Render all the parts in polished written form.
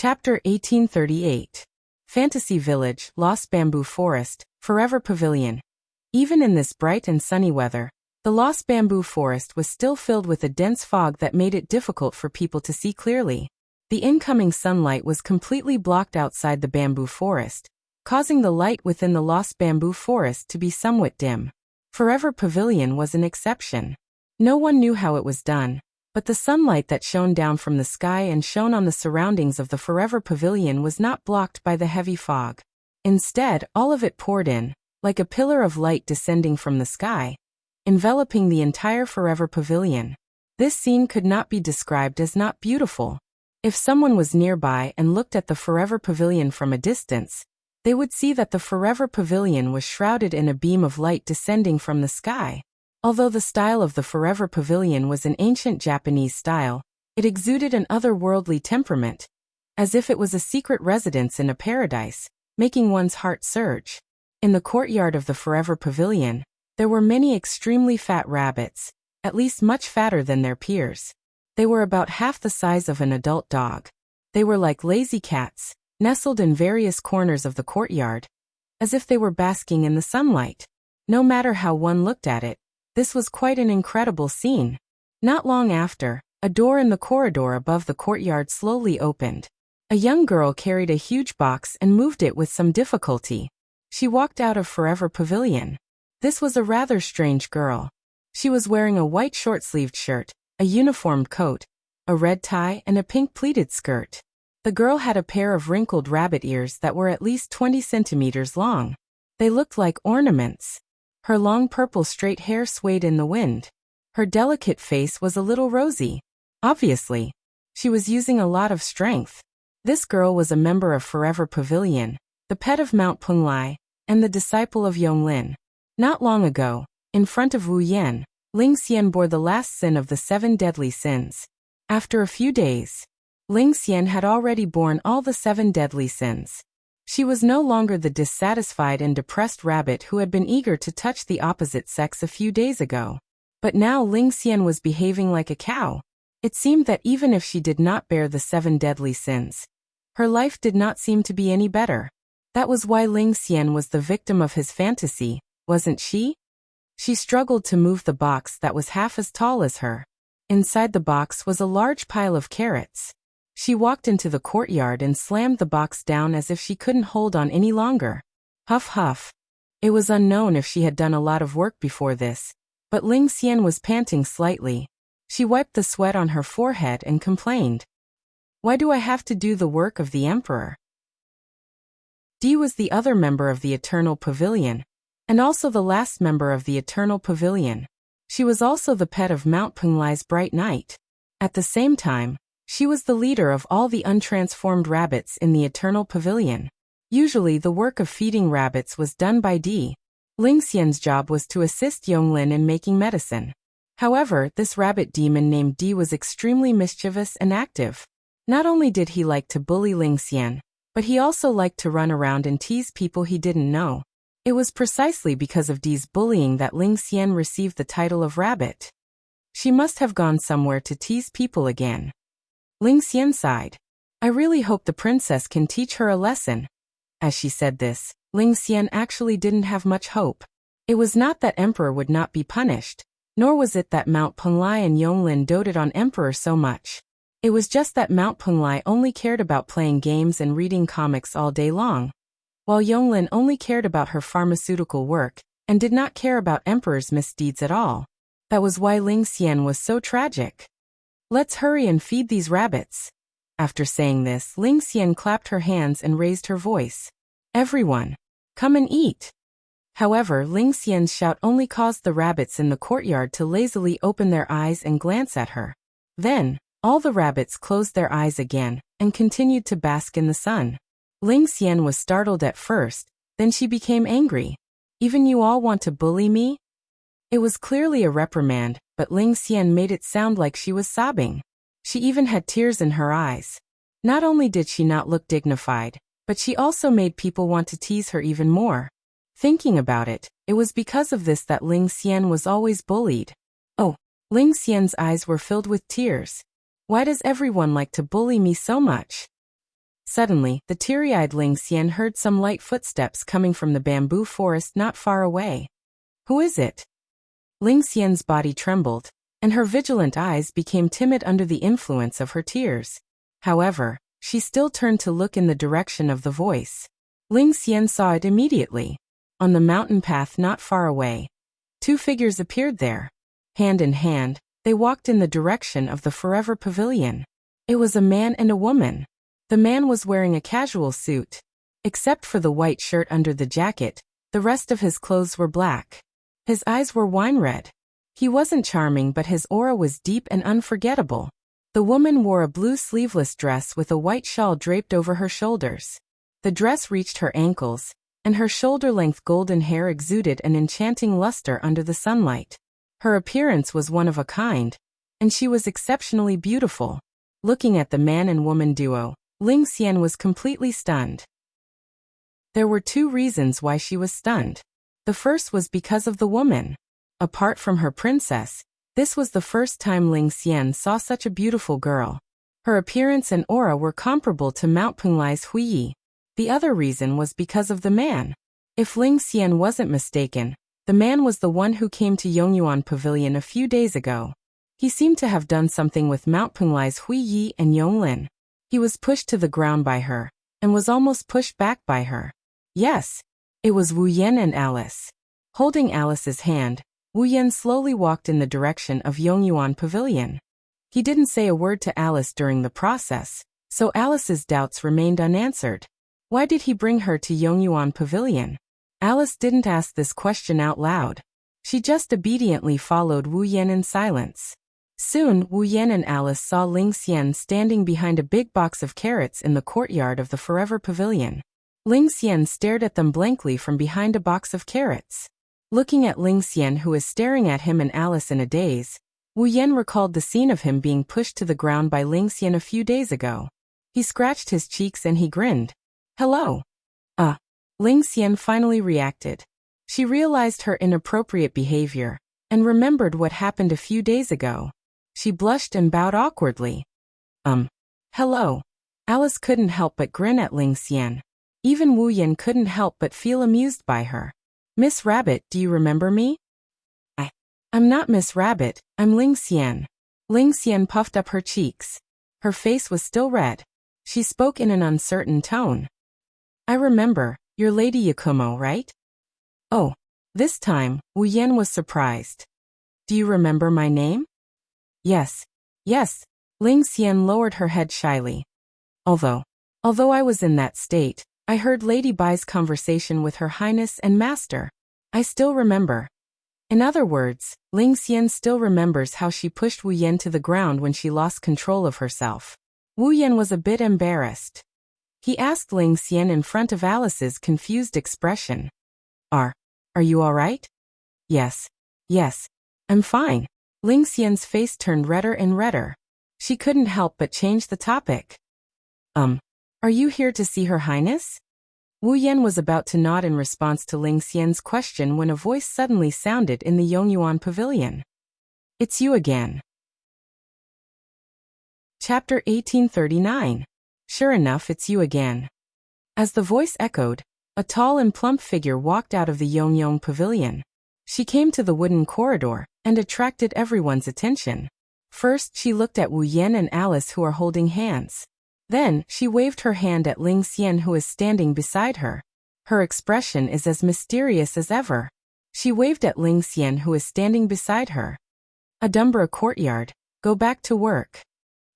Chapter 1838. Fantasy Village, Lost Bamboo Forest, Forever Pavilion. Even in this bright and sunny weather, the Lost Bamboo Forest was still filled with a dense fog that made it difficult for people to see clearly. The incoming sunlight was completely blocked outside the bamboo forest, causing the light within the Lost Bamboo Forest to be somewhat dim. Forever Pavilion was an exception. No one knew how it was done, but the sunlight that shone down from the sky and shone on the surroundings of the Forever Pavilion was not blocked by the heavy fog. Instead, all of it poured in, like a pillar of light descending from the sky, enveloping the entire Forever Pavilion. This scene could not be described as not beautiful. If someone was nearby and looked at the Forever Pavilion from a distance, they would see that the Forever Pavilion was shrouded in a beam of light descending from the sky. Although the style of the Forever Pavilion was an ancient Japanese style, it exuded an otherworldly temperament, as if it was a secret residence in a paradise, making one's heart surge. In the courtyard of the Forever Pavilion, there were many extremely fat rabbits, at least much fatter than their peers. They were about half the size of an adult dog. They were like lazy cats, nestled in various corners of the courtyard, as if they were basking in the sunlight. No matter how one looked at it, this was quite an incredible scene. Not long after, a door in the corridor above the courtyard slowly opened. A young girl carried a huge box and moved it with some difficulty. She walked out of Forever Pavilion. This was a rather strange girl. She was wearing a white short-sleeved shirt, a uniformed coat, a red tie, and a pink pleated skirt. The girl had a pair of wrinkled rabbit ears that were at least 20 centimeters long. They looked like ornaments. Her long purple straight hair swayed in the wind. Her delicate face was a little rosy. Obviously, she was using a lot of strength. This girl was a member of Forever Pavilion, the pet of Mount Punglai, and the disciple of Yonglin. Not long ago, in front of Wu Yan, Ling Xian bore the last sin of the 7 deadly sins. After a few days, Ling Xian had already borne all the 7 deadly sins. She was no longer the dissatisfied and depressed rabbit who had been eager to touch the opposite sex a few days ago. But now Ling Xian was behaving like a cow. It seemed that even if she did not bear the 7 deadly sins, her life did not seem to be any better. That was why Ling Xian was the victim of his fantasy, wasn't she? She struggled to move the box that was half as tall as her. Inside the box was a large pile of carrots. She walked into the courtyard and slammed the box down as if she couldn't hold on any longer. Huff huff. It was unknown if she had done a lot of work before this, but Ling Xian was panting slightly. She wiped the sweat on her forehead and complained. Why do I have to do the work of the emperor? Di was the other member of the Eternal Pavilion, and also the last member of the Eternal Pavilion. She was also the pet of Mount Punglai's Bright Knight. At the same time, she was the leader of all the untransformed rabbits in the Eternal Pavilion. Usually the work of feeding rabbits was done by Di. Ling Xian's job was to assist Yonglin in making medicine. However, this rabbit demon named Di was extremely mischievous and active. Not only did he like to bully Ling Xian, but he also liked to run around and tease people he didn't know. It was precisely because of Di's bullying that Ling Xian received the title of rabbit. She must have gone somewhere to tease people again. Ling Xian sighed. I really hope the princess can teach her a lesson. As she said this, Ling Xian actually didn't have much hope. It was not that Emperor would not be punished, nor was it that Mount Punglai and Yonglin doted on Emperor so much. It was just that Mount Punglai only cared about playing games and reading comics all day long, while Yonglin only cared about her pharmaceutical work and did not care about Emperor's misdeeds at all. That was why Ling Xian was so tragic. Let's hurry and feed these rabbits. After saying this, Ling Xian clapped her hands and raised her voice. Everyone, come and eat. However, Ling Xian's shout only caused the rabbits in the courtyard to lazily open their eyes and glance at her. Then, all the rabbits closed their eyes again and continued to bask in the sun. Ling Xian was startled at first, then she became angry. Even you all want to bully me? It was clearly a reprimand, but Ling Xian made it sound like she was sobbing. She even had tears in her eyes. Not only did she not look dignified, but she also made people want to tease her even more. Thinking about it, it was because of this that Ling Xian was always bullied. Oh, Ling Xian's eyes were filled with tears. Why does everyone like to bully me so much? Suddenly, the teary-eyed Ling Xian heard some light footsteps coming from the bamboo forest not far away. Who is it? Ling Xian's body trembled, and her vigilant eyes became timid under the influence of her tears. However, she still turned to look in the direction of the voice. Ling Xian saw it immediately. On the mountain path not far away, two figures appeared there. Hand in hand, they walked in the direction of the Forever Pavilion. It was a man and a woman. The man was wearing a casual suit. Except for the white shirt under the jacket, the rest of his clothes were black. His eyes were wine red. He wasn't charming, but his aura was deep and unforgettable. The woman wore a blue sleeveless dress with a white shawl draped over her shoulders. The dress reached her ankles, and her shoulder-length golden hair exuded an enchanting luster under the sunlight. Her appearance was one of a kind, and she was exceptionally beautiful. Looking at the man and woman duo, Ling Xian was completely stunned. There were two reasons why she was stunned. The first was because of the woman. Apart from her princess, this was the first time Ling Xian saw such a beautiful girl. Her appearance and aura were comparable to Mount Penglai's Huiyi. The other reason was because of the man. If Ling Xian wasn't mistaken, the man was the one who came to Yongyuan Pavilion a few days ago. He seemed to have done something with Mount Penglai's Huiyi and Yonglin. He was pushed to the ground by her, and was almost pushed back by her. Yes, it was Wu Yan and Alice. Holding Alice's hand, Wu Yan slowly walked in the direction of Yongyuan Pavilion. He didn't say a word to Alice during the process, so Alice's doubts remained unanswered. Why did he bring her to Yongyuan Pavilion? Alice didn't ask this question out loud. She just obediently followed Wu Yan in silence. Soon, Wu Yan and Alice saw Ling Xian standing behind a big box of carrots in the courtyard of the Forever Pavilion. Ling Xian stared at them blankly from behind a box of carrots. Looking at Ling Xian, who was staring at him and Alice in a daze, Wu Yan recalled the scene of him being pushed to the ground by Ling Xian a few days ago. He scratched his cheeks and he grinned. Hello. Ling Xian finally reacted. She realized her inappropriate behavior, and remembered what happened a few days ago. She blushed and bowed awkwardly. Hello. Alice couldn't help but grin at Ling Xian. Even Wu Yan couldn't help but feel amused by her. Miss Rabbit, do you remember me? I'm not Miss Rabbit, I'm Ling Xian. Ling Xian puffed up her cheeks. Her face was still red. She spoke in an uncertain tone. I remember, you're Lady Yakumo, right? Oh. This time, Wu Yan was surprised. Do you remember my name? Yes. Yes. Ling Xian lowered her head shyly. Although I was in that state, I heard Lady Bai's conversation with Her Highness and Master. I still remember. In other words, Ling Xian still remembers how she pushed Wu Yan to the ground when she lost control of herself. Wu Yan was a bit embarrassed. He asked Ling Xian in front of Alice's confused expression. Are you all right? Yes, I'm fine. Ling Xian's face turned redder and redder. She couldn't help but change the topic. Are you here to see Her Highness? Wu Yan was about to nod in response to Ling Xian's question when a voice suddenly sounded in the Yongyuan Pavilion. It's you again. Chapter 1839. Sure enough, it's you again. As the voice echoed, a tall and plump figure walked out of the Yongyuan Pavilion. She came to the wooden corridor and attracted everyone's attention. First, she looked at Wu Yan and Alice, who are holding hands. Then, she waved her hand at Ling Xian, who is standing beside her. Her expression is as mysterious as ever. She waved at Ling Xian, who is standing beside her. Adumbra courtyard, go back to work.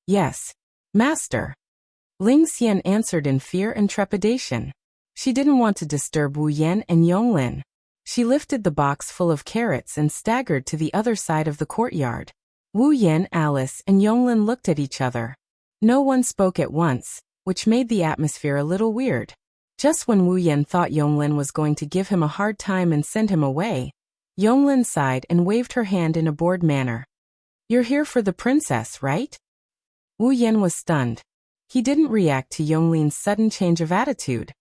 Yes, Master. Ling Xian answered in fear and trepidation. She didn't want to disturb Wu Yan and Yonglin. She lifted the box full of carrots and staggered to the other side of the courtyard. Wu Yan, Alice, and Yonglin looked at each other. No one spoke at once, which made the atmosphere a little weird. Just when Wu Yan thought Yonglin was going to give him a hard time and send him away, Yonglin sighed and waved her hand in a bored manner. You're here for the princess, right? Wu Yan was stunned. He didn't react to Yonglin's sudden change of attitude.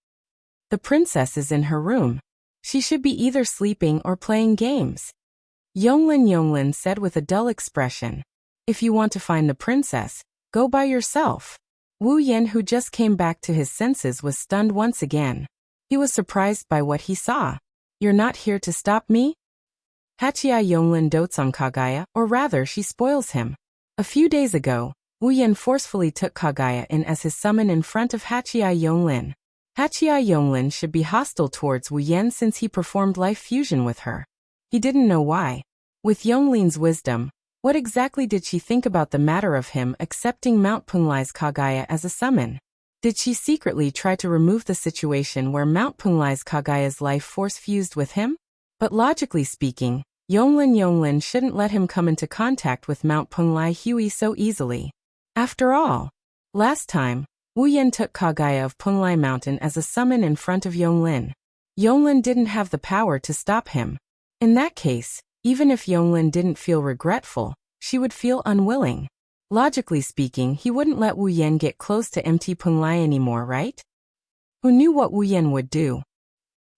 The princess is in her room. She should be either sleeping or playing games. Yonglin said with a dull expression. If you want to find the princess, go by yourself. Wu Yan, who just came back to his senses, was stunned once again. He was surprised by what he saw. "You're not here to stop me?" Hachia Yonglin dotes on Kagaya, or rather she spoils him. A few days ago, Wu Yan forcefully took Kagaya in as his summon in front of Hachia Yonglin. Hachia Yonglin should be hostile towards Wu Yan since he performed life fusion with her. He didn't know why. With Yonglin's wisdom, what exactly did she think about the matter of him accepting Mount Punglai's Kagaya as a summon? Did she secretly try to remove the situation where Mount Punglai's Kagaya's life force fused with him? But logically speaking, Yonglin shouldn't let him come into contact with Mount Punglai Hui so easily. After all, last time, Wu Yan took Kagaya of Punglai Mountain as a summon in front of Yonglin. Yonglin didn't have the power to stop him. In that case, even if Yonglin didn't feel regretful, she would feel unwilling. Logically speaking, he wouldn't let Wu Yan get close to MT Punglai anymore, right? Who knew what Wu Yan would do?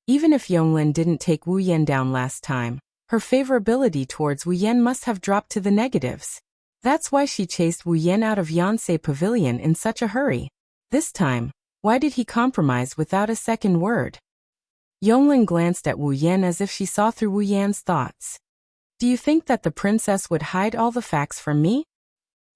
Even if Yonglin didn't take Wu Yan down last time, her favorability towards Wu Yan must have dropped to the negatives. That's why she chased Wu Yan out of Yonsei Pavilion in such a hurry. This time, why did he compromise without a second word? Yonglin glanced at Wu Yan as if she saw through Wu Yan's thoughts. "Do you think that the princess would hide all the facts from me?"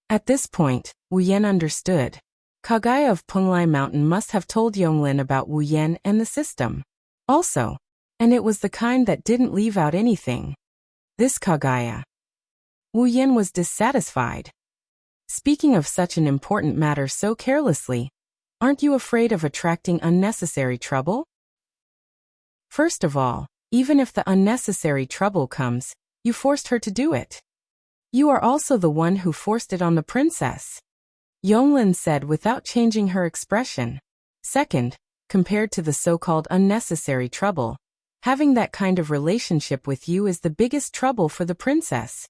At this point, Wu Yan understood. Kagaya of Punglai Mountain must have told Yonglin about Wu Yan and the system. Also, and it was the kind that didn't leave out anything. This Kagaya. Wu Yan was dissatisfied. "Speaking of such an important matter so carelessly, aren't you afraid of attracting unnecessary trouble?" First of all, even if the unnecessary trouble comes, you forced her to do it. You are also the one who forced it on the princess, Yonglin said without changing her expression. Second, compared to the so-called unnecessary trouble, having that kind of relationship with you is the biggest trouble for the princess.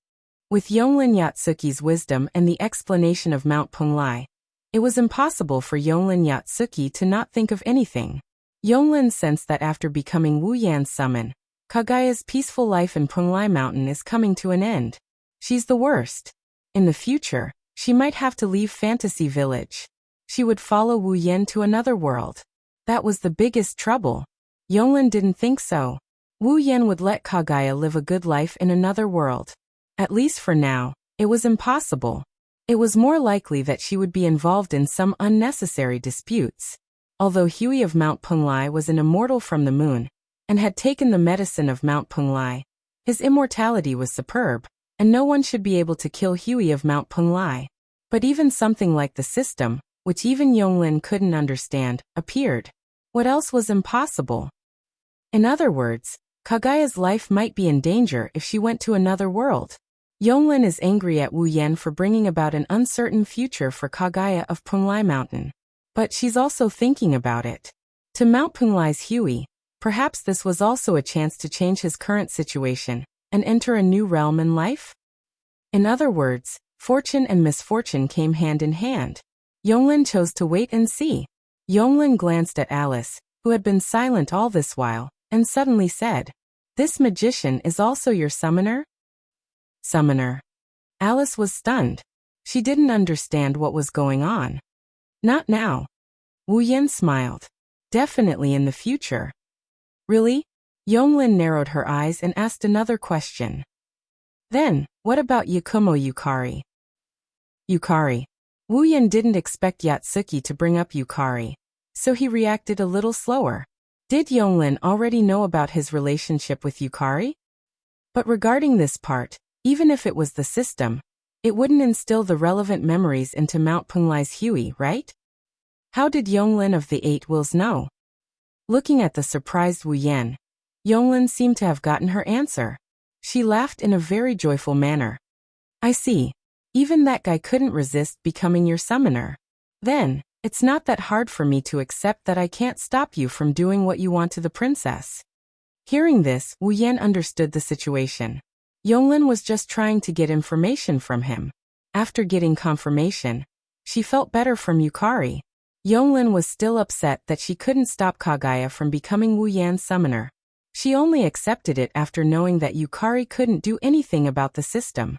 With Yonglin Yatsuki's wisdom and the explanation of Mount Punglai, it was impossible for Yonglin Yatsuki to not think of anything. Yonglin sensed that after becoming Wu Yan's summon, Kagaya's peaceful life in Punglai Mountain is coming to an end. She's the worst. In the future, she might have to leave Fantasy Village. She would follow Wu Yan to another world. That was the biggest trouble. Yonglin didn't think so. Wu Yan would let Kagaya live a good life in another world. At least for now, it was impossible. It was more likely that she would be involved in some unnecessary disputes. Although Hui of Mount Punglai was an immortal from the moon, and had taken the medicine of Mount Punglai, his immortality was superb, and no one should be able to kill Hui of Mount Punglai. But even something like the system, which even Yonglin couldn't understand, appeared. What else was impossible? In other words, Kagaya's life might be in danger if she went to another world. Yonglin is angry at Wu Yan for bringing about an uncertain future for Kagaya of Punglai Mountain. But she's also thinking about it. To Mount Punglai's Hui, perhaps this was also a chance to change his current situation and enter a new realm in life? In other words, fortune and misfortune came hand in hand. Yonglin chose to wait and see. Yonglin glanced at Alice, who had been silent all this while, and suddenly said, "This magician is also your summoner?" Summoner. Alice was stunned. She didn't understand what was going on. Not now. Wu Yan smiled. Definitely in the future. Really? Yonglin narrowed her eyes and asked another question. Then, what about Yakumo Yukari? Yukari. Wu Yan didn't expect Yatsuki to bring up Yukari, so he reacted a little slower. Did Yonglin already know about his relationship with Yukari? But regarding this part, even if it was the system, it wouldn't instill the relevant memories into Mount Punglai's Hui, right? How did Yonglin of the Eight Wills know? Looking at the surprised Wu Yan, Yonglin seemed to have gotten her answer. She laughed in a very joyful manner. "I see. Even that guy couldn't resist becoming your summoner. Then, it's not that hard for me to accept that I can't stop you from doing what you want to the princess." Hearing this, Wu Yan understood the situation. Yonglin was just trying to get information from him. After getting confirmation, she felt better from Yukari. Yonglin was still upset that she couldn't stop Kagaya from becoming Wu Yan's summoner. She only accepted it after knowing that Yukari couldn't do anything about the system.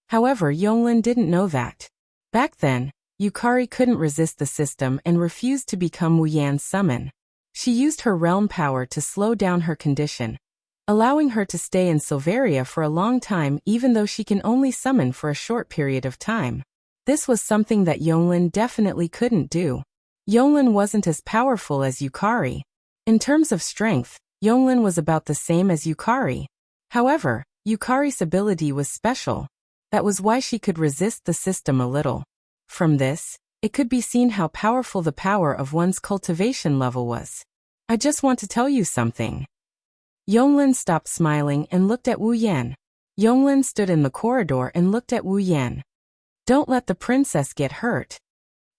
However, Yonglin didn't know that. Back then, Yukari couldn't resist the system and refused to become Wu Yan's summon. She used her realm power to slow down her condition, allowing her to stay in Silveria for a long time even though she can only summon for a short period of time. This was something that Yonglin definitely couldn't do. Yonglin wasn't as powerful as Yukari. In terms of strength, Yonglin was about the same as Yukari. However, Yukari's ability was special. That was why she could resist the system a little. From this, it could be seen how powerful the power of one's cultivation level was. I just want to tell you something. Yonglin stopped smiling and looked at Wu Yan. Yonglin stood in the corridor and looked at Wu Yan. Don't let the princess get hurt.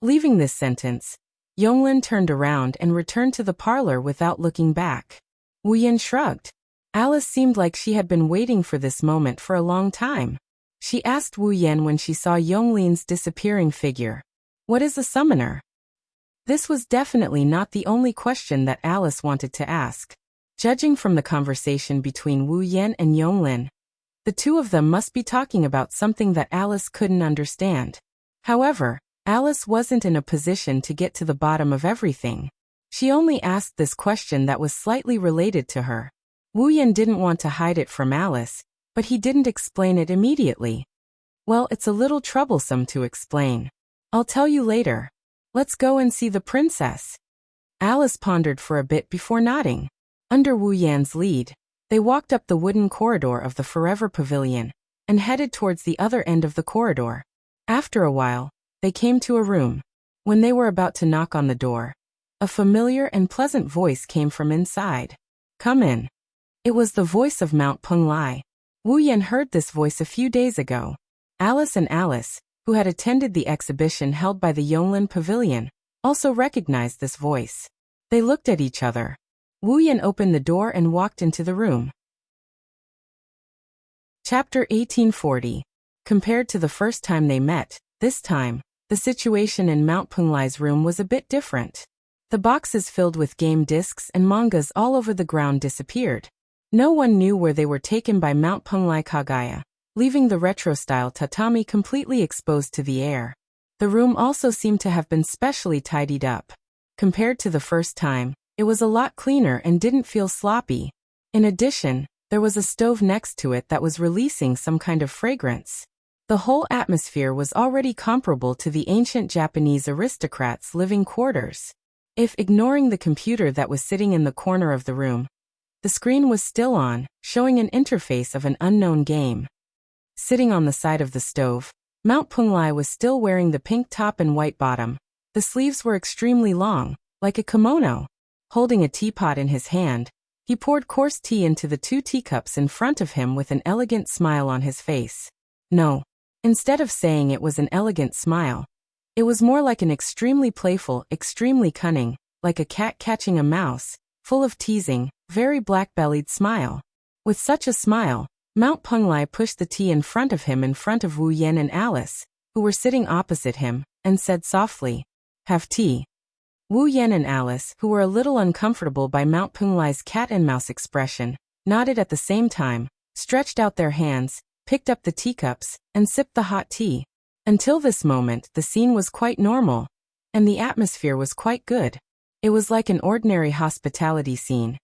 Leaving this sentence, Yonglin turned around and returned to the parlor without looking back. Wu Yan shrugged. Alice seemed like she had been waiting for this moment for a long time. She asked Wu Yan when she saw Yonglin's disappearing figure. What is a summoner? This was definitely not the only question that Alice wanted to ask. Judging from the conversation between Wu Yan and Yonglin, the two of them must be talking about something that Alice couldn't understand. However, Alice wasn't in a position to get to the bottom of everything. She only asked this question that was slightly related to her. Wu Yan didn't want to hide it from Alice, but he didn't explain it immediately. Well, it's a little troublesome to explain. I'll tell you later. Let's go and see the princess. Alice pondered for a bit before nodding. Under Wu Yan's lead, they walked up the wooden corridor of the Forever Pavilion and headed towards the other end of the corridor. After a while, they came to a room. When they were about to knock on the door, a familiar and pleasant voice came from inside. Come in. It was the voice of Mount Penglai. Wu Yan heard this voice a few days ago. Alice and Alice, who had attended the exhibition held by the Yonglin Pavilion, also recognized this voice. They looked at each other. Wu Yan opened the door and walked into the room. Chapter 1840. Compared to the first time they met, this time, the situation in Mount Penglai's room was a bit different. The boxes filled with game discs and mangas all over the ground disappeared. No one knew where they were taken by Mount Penglai Kagaya, leaving the retro-style tatami completely exposed to the air. The room also seemed to have been specially tidied up. Compared to the first time, it was a lot cleaner and didn't feel sloppy. In addition, there was a stove next to it that was releasing some kind of fragrance. The whole atmosphere was already comparable to the ancient Japanese aristocrats' living quarters. If ignoring the computer that was sitting in the corner of the room, the screen was still on, showing an interface of an unknown game. Sitting on the side of the stove, Mount Penglai was still wearing the pink top and white bottom. The sleeves were extremely long, like a kimono. Holding a teapot in his hand, he poured coarse tea into the 2 teacups in front of him with an elegant smile on his face. No. Instead of saying it was an elegant smile, it was more like an extremely playful, extremely cunning, like a cat catching a mouse, full of teasing, very black-bellied smile. With such a smile, Mount Penglai pushed the tea in front of him in front of Wu Yan and Alice, who were sitting opposite him, and said softly, "Have tea." Wu Yan and Alice, who were a little uncomfortable by Mount Penglai's cat-and-mouse expression, nodded at the same time, stretched out their hands, picked up the teacups, and sipped the hot tea. Until this moment, the scene was quite normal, and the atmosphere was quite good. It was like an ordinary hospitality scene.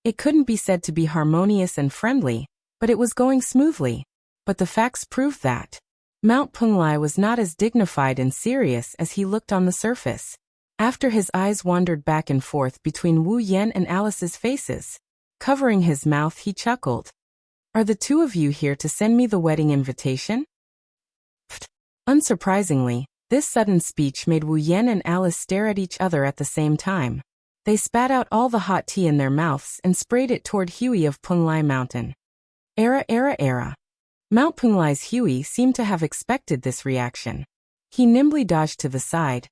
It couldn't be said to be harmonious and friendly, but it was going smoothly. But the facts proved that. Mount Penglai was not as dignified and serious as he looked on the surface. After his eyes wandered back and forth between Wu Yan and Alice's faces, covering his mouth, he chuckled. "Are the two of you here to send me the wedding invitation?" Unsurprisingly, this sudden speech made Wu Yan and Alice stare at each other at the same time. They spat out all the hot tea in their mouths and sprayed it toward Huey of Penglai Mountain. Era. Mount Penglai's Huey seemed to have expected this reaction. He nimbly dodged to the side,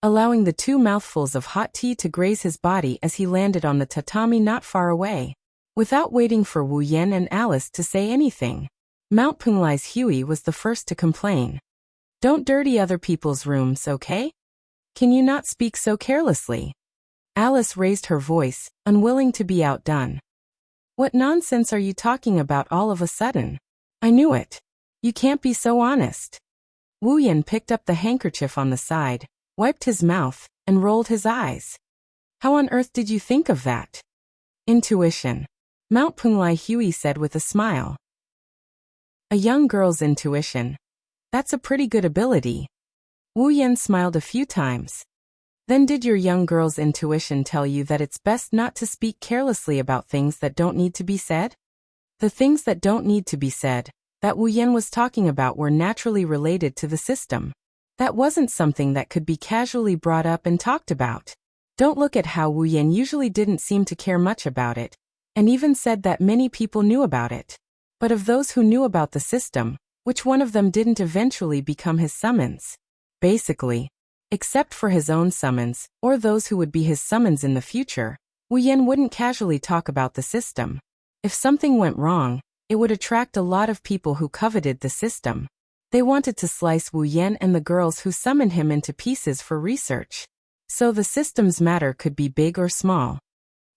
allowing the 2 mouthfuls of hot tea to graze his body as he landed on the tatami not far away. Without waiting for Wu Yan and Alice to say anything, Mount Penglai's Huey was the first to complain. "Don't dirty other people's rooms, okay? Can you not speak so carelessly?" Alice raised her voice, unwilling to be outdone. "What nonsense are you talking about all of a sudden? I knew it. You can't be so honest." Wu Yan picked up the handkerchief on the side, wiped his mouth, and rolled his eyes. How on earth did you think of that? Intuition. Mount Punglai Hui said with a smile. A young girl's intuition. That's a pretty good ability. Wu Yan smiled a few times. Then did your young girl's intuition tell you that it's best not to speak carelessly about things that don't need to be said? The things that don't need to be said, that Wu Yan was talking about, were naturally related to the system. That wasn't something that could be casually brought up and talked about. Don't look at how Wu Yan usually didn't seem to care much about it, and even said that many people knew about it. But of those who knew about the system, which one of them didn't eventually become his summons? Basically, except for his own summons, or those who would be his summons in the future, Wu Yan wouldn't casually talk about the system. If something went wrong, it would attract a lot of people who coveted the system. They wanted to slice Wu Yan and the girls who summoned him into pieces for research. So the system's matter could be big or small.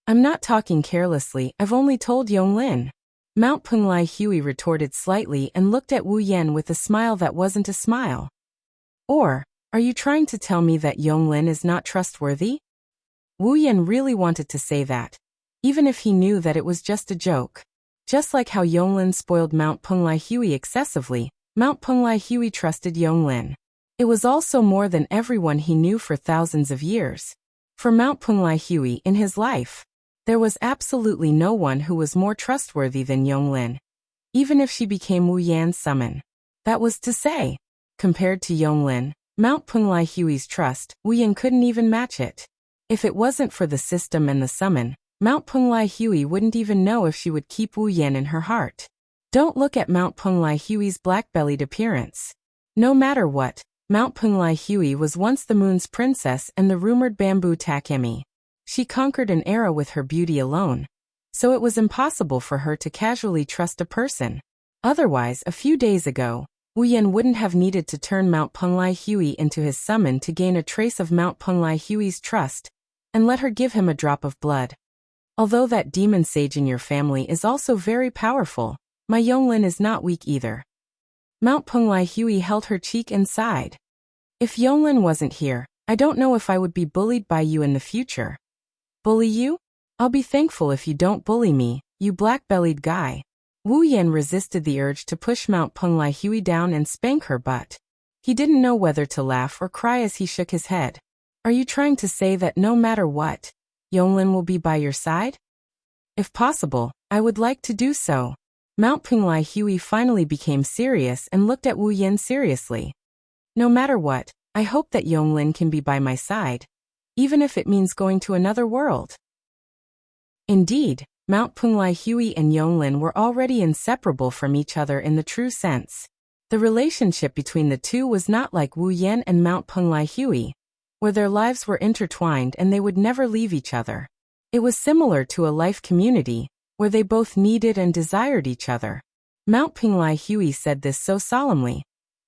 I'm not talking carelessly, I've only told Yonglin. Mount Punglai Hui retorted slightly and looked at Wu Yan with a smile that wasn't a smile. Or, are you trying to tell me that Yonglin is not trustworthy? Wu Yan really wanted to say that, even if he knew that it was just a joke. Just like how Yonglin spoiled Mount Punglai Hui excessively, Mount Punglai Hui trusted Yonglin. It was also more than everyone he knew for thousands of years. For Mount Punglai Hui in his life, there was absolutely no one who was more trustworthy than Yonglin, even if she became Wu Yan's summon. That was to say, compared to Yonglin, Mount Punglai Hui's trust, Wu Yan couldn't even match it. If it wasn't for the system and the summon, Mount Punglai Hui wouldn't even know if she would keep Wu Yan in her heart. Don't look at Mount Punglai Hui's black-bellied appearance. No matter what, Mount Punglai Hui was once the moon's princess and the rumored bamboo takemi. She conquered an era with her beauty alone, so it was impossible for her to casually trust a person. Otherwise, a few days ago, Wu Yan wouldn't have needed to turn Mount Punglai Hui into his summon to gain a trace of Mount Punglai Hui's trust, and let her give him a drop of blood. Although that demon sage in your family is also very powerful, my Yonglin is not weak either. Mount Punglai Hui held her cheek and sighed. If Yonglin wasn't here, I don't know if I would be bullied by you in the future. Bully you? I'll be thankful if you don't bully me, you black-bellied guy. Wu Yan resisted the urge to push Mount Punglai Hui down and spank her butt. He didn't know whether to laugh or cry as he shook his head. Are you trying to say that no matter what, Yonglin will be by your side? If possible, I would like to do so. Mount Punglai Hui finally became serious and looked at Wu Yan seriously. No matter what, I hope that Yonglin can be by my side, even if it means going to another world. Indeed, Mount Punglai Hui and Yonglin were already inseparable from each other in the true sense. The relationship between the two was not like Wu Yan and Mount Punglai Hui, where their lives were intertwined and they would never leave each other. It was similar to a life community, where they both needed and desired each other. Mount Punglai Hui said this so solemnly,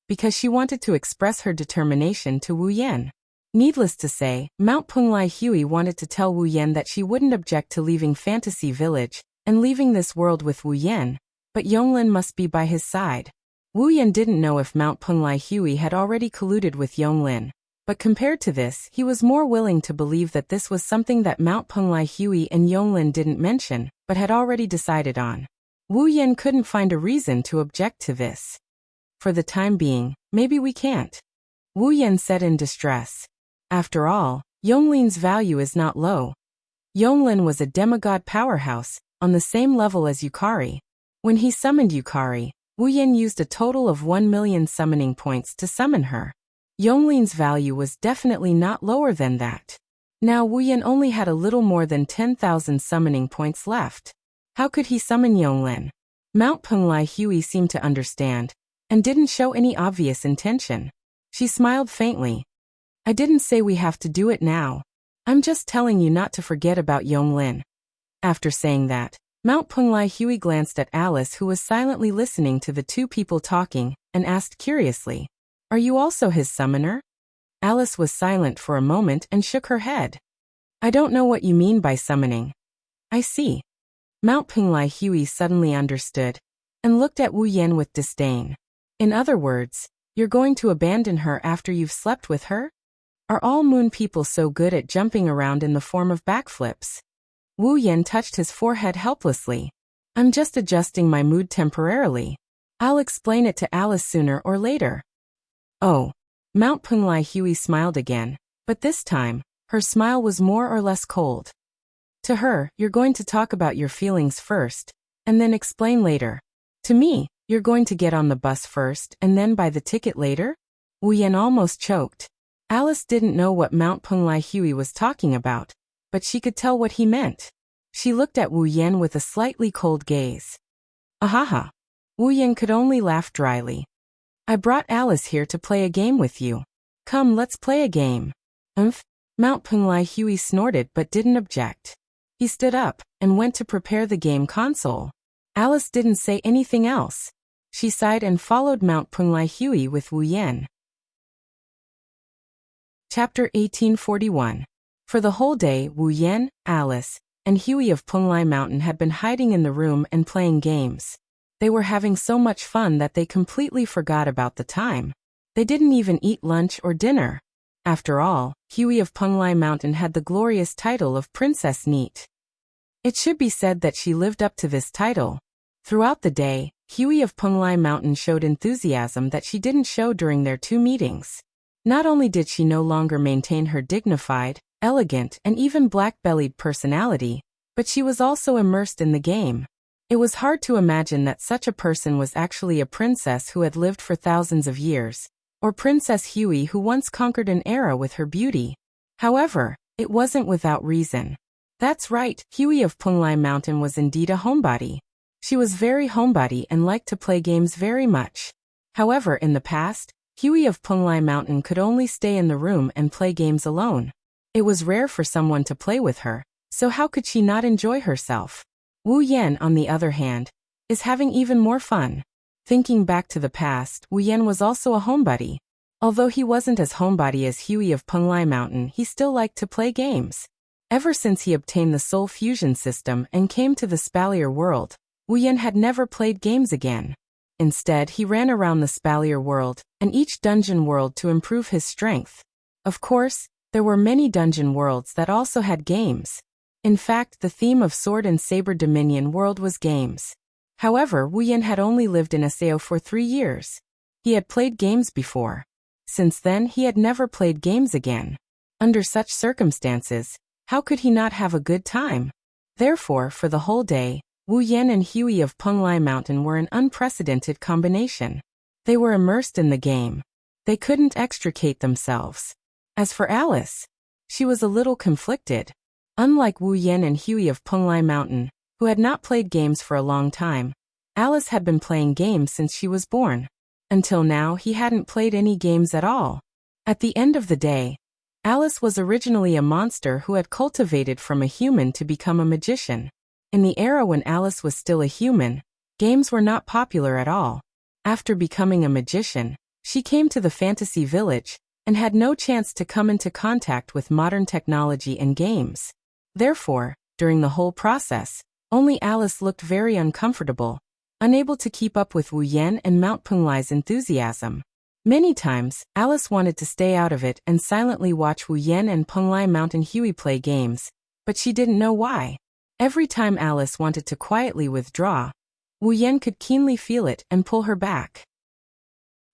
because she wanted to express her determination to Wu Yan. Needless to say, Mount Punglai Hui wanted to tell Wu Yan that she wouldn't object to leaving Fantasy Village and leaving this world with Wu Yan, but Yonglin must be by his side. Wu Yan didn't know if Mount Punglai Hui had already colluded with Yonglin, but compared to this, he was more willing to believe that this was something that Mount Punglai Hui and Yonglin didn't mention, but had already decided on. Wu Yan couldn't find a reason to object to this. For the time being, maybe we can't. Wu Yan said in distress. After all, Yonglin's value is not low. Yonglin was a demigod powerhouse, on the same level as Yukari. When he summoned Yukari, Wu Yan used a total of 1 million summoning points to summon her. Yonglin's value was definitely not lower than that. Now Wu Yan only had a little more than 10,000 summoning points left. How could he summon Yonglin? Mount Punglai Hui seemed to understand, and didn't show any obvious intention. She smiled faintly. I didn't say we have to do it now. I'm just telling you not to forget about Yonglin. After saying that, Mount Punglai Hui glanced at Alice, who was silently listening to the two people talking, and asked curiously, "Are you also his summoner?" Alice was silent for a moment and shook her head. "I don't know what you mean by summoning." "I see." Mount Punglai Hui suddenly understood, and looked at Wu Yan with disdain. In other words, You're going to abandon her after you've slept with her? Are all moon people so good at jumping around in the form of backflips? Wu Yan touched his forehead helplessly. I'm just adjusting my mood temporarily. I'll explain it to Alice sooner or later. Oh. Mount Punglai Hui smiled again, but this time, her smile was more or less cold. To her, you're going to talk about your feelings first, and then explain later. To me, you're going to get on the bus first and then buy the ticket later? Wu Yan almost choked. Alice didn't know what Mount Punglai Hui was talking about, but she could tell what he meant. She looked at Wu Yan with a slightly cold gaze. Ahaha. Wu Yan could only laugh dryly. I brought Alice here to play a game with you. Come, let's play a game. Mount Punglai Hui snorted but didn't object. He stood up and went to prepare the game console. Alice didn't say anything else. She sighed and followed Mount Punglai Hui with Wu Yan. Chapter 1841. For the whole day, Wu Yan, Alice, and Hui of Punglai Mountain had been hiding in the room and playing games. They were having so much fun that they completely forgot about the time. They didn't even eat lunch or dinner. After all, Hui of Punglai Mountain had the glorious title of Princess Neat. It should be said that she lived up to this title. Throughout the day, Hui of Punglai Mountain showed enthusiasm that she didn't show during their 2 meetings. Not only did she no longer maintain her dignified, elegant, and even black-bellied personality, but she was also immersed in the game. It was hard to imagine that such a person was actually a princess who had lived for thousands of years, or Princess Hui who once conquered an era with her beauty. However, it wasn't without reason. That's right, Hui of Punglai Mountain was indeed a homebody. She was very homebody and liked to play games very much. However, in the past, Hui of Punglai Mountain could only stay in the room and play games alone. It was rare for someone to play with her, so how could she not enjoy herself? Wu Yan, on the other hand, is having even more fun. Thinking back to the past, Wu Yan was also a homebody. Although he wasn't as homebody as Hui of Punglai Mountain, he still liked to play games. Ever since he obtained the Soul Fusion system and came to the Spalier world, Wu Yan had never played games again. Instead, he ran around the Spalier world and each dungeon world to improve his strength. Of course, there were many dungeon worlds that also had games. In fact, the theme of Sword and Saber Dominion world was games. However, Wu Yan had only lived in Sao for 3 years. He had played games before. Since then, he had never played games again. Under such circumstances, how could he not have a good time? Therefore, for the whole day, Wu Yan and Hui of Punglai Mountain were an unprecedented combination. They were immersed in the game. They couldn't extricate themselves. As for Alice, she was a little conflicted. Unlike Wu Yan and Hui of Punglai Mountain, who had not played games for a long time, Alice had been playing games since she was born. Until now, he hadn't played any games at all. At the end of the day, Alice was originally a monster who had cultivated from a human to become a magician. In the era when Alice was still a human, games were not popular at all. After becoming a magician, she came to the fantasy village and had no chance to come into contact with modern technology and games. Therefore, during the whole process, only Alice looked very uncomfortable, unable to keep up with Wu Yan and Mount Punglai's enthusiasm. Many times, Alice wanted to stay out of it and silently watch Wu Yan and Punglai Mountain Hui play games, but she didn't know why. Every time Alice wanted to quietly withdraw, Wu Yan could keenly feel it and pull her back.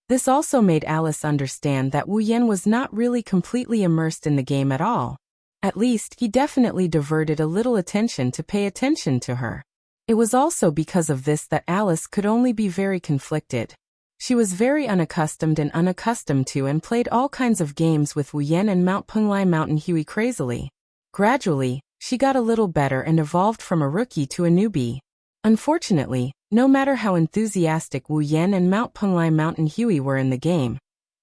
This also made Alice understand that Wu Yan was not really completely immersed in the game at all. At least, he definitely diverted a little attention to pay attention to her. It was also because of this that Alice could only be very conflicted. She was very unaccustomed to and played all kinds of games with Wu Yan and Mount Punglai Mountain Hui crazily. Gradually, she got a little better and evolved from a rookie to a newbie. Unfortunately, no matter how enthusiastic Wu Yan and Mount Punglai Mountain Hui were in the game,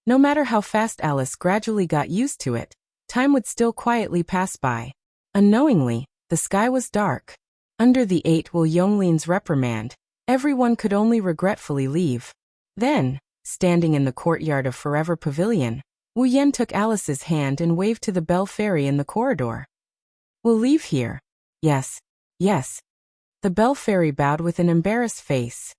no matter how fast Alice gradually got used to it, time would still quietly pass by. Unknowingly, the sky was dark. Under the 8 Will Yonglin's reprimand, everyone could only regretfully leave. Then, standing in the courtyard of Forever Pavilion, Wu Yan took Alice's hand and waved to the Bell Fairy in the corridor. We'll leave here. Yes. Yes. The Bell Fairy bowed with an embarrassed face.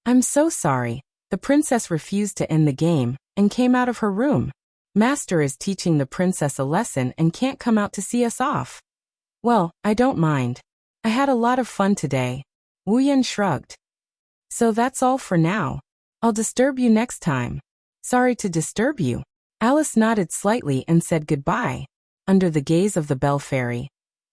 I'm so sorry. The princess refused to end the game, and came out of her room. Master is teaching the princess a lesson and can't come out to see us off. Well, I don't mind. I had a lot of fun today. Wu Yan shrugged. So that's all for now. I'll disturb you next time. Sorry to disturb you. Alice nodded slightly and said goodbye. Under the gaze of the Bell Fairy,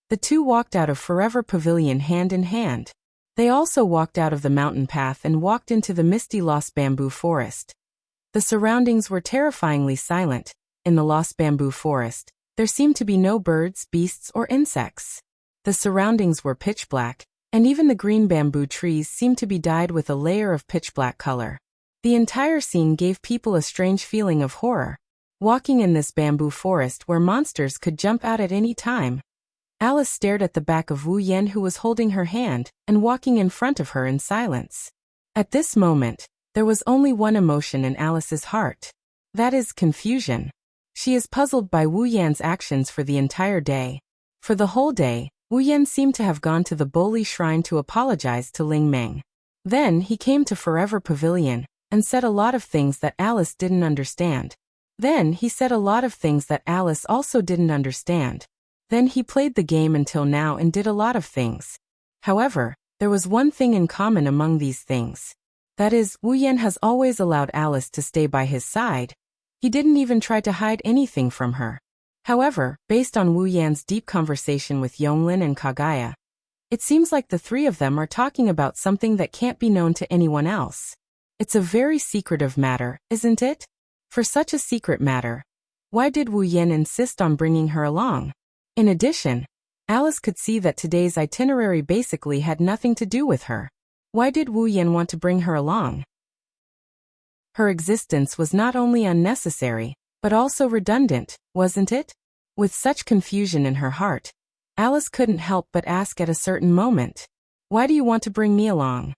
the two walked out of Forever Pavilion hand in hand. They also walked out of the mountain path and walked into the misty Lost Bamboo Forest. The surroundings were terrifyingly silent. In the Lost Bamboo Forest, there seemed to be no birds, beasts, or insects. The surroundings were pitch black, and even the green bamboo trees seemed to be dyed with a layer of pitch black color. The entire scene gave people a strange feeling of horror. Walking in this bamboo forest where monsters could jump out at any time. Alice stared at the back of Wu Yan, who was holding her hand and walking in front of her in silence. At this moment, there was only one emotion in Alice's heart. That is confusion. She is puzzled by Wu Yan's actions for the entire day. For the whole day, Wu Yan seemed to have gone to the Boli Shrine to apologize to Ling Meng. Then he came to Forever Pavilion and said a lot of things that Alice didn't understand. Then he said a lot of things that Alice also didn't understand. Then he played the game until now and did a lot of things. However, there was one thing in common among these things. That is, Wu Yan has always allowed Alice to stay by his side. He didn't even try to hide anything from her. However, based on Wu Yan's deep conversation with Yonglin and Kagaya, it seems like the three of them are talking about something that can't be known to anyone else. It's a very secretive matter, isn't it? For such a secret matter, why did Wu Yan insist on bringing her along? In addition, Alice could see that today's itinerary basically had nothing to do with her. Why did Wu Yan want to bring her along? Her existence was not only unnecessary, but also redundant, wasn't it? With such confusion in her heart, Alice couldn't help but ask at a certain moment, "Why do you want to bring me along?"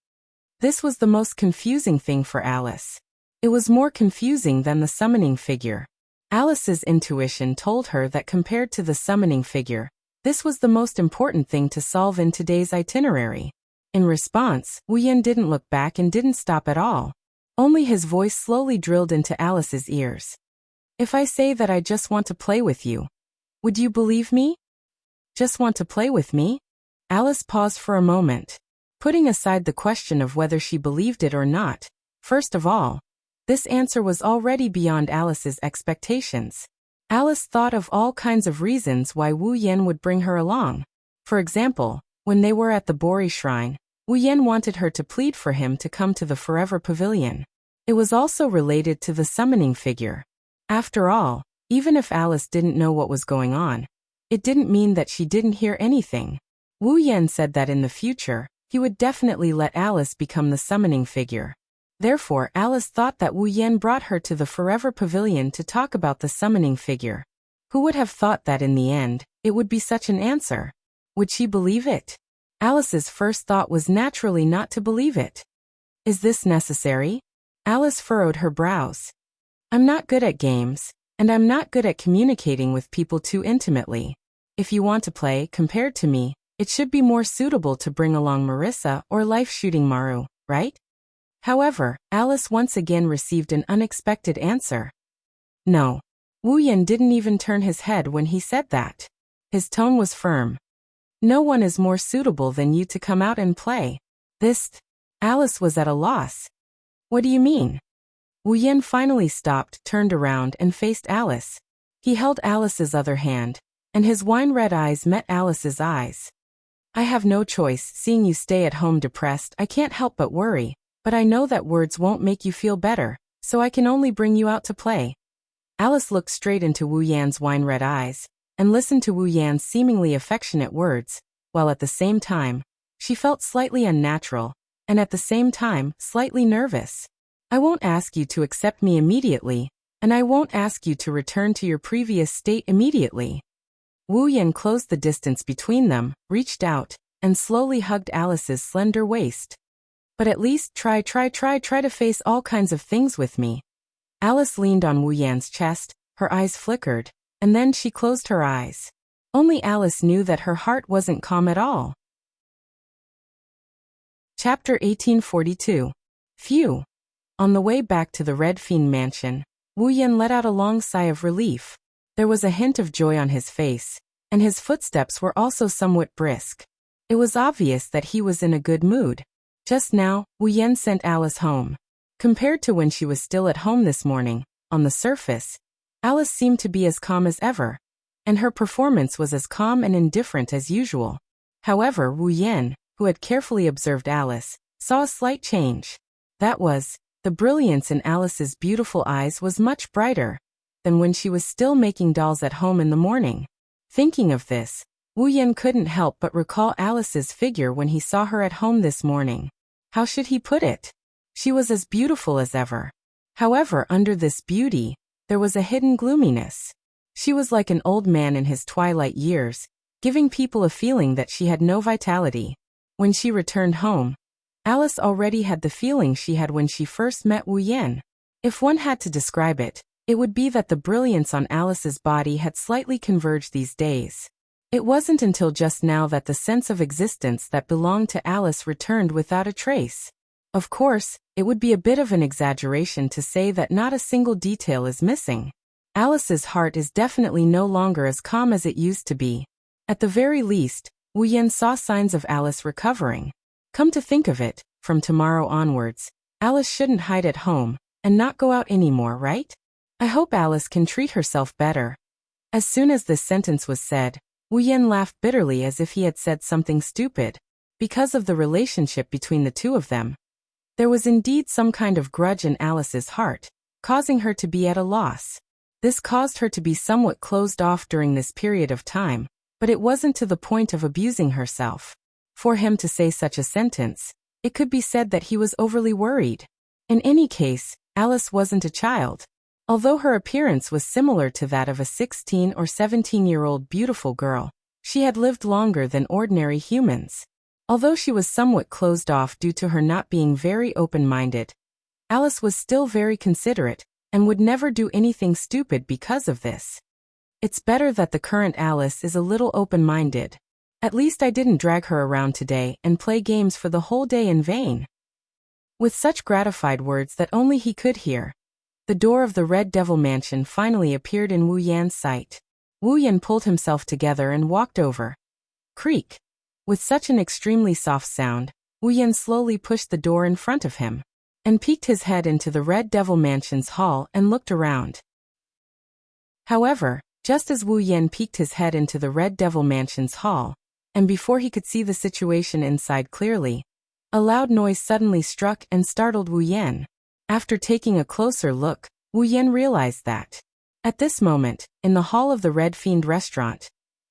This was the most confusing thing for Alice. It was more confusing than the summoning figure. Alice's intuition told her that compared to the summoning figure, this was the most important thing to solve in today's itinerary. In response, Wu Yan didn't look back and didn't stop at all. Only his voice slowly drilled into Alice's ears. "If I say that I just want to play with you, would you believe me?" Just want to play with me? Alice paused for a moment, putting aside the question of whether she believed it or not. First of all, this answer was already beyond Alice's expectations. Alice thought of all kinds of reasons why Wu Yan would bring her along. For example, when they were at the Bori Shrine, Wu Yan wanted her to plead for him to come to the Forever Pavilion. It was also related to the summoning figure. After all, even if Alice didn't know what was going on, it didn't mean that she didn't hear anything. Wu Yan said that in the future, he would definitely let Alice become the summoning figure. Therefore, Alice thought that Wu Yan brought her to the Forever Pavilion to talk about the summoning figure. Who would have thought that in the end, it would be such an answer? Would she believe it? Alice's first thought was naturally not to believe it. Is this necessary? Alice furrowed her brows. I'm not good at games, and I'm not good at communicating with people too intimately. If you want to play, compared to me, it should be more suitable to bring along Marissa or life-shooting Maru, right? However, Alice once again received an unexpected answer. No. Wu Yan didn't even turn his head when he said that. His tone was firm. No one is more suitable than you to come out and play. Alice was at a loss. What do you mean? Wu Yan finally stopped, turned around, and faced Alice. He held Alice's other hand, and his wine-red eyes met Alice's eyes. I have no choice, seeing you stay at home depressed. I can't help but worry. But I know that words won't make you feel better, so I can only bring you out to play. Alice looked straight into Wu Yan's wine-red eyes, and listened to Wu Yan's seemingly affectionate words, while at the same time, she felt slightly unnatural, and at the same time, slightly nervous. I won't ask you to accept me immediately, and I won't ask you to return to your previous state immediately. Wu Yan closed the distance between them, reached out, and slowly hugged Alice's slender waist. But at least try to face all kinds of things with me. Alice leaned on Wu Yan's chest, her eyes flickered, and then she closed her eyes. Only Alice knew that her heart wasn't calm at all. Chapter 1842. Phew. On the way back to the Red Fiend mansion, Wu Yan let out a long sigh of relief. There was a hint of joy on his face, and his footsteps were also somewhat brisk. It was obvious that he was in a good mood. Just now, Wu Yan sent Alice home. Compared to when she was still at home this morning, on the surface, Alice seemed to be as calm as ever, and her performance was as calm and indifferent as usual. However, Wu Yan, who had carefully observed Alice, saw a slight change. That was, the brilliance in Alice's beautiful eyes was much brighter than when she was still making dolls at home in the morning. Thinking of this, Wu Yan couldn't help but recall Alice's figure when he saw her at home this morning. How should he put it? She was as beautiful as ever. However, under this beauty, there was a hidden gloominess. She was like an old man in his twilight years, giving people a feeling that she had no vitality. When she returned home, Alice already had the feeling she had when she first met Wu Yan. If one had to describe it, it would be that the brilliance on Alice's body had slightly converged these days. It wasn't until just now that the sense of existence that belonged to Alice returned without a trace. Of course, it would be a bit of an exaggeration to say that not a single detail is missing. Alice's heart is definitely no longer as calm as it used to be. At the very least, Wu Yan saw signs of Alice recovering. Come to think of it, from tomorrow onwards, Alice shouldn't hide at home and not go out anymore, right? I hope Alice can treat herself better. As soon as this sentence was said, Wu Yan laughed bitterly as if he had said something stupid. Because of the relationship between the two of them, there was indeed some kind of grudge in Alice's heart, causing her to be at a loss. This caused her to be somewhat closed off during this period of time, but it wasn't to the point of abusing herself. For him to say such a sentence, it could be said that he was overly worried. In any case, Alice wasn't a child. Although her appearance was similar to that of a 16 or 17-year-old beautiful girl, she had lived longer than ordinary humans. Although she was somewhat closed off due to her not being very open-minded, Alice was still very considerate and would never do anything stupid because of this. It's better that the current Alice is a little open-minded. At least I didn't drag her around today and play games for the whole day in vain. With such gratified words that only he could hear, the door of the Red Devil Mansion finally appeared in Wu Yan's sight. Wu Yan pulled himself together and walked over. Creak. With such an extremely soft sound, Wu Yan slowly pushed the door in front of him, and peeked his head into the Red Devil Mansion's hall and looked around. However, just as Wu Yan peeked his head into the Red Devil Mansion's hall, and before he could see the situation inside clearly, a loud noise suddenly struck and startled Wu Yan. After taking a closer look, Wu Yan realized that, at this moment, in the hall of the Red Fiend restaurant,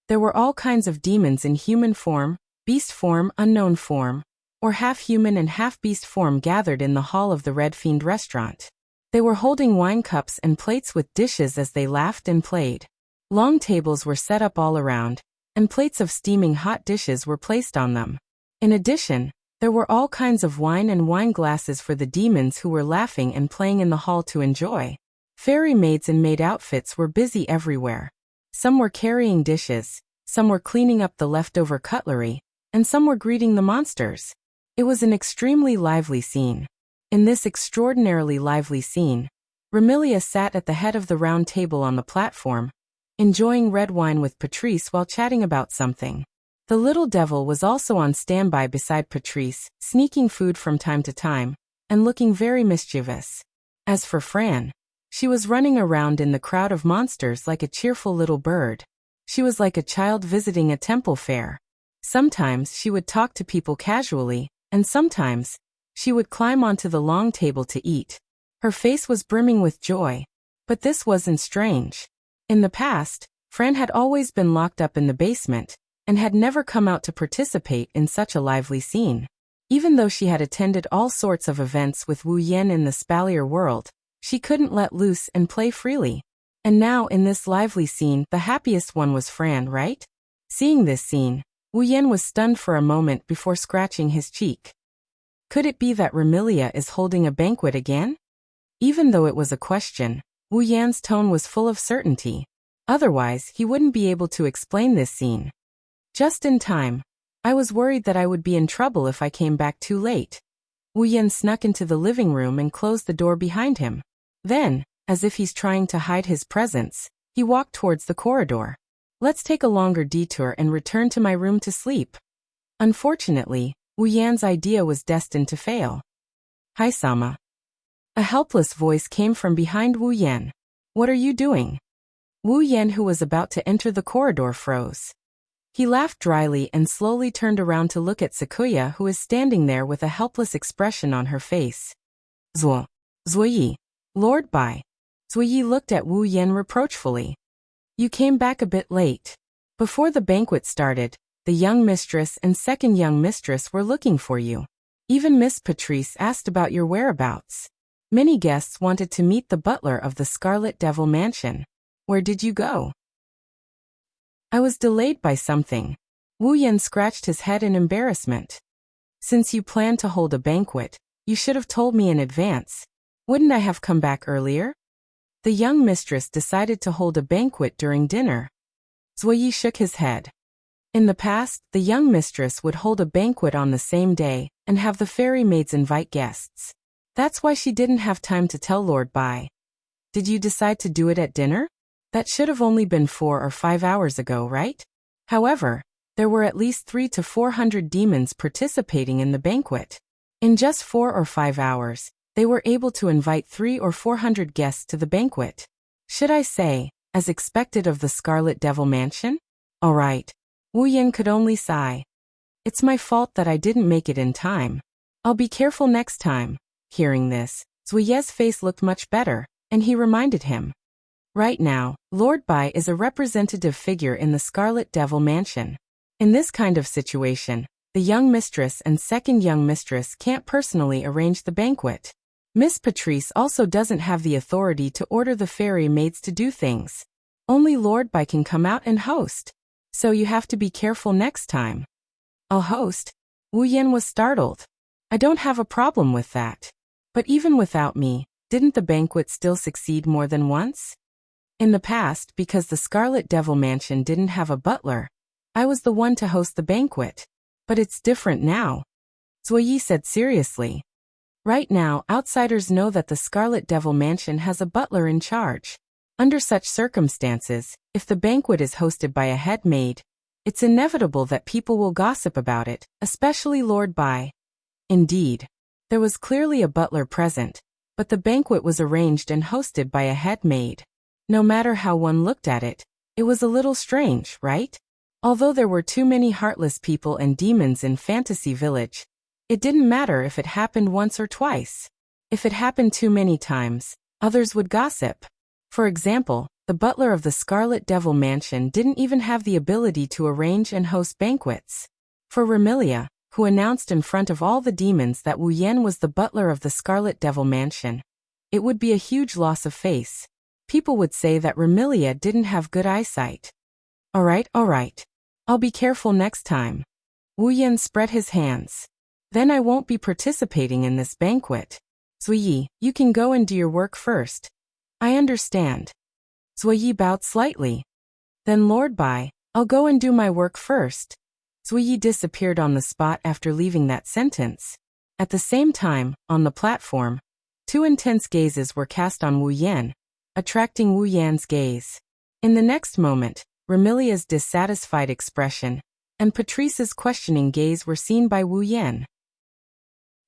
there were all kinds of demons in human form, beast form, unknown form, or half-human and half-beast form gathered in the hall of the Red Fiend restaurant. They were holding wine cups and plates with dishes as they laughed and played. Long tables were set up all around, and plates of steaming hot dishes were placed on them. In addition, there were all kinds of wine and wine glasses for the demons who were laughing and playing in the hall to enjoy. Fairy maids in maid outfits were busy everywhere. Some were carrying dishes, some were cleaning up the leftover cutlery, and some were greeting the monsters. It was an extremely lively scene. In this extraordinarily lively scene, Remilia sat at the head of the round table on the platform, enjoying red wine with Patrice while chatting about something. The little devil was also on standby beside Patrice, sneaking food from time to time, and looking very mischievous. As for Fran, she was running around in the crowd of monsters like a cheerful little bird. She was like a child visiting a temple fair. Sometimes she would talk to people casually, and sometimes she would climb onto the long table to eat. Her face was brimming with joy, but this wasn't strange. In the past, Fran had always been locked up in the basement, and had never come out to participate in such a lively scene. Even though she had attended all sorts of events with Wu Yan in the Spalier world, she couldn't let loose and play freely. And now in this lively scene, the happiest one was Fran, right? Seeing this scene, Wu Yan was stunned for a moment before scratching his cheek. Could it be that Remilia is holding a banquet again? Even though it was a question, Wu Yan's tone was full of certainty. Otherwise, he wouldn't be able to explain this scene. Just in time. I was worried that I would be in trouble if I came back too late. Wu Yan snuck into the living room and closed the door behind him. Then, as if he's trying to hide his presence, he walked towards the corridor. Let's take a longer detour and return to my room to sleep. Unfortunately, Wu Yan's idea was destined to fail. Hi-sama. A helpless voice came from behind Wu Yan. What are you doing? Wu Yan, who was about to enter the corridor, froze. He laughed dryly and slowly turned around to look at Sakuya, who is standing there with a helpless expression on her face. Zuoyi. Lord Bai. Zuoyi looked at Wu Yan reproachfully. You came back a bit late. Before the banquet started, the young mistress and second young mistress were looking for you. Even Miss Patrice asked about your whereabouts. Many guests wanted to meet the butler of the Scarlet Devil Mansion. Where did you go? I was delayed by something. Wu Yan scratched his head in embarrassment. Since you planned to hold a banquet, you should have told me in advance. Wouldn't I have come back earlier? The young mistress decided to hold a banquet during dinner. Zuoyi shook his head. In the past, the young mistress would hold a banquet on the same day and have the fairy maids invite guests. That's why she didn't have time to tell Lord Bai. Did you decide to do it at dinner? That should have only been 4 or 5 hours ago, right? However, there were at least 300 to 400 demons participating in the banquet. In just 4 or 5 hours, they were able to invite 300 or 400 guests to the banquet. Should I say, as expected of the Scarlet Devil Mansion? All right. Wu Yan could only sigh. It's my fault that I didn't make it in time. I'll be careful next time. Hearing this, Zuoyi's face looked much better, and he reminded him. Right now, Lord Bai is a representative figure in the Scarlet Devil Mansion. In this kind of situation, the young mistress and second young mistress can't personally arrange the banquet. Miss Patrice also doesn't have the authority to order the fairy maids to do things. Only Lord Bai can come out and host. So you have to be careful next time. I'll host? Wu Yan was startled. I don't have a problem with that. But even without me, didn't the banquet still succeed more than once? In the past, because the Scarlet Devil Mansion didn't have a butler, I was the one to host the banquet. But it's different now. Zuoyi said seriously. Right now, outsiders know that the Scarlet Devil Mansion has a butler in charge. Under such circumstances, if the banquet is hosted by a head maid, it's inevitable that people will gossip about it, especially Lord Bai. Indeed, there was clearly a butler present, but the banquet was arranged and hosted by a head maid. No matter how one looked at it, it was a little strange, right? Although there were too many heartless people and demons in Fantasy Village, it didn't matter if it happened once or twice. If it happened too many times, others would gossip. For example, the butler of the Scarlet Devil Mansion didn't even have the ability to arrange and host banquets. For Remilia, who announced in front of all the demons that Wu Yan was the butler of the Scarlet Devil Mansion, it would be a huge loss of face. People would say that Remilia didn't have good eyesight. All right. I'll be careful next time. Wu Yan spread his hands. Then I won't be participating in this banquet. Zuoyi, you can go and do your work first. I understand. Zuoyi bowed slightly. Then Lord Bai, I'll go and do my work first. Zuoyi disappeared on the spot after leaving that sentence. At the same time, on the platform, 2 intense gazes were cast on Wu Yan, attracting Wu Yan's gaze. In the next moment, Remilia's dissatisfied expression and Patrice's questioning gaze were seen by Wu Yan.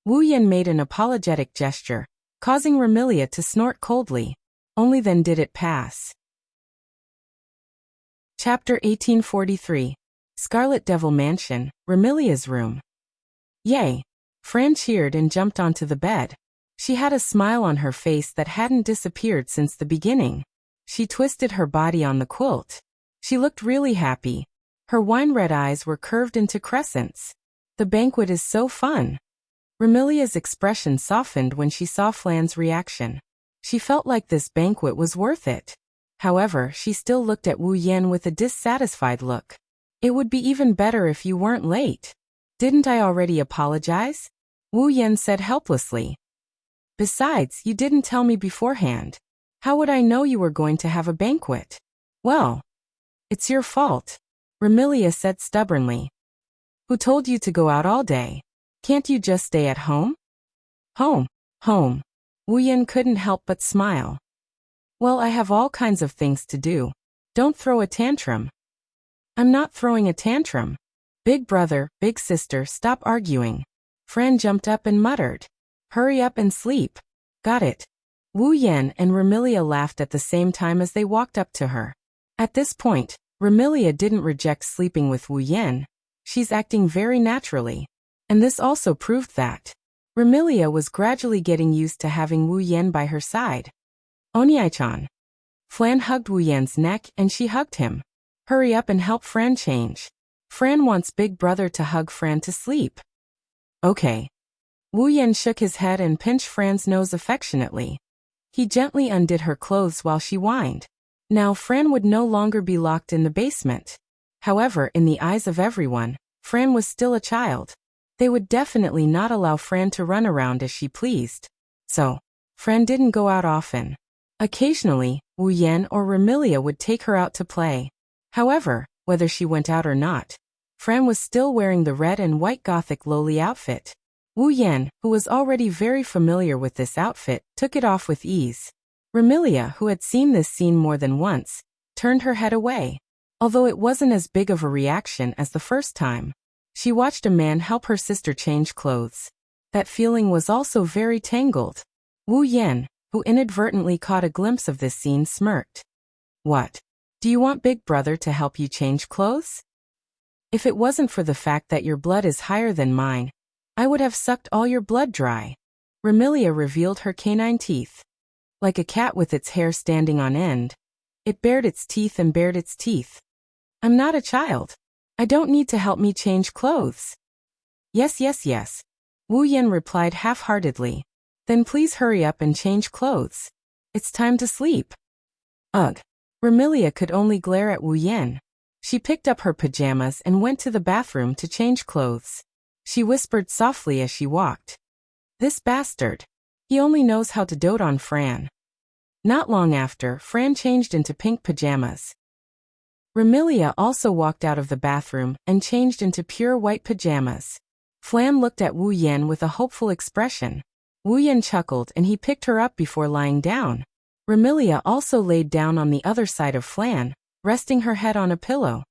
Wu Yan made an apologetic gesture, causing Remilia to snort coldly. Only then did it pass. Chapter 1843. Scarlet Devil Mansion, Remilia's room. Yay! Fran cheered and jumped onto the bed. She had a smile on her face that hadn't disappeared since the beginning. She twisted her body on the quilt. She looked really happy. Her wine-red eyes were curved into crescents. The banquet is so fun. Remilia's expression softened when she saw Flan's reaction. She felt like this banquet was worth it. However, she still looked at Wu Yan with a dissatisfied look. It would be even better if you weren't late. Didn't I already apologize? Wu Yan said helplessly. Besides, you didn't tell me beforehand. How would I know you were going to have a banquet? Well, it's your fault, Remilia said stubbornly. Who told you to go out all day? Can't you just stay at home? Home, home. Wu Yan couldn't help but smile. Well, I have all kinds of things to do. Don't throw a tantrum. I'm not throwing a tantrum. Big brother, big sister, stop arguing. Fran jumped up and muttered. Hurry up and sleep. Got it. Wu Yan and Remilia laughed at the same time as they walked up to her. At this point, Remilia didn't reject sleeping with Wu Yan. She's acting very naturally. And this also proved that Remilia was gradually getting used to having Wu Yan by her side. Onyai-chan. Fran hugged Wu Yan's neck and she hugged him. Hurry up and help Fran change. Fran wants big brother to hug Fran to sleep. Okay. Wu Yan shook his head and pinched Fran's nose affectionately. He gently undid her clothes while she whined. Now Fran would no longer be locked in the basement. However, in the eyes of everyone, Fran was still a child. They would definitely not allow Fran to run around as she pleased. So, Fran didn't go out often. Occasionally, Wu Yan or Remilia would take her out to play. However, whether she went out or not, Fran was still wearing the red and white gothic lowly outfit. Wu Yan, who was already very familiar with this outfit, took it off with ease. Remilia, who had seen this scene more than once, turned her head away. Although it wasn't as big of a reaction as the first time, she watched a man help her sister change clothes. That feeling was also very tangled. Wu Yan, who inadvertently caught a glimpse of this scene, smirked. What? Do you want big brother to help you change clothes? If it wasn't for the fact that your blood is higher than mine, I would have sucked all your blood dry. Remilia revealed her canine teeth. Like a cat with its hair standing on end, it bared its teeth and bared its teeth. I'm not a child. I don't need to help me change clothes. Yes, yes, yes. Wu Yan replied half-heartedly. Then please hurry up and change clothes. It's time to sleep. Ugh. Remilia could only glare at Wu Yan. She picked up her pajamas and went to the bathroom to change clothes. She whispered softly as she walked. This bastard. He only knows how to dote on Fran. Not long after, Fran changed into pink pajamas. Remilia also walked out of the bathroom and changed into pure white pajamas. Fran looked at Wu Yan with a hopeful expression. Wu Yan chuckled and he picked her up before lying down. Remilia also laid down on the other side of Fran, resting her head on a pillow.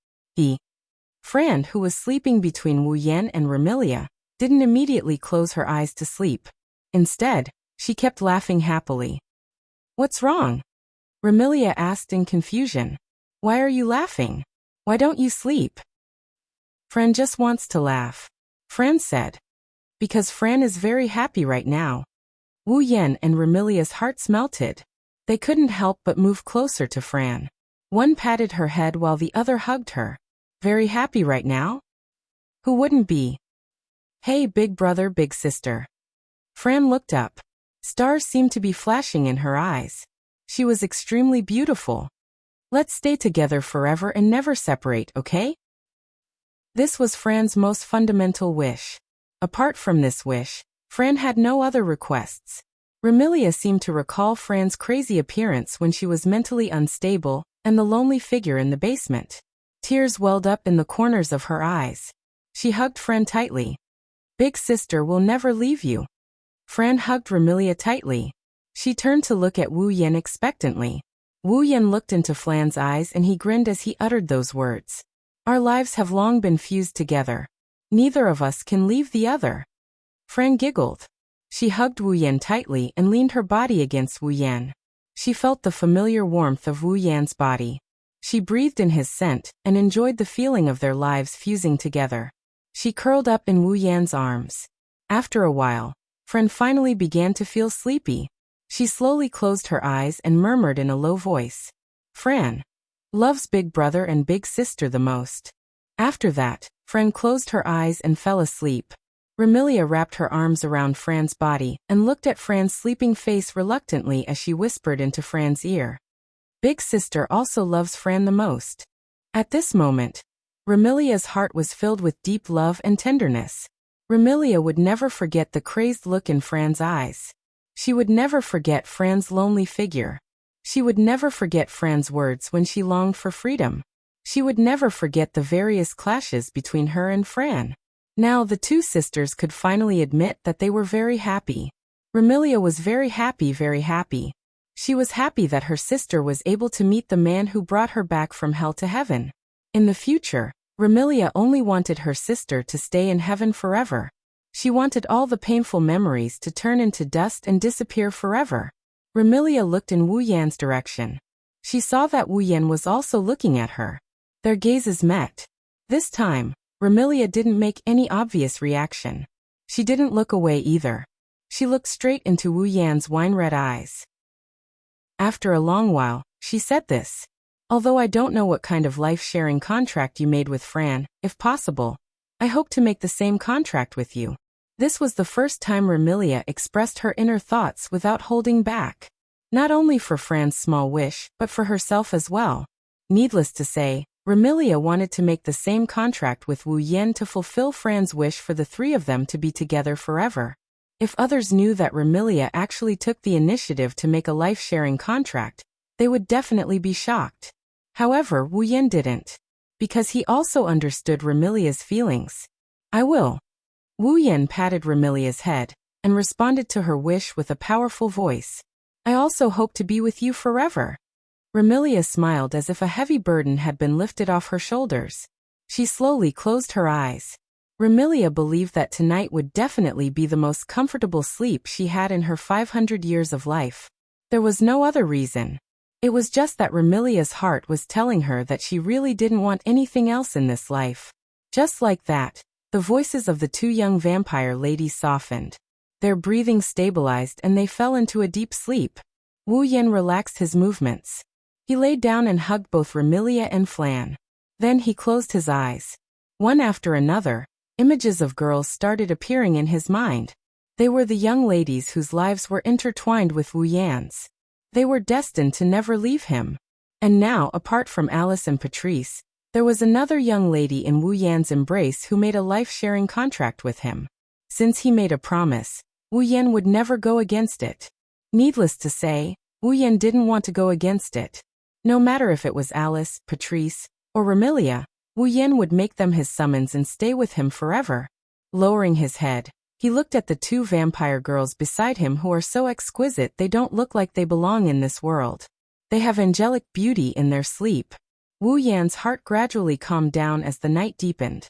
Fran, who was sleeping between Wu Yan and Remilia, didn't immediately close her eyes to sleep. Instead, she kept laughing happily. What's wrong? Remilia asked in confusion. Why are you laughing? Why don't you sleep? Fran just wants to laugh. Fran said. Because Fran is very happy right now. Wu Yan and Remilia's hearts melted. They couldn't help but move closer to Fran. One patted her head while the other hugged her. Very happy right now? Who wouldn't be? Hey, big brother, big sister. Fran looked up. Stars seemed to be flashing in her eyes. She was extremely beautiful. Let's stay together forever and never separate, okay? This was Fran's most fundamental wish. Apart from this wish, Fran had no other requests. Remilia seemed to recall Fran's crazy appearance when she was mentally unstable and the lonely figure in the basement. Tears welled up in the corners of her eyes. She hugged Fran tightly. Big sister will never leave you. Fran hugged Remilia tightly. She turned to look at Wu Yan expectantly. Wu Yan looked into Fran's eyes and he grinned as he uttered those words. Our lives have long been fused together. Neither of us can leave the other. Fran giggled. She hugged Wu Yan tightly and leaned her body against Wu Yan. She felt the familiar warmth of Wu Yan's body. She breathed in his scent and enjoyed the feeling of their lives fusing together. She curled up in Wu Yan's arms. After a while, Fran finally began to feel sleepy. She slowly closed her eyes and murmured in a low voice. Fran loves big brother and big sister the most. After that, Fran closed her eyes and fell asleep. Remilia wrapped her arms around Fran's body and looked at Fran's sleeping face reluctantly as she whispered into Fran's ear. Big sister also loves Fran the most. At this moment, Remilia's heart was filled with deep love and tenderness. Remilia would never forget the crazed look in Fran's eyes. She would never forget Fran's lonely figure. She would never forget Fran's words when she longed for freedom. She would never forget the various clashes between her and Fran. Now the two sisters could finally admit that they were very happy. Remilia was very happy, very happy. She was happy that her sister was able to meet the man who brought her back from hell to heaven. In the future, Remilia only wanted her sister to stay in heaven forever. She wanted all the painful memories to turn into dust and disappear forever. Remilia looked in Wu Yan's direction. She saw that Wu Yan was also looking at her. Their gazes met. This time, Remilia didn't make any obvious reaction. She didn't look away either. She looked straight into Wu Yan's wine-red eyes. After a long while, she said this. Although I don't know what kind of life-sharing contract you made with Fran, if possible, I hope to make the same contract with you. This was the first time Remilia expressed her inner thoughts without holding back. Not only for Fran's small wish, but for herself as well. Needless to say, Remilia wanted to make the same contract with Wu Yan to fulfill Fran's wish for the three of them to be together forever. If others knew that Remilia actually took the initiative to make a life-sharing contract, they would definitely be shocked. However, Wu Yan didn't. Because he also understood Remilia's feelings. I will. Wu Yan patted Remilia's head, and responded to her wish with a powerful voice. I also hope to be with you forever. Remilia smiled as if a heavy burden had been lifted off her shoulders. She slowly closed her eyes. Remilia believed that tonight would definitely be the most comfortable sleep she had in her 500 years of life. There was no other reason. It was just that Remilia's heart was telling her that she really didn't want anything else in this life. Just like that, the voices of the two young vampire ladies softened. Their breathing stabilized and they fell into a deep sleep. Wu Yan relaxed his movements. He laid down and hugged both Remilia and Flan. Then he closed his eyes. One after another, images of girls started appearing in his mind. They were the young ladies whose lives were intertwined with Wu Yan's. They were destined to never leave him. And now, apart from Alice and Patrice, there was another young lady in Wu Yan's embrace who made a life-sharing contract with him. Since he made a promise, Wu Yan would never go against it. Needless to say, Wu Yan didn't want to go against it. No matter if it was Alice, Patrice, or Remilia, Wu Yan would make them his summons and stay with him forever. Lowering his head, he looked at the two vampire girls beside him who are so exquisite they don't look like they belong in this world. They have angelic beauty in their sleep. Wu Yan's heart gradually calmed down as the night deepened.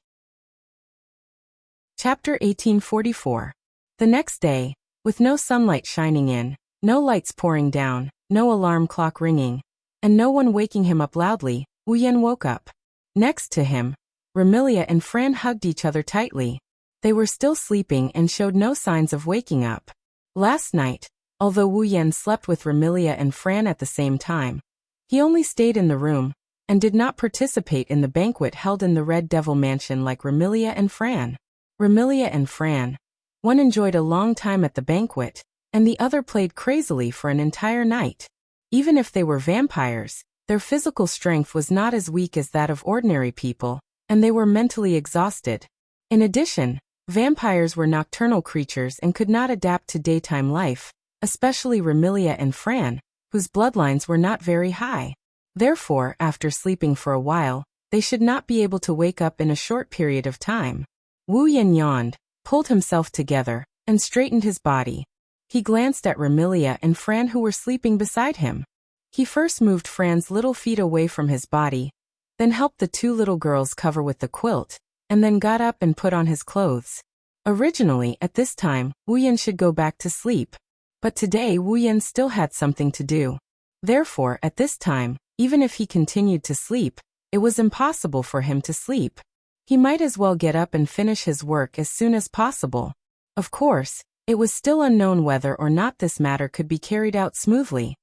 Chapter 1844. The next day, with no sunlight shining in, no lights pouring down, no alarm clock ringing, and no one waking him up loudly, Wu Yan woke up. Next to him, Remilia and Fran hugged each other tightly. They were still sleeping and showed no signs of waking up. Last night, although Wu Yan slept with Remilia and Fran at the same time, he only stayed in the room, and did not participate in the banquet held in the Red Devil Mansion like Remilia and Fran. Remilia and Fran. One enjoyed a long time at the banquet, and the other played crazily for an entire night. Even if they were vampires, their physical strength was not as weak as that of ordinary people, and they were mentally exhausted. In addition, vampires were nocturnal creatures and could not adapt to daytime life, especially Remilia and Fran, whose bloodlines were not very high. Therefore, after sleeping for a while, they should not be able to wake up in a short period of time. Wu Yan yawned, pulled himself together, and straightened his body. He glanced at Remilia and Fran who were sleeping beside him. He first moved Fran's little feet away from his body, then helped the two little girls cover with the quilt, and then got up and put on his clothes. Originally, at this time, Wu Yan should go back to sleep. But today Wu Yan still had something to do. Therefore, at this time, even if he continued to sleep, it was impossible for him to sleep. He might as well get up and finish his work as soon as possible. Of course, it was still unknown whether or not this matter could be carried out smoothly.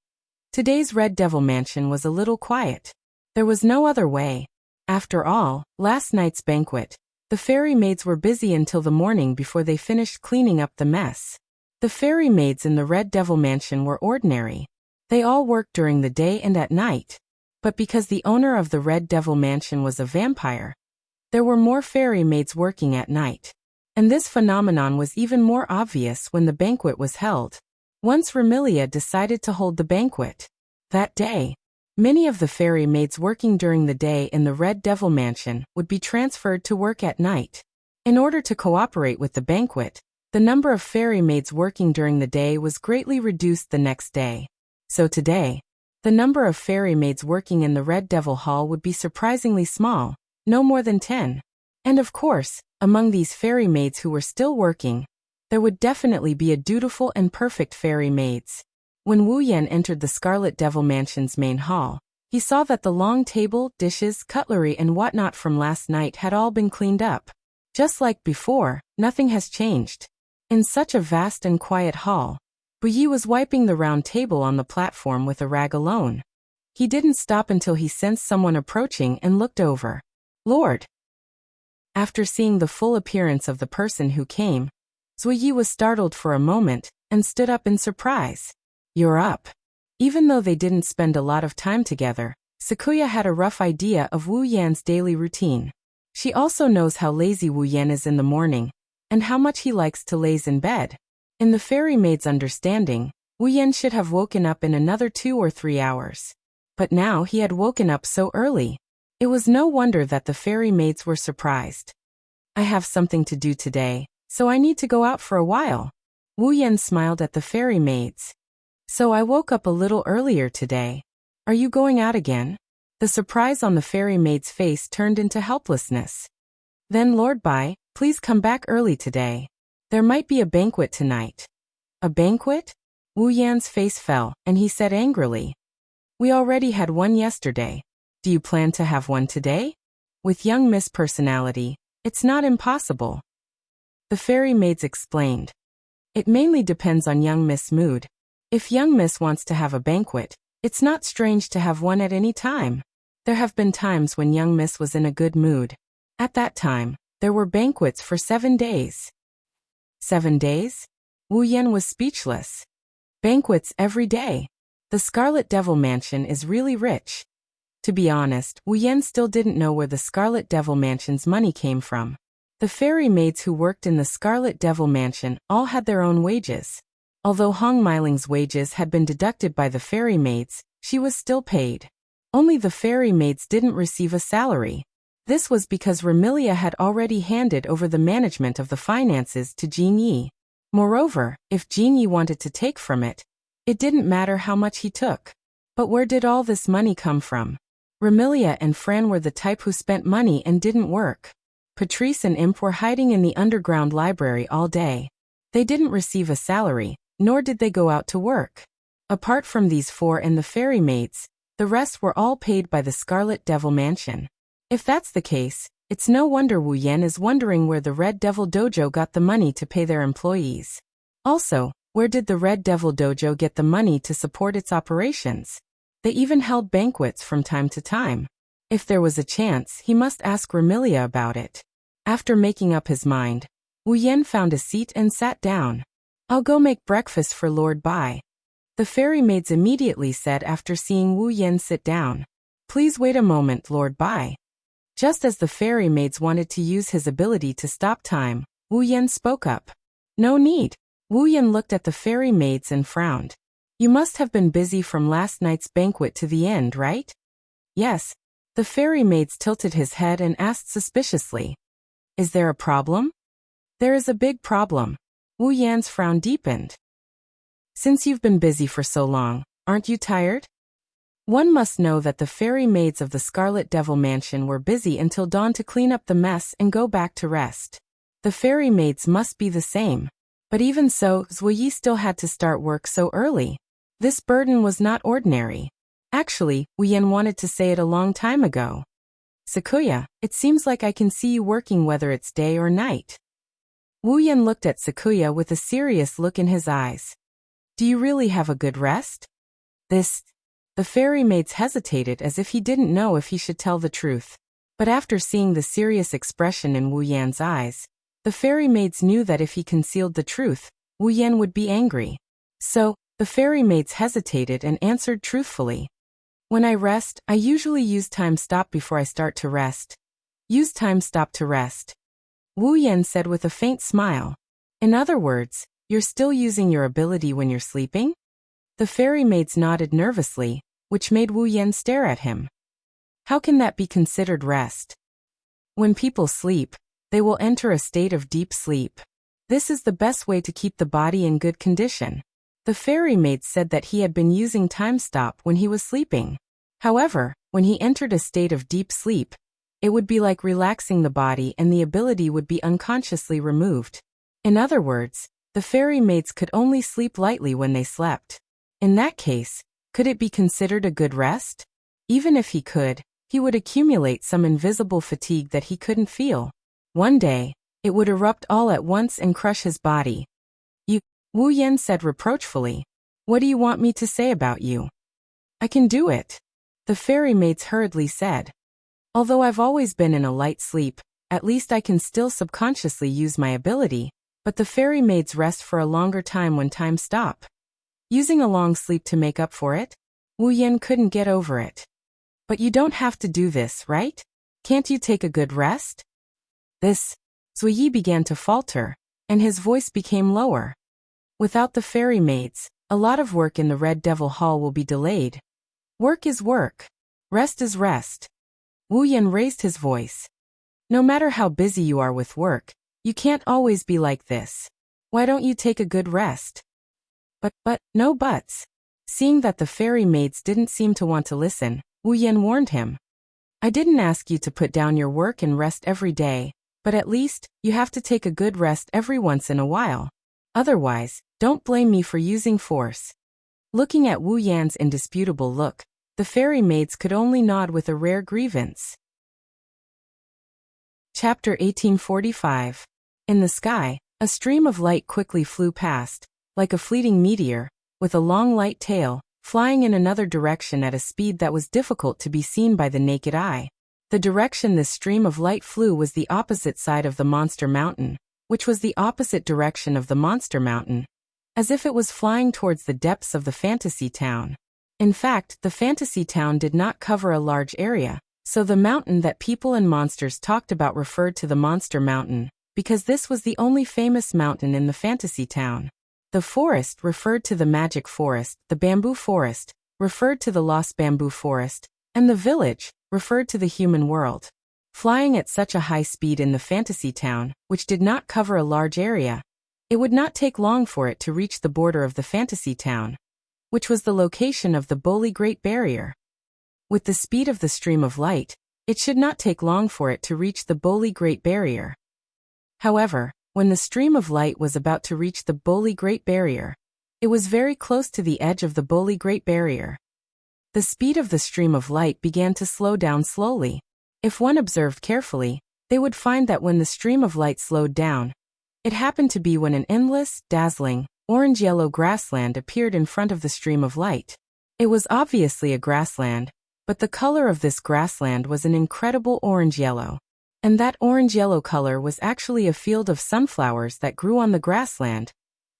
Today's Red Devil Mansion was a little quiet. There was no other way. After all, last night's banquet, the fairy maids were busy until the morning before they finished cleaning up the mess. The fairy maids in the Red Devil Mansion were ordinary. They all worked during the day and at night. But because the owner of the Red Devil Mansion was a vampire, there were more fairy maids working at night. And this phenomenon was even more obvious when the banquet was held. Once Remilia decided to hold the banquet. That day, many of the fairy maids working during the day in the Red Devil Mansion would be transferred to work at night. In order to cooperate with the banquet, The number of fairy maids working during the day was greatly reduced the next day. So today, the number of fairy maids working in the Red Devil Hall would be surprisingly small, no more than 10. And of course, among these fairy maids who were still working, there would definitely be a dutiful and perfect fairy maids. When Wu Yan entered the Scarlet Devil Mansion's main hall, he saw that the long table, dishes, cutlery and whatnot from last night had all been cleaned up. Just like before, nothing has changed. In such a vast and quiet hall, Bu Yi was wiping the round table on the platform with a rag alone. He didn't stop until he sensed someone approaching and looked over. Lord! After seeing the full appearance of the person who came, Zui Yi was startled for a moment and stood up in surprise. You're up. Even though they didn't spend a lot of time together, Sakuya had a rough idea of Wu Yan's daily routine. She also knows how lazy Wu Yan is in the morning, and how much he likes to laze in bed. In the fairy maid's understanding, Wu Yan should have woken up in another 2 or 3 hours. But now he had woken up so early. It was no wonder that the fairy maids were surprised. I have something to do today, so I need to go out for a while. Wu Yan smiled at the fairy maids. So I woke up a little earlier today. Are you going out again? The surprise on the fairy maid's face turned into helplessness. Then Lord Bai, please come back early today. There might be a banquet tonight. A banquet? Wu Yan's face fell, and he said angrily. We already had one yesterday. Do you plan to have one today? With young Miss Personality, it's not impossible. The fairy maids explained. It mainly depends on young Miss' mood. If young Miss wants to have a banquet, it's not strange to have one at any time. There have been times when young Miss was in a good mood. At that time, there were banquets for 7 days. 7 days? Wu Yan was speechless. Banquets every day. The Scarlet Devil Mansion is really rich. To be honest, Wu Yan still didn't know where the Scarlet Devil Mansion's money came from. The fairy maids who worked in the Scarlet Devil Mansion all had their own wages. Although Hong Meiling's wages had been deducted by the fairy maids, she was still paid. Only the fairy maids didn't receive a salary. This was because Remilia had already handed over the management of the finances to Jin Yi. Moreover, if Jin Yi wanted to take from it, it didn't matter how much he took. But where did all this money come from? Remilia and Fran were the type who spent money and didn't work. Patrice and Imp were hiding in the underground library all day. They didn't receive a salary, nor did they go out to work. Apart from these 4 and the fairy maids, the rest were all paid by the Scarlet Devil Mansion. If that's the case, it's no wonder Wu Yan is wondering where the Red Devil Dojo got the money to pay their employees. Also, where did the Red Devil Dojo get the money to support its operations? They even held banquets from time to time. If there was a chance, he must ask Remilia about it. After making up his mind, Wu Yan found a seat and sat down. I'll go make breakfast for Lord Bai. The fairy maids immediately said after seeing Wu Yan sit down. Please wait a moment, Lord Bai. Just as the fairy maids wanted to use his ability to stop time, Wu Yan spoke up. No need. Wu Yan looked at the fairy maids and frowned. You must have been busy from last night's banquet to the end, right? Yes. The fairy maids tilted his head and asked suspiciously. Is there a problem? There is a big problem. Wu Yan's frown deepened. Since you've been busy for so long, aren't you tired? One must know that the fairy maids of the Scarlet Devil Mansion were busy until dawn to clean up the mess and go back to rest. The fairy maids must be the same. But even so, Zui Yi still had to start work so early. This burden was not ordinary. Actually, Wu Yan wanted to say it a long time ago. Sakuya, it seems like I can see you working whether it's day or night. Wu Yan looked at Sakuya with a serious look in his eyes. Do you really have a good rest? The fairy maids hesitated as if he didn't know if he should tell the truth. But after seeing the serious expression in Wu Yan's eyes, the fairy maids knew that if he concealed the truth, Wu Yan would be angry. So, the fairy maids hesitated and answered truthfully. When I rest, I usually use time stop before I start to rest. Use time stop to rest. Wu Yan said with a faint smile. In other words, you're still using your ability when you're sleeping? The fairy maids nodded nervously, which made Wu Yan stare at him. How can that be considered rest? When people sleep, they will enter a state of deep sleep. This is the best way to keep the body in good condition. The fairy maid said that he had been using time stop when he was sleeping. However, when he entered a state of deep sleep, it would be like relaxing the body and the ability would be unconsciously removed. In other words, the fairy maids could only sleep lightly when they slept. In that case, could it be considered a good rest? Even if he could, he would accumulate some invisible fatigue that he couldn't feel. One day, it would erupt all at once and crush his body. Wu Yan said reproachfully. What do you want me to say about you? I can do it. The fairy maids hurriedly said. Although I've always been in a light sleep, at least I can still subconsciously use my ability, but the fairy maids rest for a longer time when time stop. Using a long sleep to make up for it? Wu Yan couldn't get over it. But you don't have to do this, right? Can't you take a good rest? Zui Yi began to falter, and his voice became lower. Without the fairy maids, a lot of work in the Red Devil Hall will be delayed. Work is work. Rest is rest. Wu Yan raised his voice. No matter how busy you are with work, you can't always be like this. Why don't you take a good rest? But, no buts. Seeing that the fairy maids didn't seem to want to listen, Wu Yan warned him. I didn't ask you to put down your work and rest every day, but at least, you have to take a good rest every once in a while. Otherwise, don't blame me for using force. Looking at Wu Yan's indisputable look, the fairy maids could only nod with a rare grievance. Chapter 1845. In the sky, a stream of light quickly flew past, like a fleeting meteor, with a long light tail, flying in another direction at a speed that was difficult to be seen by the naked eye. The direction this stream of light flew was the opposite side of the Monster Mountain, which was the opposite direction of the Monster Mountain, as if it was flying towards the depths of the fantasy town. In fact, the fantasy town did not cover a large area, so the mountain that people and monsters talked about referred to the Monster Mountain, because this was the only famous mountain in the fantasy town. The forest referred to the magic forest, the bamboo forest referred to the lost bamboo forest, and the village referred to the human world. Flying at such a high speed in the fantasy town, which did not cover a large area, it would not take long for it to reach the border of the fantasy town, which was the location of the Boli Great Barrier. With the speed of the stream of light, it should not take long for it to reach the Boli Great Barrier. However, when the stream of light was about to reach the Boli Great Barrier, it was very close to the edge of the Boli Great Barrier. The speed of the stream of light began to slow down slowly. If one observed carefully, they would find that when the stream of light slowed down, it happened to be when an endless, dazzling, orange-yellow grassland appeared in front of the stream of light. It was obviously a grassland, but the color of this grassland was an incredible orange-yellow. And that orange-yellow color was actually a field of sunflowers that grew on the grassland,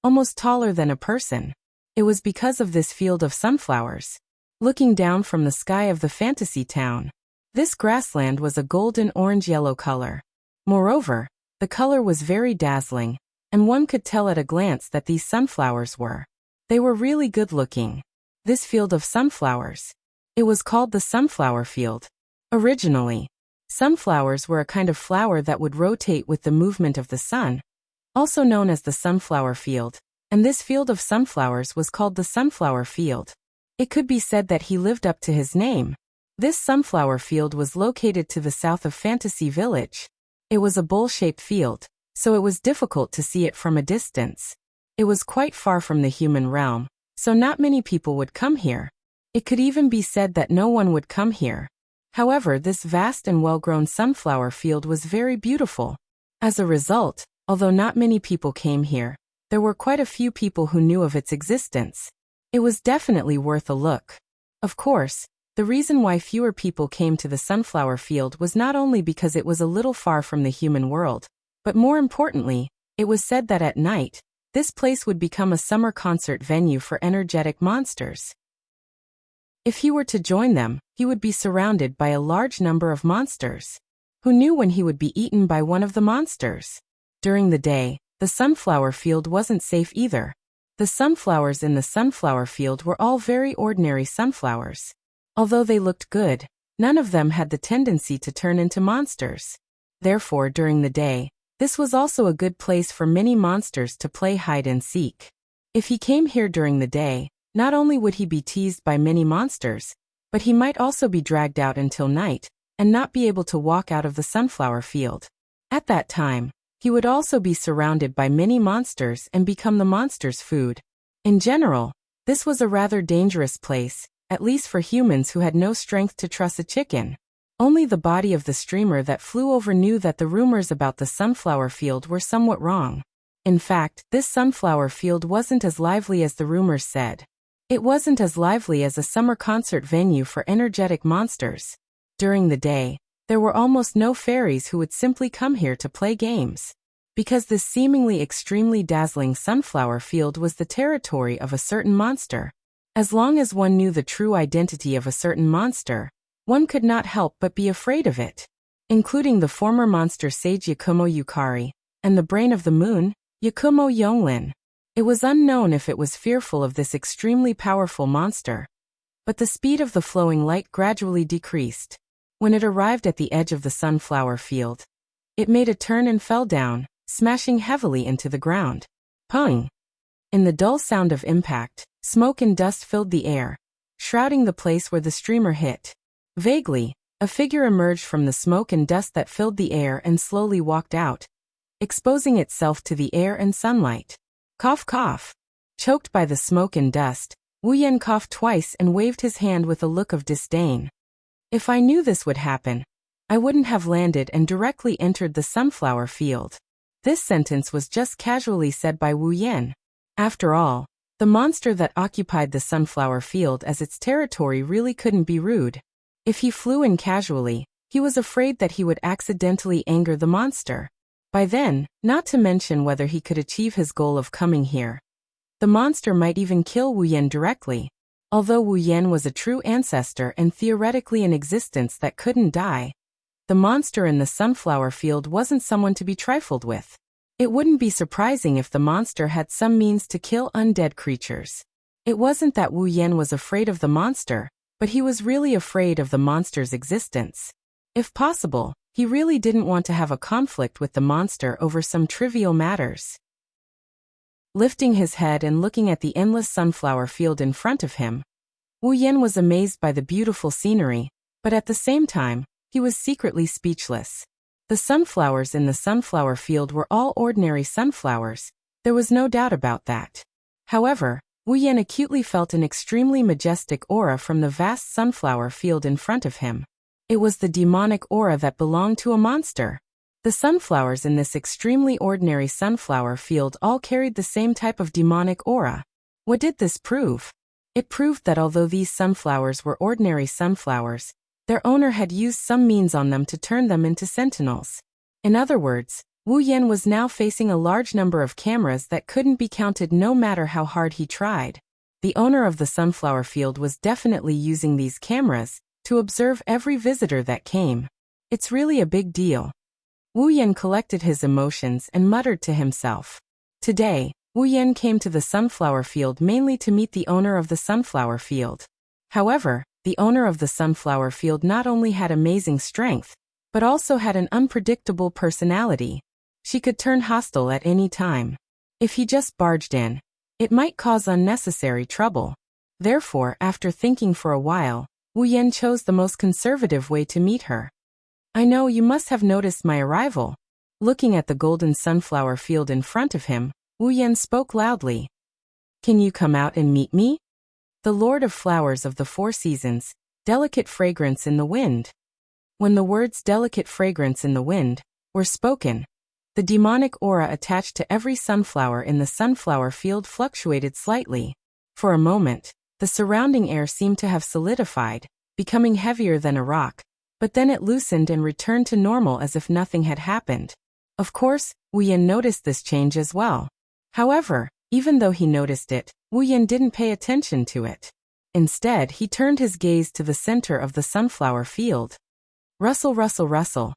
almost taller than a person. It was because of this field of sunflowers. Looking down from the sky of the fantasy town, this grassland was a golden orange-yellow color. Moreover, the color was very dazzling, and one could tell at a glance that these sunflowers were. They were really good-looking. This field of sunflowers. It was called the sunflower field. Originally, sunflowers were a kind of flower that would rotate with the movement of the sun, also known as the sunflower field, and this field of sunflowers was called the sunflower field. It could be said that he lived up to his name. This sunflower field was located to the south of Fantasy Village. It was a bowl-shaped field, so it was difficult to see it from a distance. It was quite far from the human realm, so not many people would come here. It could even be said that no one would come here. However, this vast and well-grown sunflower field was very beautiful. As a result, although not many people came here, there were quite a few people who knew of its existence. It was definitely worth a look. Of course, the reason why fewer people came to the sunflower field was not only because it was a little far from the human world, but more importantly, it was said that at night, this place would become a summer concert venue for energetic monsters. If he were to join them, he would be surrounded by a large number of monsters. Who knew when he would be eaten by one of the monsters? During the day, the sunflower field wasn't safe either. The sunflowers in the sunflower field were all very ordinary sunflowers. Although they looked good, none of them had the tendency to turn into monsters. Therefore, during the day, This was also a good place for many monsters to play hide and seek. If he came here during the day, not only would he be teased by many monsters, but he might also be dragged out until night, and not be able to walk out of the sunflower field. At that time, he would also be surrounded by many monsters and become the monster's food. In general, this was a rather dangerous place, at least for humans who had no strength to truss a chicken. Only the body of the streamer that flew over knew that the rumors about the sunflower field were somewhat wrong. In fact, this sunflower field wasn't as lively as the rumors said. It wasn't as lively as a summer concert venue for energetic monsters. During the day, there were almost no fairies who would simply come here to play games. Because this seemingly extremely dazzling sunflower field was the territory of a certain monster. As long as one knew the true identity of a certain monster, one could not help but be afraid of it. Including the former monster sage Yakumo Yukari, and the brain of the moon, Yakumo Yonglin. It was unknown if it was fearful of this extremely powerful monster. But the speed of the flowing light gradually decreased. When it arrived at the edge of the sunflower field, it made a turn and fell down, smashing heavily into the ground. Pung! In the dull sound of impact, smoke and dust filled the air, shrouding the place where the streamer hit. Vaguely, a figure emerged from the smoke and dust that filled the air and slowly walked out, exposing itself to the air and sunlight. Cough cough. Choked by the smoke and dust, Wu Yan coughed twice and waved his hand with a look of disdain. If I knew this would happen, I wouldn't have landed and directly entered the sunflower field. This sentence was just casually said by Wu Yan. After all, the monster that occupied the sunflower field as its territory really couldn't be rude. If he flew in casually, he was afraid that he would accidentally anger the monster. By then, not to mention whether he could achieve his goal of coming here. The monster might even kill Wu Yan directly. Although Wu Yan was a true ancestor and theoretically an existence that couldn't die, the monster in the sunflower field wasn't someone to be trifled with. It wouldn't be surprising if the monster had some means to kill undead creatures. It wasn't that Wu Yan was afraid of the monster, but he was really afraid of the monster's existence. If possible, he really didn't want to have a conflict with the monster over some trivial matters. Lifting his head and looking at the endless sunflower field in front of him, Wu Yan was amazed by the beautiful scenery, but at the same time, he was secretly speechless. The sunflowers in the sunflower field were all ordinary sunflowers, there was no doubt about that. However, Wu Yan acutely felt an extremely majestic aura from the vast sunflower field in front of him. It was the demonic aura that belonged to a monster. The sunflowers in this extremely ordinary sunflower field all carried the same type of demonic aura. What did this prove? It proved that although these sunflowers were ordinary sunflowers, their owner had used some means on them to turn them into sentinels. In other words, Wu Yan was now facing a large number of cameras that couldn't be counted no matter how hard he tried. The owner of the sunflower field was definitely using these cameras to observe every visitor that came. It's really a big deal. Wu Yan collected his emotions and muttered to himself. Today, Wu Yan came to the sunflower field mainly to meet the owner of the sunflower field. However, the owner of the sunflower field not only had amazing strength, but also had an unpredictable personality. She could turn hostile at any time. If he just barged in, it might cause unnecessary trouble. Therefore, after thinking for a while, Wu Yan chose the most conservative way to meet her. I know you must have noticed my arrival. Looking at the golden sunflower field in front of him, Wu Yan spoke loudly. Can you come out and meet me? The Lord of Flowers of the Four Seasons, delicate fragrance in the wind. When the words delicate fragrance in the wind were spoken, the demonic aura attached to every sunflower in the sunflower field fluctuated slightly. For a moment, the surrounding air seemed to have solidified, becoming heavier than a rock, but then it loosened and returned to normal as if nothing had happened. Of course, Wu Yan noticed this change as well. However, even though he noticed it, Wu Yan didn't pay attention to it. Instead, he turned his gaze to the center of the sunflower field. Rustle, rustle, rustle.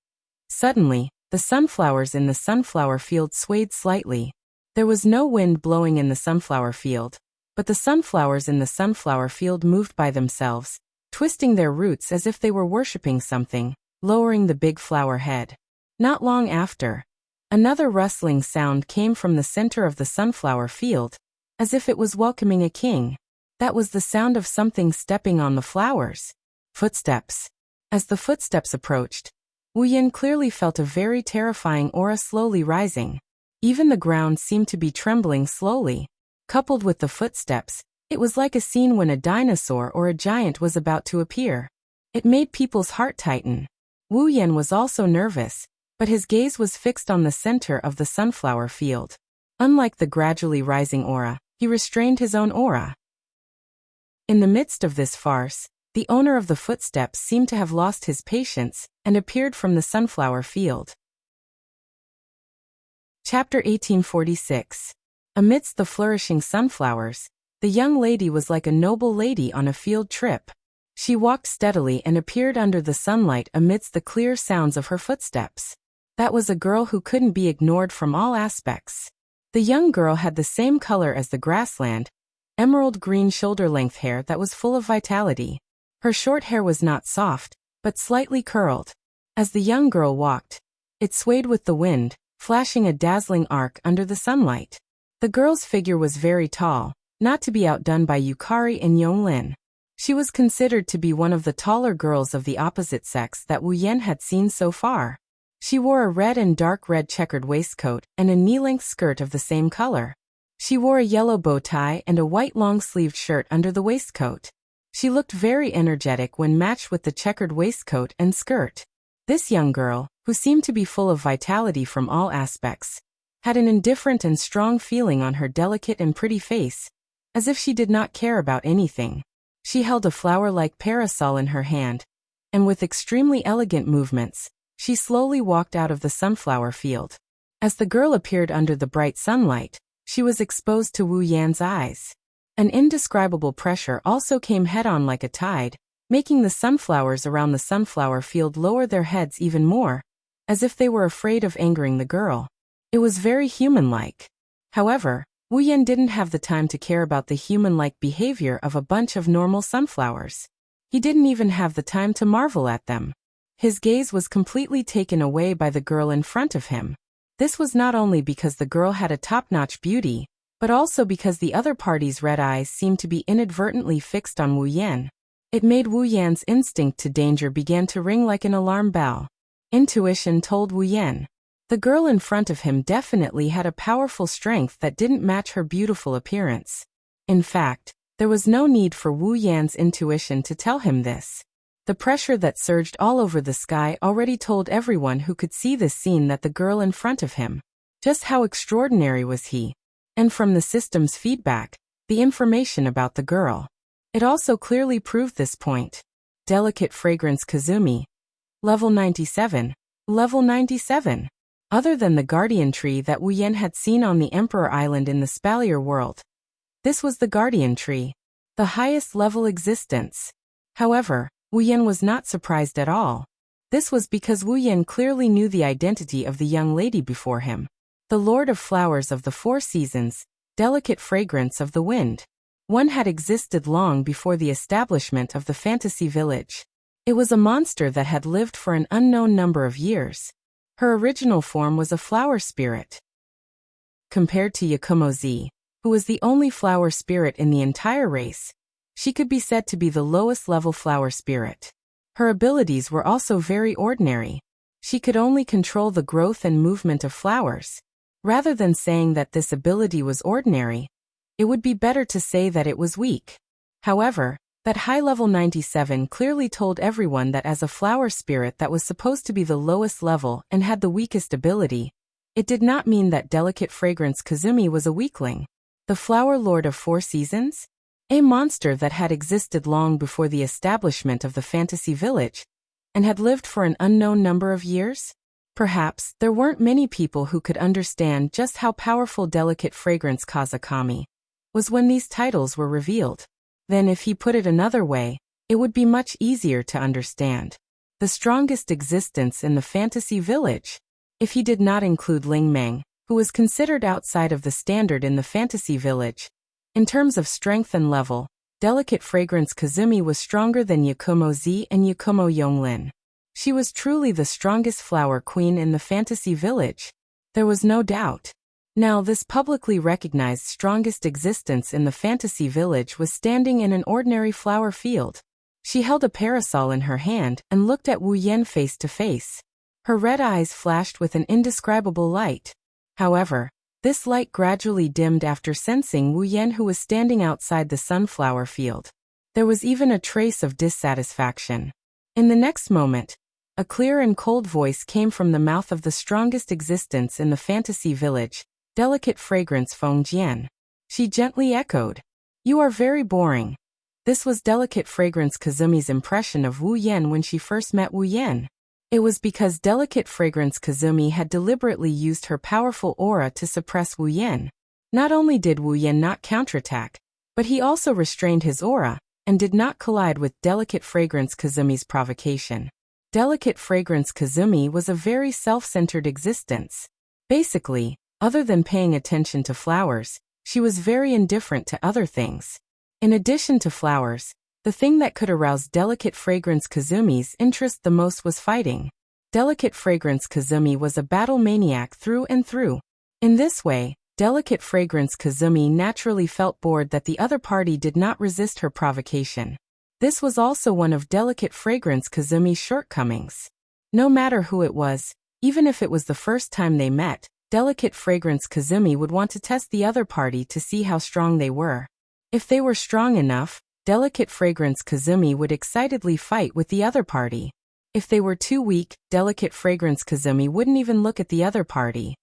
Suddenly, the sunflowers in the sunflower field swayed slightly. There was no wind blowing in the sunflower field, but the sunflowers in the sunflower field moved by themselves, twisting their roots as if they were worshipping something, lowering the big flower head. Not long after, Another rustling sound came from the center of the sunflower field, as if it was welcoming a king. That was the sound of something stepping on the flowers. Footsteps. As the footsteps approached, Wuyan clearly felt a very terrifying aura slowly rising. Even the ground seemed to be trembling slowly. Coupled with the footsteps, it was like a scene when a dinosaur or a giant was about to appear. It made people's heart tighten. Wuyan was also nervous, but his gaze was fixed on the center of the sunflower field. Unlike the gradually rising aura, he restrained his own aura. In the midst of this farce, the owner of the footsteps seemed to have lost his patience and appeared from the sunflower field. Chapter 1846. Amidst the flourishing sunflowers, the young lady was like a noble lady on a field trip. She walked steadily and appeared under the sunlight amidst the clear sounds of her footsteps. That was a girl who couldn't be ignored from all aspects. The young girl had the same color as the grassland, emerald green shoulder-length hair that was full of vitality. Her short hair was not soft, but slightly curled. As the young girl walked, it swayed with the wind, flashing a dazzling arc under the sunlight. The girl's figure was very tall, not to be outdone by Yukari and Yonglin. She was considered to be one of the taller girls of the opposite sex that Wuyan had seen so far. She wore a red and dark red checkered waistcoat and a knee-length skirt of the same color. She wore a yellow bow tie and a white long-sleeved shirt under the waistcoat. She looked very energetic when matched with the checkered waistcoat and skirt. This young girl, who seemed to be full of vitality from all aspects, had an indifferent and strong feeling on her delicate and pretty face, as if she did not care about anything. She held a flower-like parasol in her hand, and with extremely elegant movements, she slowly walked out of the sunflower field. As the girl appeared under the bright sunlight, she was exposed to Wu Yan's eyes. An indescribable pressure also came head-on like a tide, making the sunflowers around the sunflower field lower their heads even more, as if they were afraid of angering the girl. It was very human-like. However, Wu Yan didn't have the time to care about the human-like behavior of a bunch of normal sunflowers. He didn't even have the time to marvel at them. His gaze was completely taken away by the girl in front of him. This was not only because the girl had a top-notch beauty, but also because the other party's red eyes seemed to be inadvertently fixed on Wu Yan. It made Wu Yan's instinct to danger began to ring like an alarm bell. Intuition told Wu Yan. The girl in front of him definitely had a powerful strength that didn't match her beautiful appearance. In fact, there was no need for Wu Yan's intuition to tell him this. The pressure that surged all over the sky already told everyone who could see this scene that the girl in front of him. Just how extraordinary was he? And from the system's feedback, the information about the girl. It also clearly proved this point. Delicate fragrance Kazumi. Level 97. Level 97. Other than the guardian tree that Wu Yan had seen on the Emperor Island in the Spalier world. This was the guardian tree. The highest level existence. However, Wu Yan was not surprised at all. This was because Wu Yan clearly knew the identity of the young lady before him. The Lord of Flowers of the Four Seasons, delicate fragrance of the wind. One had existed long before the establishment of the fantasy village. It was a monster that had lived for an unknown number of years. Her original form was a flower spirit. Compared to Yakumo-zi, who was the only flower spirit in the entire race, she could be said to be the lowest level flower spirit. Her abilities were also very ordinary. She could only control the growth and movement of flowers. Rather than saying that this ability was ordinary, it would be better to say that it was weak. However, that high level 97 clearly told everyone that as a flower spirit that was supposed to be the lowest level and had the weakest ability, it did not mean that delicate fragrance Kazumi was a weakling. The Flower Lord of Four Seasons? A monster that had existed long before the establishment of the fantasy village, and had lived for an unknown number of years? Perhaps there weren't many people who could understand just how powerful delicate fragrance Kazakami was when these titles were revealed. Then if he put it another way, it would be much easier to understand. The strongest existence in the fantasy village. If he did not include Ling Meng, who was considered outside of the standard in the fantasy village. In terms of strength and level, delicate fragrance Kazumi was stronger than Yakumo-zi and Yakumo Yonglin. She was truly the strongest flower queen in the fantasy village. There was no doubt. Now this publicly recognized strongest existence in the fantasy village was standing in an ordinary flower field. She held a parasol in her hand and looked at Wu Yan face to face. Her red eyes flashed with an indescribable light. However, this light gradually dimmed after sensing Wu Yan, who was standing outside the sunflower field. There was even a trace of dissatisfaction. In the next moment, a clear and cold voice came from the mouth of the strongest existence in the fantasy village, Delicate Fragrance Feng Jian. She gently echoed, "You are very boring." This was Delicate Fragrance Kazumi's impression of Wu Yan when she first met Wu Yan. It was because Delicate Fragrance Kazumi had deliberately used her powerful aura to suppress Wu Yan. Not only did Wu Yan not counterattack, but he also restrained his aura and did not collide with Delicate Fragrance Kazumi's provocation. Delicate Fragrance Kazumi was a very self-centered existence. Basically, other than paying attention to flowers, she was very indifferent to other things. In addition to flowers, the thing that could arouse Delicate Fragrance Kazumi's interest the most was fighting. Delicate Fragrance Kazumi was a battle maniac through and through. In this way, Delicate Fragrance Kazumi naturally felt bored that the other party did not resist her provocation. This was also one of Delicate Fragrance Kazumi's shortcomings. No matter who it was, even if it was the first time they met, Delicate Fragrance Kazumi would want to test the other party to see how strong they were. If they were strong enough, Delicate Fragrance Kazumi would excitedly fight with the other party. If they were too weak, Delicate Fragrance Kazumi wouldn't even look at the other party.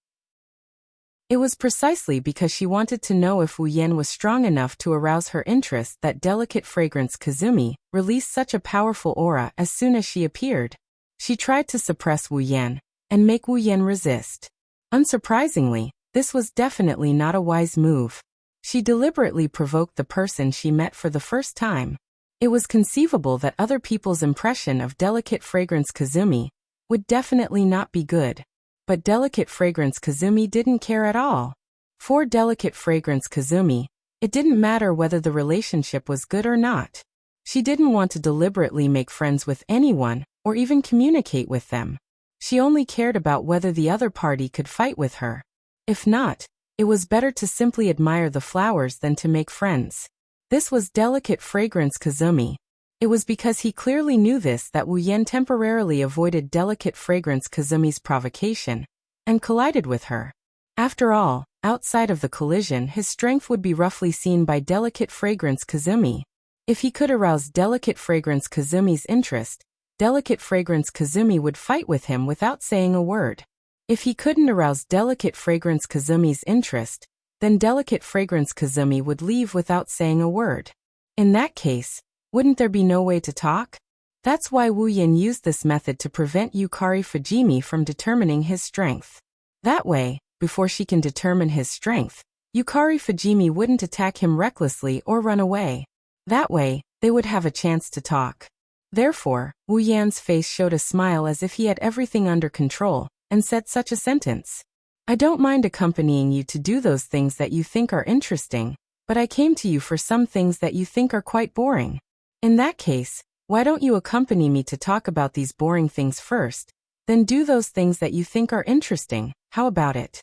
It was precisely because she wanted to know if Wu Yan was strong enough to arouse her interest that Delicate Fragrance Kazumi released such a powerful aura as soon as she appeared. She tried to suppress Wu Yan and make Wu Yan resist. Unsurprisingly, this was definitely not a wise move. She deliberately provoked the person she met for the first time. It was conceivable that other people's impression of Delicate Fragrance Kazumi would definitely not be good. But Delicate Fragrance Kazumi didn't care at all. For Delicate Fragrance Kazumi, it didn't matter whether the relationship was good or not. She didn't want to deliberately make friends with anyone or even communicate with them. She only cared about whether the other party could fight with her. If not, it was better to simply admire the flowers than to make friends. This was Delicate Fragrance Kazumi. It was because he clearly knew this that Wu Yan temporarily avoided Delicate Fragrance Kazumi's provocation and collided with her. After all, outside of the collision, his strength would be roughly seen by Delicate Fragrance Kazumi. If he could arouse Delicate Fragrance Kazumi's interest, Delicate Fragrance Kazumi would fight with him without saying a word. If he couldn't arouse Delicate Fragrance Kazumi's interest, then Delicate Fragrance Kazumi would leave without saying a word. In that case, wouldn't there be no way to talk? That's why Wu Yan used this method to prevent Yukari Fujimi from determining his strength. That way, before she can determine his strength, Yukari Fujimi wouldn't attack him recklessly or run away. That way, they would have a chance to talk. Therefore, Wu Yan's face showed a smile as if he had everything under control, and said such a sentence. "I don't mind accompanying you to do those things that you think are interesting, but I came to you for some things that you think are quite boring. In that case, why don't you accompany me to talk about these boring things first, then do those things that you think are interesting, how about it?"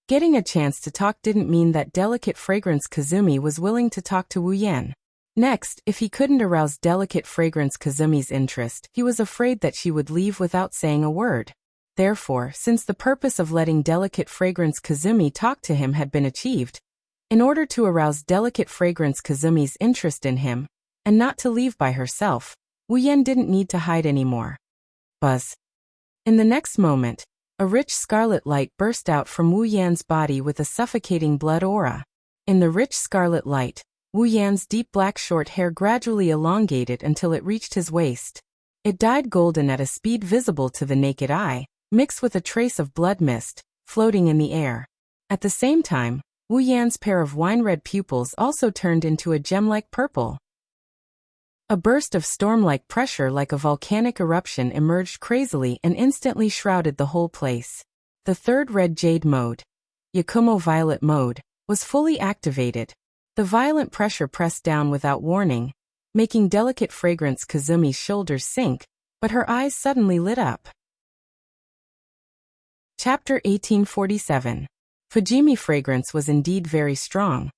Getting a chance to talk didn't mean that Delicate Fragrance Kazumi was willing to talk to Wu Yan. Next, if he couldn't arouse Delicate Fragrance Kazumi's interest, he was afraid that she would leave without saying a word. Therefore, since the purpose of letting Delicate Fragrance Kazumi talk to him had been achieved, in order to arouse Delicate Fragrance Kazumi's interest in him, and not to leave by herself, Wu Yan didn't need to hide anymore. Buzz. In the next moment, a rich scarlet light burst out from Wu Yan's body with a suffocating blood aura. In the rich scarlet light, Wu Yan's deep black short hair gradually elongated until it reached his waist. It dyed golden at a speed visible to the naked eye, mixed with a trace of blood mist, floating in the air. At the same time, Wu Yan's pair of wine-red pupils also turned into a gem-like purple. A burst of storm-like pressure like a volcanic eruption emerged crazily and instantly shrouded the whole place. The third red jade mode, Yakumo violet mode, was fully activated. The violent pressure pressed down without warning, making Delicate Fragrance Kazumi's shoulders sink, but her eyes suddenly lit up. Chapter 1847. Fujimi fragrance was indeed very strong.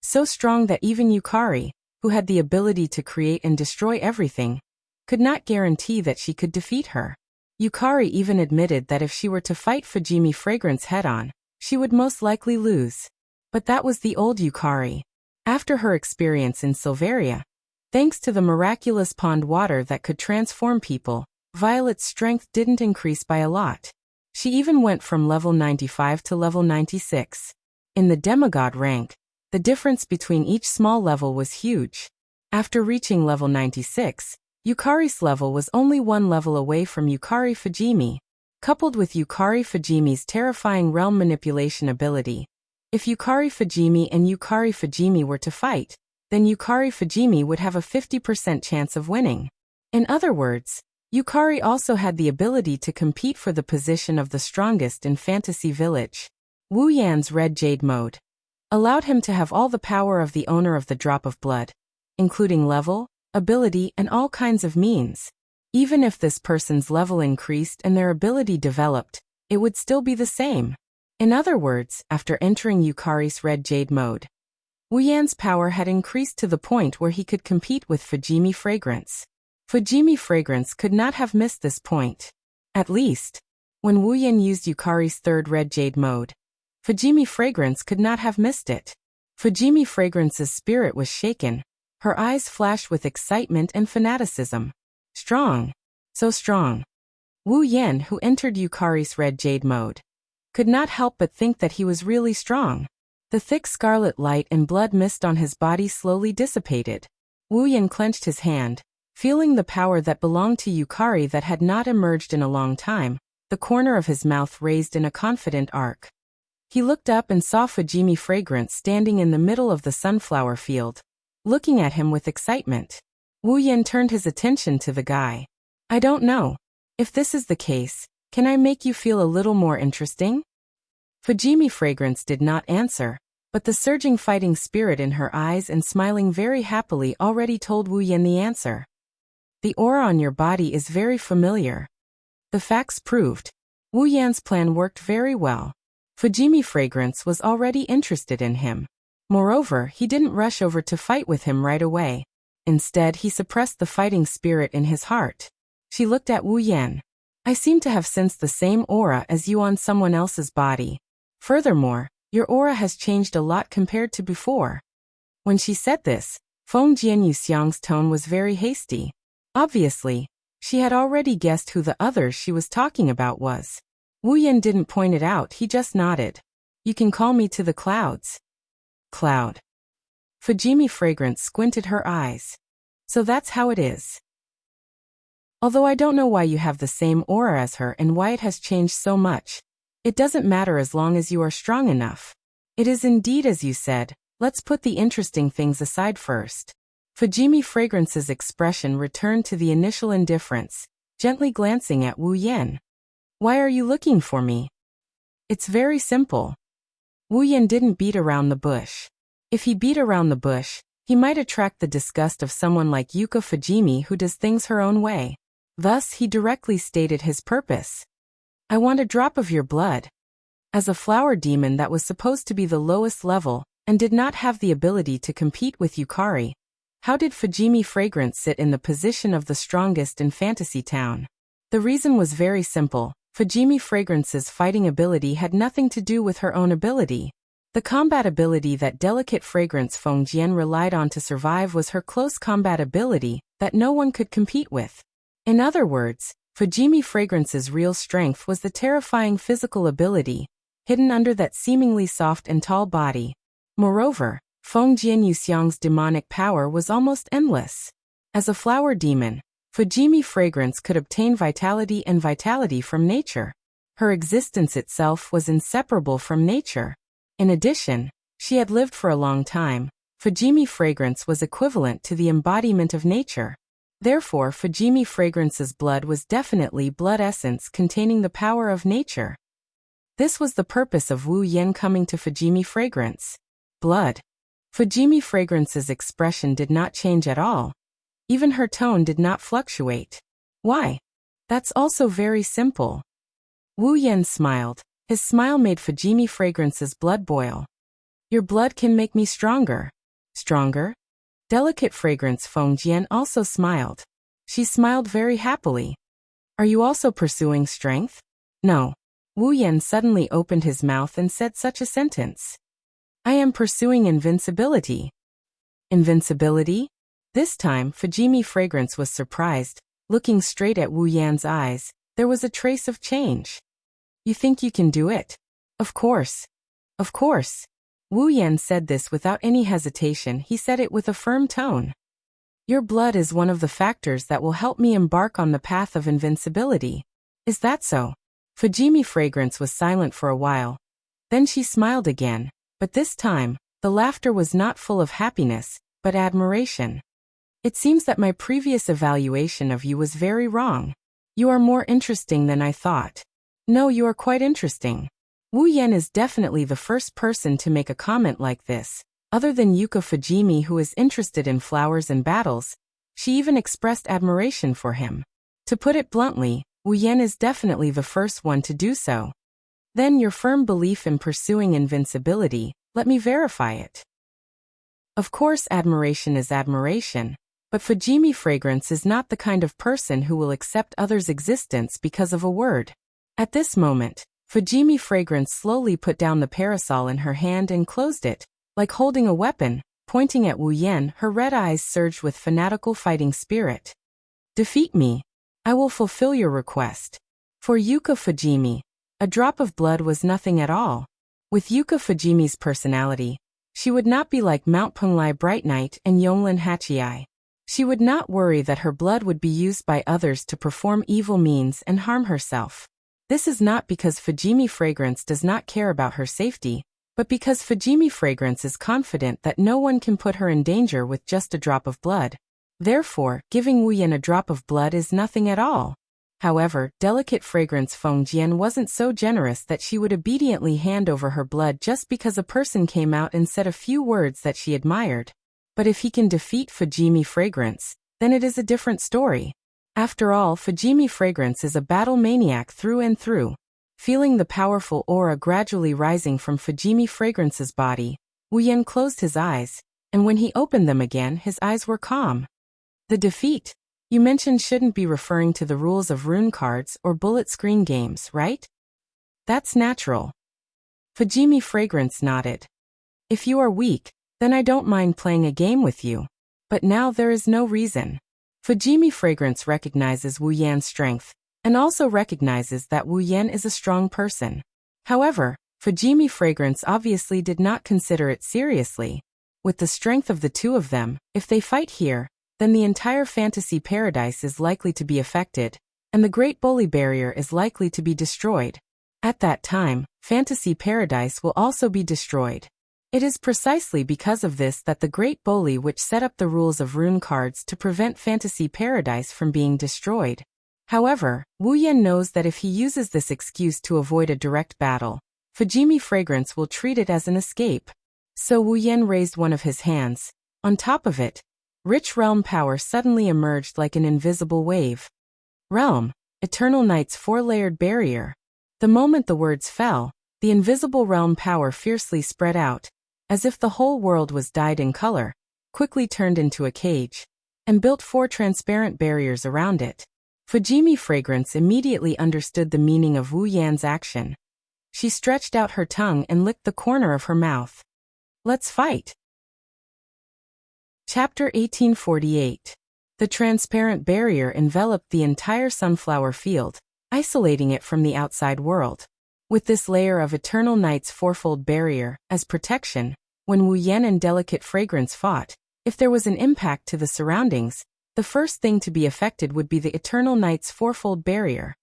So strong that even Yukari, who had the ability to create and destroy everything, could not guarantee that she could defeat her. Yukari even admitted that if she were to fight Fujimi fragrance head-on, she would most likely lose. But that was the old Yukari. After her experience in Silveria, thanks to the miraculous pond water that could transform people, Violet's strength didn't increase by a lot. She even went from level 95 to level 96. In the demigod rank, the difference between each small level was huge. After reaching level 96, Yukari's level was only one level away from Yukari Fujimi, coupled with Yukari Fujimi's terrifying realm manipulation ability. If Yukari Fujimi and Yukari Fujimi were to fight, then Yukari Fujimi would have a 50% chance of winning. In other words, Yukari also had the ability to compete for the position of the strongest in Fantasy Village. Wu Yan's Red Jade mode allowed him to have all the power of the owner of the drop of blood, including level, ability, and all kinds of means. Even if this person's level increased and their ability developed, it would still be the same. In other words, after entering Yukari's Red Jade mode, Wu Yan's power had increased to the point where he could compete with Fujimi fragrance. Fujimi fragrance could not have missed this point. At least, when Wu Yan used Yukari's third Red Jade mode, Fujimi fragrance could not have missed it. Fujimi fragrance's spirit was shaken. Her eyes flashed with excitement and fanaticism. Strong. So strong. Wu Yan, who entered Yukari's Red Jade mode, could not help but think that he was really strong. The thick scarlet light and blood mist on his body slowly dissipated. Wu Yan clenched his hand, feeling the power that belonged to Yukari that had not emerged in a long time. The corner of his mouth raised in a confident arc. He looked up and saw Fujimi fragrance standing in the middle of the sunflower field, looking at him with excitement. Wu Yan turned his attention to the guy. I don't know. If this is the case, can I make you feel a little more interesting? Fujimi fragrance did not answer, but the surging fighting spirit in her eyes and smiling very happily already told Wu Yan the answer. The aura on your body is very familiar. The facts proved. Wu Yan's plan worked very well. Fujimi fragrance was already interested in him. Moreover, he didn't rush over to fight with him right away. Instead, he suppressed the fighting spirit in his heart. She looked at Wu Yan. I seem to have sensed the same aura as you on someone else's body. Furthermore, your aura has changed a lot compared to before. When she said this, Feng Jian Yuxiang's tone was very hasty. Obviously, she had already guessed who the other she was talking about was. Wu Yan didn't point it out, he just nodded. You can call me to the clouds. Cloud. Fujimi fragrance squinted her eyes. So that's how it is. Although I don't know why you have the same aura as her and why it has changed so much. It doesn't matter as long as you are strong enough. It is indeed as you said, let's put the interesting things aside first. Fujimi fragrance's expression returned to the initial indifference, gently glancing at Wu Yan. Why are you looking for me? It's very simple. Wu Yan didn't beat around the bush. If he beat around the bush, he might attract the disgust of someone like Yuka Fujimi who does things her own way. Thus, he directly stated his purpose. I want a drop of your blood. As a flower demon that was supposed to be the lowest level, and did not have the ability to compete with Yukari, how did Fujimi fragrance sit in the position of the strongest in Fantasy Town? The reason was very simple. Fujimi fragrance's fighting ability had nothing to do with her own ability. The combat ability that delicate fragrance Feng Jian relied on to survive was her close combat ability that no one could compete with. In other words, Fujimi fragrance's real strength was the terrifying physical ability, hidden under that seemingly soft and tall body. Moreover, Feng Jian Yuxiang's demonic power was almost endless. As a flower demon, Fujimi fragrance could obtain vitality and vitality from nature. Her existence itself was inseparable from nature. In addition, she had lived for a long time. Fujimi fragrance was equivalent to the embodiment of nature. Therefore, Fujimi fragrance's blood was definitely blood essence containing the power of nature. This was the purpose of Wu Yan coming to Fujimi fragrance. Blood. Fujimi fragrance's expression did not change at all. Even her tone did not fluctuate. Why? That's also very simple. Wu Yan smiled. His smile made Fujimi Fragrance's blood boil. Your blood can make me stronger. Stronger? Delicate Fragrance Feng Jian also smiled. She smiled very happily. Are you also pursuing strength? No. Wu Yan suddenly opened his mouth and said such a sentence. I am pursuing invincibility. Invincibility? This time, Fujimi Fragrance was surprised. Looking straight at Wu Yan's eyes, there was a trace of change. You think you can do it? Of course. Of course. Wu Yan said this without any hesitation. He said it with a firm tone. Your blood is one of the factors that will help me embark on the path of invincibility. Is that so? Fujimi Fragrance was silent for a while. Then she smiled again, but this time, the laughter was not full of happiness, but admiration. It seems that my previous evaluation of you was very wrong. You are more interesting than I thought. No, you are quite interesting. Wu Yan is definitely the first person to make a comment like this. Other than Yuka Fujimi, who is interested in flowers and battles, she even expressed admiration for him. To put it bluntly, Wu Yan is definitely the first one to do so. Then your firm belief in pursuing invincibility, let me verify it. Of course, admiration is admiration, but Fujimi Fragrance is not the kind of person who will accept others' existence because of a word. At this moment, Fujimi Fragrance slowly put down the parasol in her hand and closed it, like holding a weapon. Pointing at Wu Yan, her red eyes surged with fanatical fighting spirit. Defeat me. I will fulfill your request. For Yuka Fujimi, a drop of blood was nothing at all. With Yuka Fujimi's personality, she would not be like Mount Penglai Bright Knight and Yonglin Hachiai. She would not worry that her blood would be used by others to perform evil means and harm herself. This is not because Fujimi Fragrance does not care about her safety, but because Fujimi Fragrance is confident that no one can put her in danger with just a drop of blood. Therefore, giving Wu Yan a drop of blood is nothing at all. However, Delicate Fragrance Feng Jian wasn't so generous that she would obediently hand over her blood just because a person came out and said a few words that she admired. But if he can defeat Fujimi Fragrance, then it is a different story. After all, Fujimi Fragrance is a battle maniac through and through. Feeling the powerful aura gradually rising from Fujimi Fragrance's body, Wu Yan closed his eyes, and when he opened them again, his eyes were calm. The defeat you mentioned shouldn't be referring to the rules of rune cards or bullet screen games, right? That's natural. Fujimi Fragrance nodded. If you are weak, then I don't mind playing a game with you. But now there is no reason. Fujimi Fragrance recognizes Wu Yan's strength, and also recognizes that Wu Yan is a strong person. However, Fujimi Fragrance obviously did not consider it seriously. With the strength of the two of them, if they fight here, then the entire fantasy paradise is likely to be affected, and the Great Bully Barrier is likely to be destroyed. At that time, fantasy paradise will also be destroyed. It is precisely because of this that the Great Bully which set up the rules of rune cards to prevent fantasy paradise from being destroyed. However, Wu Yan knows that if he uses this excuse to avoid a direct battle, Fujimi Fragrance will treat it as an escape. So Wu Yan raised one of his hands. On top of it, rich realm power suddenly emerged like an invisible wave. Realm, Eternal Night's four-layered barrier. The moment the words fell, the invisible realm power fiercely spread out, as if the whole world was dyed in color, quickly turned into a cage, and built four transparent barriers around it. Fujimi Fragrance immediately understood the meaning of Wu Yan's action. She stretched out her tongue and licked the corner of her mouth. Let's fight. Chapter 1848. The transparent barrier enveloped the entire sunflower field, isolating it from the outside world. With this layer of Eternal Night's fourfold barrier as protection, when Wu Yan and Delicate Fragrance fought, if there was an impact to the surroundings, the first thing to be affected would be the Eternal Night's fourfold barrier.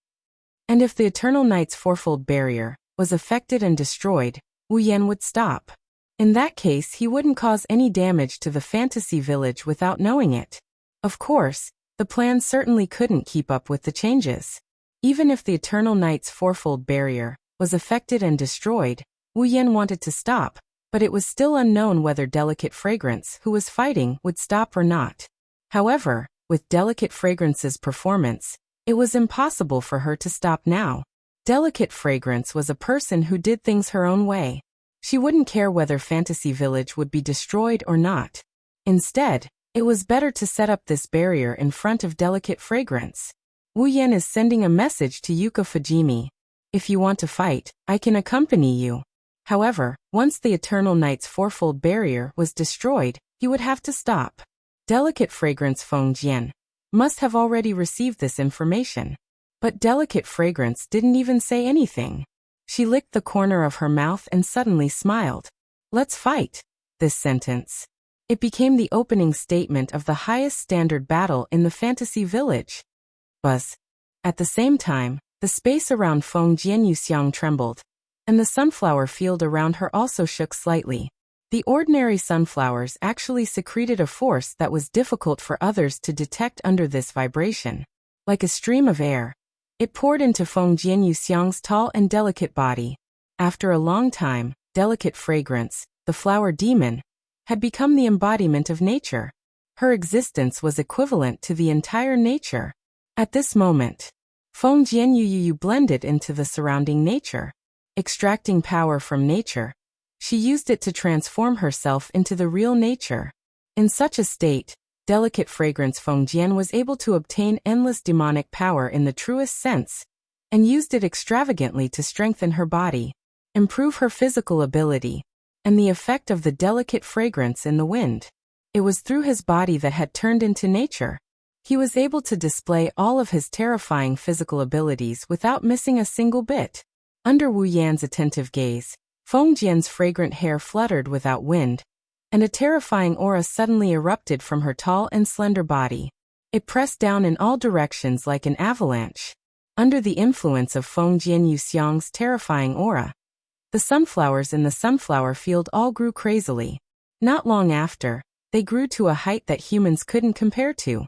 And if the Eternal Night's fourfold barrier was affected and destroyed, Wu Yan would stop. In that case, he wouldn't cause any damage to the fantasy village without knowing it. Of course, the plan certainly couldn't keep up with the changes. Even if the Eternal Night's fourfold barrier was affected and destroyed, Wu Yan wanted to stop, but it was still unknown whether Delicate Fragrance, who was fighting, would stop or not. However, with Delicate Fragrance's performance, it was impossible for her to stop now. Delicate Fragrance was a person who did things her own way. She wouldn't care whether Fantasy Village would be destroyed or not. Instead, it was better to set up this barrier in front of Delicate Fragrance. Wu Yan is sending a message to Yuka Fujimi. If you want to fight, I can accompany you. However, once the Eternal Night's fourfold barrier was destroyed, he would have to stop. Delicate Fragrance Feng Jian must have already received this information. But Delicate Fragrance didn't even say anything. She licked the corner of her mouth and suddenly smiled. Let's fight. This sentence. It became the opening statement of the highest standard battle in the Fantasy Village. Buzz. At the same time, the space around Feng Jian Yuxiang trembled, and the sunflower field around her also shook slightly. The ordinary sunflowers actually secreted a force that was difficult for others to detect under this vibration. Like a stream of air, it poured into Feng Jian Yuxiang's tall and delicate body. After a long time, Delicate Fragrance, the flower demon, had become the embodiment of nature. Her existence was equivalent to the entire nature. At this moment, Feng Jian Yu blended into the surrounding nature. Extracting power from nature, she used it to transform herself into the real nature. In such a state, Delicate Fragrance Feng Jian was able to obtain endless demonic power in the truest sense, and used it extravagantly to strengthen her body, improve her physical ability, and the effect of the delicate fragrance in the wind. It was through his body that had turned into nature. He was able to display all of his terrifying physical abilities without missing a single bit. Under Wu Yan's attentive gaze, Feng Jian's fragrant hair fluttered without wind, and a terrifying aura suddenly erupted from her tall and slender body. It pressed down in all directions like an avalanche. Under the influence of Feng Jian Yuxiang's terrifying aura, the sunflowers in the sunflower field all grew crazily. Not long after, they grew to a height that humans couldn't compare to.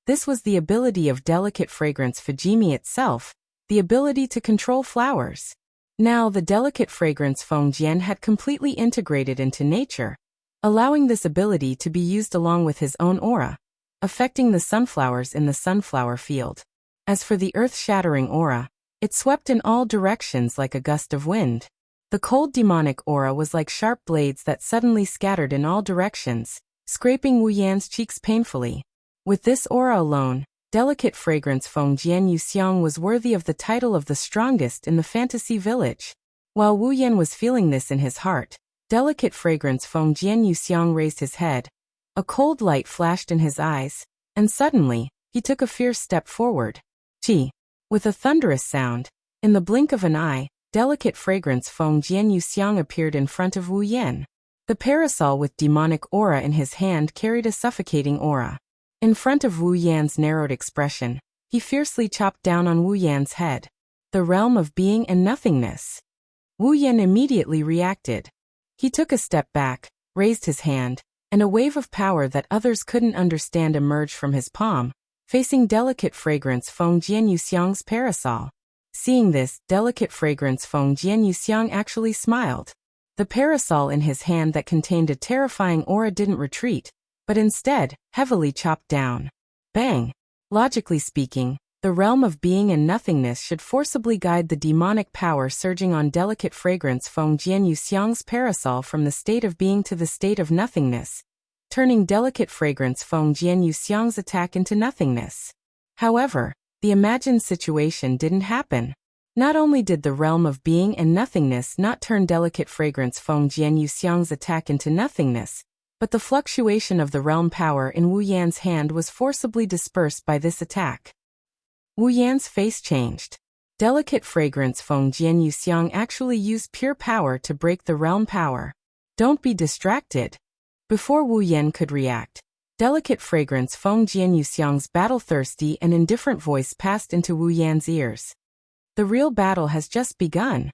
This was the ability of Delicate Fragrance Fujimi itself, the ability to control flowers. Now the Delicate Fragrance Feng Jian had completely integrated into nature, allowing this ability to be used along with his own aura, affecting the sunflowers in the sunflower field. As for the earth-shattering aura, it swept in all directions like a gust of wind. The cold demonic aura was like sharp blades that suddenly scattered in all directions, scraping Wu Yan's cheeks painfully. With this aura alone, Delicate Fragrance Feng Jian Yuxiang was worthy of the title of the strongest in the Fantasy Village. While Wu Yan was feeling this in his heart, Delicate Fragrance Feng Jian Yuxiang raised his head. A cold light flashed in his eyes, and suddenly, he took a fierce step forward. Chi! With a thunderous sound, in the blink of an eye, Delicate Fragrance Feng Jian Yuxiang appeared in front of Wu Yan. The parasol with demonic aura in his hand carried a suffocating aura. In front of Wu Yan's narrowed expression, he fiercely chopped down on Wu Yan's head. The realm of being and nothingness. Wu Yan immediately reacted. He took a step back, raised his hand, and a wave of power that others couldn't understand emerged from his palm, facing Delicate Fragrance Feng Jian Yuxiang's parasol. Seeing this, Delicate Fragrance Feng Jian Yuxiang actually smiled. The parasol in his hand that contained a terrifying aura didn't retreat, but instead, heavily chopped down. Bang! Logically speaking, the realm of being and nothingness should forcibly guide the demonic power surging on Delicate Fragrance Feng Jian Yuxiang's parasol from the state of being to the state of nothingness, turning Delicate Fragrance Feng Jian Yuxiang's attack into nothingness. However, the imagined situation didn't happen. Not only did the realm of being and nothingness not turn Delicate Fragrance Feng Jian Yuxiang's attack into nothingness, but the fluctuation of the realm power in Wu Yan's hand was forcibly dispersed by this attack. Wu Yan's face changed. Delicate Fragrance Feng Jian Yuxiang actually used pure power to break the realm power. Don't be distracted. Before Wu Yan could react, Delicate Fragrance Feng Jian Yuxiang's battle-thirsty and indifferent voice passed into Wu Yan's ears. The real battle has just begun.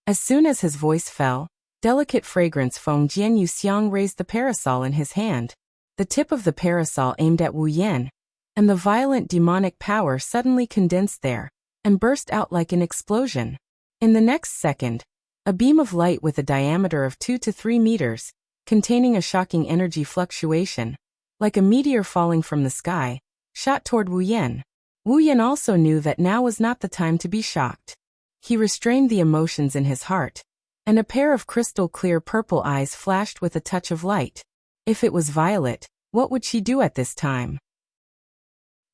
As soon as his voice fell, Delicate Fragrance Feng Jian Yuxiang raised the parasol in his hand. The tip of the parasol aimed at Wu Yan, and the violent demonic power suddenly condensed there, and burst out like an explosion. In the next second, a beam of light with a diameter of 2 to 3 meters, containing a shocking energy fluctuation, like a meteor falling from the sky, shot toward Wu Yan. Wu Yan also knew that now was not the time to be shocked. He restrained the emotions in his heart, and a pair of crystal-clear purple eyes flashed with a touch of light. If it was Violet, what would she do at this time?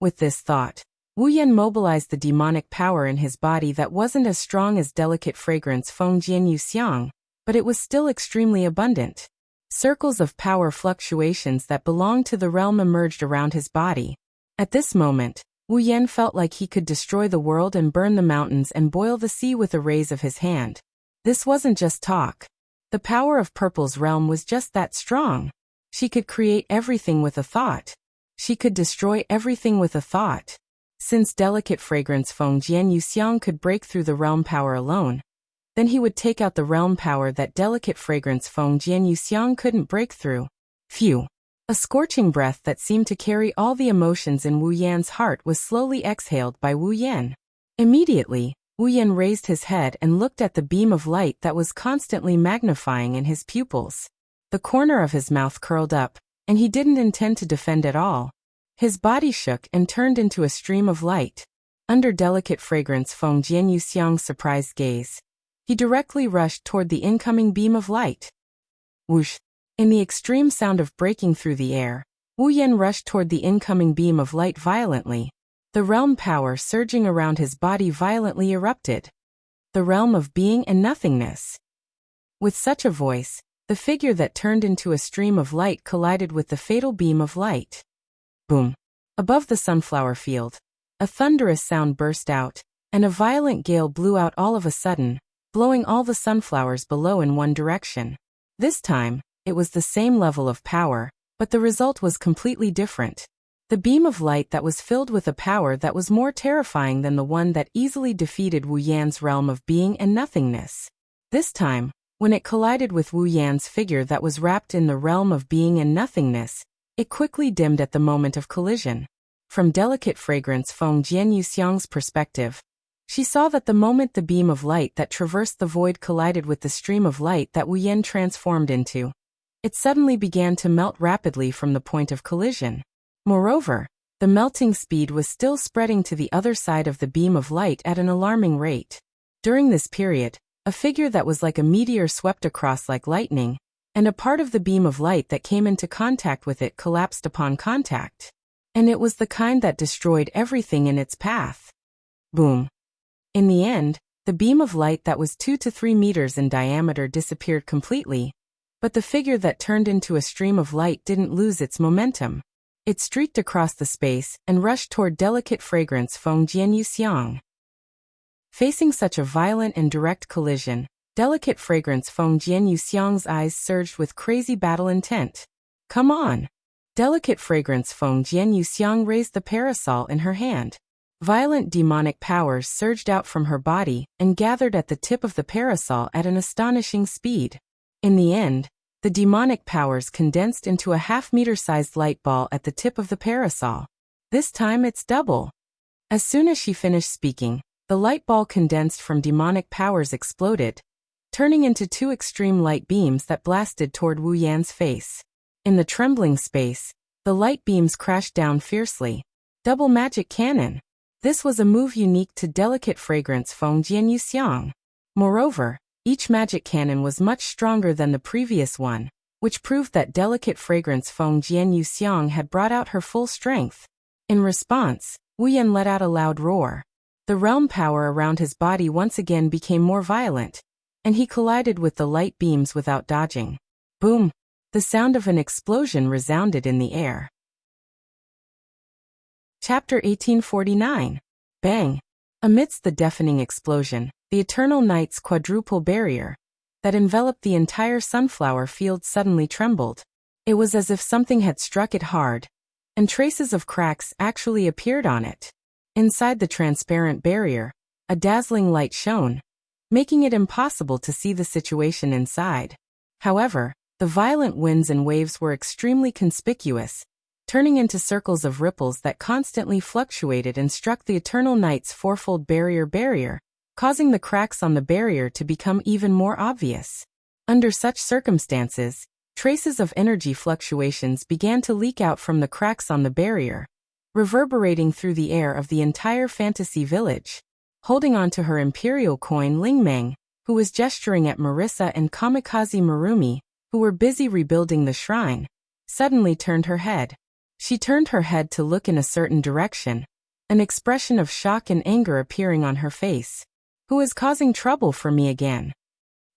With this thought, Wu Yan mobilized the demonic power in his body that wasn't as strong as delicate fragrance Feng Jian Yu Xiang, but it was still extremely abundant. Circles of power fluctuations that belonged to the realm emerged around his body. At this moment, Wu Yan felt like he could destroy the world and burn the mountains and boil the sea with a raise of his hand. This wasn't just talk. The power of Purple's realm was just that strong. She could create everything with a thought. She could destroy everything with a thought. Since delicate fragrance Feng Jian Yu Xiang could break through the realm power alone, then he would take out the realm power that delicate fragrance Feng Jian Yu Xiang couldn't break through. Phew! A scorching breath that seemed to carry all the emotions in Wu Yan's heart was slowly exhaled by Wu Yan. Immediately, Wu Yan raised his head and looked at the beam of light that was constantly magnifying in his pupils. The corner of his mouth curled up, and he didn't intend to defend at all. His body shook and turned into a stream of light. Under delicate fragrance Feng Jian Yu Xiang's surprised gaze, he directly rushed toward the incoming beam of light. Whoosh! In the extreme sound of breaking through the air, Wu Yan rushed toward the incoming beam of light violently. The realm power surging around his body violently erupted. The realm of being and nothingness. With such a voice, the figure that turned into a stream of light collided with the fatal beam of light. Boom! Above the sunflower field, a thunderous sound burst out, and a violent gale blew out all of a sudden, blowing all the sunflowers below in one direction. This time, it was the same level of power, but the result was completely different. The beam of light that was filled with a power that was more terrifying than the one that easily defeated Wu Yan's realm of being and nothingness. This time, when it collided with Wu Yan's figure that was wrapped in the realm of being and nothingness, it quickly dimmed at the moment of collision. From delicate fragrance Feng Jian Yu Xiang's perspective, she saw that the moment the beam of light that traversed the void collided with the stream of light that Wu Yan transformed into, it suddenly began to melt rapidly from the point of collision. Moreover, the melting speed was still spreading to the other side of the beam of light at an alarming rate. During this period, a figure that was like a meteor swept across like lightning, and a part of the beam of light that came into contact with it collapsed upon contact. And it was the kind that destroyed everything in its path. Boom! In the end, the beam of light that was 2 to 3 meters in diameter disappeared completely, but the figure that turned into a stream of light didn't lose its momentum. It streaked across the space and rushed toward delicate fragrance Feng Jian Yu Xiang. Facing such a violent and direct collision, delicate fragrance Feng Jian Yu Xiang's eyes surged with crazy battle intent. Come on! Delicate fragrance Feng Jian Yu Xiang raised the parasol in her hand. Violent demonic powers surged out from her body and gathered at the tip of the parasol at an astonishing speed. In the end, the demonic powers condensed into a half-meter-sized light ball at the tip of the parasol. This time it's double. As soon as she finished speaking, the light ball condensed from demonic powers exploded, turning into 2 extreme light beams that blasted toward Wu Yan's face. In the trembling space, the light beams crashed down fiercely. Double magic cannon. This was a move unique to delicate fragrance Feng Jian Yu Xiang. Moreover, each magic cannon was much stronger than the previous one, which proved that delicate fragrance Feng Jian Yu Xiang had brought out her full strength. In response, Wu Yan let out a loud roar. The realm power around his body once again became more violent, and he collided with the light beams without dodging. Boom! The sound of an explosion resounded in the air. Chapter 1849. Bang! Amidst the deafening explosion, the eternal night's quadruple barrier that enveloped the entire sunflower field suddenly trembled. It was as if something had struck it hard, and traces of cracks actually appeared on it. Inside the transparent barrier, a dazzling light shone, making it impossible to see the situation inside. However, the violent winds and waves were extremely conspicuous, turning into circles of ripples that constantly fluctuated and struck the eternal night's fourfold barrier, causing the cracks on the barrier to become even more obvious. Under such circumstances, traces of energy fluctuations began to leak out from the cracks on the barrier, reverberating through the air of the entire fantasy village. Holding on to her imperial coin, Ling Meng, who was gesturing at Marissa and Kamikaze Marumi, who were busy rebuilding the shrine, suddenly turned her head. She turned her head to look in a certain direction, an expression of shock and anger appearing on her face. Who is causing trouble for me again?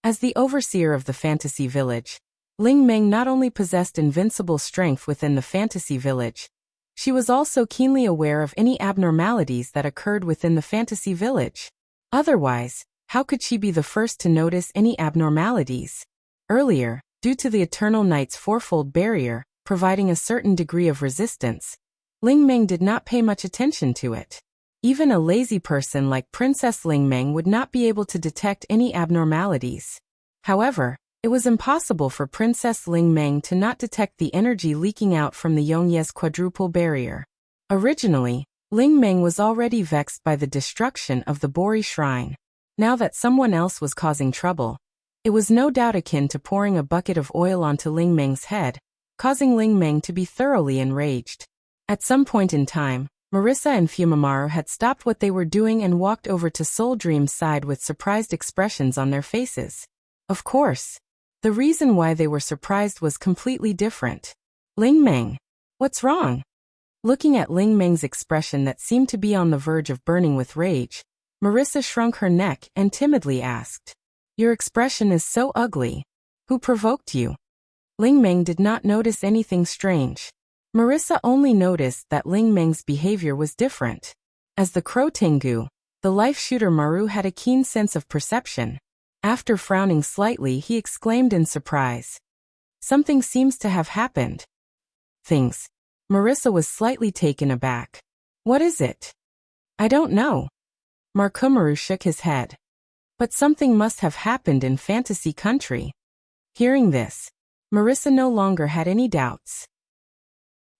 As the overseer of the fantasy village, Ling Meng not only possessed invincible strength within the fantasy village, she was also keenly aware of any abnormalities that occurred within the fantasy village. Otherwise, how could she be the first to notice any abnormalities? Earlier, due to the Eternal Night's fourfold barrier, providing a certain degree of resistance, Ling Meng did not pay much attention to it. Even a lazy person like Princess Ling Meng would not be able to detect any abnormalities. However, it was impossible for Princess Ling Meng to not detect the energy leaking out from the Yongye's quadruple barrier. Originally, Ling Meng was already vexed by the destruction of the Bori Shrine. Now that someone else was causing trouble, it was no doubt akin to pouring a bucket of oil onto Ling Meng's head, causing Ling Meng to be thoroughly enraged. At some point in time, Marissa and Fumimaru had stopped what they were doing and walked over to Soul Dream's side with surprised expressions on their faces. Of course, the reason why they were surprised was completely different. Ling Meng, what's wrong? Looking at Ling Meng's expression that seemed to be on the verge of burning with rage, Marissa shrunk her neck and timidly asked, "Your expression is so ugly. Who provoked you?" Ling Meng did not notice anything strange. Marissa only noticed that Ling Meng's behavior was different. As the Crow Tengu, the life shooter Maru had a keen sense of perception. After frowning slightly, he exclaimed in surprise, "Something seems to have happened." Things. Marissa was slightly taken aback. "What is it?" "I don't know." Markumaru shook his head. "But something must have happened in Fantasy Country." Hearing this, Marissa no longer had any doubts.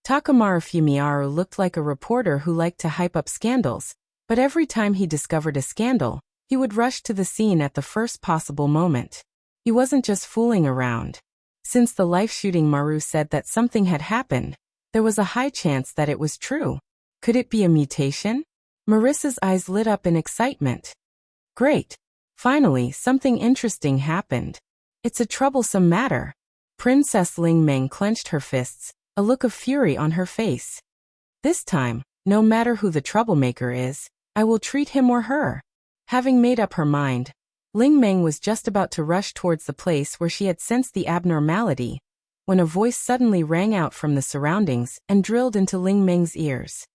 Takamaru Fumimaru looked like a reporter who liked to hype up scandals, but every time he discovered a scandal, he would rush to the scene at the first possible moment. He wasn't just fooling around. Since the life-shooting Maru said that something had happened, there was a high chance that it was true. Could it be a mutation? Marissa's eyes lit up in excitement. Great! Finally, something interesting happened. It's a troublesome matter. Princess Ling Meng clenched her fists, a look of fury on her face. This time, no matter who the troublemaker is, I will treat him or her. Having made up her mind, Ling Meng was just about to rush towards the place where she had sensed the abnormality, when a voice suddenly rang out from the surroundings and drilled into Ling Meng's ears.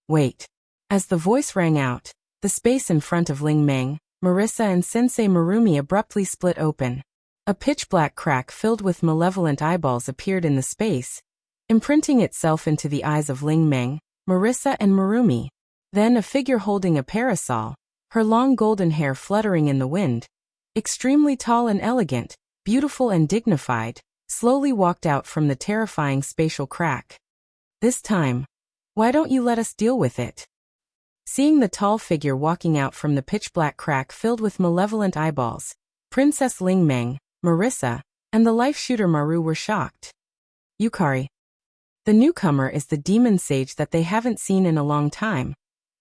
Wait. As the voice rang out, the space in front of Ling Meng, Marissa and Sensei Marumi abruptly split open. A pitch-black crack filled with malevolent eyeballs appeared in the space, imprinting itself into the eyes of Ling Meng, Marissa and Marumi. Then a figure holding a parasol, her long golden hair fluttering in the wind, extremely tall and elegant, beautiful and dignified, slowly walked out from the terrifying spatial crack. This time, why don't you let us deal with it? Seeing the tall figure walking out from the pitch-black crack filled with malevolent eyeballs, Princess Ling Meng, Marissa, and the life shooter Maru were shocked. Yukari. The newcomer is the demon sage that they haven't seen in a long time.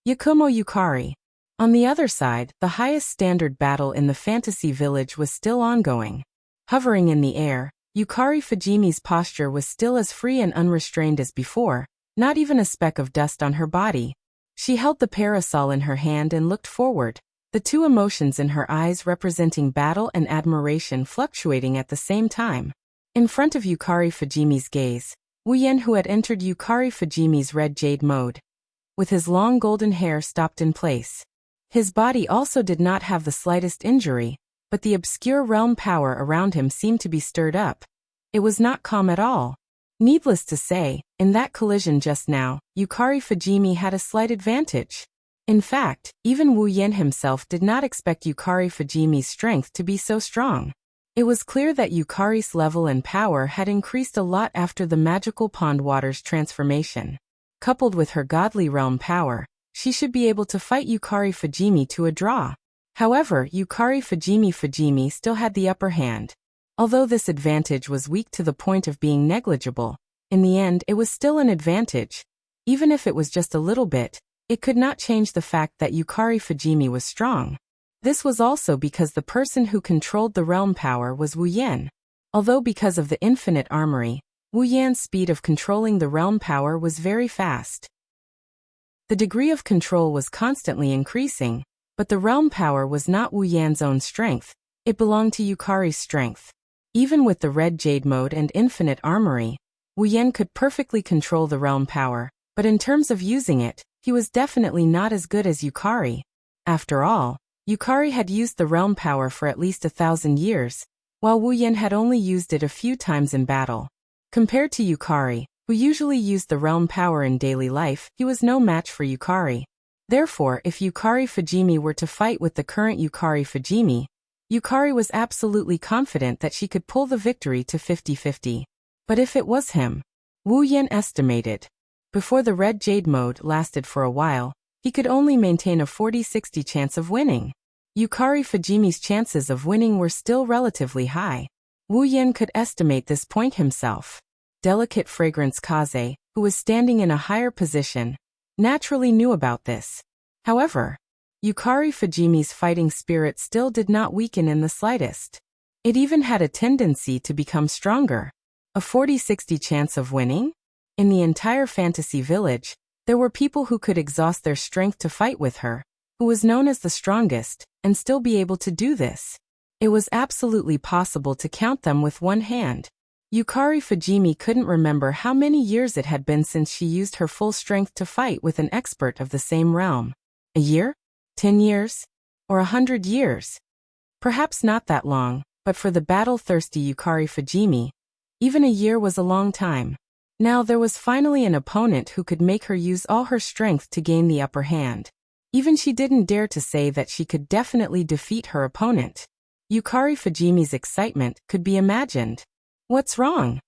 Yakumo Yukari. On the other side, the highest standard battle in the fantasy village was still ongoing. Hovering in the air, Yukari Fujimi's posture was still as free and unrestrained as before, not even a speck of dust on her body. She held the parasol in her hand and looked forward, the two emotions in her eyes representing battle and admiration fluctuating at the same time. In front of Yukari Fujimi's gaze, Wu Yen, who had entered Yukari Fujimi's red jade mode, with his long golden hair stopped in place. His body also did not have the slightest injury, but the obscure realm power around him seemed to be stirred up. It was not calm at all. Needless to say, in that collision just now, Yukari Fujimi had a slight advantage. In fact, even Wu Yen himself did not expect Yukari Fujimi's strength to be so strong. It was clear that Yukari's level and power had increased a lot after the magical pond water's transformation. Coupled with her godly realm power, she should be able to fight Yukari Fujimi to a draw. However, Yukari Fujimi still had the upper hand. Although this advantage was weak to the point of being negligible, in the end it was still an advantage. Even if it was just a little bit, it could not change the fact that Yukari Fujimi was strong. This was also because the person who controlled the realm power was Wu Yan. Although because of the infinite armory, Wu Yan's speed of controlling the realm power was very fast. The degree of control was constantly increasing, but the realm power was not Wu Yan's own strength, it belonged to Yukari's strength. Even with the red jade mode and infinite armory, Wu Yan could perfectly control the realm power, but in terms of using it, he was definitely not as good as Yukari. After all, Yukari had used the realm power for at least 1,000 years, while Wu Yan had only used it a few times in battle. Compared to Yukari, who usually used the realm power in daily life, he was no match for Yukari. Therefore, if Yukari Fujimi were to fight with the current Yukari Fujimi, Yukari was absolutely confident that she could pull the victory to 50-50. But if it was him, Wu Yan estimated, before the red jade mode lasted for a while, he could only maintain a 40-60 chance of winning. Yukari Fujimi's chances of winning were still relatively high. Wu Yan could estimate this point himself. Delicate Fragrance Kaze, who was standing in a higher position, naturally knew about this. However, Yukari Fujimi's fighting spirit still did not weaken in the slightest. It even had a tendency to become stronger. A 40-60 chance of winning? In the entire fantasy village, there were people who could exhaust their strength to fight with her, who was known as the strongest, and still be able to do this. It was absolutely possible to count them with one hand. Yukari Fujimi couldn't remember how many years it had been since she used her full strength to fight with an expert of the same realm. A year? 10 years? Or 100 years? Perhaps not that long, but for the battle-thirsty Yukari Fujimi, even a year was a long time. Now there was finally an opponent who could make her use all her strength to gain the upper hand. Even she didn't dare to say that she could definitely defeat her opponent. Yukari Fujimi's excitement could be imagined. What's wrong?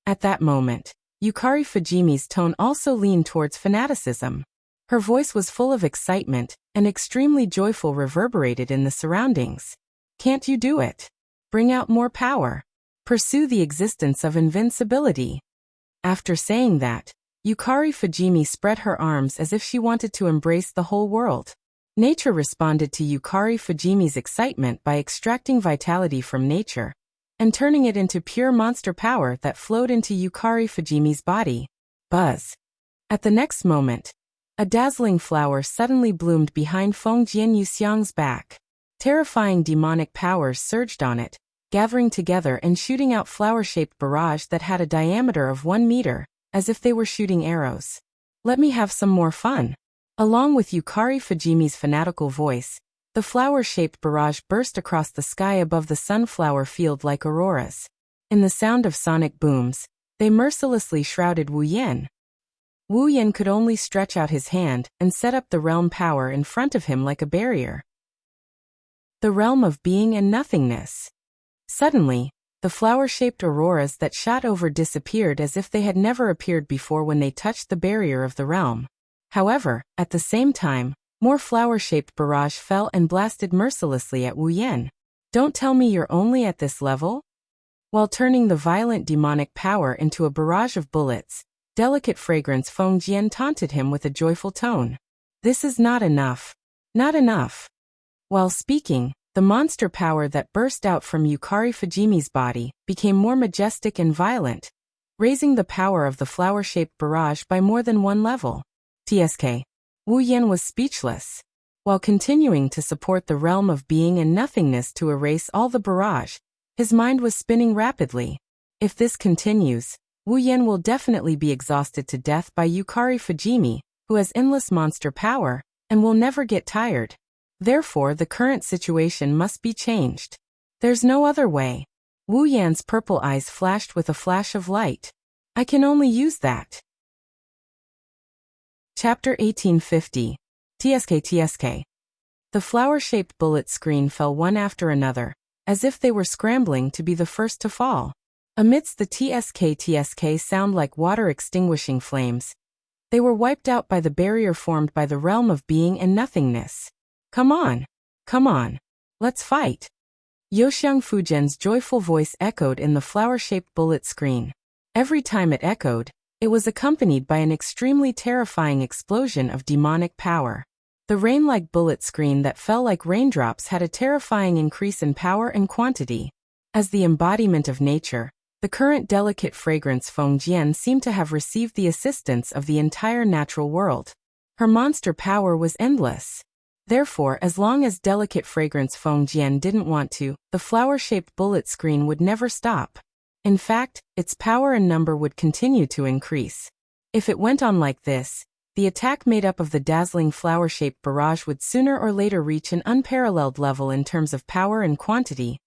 At that moment, Yukari Fujimi's tone also leaned towards fanaticism. Her voice was full of excitement, and extremely joyful reverberated in the surroundings. Can't you do it? Bring out more power. Pursue the existence of invincibility. After saying that, Yukari Fujimi spread her arms as if she wanted to embrace the whole world. Nature responded to Yukari Fujimi's excitement by extracting vitality from nature and turning it into pure monster power that flowed into Yukari Fujimi's body. Buzz. At the next moment, a dazzling flower suddenly bloomed behind Fengjian Yuxiang's back. Terrifying demonic powers surged on it, gathering together and shooting out flower-shaped barrage that had a diameter of 1 meter, as if they were shooting arrows. Let me have some more fun. Along with Yukari Fujimi's fanatical voice, the flower-shaped barrage burst across the sky above the sunflower field like auroras. In the sound of sonic booms, they mercilessly shrouded Wu Yan. Wu Yan could only stretch out his hand and set up the realm power in front of him like a barrier. The realm of being and nothingness. Suddenly, the flower-shaped auroras that shot over disappeared as if they had never appeared before when they touched the barrier of the realm. However, at the same time, more flower-shaped barrage fell and blasted mercilessly at Wu Yan. Don't tell me you're only at this level? While turning the violent demonic power into a barrage of bullets, Delicate Fragrance Fengjian taunted him with a joyful tone. This is not enough. Not enough. While speaking, the monster power that burst out from Yukari Fujimi's body became more majestic and violent, raising the power of the flower-shaped barrage by more than one level. TSK. Wu Yan was speechless. While continuing to support the realm of being and nothingness to erase all the barrage, his mind was spinning rapidly. If this continues, Wu Yan will definitely be exhausted to death by Yukari Fujimi, who has endless monster power, and will never get tired. Therefore, the current situation must be changed. There's no other way. Wu Yan's purple eyes flashed with a flash of light. I can only use that. Chapter 1850. TSK. The flower-shaped bullet screen fell one after another, as if they were scrambling to be the first to fall. Amidst the TSK sound like water-extinguishing flames, they were wiped out by the barrier formed by the realm of being and nothingness. Come on, let's fight. Yoxiang Fujian's joyful voice echoed in the flower-shaped bullet screen. Every time it echoed, It was accompanied by an extremely terrifying explosion of demonic power. The rain-like bullet screen that fell like raindrops had a terrifying increase in power and quantity. As the embodiment of nature, the current delicate fragrance Feng Jian seemed to have received the assistance of the entire natural world. Her monster power was endless. Therefore, as long as delicate fragrance Feng Jian didn't want to, the flower-shaped bullet screen would never stop. In fact, its power and number would continue to increase. If it went on like this, the attack made up of the dazzling flower-shaped barrage would sooner or later reach an unparalleled level in terms of power and quantity,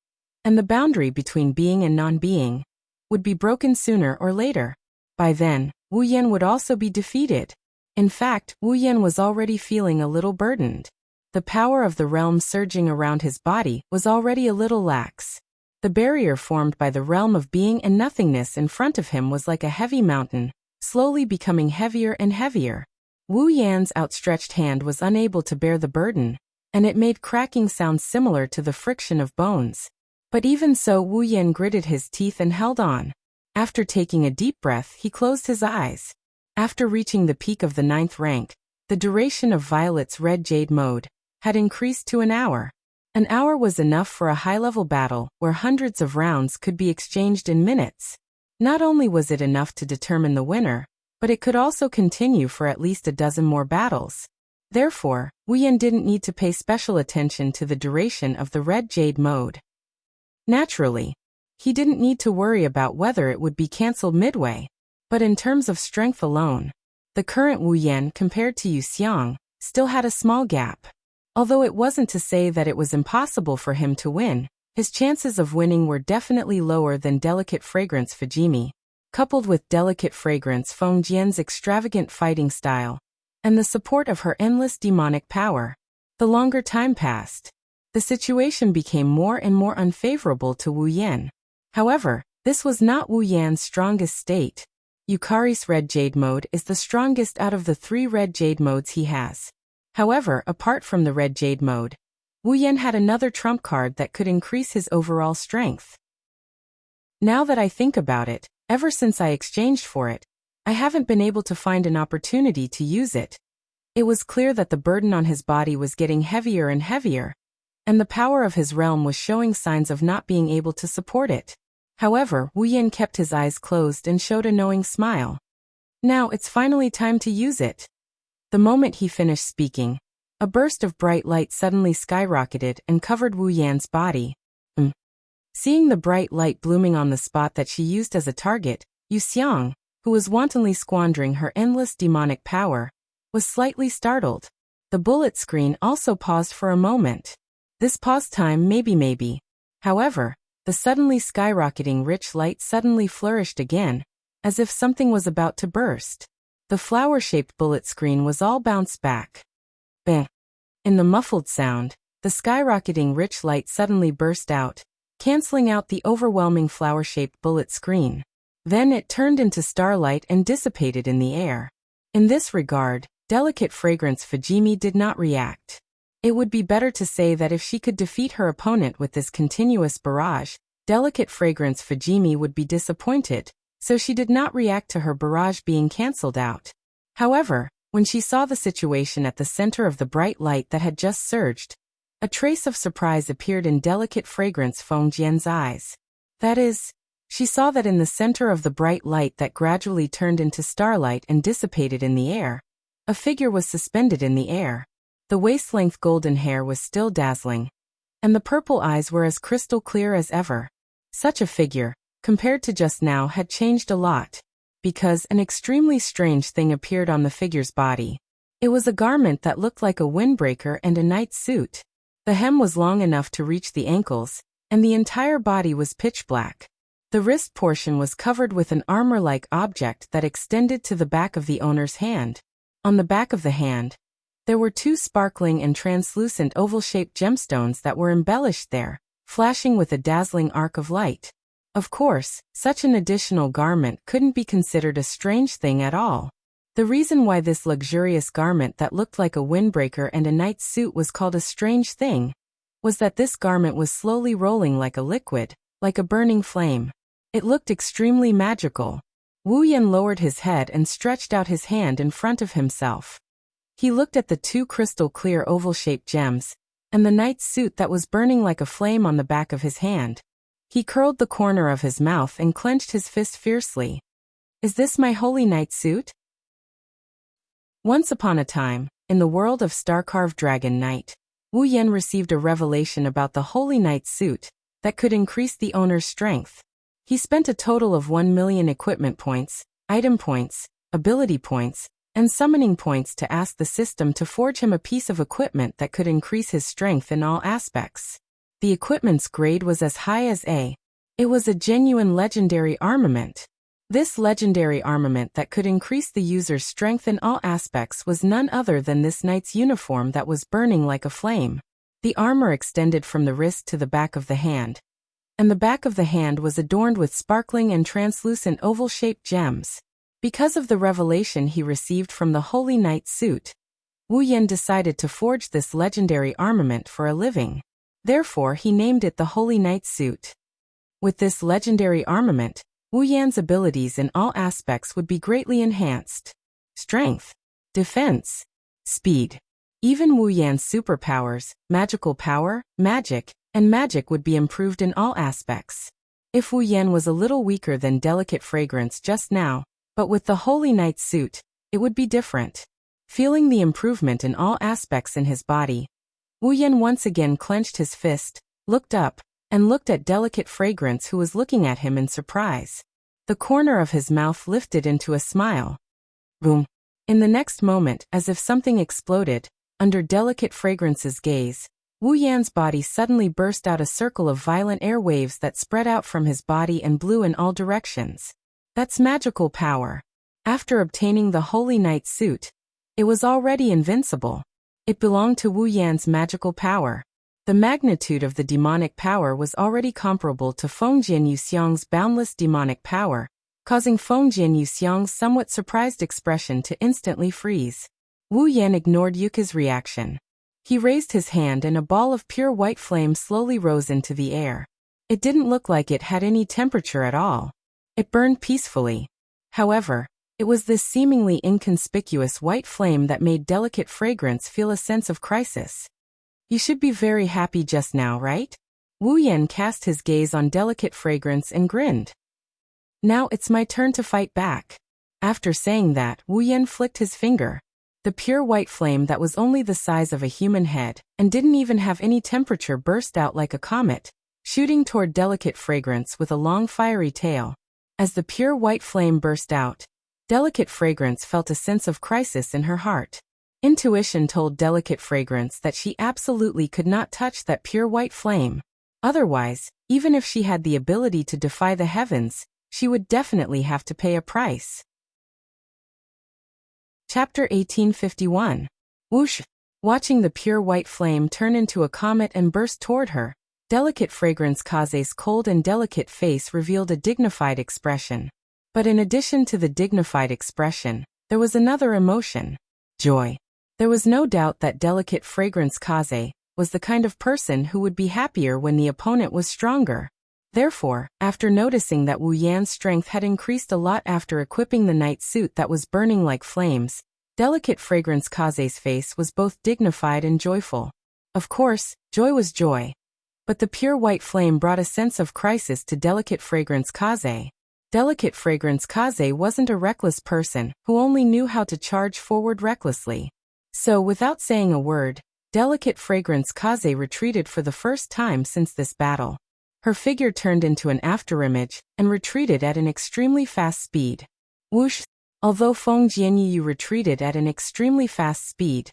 and the boundary between being and non-being would be broken sooner or later. By then, Wu Yan would also be defeated. In fact, Wu Yan was already feeling a little burdened. The power of the realm surging around his body was already a little lax. The barrier formed by the realm of being and nothingness in front of him was like a heavy mountain, slowly becoming heavier and heavier. Wu Yan's outstretched hand was unable to bear the burden, and it made cracking sounds similar to the friction of bones. But even so, Wu Yan gritted his teeth and held on. After taking a deep breath, he closed his eyes. After reaching the peak of the 9th rank, the duration of Violet's red jade mode had increased to an hour. An hour was enough for a high-level battle where hundreds of rounds could be exchanged in minutes. Not only was it enough to determine the winner, but it could also continue for at least a dozen more battles. Therefore, Wu Yan didn't need to pay special attention to the duration of the red jade mode. Naturally, he didn't need to worry about whether it would be cancelled midway. But in terms of strength alone, the current Wu Yan compared to Yu Xiang still had a small gap. Although it wasn't to say that it was impossible for him to win, his chances of winning were definitely lower than delicate fragrance Fujimi, coupled with delicate fragrance Feng Jian's extravagant fighting style, and the support of her endless demonic power. The longer time passed, the situation became more and more unfavorable to Wu Yan. However, this was not Wu Yan's strongest state. Yukari's red jade mode is the strongest out of the 3 red jade modes he has. However, apart from the red jade mode, Wu Yan had another trump card that could increase his overall strength. Now that I think about it, ever since I exchanged for it, I haven't been able to find an opportunity to use it. It was clear that the burden on his body was getting heavier and heavier, and the power of his realm was showing signs of not being able to support it. However, Wu Yan kept his eyes closed and showed a knowing smile. Now it's finally time to use it. The moment he finished speaking, a burst of bright light suddenly skyrocketed and covered Wu Yan's body. Seeing the bright light blooming on the spot that she used as a target, Yu Xiang, who was wantonly squandering her endless demonic power, was slightly startled. The bullet screen also paused for a moment. This pause time maybe. However, the suddenly skyrocketing rich light suddenly flourished again, as if something was about to burst. The flower-shaped bullet screen was all bounced back. Bang! In the muffled sound, the skyrocketing rich light suddenly burst out, canceling out the overwhelming flower-shaped bullet screen. Then it turned into starlight and dissipated in the air. In this regard, delicate fragrance Fujimi did not react. It would be better to say that if she could defeat her opponent with this continuous barrage, delicate fragrance Fujimi would be disappointed, so she did not react to her barrage being cancelled out. However, when she saw the situation at the center of the bright light that had just surged, a trace of surprise appeared in delicate fragrance Feng Jian's eyes. That is, she saw that in the center of the bright light that gradually turned into starlight and dissipated in the air, a figure was suspended in the air. The waist-length golden hair was still dazzling, and the purple eyes were as crystal clear as ever. Such a figure, compared to just now, had changed a lot, because an extremely strange thing appeared on the figure's body. It was a garment that looked like a windbreaker and a night suit. The hem was long enough to reach the ankles, and the entire body was pitch black. The wrist portion was covered with an armor-like object that extended to the back of the owner's hand. On the back of the hand, there were 2 sparkling and translucent oval-shaped gemstones that were embellished there, flashing with a dazzling arc of light. Of course, such an additional garment couldn't be considered a strange thing at all. The reason why this luxurious garment that looked like a windbreaker and a night suit was called a strange thing was that this garment was slowly rolling like a liquid, like a burning flame. It looked extremely magical. Wu Yan lowered his head and stretched out his hand in front of himself. He looked at the two crystal-clear oval-shaped gems, and the knight's suit that was burning like a flame on the back of his hand. He curled the corner of his mouth and clenched his fist fiercely. Is this my holy knight suit? Once upon a time, in the world of Star-Carved Dragon Knight, Wu Yan received a revelation about the holy knight suit that could increase the owner's strength. He spent a total of 1 million equipment points, item points, ability points, and summoning points to ask the system to forge him a piece of equipment that could increase his strength in all aspects. The equipment's grade was as high as A. It was a genuine legendary armament. This legendary armament that could increase the user's strength in all aspects was none other than this knight's uniform that was burning like a flame. The armor extended from the wrist to the back of the hand, and the back of the hand was adorned with sparkling and translucent oval-shaped gems. Because of the revelation he received from the holy knight suit, Wu Yan decided to forge this legendary armament for a living. Therefore, he named it the holy knight suit. With this legendary armament, Wu Yan's abilities in all aspects would be greatly enhanced. Strength, defense, speed. Even Wu Yan's superpowers, magical power, magic, and magic would be improved in all aspects. If Wu Yan was a little weaker than delicate fragrance just now, but with the holy knight suit, it would be different. Feeling the improvement in all aspects in his body, Wu Yan once again clenched his fist, looked up, and looked at delicate fragrance who was looking at him in surprise. The corner of his mouth lifted into a smile. Boom. In the next moment, as if something exploded, under delicate fragrance's gaze, Wu Yan's body suddenly burst out a circle of violent air waves that spread out from his body and blew in all directions. That's magical power. After obtaining the holy knight suit, it was already invincible. It belonged to Wu Yan's magical power. The magnitude of the demonic power was already comparable to Fengjian Yuxiang's boundless demonic power, causing Fengjian Yuxiang's somewhat surprised expression to instantly freeze. Wu Yan ignored Yuka's reaction. He raised his hand and a ball of pure white flame slowly rose into the air. It didn't look like it had any temperature at all. It burned peacefully. However, it was this seemingly inconspicuous white flame that made delicate fragrance feel a sense of crisis. You should be very happy just now, right? Wu Yan cast his gaze on delicate fragrance and grinned. Now it's my turn to fight back. After saying that, Wu Yan flicked his finger. The pure white flame that was only the size of a human head and didn't even have any temperature burst out like a comet, shooting toward delicate fragrance with a long fiery tail. As the pure white flame burst out, delicate fragrance felt a sense of crisis in her heart. Intuition told delicate fragrance that she absolutely could not touch that pure white flame. Otherwise, even if she had the ability to defy the heavens, she would definitely have to pay a price. Chapter 1851. Whoosh! Watching the pure white flame turn into a comet and burst toward her, delicate fragrance Kaze's cold and delicate face revealed a dignified expression. But in addition to the dignified expression, there was another emotion. Joy. There was no doubt that delicate fragrance Kaze was the kind of person who would be happier when the opponent was stronger. Therefore, after noticing that Wu Yan's strength had increased a lot after equipping the night suit that was burning like flames, delicate fragrance Kaze's face was both dignified and joyful. Of course, joy was joy. But the pure white flame brought a sense of crisis to delicate fragrance Kaze. Delicate fragrance Kaze wasn't a reckless person who only knew how to charge forward recklessly. So without saying a word, delicate fragrance Kaze retreated for the first time since this battle. Her figure turned into an afterimage and retreated at an extremely fast speed. Whoosh! Although Feng Jianyu retreated at an extremely fast speed,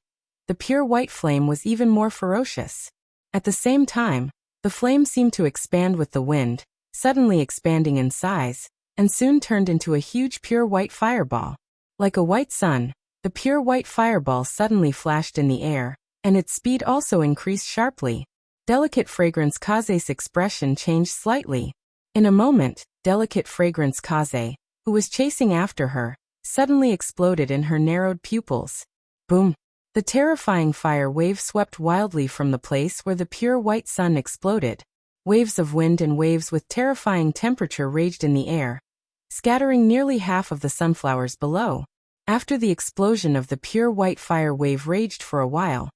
the pure white flame was even more ferocious. At the same time, the flame seemed to expand with the wind, suddenly expanding in size, and soon turned into a huge pure white fireball. Like a white sun, the pure white fireball suddenly flashed in the air, and its speed also increased sharply. Delicate fragrance Kaze's expression changed slightly. In a moment, delicate fragrance Kaze, who was chasing after her, suddenly exploded in her narrowed pupils. Boom! The terrifying fire wave swept wildly from the place where the pure white sun exploded. Waves of wind and waves with terrifying temperature raged in the air. scattering nearly half of the sunflowers below. After the explosion of the pure white fire wave raged for a while,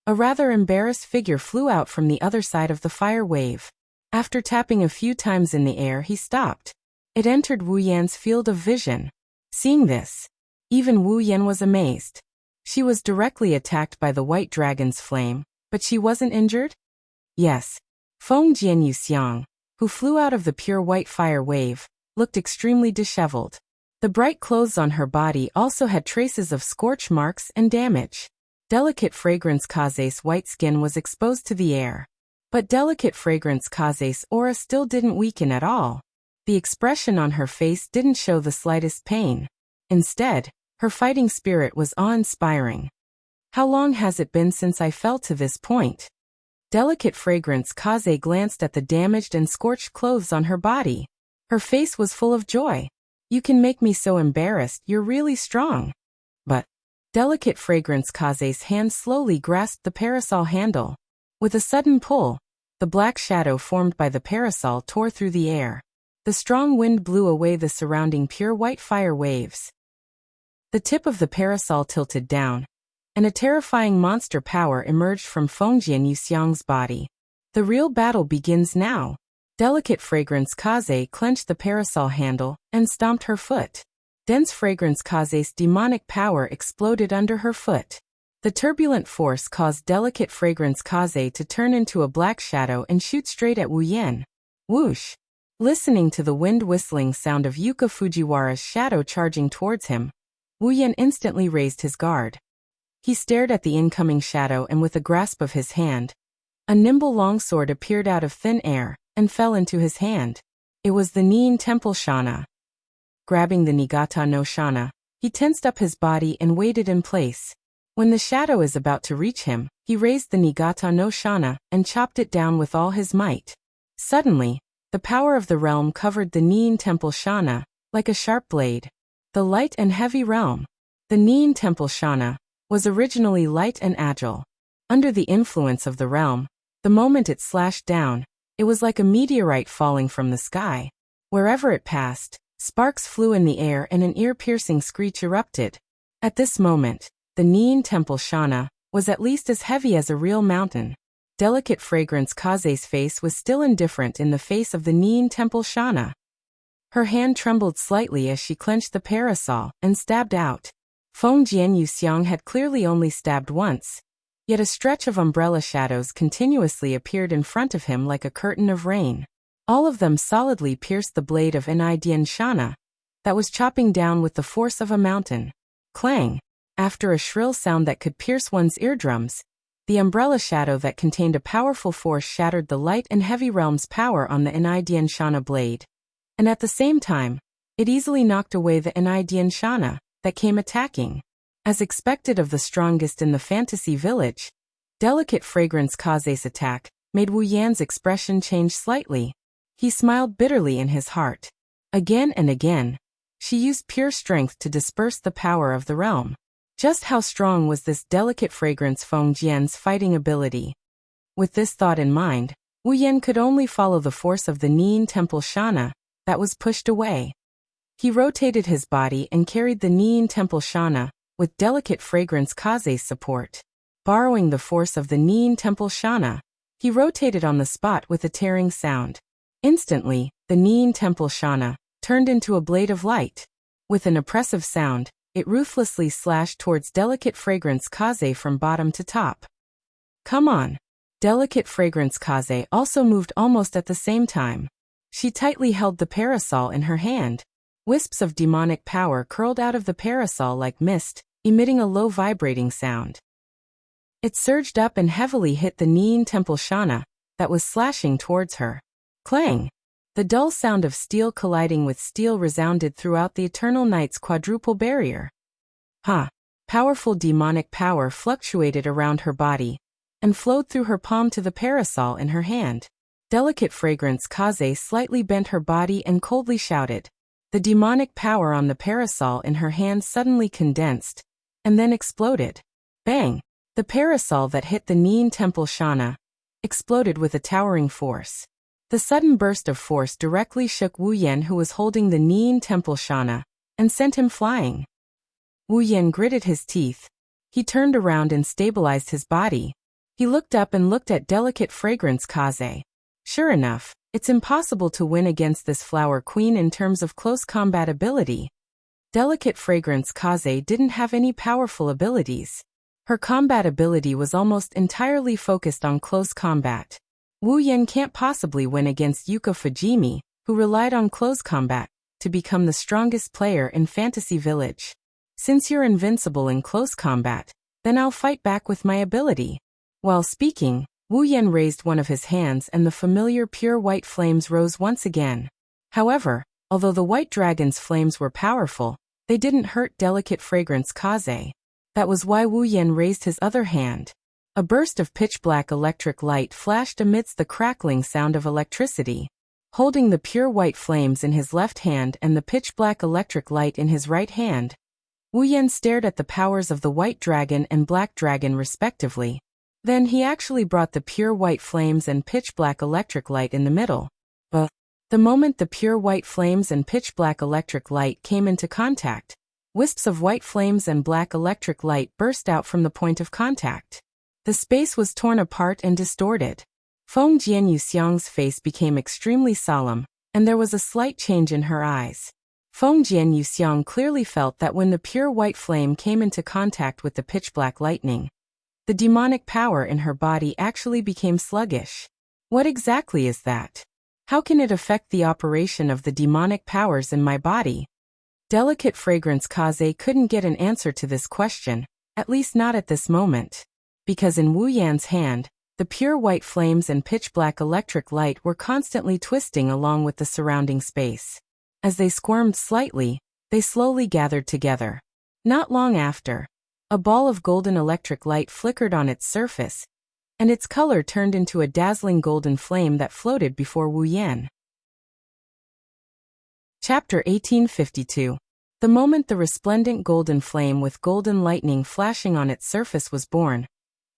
a rather embarrassed figure flew out from the other side of the fire wave. After tapping a few times in the air, he stopped. It entered Wu Yan's field of vision. Seeing this, even Wu Yan was amazed. She was directly attacked by the white dragon's flame, but she wasn't injured? Yes. Feng Jian Yuxiang, who flew out of the pure white fire wave, looked extremely disheveled. The bright clothes on her body also had traces of scorch marks and damage. Delicate Fragrance Kaze's white skin was exposed to the air. But Delicate Fragrance Kaze's aura still didn't weaken at all. The expression on her face didn't show the slightest pain. Instead, her fighting spirit was awe-inspiring. How long has it been since I fell to this point? Delicate Fragrance Kaze glanced at the damaged and scorched clothes on her body. Her face was full of joy. You can make me so embarrassed, you're really strong. But Delicate Fragrance Kaze's hand slowly grasped the parasol handle. With a sudden pull, the black shadow formed by the parasol tore through the air. The strong wind blew away the surrounding pure white fire waves. The tip of the parasol tilted down, and a terrifying monster power emerged from Fengjian Yuxiang's body. The real battle begins now. Delicate Fragrance Kaze clenched the parasol handle and stomped her foot. Dense Fragrance Kaze's demonic power exploded under her foot. The turbulent force caused Delicate Fragrance Kaze to turn into a black shadow and shoot straight at Wu Yan. Whoosh! Listening to the wind-whistling sound of Yuka Fujiwara's shadow charging towards him, Wu Yan instantly raised his guard. He stared at the incoming shadow and with a grasp of his hand, a nimble longsword appeared out of thin air and fell into his hand. It was the Nin Temple Shana. Grabbing the Nigata no Shana, he tensed up his body and waited in place. When the shadow is about to reach him, he raised the Nigata no Shana and chopped it down with all his might. Suddenly, the power of the realm covered the Nin Temple Shana like a sharp blade. The light and heavy realm. The Nin Temple Shana was originally light and agile. Under the influence of the realm, the moment it slashed down, it was like a meteorite falling from the sky. Wherever it passed, sparks flew in the air and an ear-piercing screech erupted. At this moment, the Nin Temple Shana was at least as heavy as a real mountain. Delicate Fragrance Kaze's face was still indifferent in the face of the Nin Temple Shana. Her hand trembled slightly as she clenched the parasol and stabbed out. Feng Jian Yuxiang had clearly only stabbed once, yet a stretch of umbrella shadows continuously appeared in front of him like a curtain of rain. All of them solidly pierced the blade of Nidian Shana that was chopping down with the force of a mountain. Clang! After a shrill sound that could pierce one's eardrums, the umbrella shadow that contained a powerful force shattered the light and heavy realm's power on the Nidian Shana blade. And at the same time, it easily knocked away the Nidian Shana that came attacking. As expected of the strongest in the fantasy village, Delicate Fragrance Kaze's attack made Wu Yan's expression change slightly. He smiled bitterly in his heart. Again and again, she used pure strength to disperse the power of the realm. Just how strong was this Delicate Fragrance Feng Jian's fighting ability? With this thought in mind, Wu Yan could only follow the force of the Nin Temple Shana that was pushed away. He rotated his body and carried the Nin Temple Shana with Delicate Fragrance Kaze's support. Borrowing the force of the Nin Temple Shana, he rotated on the spot with a tearing sound. Instantly, the Nin Temple Shana turned into a blade of light. With an oppressive sound, it ruthlessly slashed towards Delicate Fragrance Kaze from bottom to top. Come on! Delicate Fragrance Kaze also moved almost at the same time. She tightly held the parasol in her hand. Wisps of demonic power curled out of the parasol like mist, emitting a low vibrating sound. It surged up and heavily hit the Nin Temple Shana that was slashing towards her. Clang! The dull sound of steel colliding with steel resounded throughout the eternal night's quadruple barrier. Powerful demonic power fluctuated around her body and flowed through her palm to the parasol in her hand. Delicate Fragrance Kaze slightly bent her body and coldly shouted. The demonic power on the parasol in her hand suddenly condensed and then exploded. Bang! The parasol that hit the Nin Temple Shana exploded with a towering force. The sudden burst of force directly shook Wu Yan, who was holding the Nian Temple Shana, and sent him flying. Wu Yan gritted his teeth. He turned around and stabilized his body. He looked up and looked at delicate fragrance Kaze. Sure enough, it's impossible to win against this flower queen in terms of close combat ability. Delicate fragrance Kaze didn't have any powerful abilities. Her combat ability was almost entirely focused on close combat. Wu Yan can't possibly win against Yuka Fujimi, who relied on close combat to become the strongest player in Fantasy Village. Since you're invincible in close combat, then I'll fight back with my ability. While speaking, Wu Yan raised one of his hands and the familiar pure white flames rose once again. However, although the white dragon's flames were powerful, they didn't hurt delicate fragrance Kaze. That was why Wu Yan raised his other hand. A burst of pitch-black electric light flashed amidst the crackling sound of electricity. Holding the pure white flames in his left hand and the pitch-black electric light in his right hand, Wu Yan stared at the powers of the white dragon and black dragon respectively. Then he actually brought the pure white flames and pitch-black electric light in the middle. But the moment the pure white flames and pitch-black electric light came into contact, wisps of white flames and black electric light burst out from the point of contact. The space was torn apart and distorted. Feng Jian Yuxiang's face became extremely solemn, and there was a slight change in her eyes. Feng Jian Yuxiang clearly felt that when the pure white flame came into contact with the pitch-black lightning, the demonic power in her body actually became sluggish. What exactly is that? How can it affect the operation of the demonic powers in my body? Delicate fragrance Kaze couldn't get an answer to this question, at least not at this moment. Because in Wu Yan's hand, the pure white flames and pitch-black electric light were constantly twisting along with the surrounding space. As they squirmed slightly, they slowly gathered together. Not long after, a ball of golden electric light flickered on its surface, and its color turned into a dazzling golden flame that floated before Wu Yan. Chapter 1852. The moment the resplendent golden flame with golden lightning flashing on its surface was born,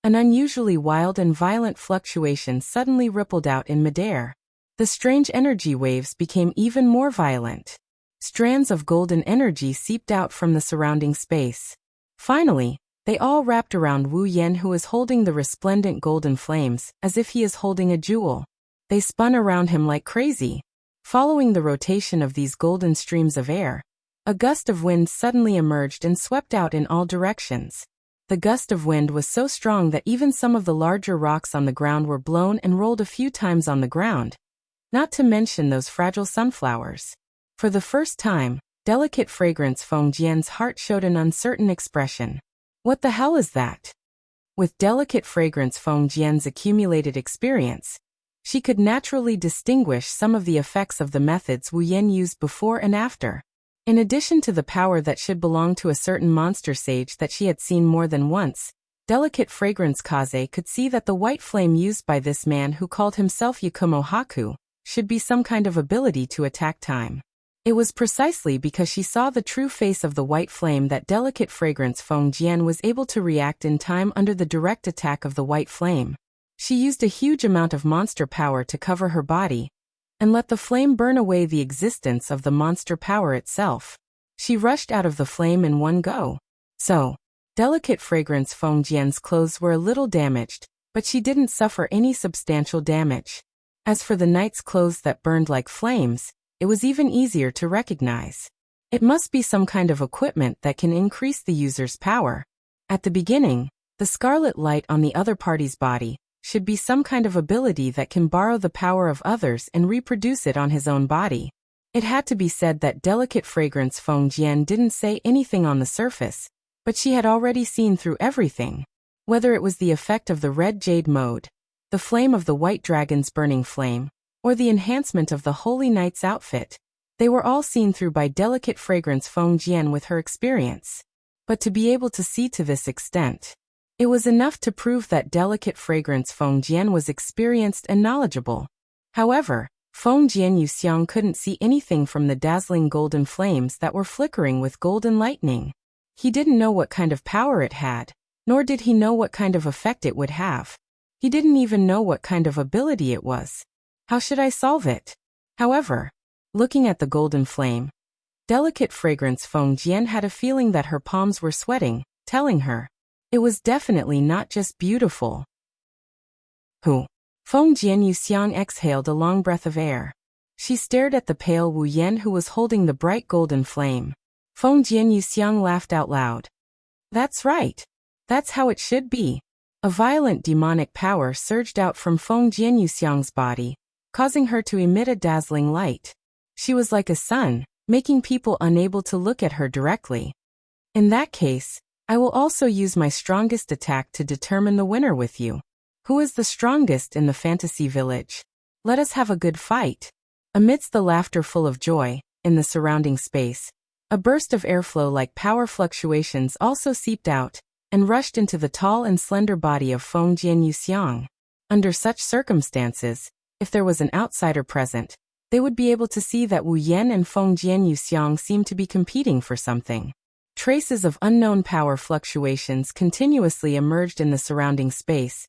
an unusually wild and violent fluctuation suddenly rippled out in midair. The strange energy waves became even more violent. Strands of golden energy seeped out from the surrounding space. Finally, they all wrapped around Wu Yan, who is holding the resplendent golden flames, as if he is holding a jewel. They spun around him like crazy. Following the rotation of these golden streams of air, a gust of wind suddenly emerged and swept out in all directions. The gust of wind was so strong that even some of the larger rocks on the ground were blown and rolled a few times on the ground. Not to mention those fragile sunflowers. For the first time, delicate fragrance Feng Jian's heart showed an uncertain expression. What the hell is that? With delicate fragrance Feng Jian's accumulated experience, she could naturally distinguish some of the effects of the methods Wu Yan used before and after. In addition to the power that should belong to a certain monster sage that she had seen more than once, delicate fragrance Kaze could see that the white flame used by this man who called himself Yakumo Haku should be some kind of ability to attack time. It was precisely because she saw the true face of the white flame that delicate fragrance Feng Jian was able to react in time under the direct attack of the white flame. She used a huge amount of monster power to cover her body, and let the flame burn away the existence of the monster power itself. She rushed out of the flame in one go. So, delicate fragrance Feng Jian's clothes were a little damaged, but she didn't suffer any substantial damage. As for the knight's clothes that burned like flames, it was even easier to recognize. It must be some kind of equipment that can increase the user's power. At the beginning, the scarlet light on the other party's body should be some kind of ability that can borrow the power of others and reproduce it on his own body. It had to be said that delicate fragrance Feng Jian didn't say anything on the surface, but she had already seen through everything. Whether it was the effect of the red jade mode, the flame of the white dragon's burning flame, or the enhancement of the holy knight's outfit, they were all seen through by delicate fragrance Feng Jian with her experience. But to be able to see to this extent, it was enough to prove that delicate fragrance Feng Jian was experienced and knowledgeable. However, Feng Jian Yuxiang couldn't see anything from the dazzling golden flames that were flickering with golden lightning. He didn't know what kind of power it had, nor did he know what kind of effect it would have. He didn't even know what kind of ability it was. How should I solve it? However, looking at the golden flame, delicate fragrance Feng Jian had a feeling that her palms were sweating, telling her it was definitely not just beautiful. Who? Feng Jian Yuxiang exhaled a long breath of air. She stared at the pale Wu Yan who was holding the bright golden flame. Feng Jian Yuxiang laughed out loud. That's right. That's how it should be. A violent demonic power surged out from Feng Jian Yuxiang's body, causing her to emit a dazzling light. She was like a sun, making people unable to look at her directly. In that case, I will also use my strongest attack to determine the winner with you. Who is the strongest in the fantasy village? Let us have a good fight. Amidst the laughter full of joy, in the surrounding space, a burst of airflow like power fluctuations also seeped out and rushed into the tall and slender body of Feng Jian Yuxiang. Under such circumstances, if there was an outsider present, they would be able to see that Wu Yan and Feng Jian Yuxiang seemed to be competing for something. Traces of unknown power fluctuations continuously emerged in the surrounding space,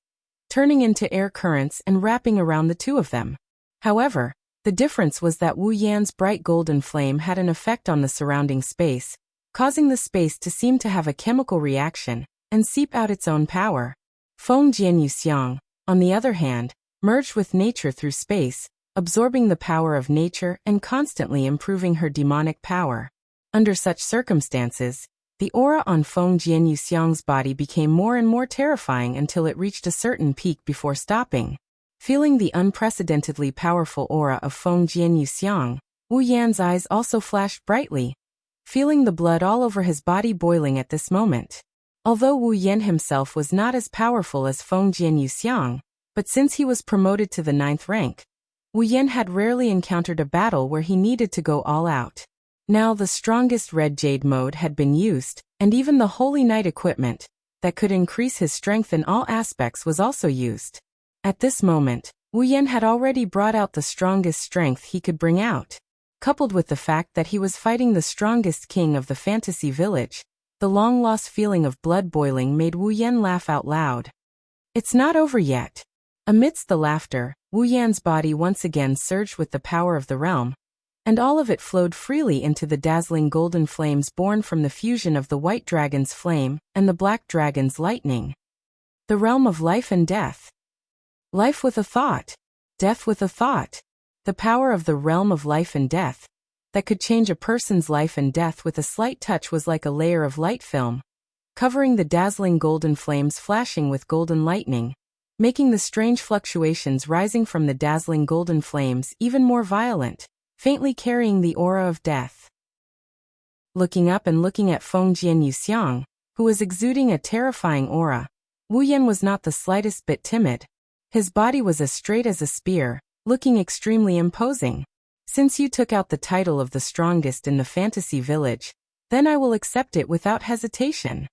turning into air currents and wrapping around the two of them. However, the difference was that Wu Yan's bright golden flame had an effect on the surrounding space, causing the space to seem to have a chemical reaction and seep out its own power. Feng Jian Yuxiang, on the other hand, merged with nature through space, absorbing the power of nature and constantly improving her demonic power. Under such circumstances, the aura on Feng Jian Yuxiang's body became more and more terrifying until it reached a certain peak before stopping. Feeling the unprecedentedly powerful aura of Feng Jian Yuxiang, Wu Yan's eyes also flashed brightly, feeling the blood all over his body boiling at this moment. Although Wu Yan himself was not as powerful as Feng Jian Yuxiang, but since he was promoted to the 9th rank, Wu Yan had rarely encountered a battle where he needed to go all out. Now the strongest red jade mode had been used, and even the Holy Knight equipment, that could increase his strength in all aspects was also used. At this moment, Wu Yan had already brought out the strongest strength he could bring out. Coupled with the fact that he was fighting the strongest king of the fantasy village, the long-lost feeling of blood boiling made Wu Yan laugh out loud. It's not over yet. Amidst the laughter, Wu Yan's body once again surged with the power of the realm, and all of it flowed freely into the dazzling golden flames born from the fusion of the white dragon's flame and the black dragon's lightning. The realm of life and death. Life with a thought. Death with a thought. The power of the realm of life and death, that could change a person's life and death with a slight touch, was like a layer of light film, covering the dazzling golden flames flashing with golden lightning, making the strange fluctuations rising from the dazzling golden flames even more violent, faintly carrying the aura of death. Looking up and looking at Feng Jian Yuxiang, who was exuding a terrifying aura, Wu Yan was not the slightest bit timid. His body was as straight as a spear, looking extremely imposing. Since you took out the title of the strongest in the fantasy village, then I will accept it without hesitation.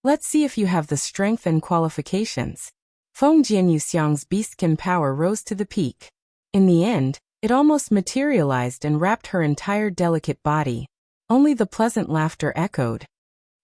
Let's see if you have the strength and qualifications. Feng Jian Yuxiang's beastkin power rose to the peak. In the end, it almost materialized and wrapped her entire delicate body. Only the pleasant laughter echoed.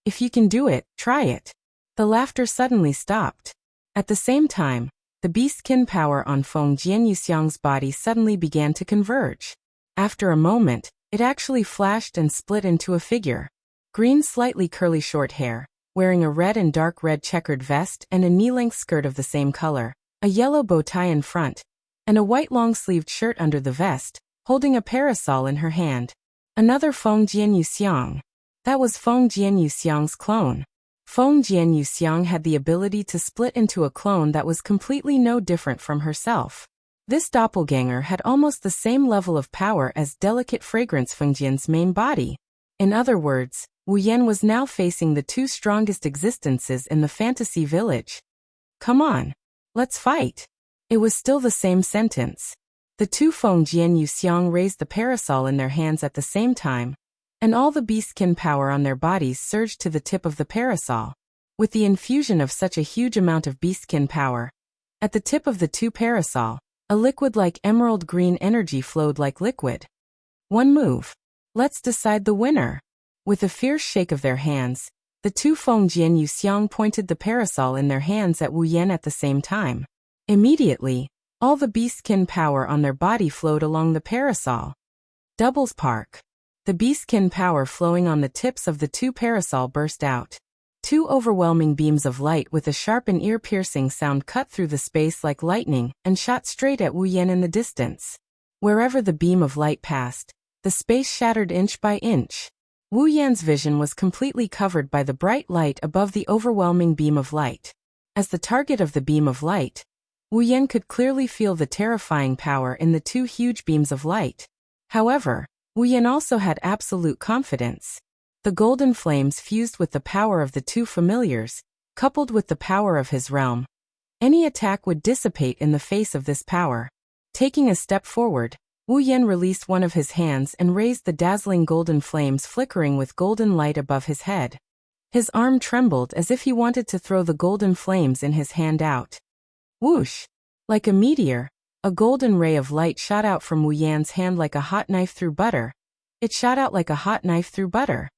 If you can do it, try it. The laughter suddenly stopped. At the same time, the beastkin power on Feng Jian Yuxiang's body suddenly began to converge. After a moment, it actually flashed and split into a figure. Green, slightly curly short hair, wearing a red and dark red checkered vest and a knee-length skirt of the same color, a yellow bow tie in front, and a white long-sleeved shirt under the vest, holding a parasol in her hand. Another Feng Jian Yuxiang. That was Feng Jian Yuxiang's clone. Feng Jian Yuxiang had the ability to split into a clone that was completely no different from herself. This doppelganger had almost the same level of power as delicate fragrance Feng Jian's main body. In other words, Wu Yan was now facing the two strongest existences in the fantasy village. Come on. Let's fight. It was still the same sentence. The two Feng Jian Yuxiang raised the parasol in their hands at the same time, and all the beastkin power on their bodies surged to the tip of the parasol. With the infusion of such a huge amount of beastkin power, at the tip of the two parasol, a liquid like emerald green energy flowed like liquid. One move. Let's decide the winner. With a fierce shake of their hands, the two Feng Jian Yuxiang pointed the parasol in their hands at Wu Yan at the same time. Immediately, All the beastkin power on their body flowed along the parasol. Doubles Park. The beastkin power flowing on the tips of the two parasol burst out. Two overwhelming beams of light with a sharp and ear-piercing sound cut through the space like lightning and shot straight at Wu Yan in the distance. Wherever the beam of light passed, the space shattered inch by inch. Wu Yan's vision was completely covered by the bright light above the overwhelming beam of light. As the target of the beam of light, Wu Yan could clearly feel the terrifying power in the two huge beams of light. However, Wu Yan also had absolute confidence. The golden flames fused with the power of the two familiars, coupled with the power of his realm. Any attack would dissipate in the face of this power. Taking a step forward, Wu Yan released one of his hands and raised the dazzling golden flames flickering with golden light above his head. His arm trembled as if he wanted to throw the golden flames in his hand out. Whoosh! Like a meteor, a golden ray of light shot out from Wu Yan's hand like a hot knife through butter. It shot out like a hot knife through butter.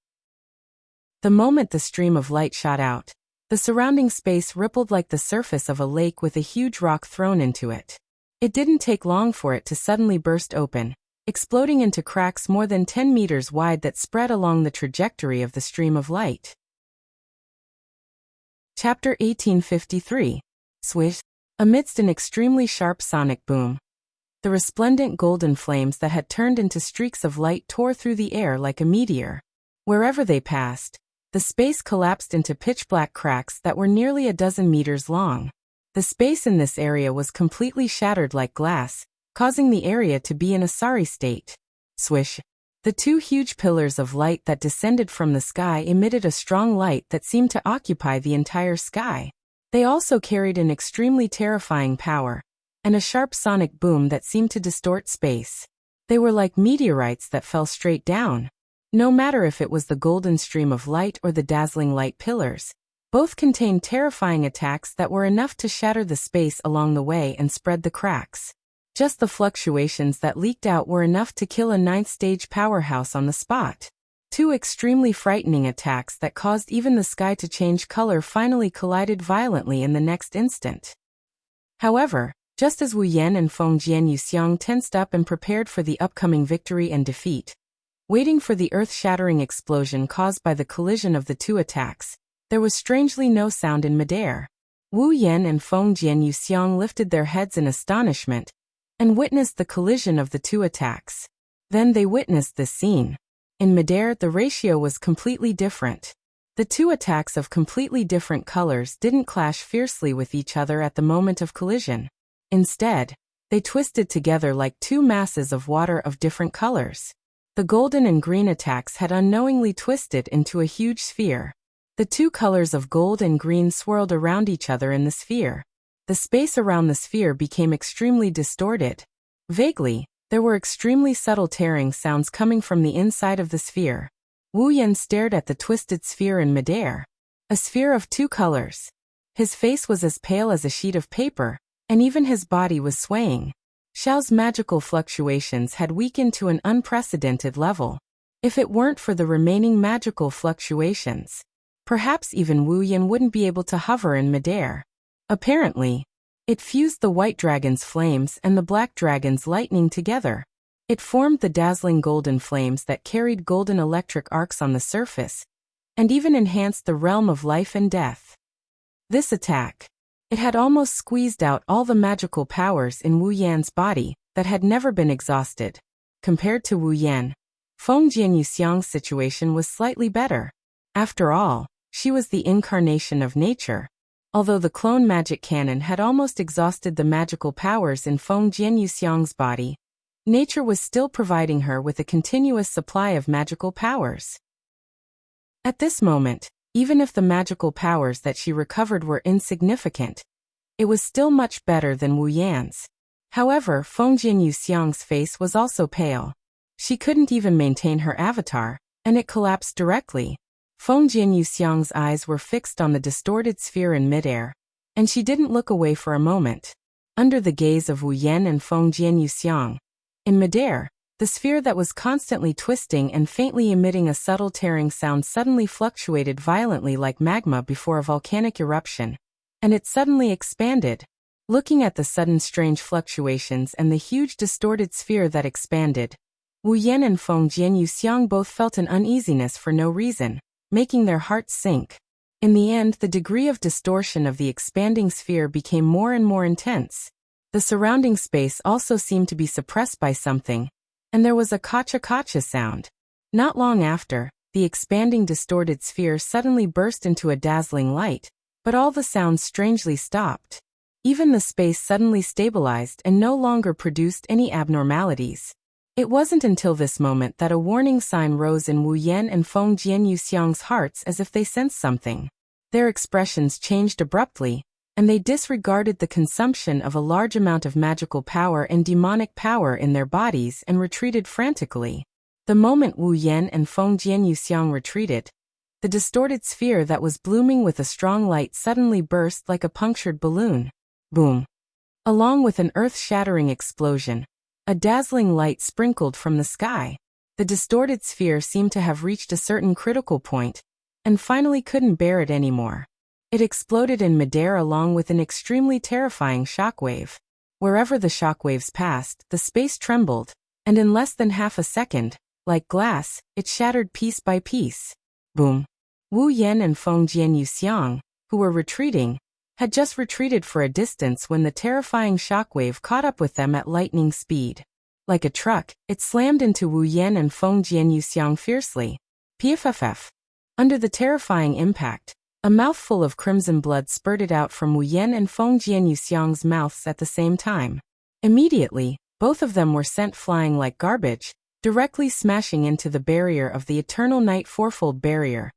The moment the stream of light shot out, the surrounding space rippled like the surface of a lake with a huge rock thrown into it. It didn't take long for it to suddenly burst open, exploding into cracks more than 10 meters wide that spread along the trajectory of the stream of light. Chapter 1853. Swish. Amidst an extremely sharp sonic boom, the resplendent golden flames that had turned into streaks of light tore through the air like a meteor. Wherever they passed, the space collapsed into pitch-black cracks that were nearly a dozen meters long. The space in this area was completely shattered like glass, causing the area to be in a sorry state. Swish. The two huge pillars of light that descended from the sky emitted a strong light that seemed to occupy the entire sky. They also carried an extremely terrifying power, and a sharp sonic boom that seemed to distort space. They were like meteorites that fell straight down. No matter if it was the golden stream of light or the dazzling light pillars, both contained terrifying attacks that were enough to shatter the space along the way and spread the cracks. Just the fluctuations that leaked out were enough to kill a ninth-stage powerhouse on the spot. Two extremely frightening attacks that caused even the sky to change color finally collided violently in the next instant. However, just as Wu Yan and Feng Jianyu tensed up and prepared for the upcoming victory and defeat, waiting for the earth-shattering explosion caused by the collision of the two attacks, there was strangely no sound in midair. Wu Yan and Feng Jianyu lifted their heads in astonishment and witnessed the collision of the two attacks. Then they witnessed this scene. In midair, the ratio was completely different. The two attacks of completely different colors didn't clash fiercely with each other at the moment of collision. Instead, they twisted together like two masses of water of different colors. The golden and green attacks had unknowingly twisted into a huge sphere. The two colors of gold and green swirled around each other in the sphere. The space around the sphere became extremely distorted. Vaguely, there were extremely subtle tearing sounds coming from the inside of the sphere. Wu Yan stared at the twisted sphere in midair. A sphere of two colors. His face was as pale as a sheet of paper, and even his body was swaying. Xiao's magical fluctuations had weakened to an unprecedented level. If it weren't for the remaining magical fluctuations, perhaps even Wu Yan wouldn't be able to hover in midair. Apparently, it fused the white dragon's flames and the black dragon's lightning together. It formed the dazzling golden flames that carried golden electric arcs on the surface, and even enhanced the realm of life and death. This attack, it had almost squeezed out all the magical powers in Wu Yan's body that had never been exhausted. Compared to Wu Yan, Feng Jianyuxiang's situation was slightly better. After all, she was the incarnation of nature. Although the clone magic cannon had almost exhausted the magical powers in Feng Jianyuxiang's body, nature was still providing her with a continuous supply of magical powers. At this moment, even if the magical powers that she recovered were insignificant, it was still much better than Wu Yan's. However, Feng Jianyuxiang's face was also pale. She couldn't even maintain her avatar, and it collapsed directly. Feng Jianyuxiang's eyes were fixed on the distorted sphere in midair, and she didn't look away for a moment. Under the gaze of Wu Yan and Feng Jianyuxiang, in midair, the sphere that was constantly twisting and faintly emitting a subtle tearing sound suddenly fluctuated violently like magma before a volcanic eruption, and it suddenly expanded. Looking at the sudden strange fluctuations and the huge distorted sphere that expanded, Wu Yan and Feng Jianyu both felt an uneasiness for no reason, making their hearts sink. In the end, the degree of distortion of the expanding sphere became more and more intense. The surrounding space also seemed to be suppressed by something, and there was a kacha-kacha sound. Not long after, the expanding distorted sphere suddenly burst into a dazzling light, but all the sounds strangely stopped. Even the space suddenly stabilized and no longer produced any abnormalities. It wasn't until this moment that a warning sign rose in Wu Yan and Feng Jianyuxiang's hearts, as if they sensed something. Their expressions changed abruptly, and they disregarded the consumption of a large amount of magical power and demonic power in their bodies and retreated frantically. The moment Wu Yan and Feng Jianyuxiang retreated, the distorted sphere that was blooming with a strong light suddenly burst like a punctured balloon. Boom! Along with an earth-shattering explosion, a dazzling light sprinkled from the sky. The distorted sphere seemed to have reached a certain critical point, and finally couldn't bear it anymore. It exploded in midair along with an extremely terrifying shockwave. Wherever the shockwaves passed, the space trembled, and in less than half a second, like glass, it shattered piece by piece. Boom! Wu Yan and Feng Jianyuxiang, who were retreating, had just retreated for a distance when the terrifying shockwave caught up with them at lightning speed. Like a truck, it slammed into Wu Yan and Feng Jianyuxiang fiercely. PFFF. Under the terrifying impact, a mouthful of crimson blood spurted out from Wu Yan and Feng Jianyuxiang's mouths at the same time. Immediately, both of them were sent flying like garbage, directly smashing into the barrier of the eternal night fourfold barrier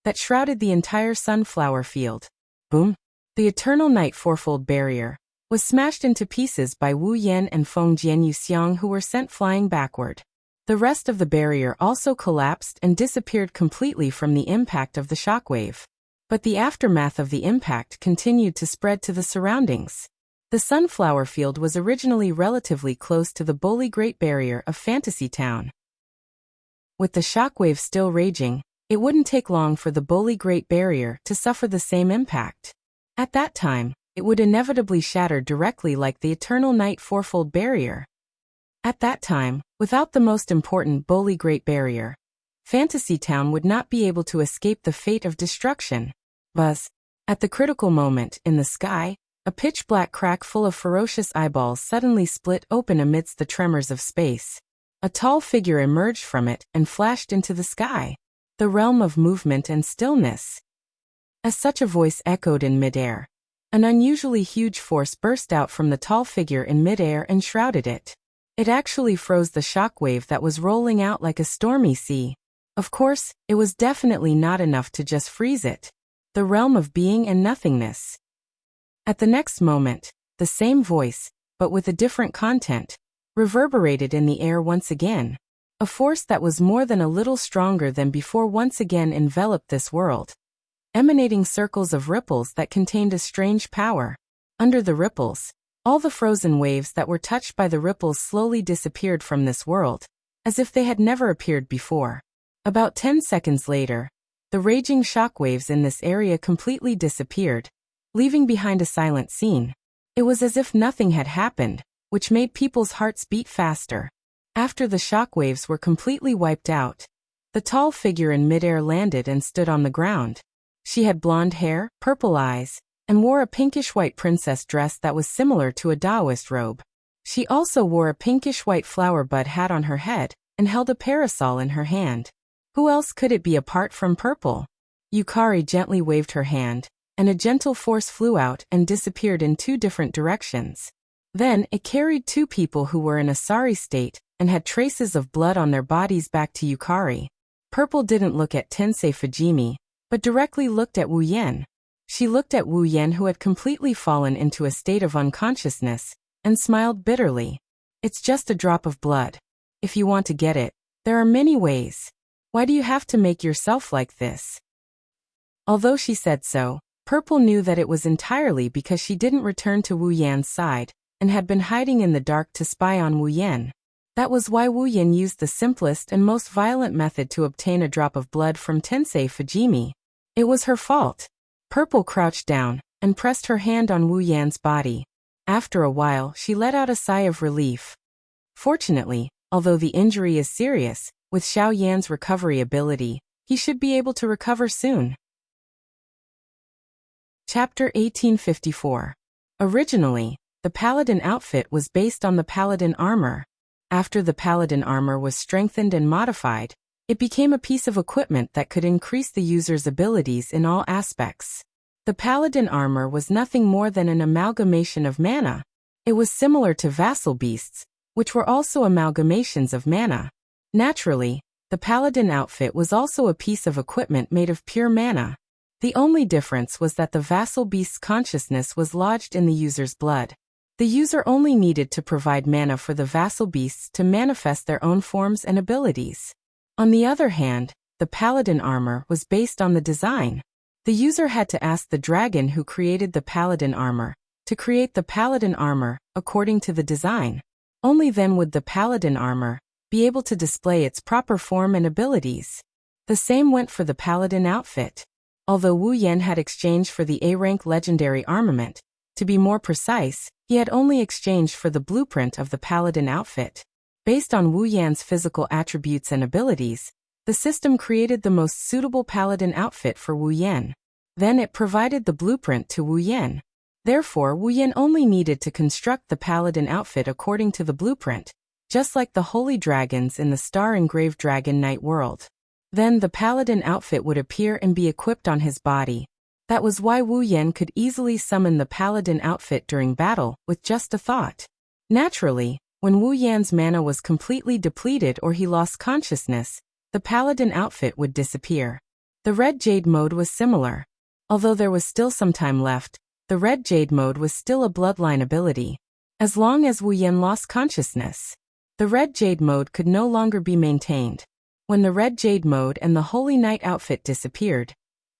that shrouded the entire sunflower field. Boom! The eternal night fourfold barrier was smashed into pieces by Wu Yan and Feng Jianyuxiang, who were sent flying backward. The rest of the barrier also collapsed and disappeared completely from the impact of the shockwave. But the aftermath of the impact continued to spread to the surroundings. The sunflower field was originally relatively close to the bully Great Barrier of Fantasy Town. With the shockwave still raging, it wouldn't take long for the bully Great Barrier to suffer the same impact. At that time, it would inevitably shatter directly like the eternal night fourfold barrier. At that time, without the most important bully Great Barrier, Fantasy Town would not be able to escape the fate of destruction. Buzz! At the critical moment, in the sky, a pitch-black crack full of ferocious eyeballs suddenly split open amidst the tremors of space. A tall figure emerged from it and flashed into the sky, the realm of movement and stillness. As such a voice echoed in midair, an unusually huge force burst out from the tall figure in midair and shrouded it. It actually froze the shockwave that was rolling out like a stormy sea. Of course, it was definitely not enough to just freeze it. The realm of being and nothingness. At the next moment, the same voice, but with a different content, reverberated in the air once again. A force that was more than a little stronger than before once again enveloped this world, emanating circles of ripples that contained a strange power. Under the ripples, all the frozen waves that were touched by the ripples slowly disappeared from this world, as if they had never appeared before. About 10 seconds later, the raging shockwaves in this area completely disappeared, leaving behind a silent scene. It was as if nothing had happened, which made people's hearts beat faster. After the shockwaves were completely wiped out, the tall figure in midair landed and stood on the ground. She had blonde hair, purple eyes, and wore a pinkish-white princess dress that was similar to a Taoist robe. She also wore a pinkish-white flower bud hat on her head and held a parasol in her hand. Who else could it be apart from purple? Yukari gently waved her hand, and a gentle force flew out and disappeared in 2 different directions. Then it carried 2 people who were in a sorry state and had traces of blood on their bodies back to Yukari. Purple didn't look at Tensei Fujimi, but directly looked at Wu Yan. She looked at Wu Yan, who had completely fallen into a state of unconsciousness, and smiled bitterly. It's just a drop of blood. If you want to get it, there are many ways. Why do you have to make yourself like this? Although she said so, Purple knew that it was entirely because she didn't return to Wu Yan's side, and had been hiding in the dark to spy on Wu Yan. That was why Wu Yan used the simplest and most violent method to obtain a drop of blood from Tensei Fujimi. It was her fault. Purple crouched down and pressed her hand on Wu Yan's body. After a while, she let out a sigh of relief. Fortunately, although the injury is serious, with Xiao Yan's recovery ability, he should be able to recover soon. Chapter 1854. Originally, the paladin outfit was based on the paladin armor. After the paladin armor was strengthened and modified, it became a piece of equipment that could increase the user's abilities in all aspects. The paladin armor was nothing more than an amalgamation of mana. It was similar to vassal beasts, which were also amalgamations of mana. Naturally, the paladin outfit was also a piece of equipment made of pure mana. The only difference was that the vassal beast's consciousness was lodged in the user's blood. The user only needed to provide mana for the vassal beasts to manifest their own forms and abilities. On the other hand, the paladin armor was based on the design. The user had to ask the dragon who created the paladin armor to create the paladin armor according to the design. Only then would the paladin armor be able to display its proper form and abilities. The same went for the paladin outfit. Although Wu Yan had exchanged for the A-rank legendary armament, to be more precise, he had only exchanged for the blueprint of the paladin outfit. Based on Wu Yan's physical attributes and abilities, the system created the most suitable paladin outfit for Wu Yan. Then it provided the blueprint to Wu Yan. Therefore, Wu Yan only needed to construct the paladin outfit according to the blueprint, just like the holy dragons in the star-engraved dragon knight world. Then the paladin outfit would appear and be equipped on his body. That was why Wu Yan could easily summon the paladin outfit during battle with just a thought. Naturally, when Wu Yan's mana was completely depleted or he lost consciousness, the paladin outfit would disappear. The red jade mode was similar. Although there was still some time left, the red jade mode was still a bloodline ability. As long as Wu Yan lost consciousness, the red jade mode could no longer be maintained. When the red jade mode and the holy knight outfit disappeared,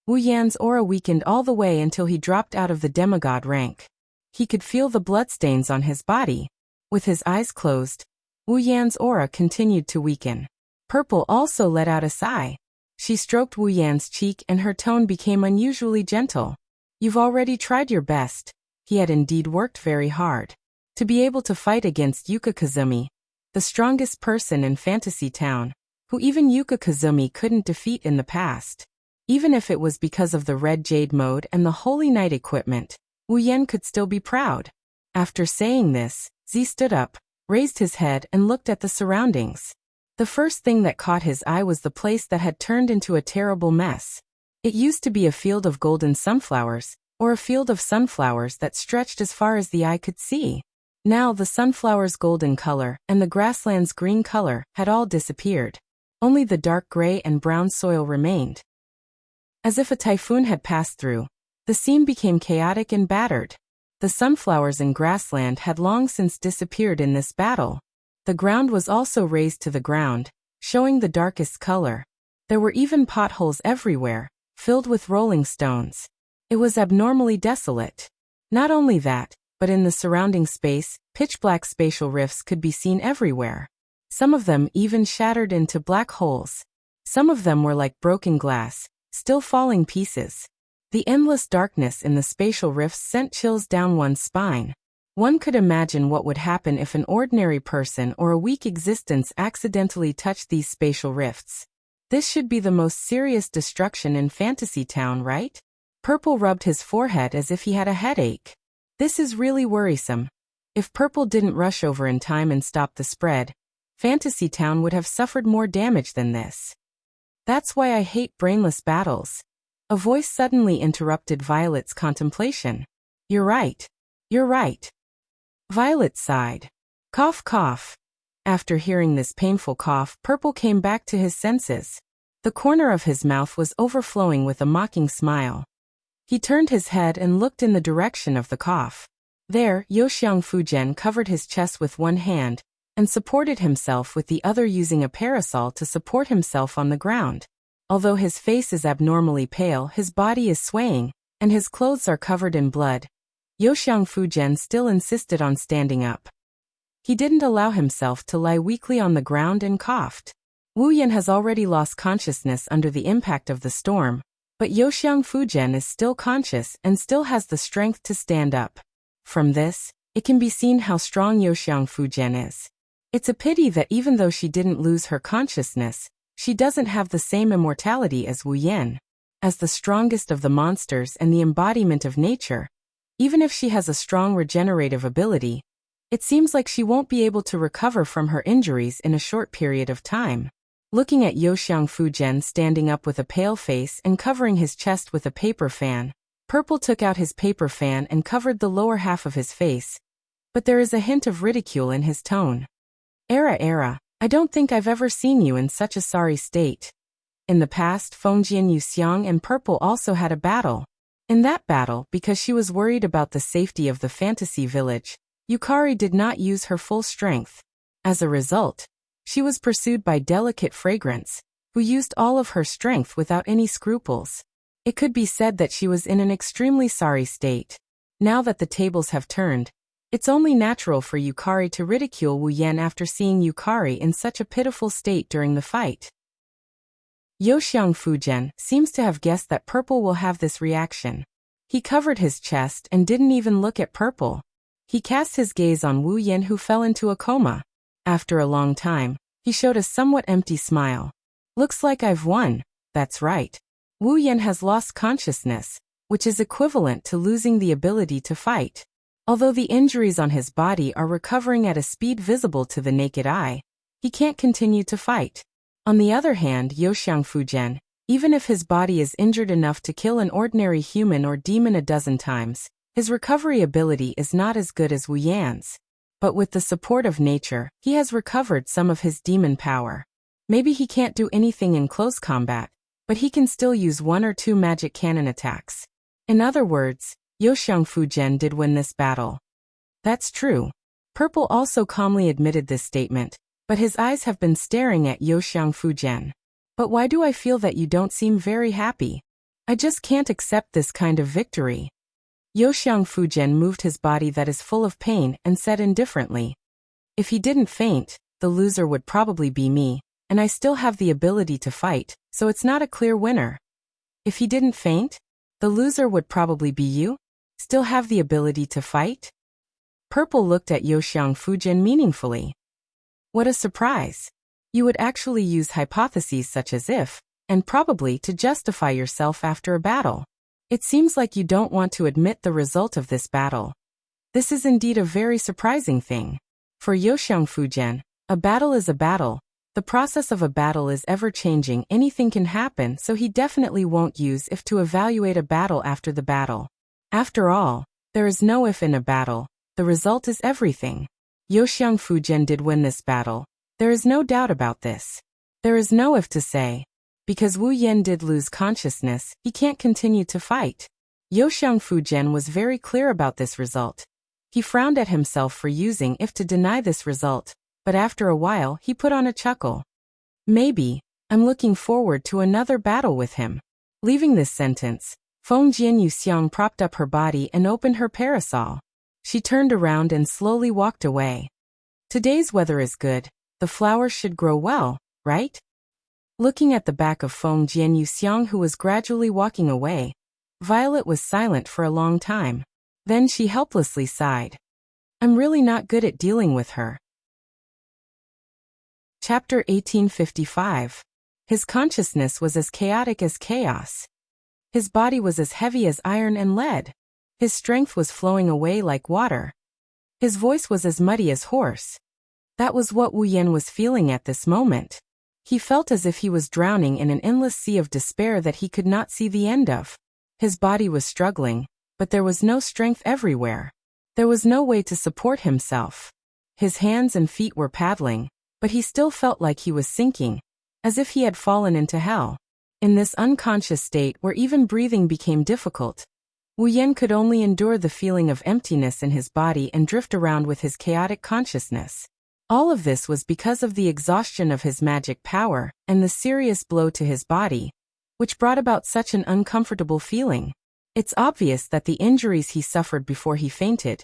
Wu Yan's aura weakened all the way until he dropped out of the demigod rank. He could feel the bloodstains on his body. With his eyes closed, Wu Yan's aura continued to weaken. Purple also let out a sigh. She stroked Wu Yan's cheek and her tone became unusually gentle. You've already tried your best. He had indeed worked very hard. To be able to fight against Yuka Kazumi, the strongest person in Fantasy Town, who even Yuka Kazumi couldn't defeat in the past. Even if it was because of the red jade mode and the holy knight equipment, Wu Yan could still be proud. After saying this, Z stood up, raised his head and looked at the surroundings. The first thing that caught his eye was the place that had turned into a terrible mess. It used to be a field of golden sunflowers, or a field of sunflowers that stretched as far as the eye could see. Now the sunflowers' golden color and the grassland's green color had all disappeared. Only the dark gray and brown soil remained. As if a typhoon had passed through, the scene became chaotic and battered. The sunflowers in grassland had long since disappeared in this battle. The ground was also razed to the ground, showing the darkest color. There were even potholes everywhere, filled with rolling stones. It was abnormally desolate. Not only that, but in the surrounding space, pitch-black spatial rifts could be seen everywhere. Some of them even shattered into black holes. Some of them were like broken glass, still falling pieces. The endless darkness in the spatial rifts sent chills down one's spine. One could imagine what would happen if an ordinary person or a weak existence accidentally touched these spatial rifts. This should be the most serious destruction in Fantasy Town, right? Purple rubbed his forehead as if he had a headache. This is really worrisome. If Purple didn't rush over in time and stop the spread, Fantasy Town would have suffered more damage than this. That's why I hate brainless battles. A voice suddenly interrupted Violet's contemplation. You're right. You're right. Violet sighed. Cough, cough. After hearing this painful cough, Purple came back to his senses. The corner of his mouth was overflowing with a mocking smile. He turned his head and looked in the direction of the cough. There, Youxiang Fujian covered his chest with one hand and supported himself with the other, using a parasol to support himself on the ground. Although his face is abnormally pale, his body is swaying, and his clothes are covered in blood. Youxiang Fujian still insisted on standing up. He didn't allow himself to lie weakly on the ground and coughed. Wu Yan has already lost consciousness under the impact of the storm, but Youxiang Fujian is still conscious and still has the strength to stand up. From this, it can be seen how strong Youxiang Fujian is. It's a pity that even though she didn't lose her consciousness, she doesn't have the same immortality as Wu Yan. As the strongest of the monsters and the embodiment of nature, even if she has a strong regenerative ability, it seems like she won't be able to recover from her injuries in a short period of time. Looking at Youxiang Fujian standing up with a pale face and covering his chest with a paper fan, Purple took out his paper fan and covered the lower half of his face, but there is a hint of ridicule in his tone. Era, I don't think I've ever seen you in such a sorry state. In the past, Fengjian Yuxiang and Purple also had a battle. In that battle, because she was worried about the safety of the fantasy village, Yukari did not use her full strength. As a result, she was pursued by Delicate Fragrance, who used all of her strength without any scruples. It could be said that she was in an extremely sorry state. Now that the tables have turned, it's only natural for Yukari to ridicule Wu Yan after seeing Yukari in such a pitiful state during the fight. Youxiang Fujian seems to have guessed that Purple will have this reaction. He covered his chest and didn't even look at Purple. He cast his gaze on Wu Yan, who fell into a coma. After a long time, he showed a somewhat empty smile. Looks like I've won. That's right. Wu Yan has lost consciousness, which is equivalent to losing the ability to fight. Although the injuries on his body are recovering at a speed visible to the naked eye, he can't continue to fight. On the other hand, Youxiang Fujian, even if his body is injured enough to kill an ordinary human or demon a dozen times, his recovery ability is not as good as Wu Yan's. But with the support of nature, he has recovered some of his demon power. Maybe he can't do anything in close combat, but he can still use 1 or 2 magic cannon attacks. In other words, Youxiang Fujian did win this battle. That's true. Purple also calmly admitted this statement, but his eyes have been staring at Youxiang Fujian. But why do I feel that you don't seem very happy? I just can't accept this kind of victory. Youxiang Fujian moved his body that is full of pain and said indifferently, if he didn't faint, the loser would probably be me, and I still have the ability to fight, so it's not a clear winner. If he didn't faint, the loser would probably be you? Still have the ability to fight? Purple looked at Youxiang Fujian meaningfully. What a surprise. You would actually use hypotheses such as if, and probably to justify yourself after a battle. It seems like you don't want to admit the result of this battle. This is indeed a very surprising thing. For Youxiang Fujian, a battle is a battle. The process of a battle is ever-changing, anything can happen, so he definitely won't use if to evaluate a battle after the battle. After all, there is no if in a battle, the result is everything. Youxiang Fujian did win this battle. There is no doubt about this. There is no if to say. Because Wu Yan did lose consciousness, he can't continue to fight. Youxiang Fujian was very clear about this result. He frowned at himself for using if to deny this result, but after a while he put on a chuckle. Maybe, I'm looking forward to another battle with him. Leaving this sentence, Fengjian Yuxiang propped up her body and opened her parasol. She turned around and slowly walked away. Today's weather is good. The flowers should grow well, right? Looking at the back of Fengjian Yuxiang, who was gradually walking away, Violet was silent for a long time. Then she helplessly sighed. I'm really not good at dealing with her. Chapter 1855. His consciousness was as chaotic as chaos. His body was as heavy as iron and lead. His strength was flowing away like water. His voice was as muddy as hoarse. That was what Wu Yan was feeling at this moment. He felt as if he was drowning in an endless sea of despair that he could not see the end of. His body was struggling, but there was no strength everywhere. There was no way to support himself. His hands and feet were paddling, but he still felt like he was sinking, as if he had fallen into hell. In this unconscious state where even breathing became difficult, Wu Yan could only endure the feeling of emptiness in his body and drift around with his chaotic consciousness. All of this was because of the exhaustion of his magic power and the serious blow to his body, which brought about such an uncomfortable feeling. It's obvious that the injuries he suffered before he fainted,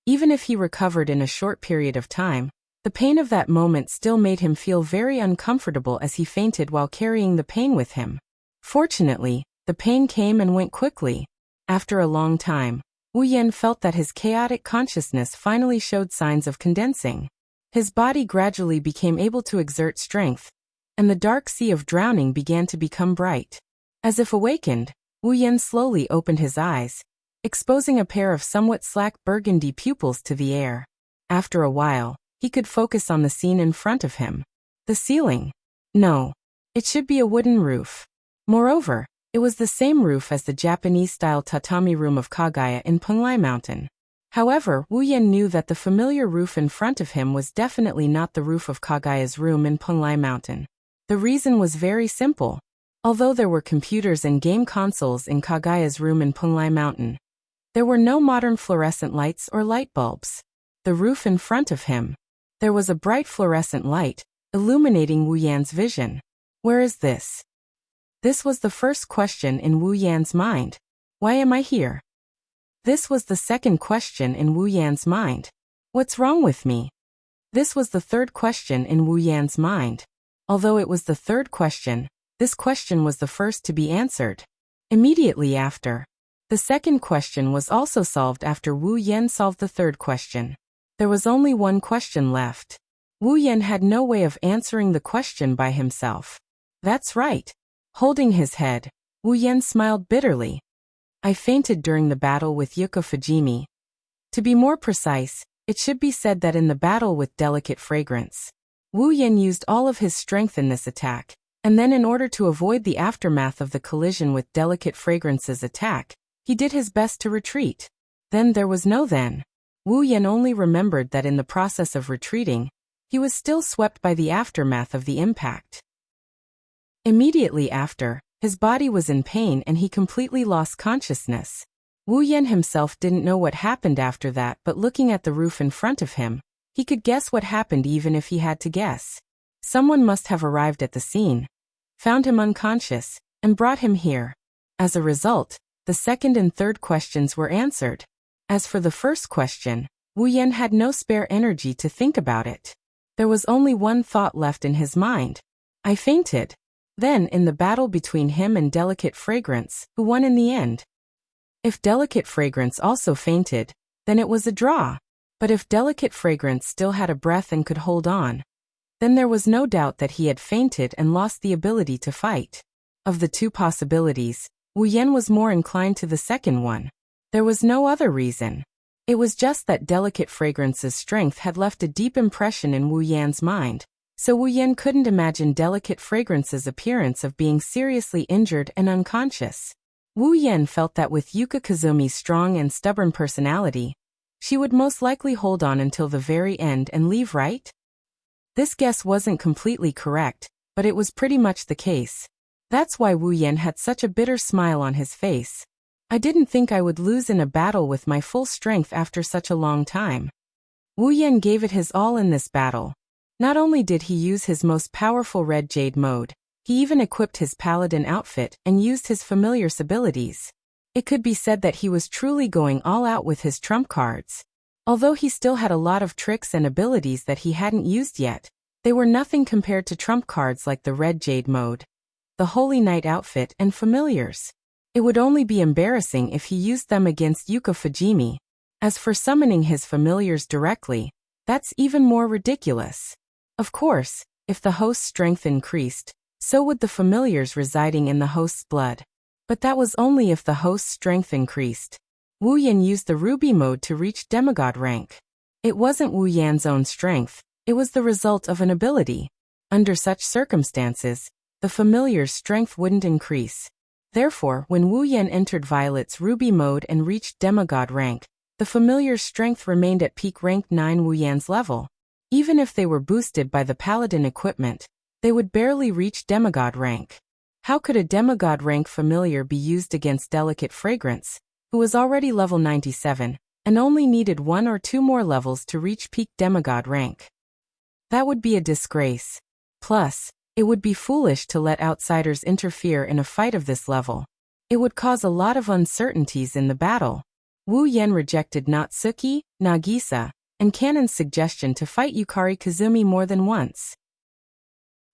even if he recovered in a short period of time, the pain of that moment still made him feel very uncomfortable as he fainted while carrying the pain with him. Fortunately, the pain came and went quickly. After a long time, Wu Yan felt that his chaotic consciousness finally showed signs of condensing. His body gradually became able to exert strength, and the dark sea of drowning began to become bright. As if awakened, Wu Yan slowly opened his eyes, exposing a pair of somewhat slack burgundy pupils to the air. After a while, he could focus on the scene in front of him. The ceiling. No. It should be a wooden roof. Moreover, it was the same roof as the Japanese-style tatami room of Kagaya in Penglai Mountain. However, Wu Yan knew that the familiar roof in front of him was definitely not the roof of Kagaya's room in Penglai Mountain. The reason was very simple. Although there were computers and game consoles in Kagaya's room in Penglai Mountain, there were no modern fluorescent lights or light bulbs. The roof in front of him. There was a bright fluorescent light, illuminating Wu Yan's vision. Where is this? This was the first question in Wu Yan's mind. Why am I here? This was the second question in Wu Yan's mind. What's wrong with me? This was the third question in Wu Yan's mind. Although it was the third question, this question was the first to be answered. Immediately after. The second question was also solved after Wu Yan solved the third question. There was only one question left. Wu Yan had no way of answering the question by himself. That's right. Holding his head, Wu Yan smiled bitterly. I fainted during the battle with Yuka Fujimi. To be more precise, it should be said that in the battle with Delicate Fragrance, Wu Yan used all of his strength in this attack, and then in order to avoid the aftermath of the collision with Delicate Fragrance's attack, he did his best to retreat. Then there was no then. Wu Yan only remembered that in the process of retreating, he was still swept by the aftermath of the impact. Immediately after, his body was in pain and he completely lost consciousness. Wu Yan himself didn't know what happened after that, but looking at the roof in front of him, he could guess what happened even if he had to guess. Someone must have arrived at the scene, found him unconscious, and brought him here. As a result, the second and third questions were answered. As for the first question, Wu Yan had no spare energy to think about it. There was only one thought left in his mind. I fainted. Then, in the battle between him and Delicate Fragrance, who won in the end? If Delicate Fragrance also fainted, then it was a draw. But if Delicate Fragrance still had a breath and could hold on, then there was no doubt that he had fainted and lost the ability to fight. Of the two possibilities, Wu Yan was more inclined to the second one. There was no other reason. It was just that Delicate Fragrance's strength had left a deep impression in Wu Yan's mind, so Wu Yan couldn't imagine Delicate Fragrance's appearance of being seriously injured and unconscious. Wu Yan felt that with Yuka Kazumi's strong and stubborn personality, she would most likely hold on until the very end and leave, right? This guess wasn't completely correct, but it was pretty much the case. That's why Wu Yan had such a bitter smile on his face. I didn't think I would lose in a battle with my full strength after such a long time. Wu Yan gave it his all in this battle. Not only did he use his most powerful Red Jade mode, he even equipped his paladin outfit and used his familiar's abilities. It could be said that he was truly going all out with his trump cards. Although he still had a lot of tricks and abilities that he hadn't used yet, they were nothing compared to trump cards like the Red Jade mode, the Holy Knight outfit and familiars. It would only be embarrassing if he used them against Yuka Fujimi. As for summoning his familiars directly, that's even more ridiculous. Of course, if the host's strength increased, so would the familiars residing in the host's blood. But that was only if the host's strength increased. Wu Yan used the Ruby mode to reach demigod rank. It wasn't Wu Yan's own strength, it was the result of an ability. Under such circumstances, the familiar's strength wouldn't increase. Therefore, when Wu Yan entered Violet's Ruby mode and reached demigod rank, the familiar's strength remained at peak rank 9 Wu Yan's level. Even if they were boosted by the paladin equipment, they would barely reach demigod rank. How could a demigod rank familiar be used against Delicate Fragrance, who was already level 97, and only needed 1 or 2 more levels to reach peak demigod rank? That would be a disgrace. Plus, it would be foolish to let outsiders interfere in a fight of this level. It would cause a lot of uncertainties in the battle. Wu Yan rejected Natsuki, Nagisa, and Kanon's suggestion to fight Yukari Kazumi more than once.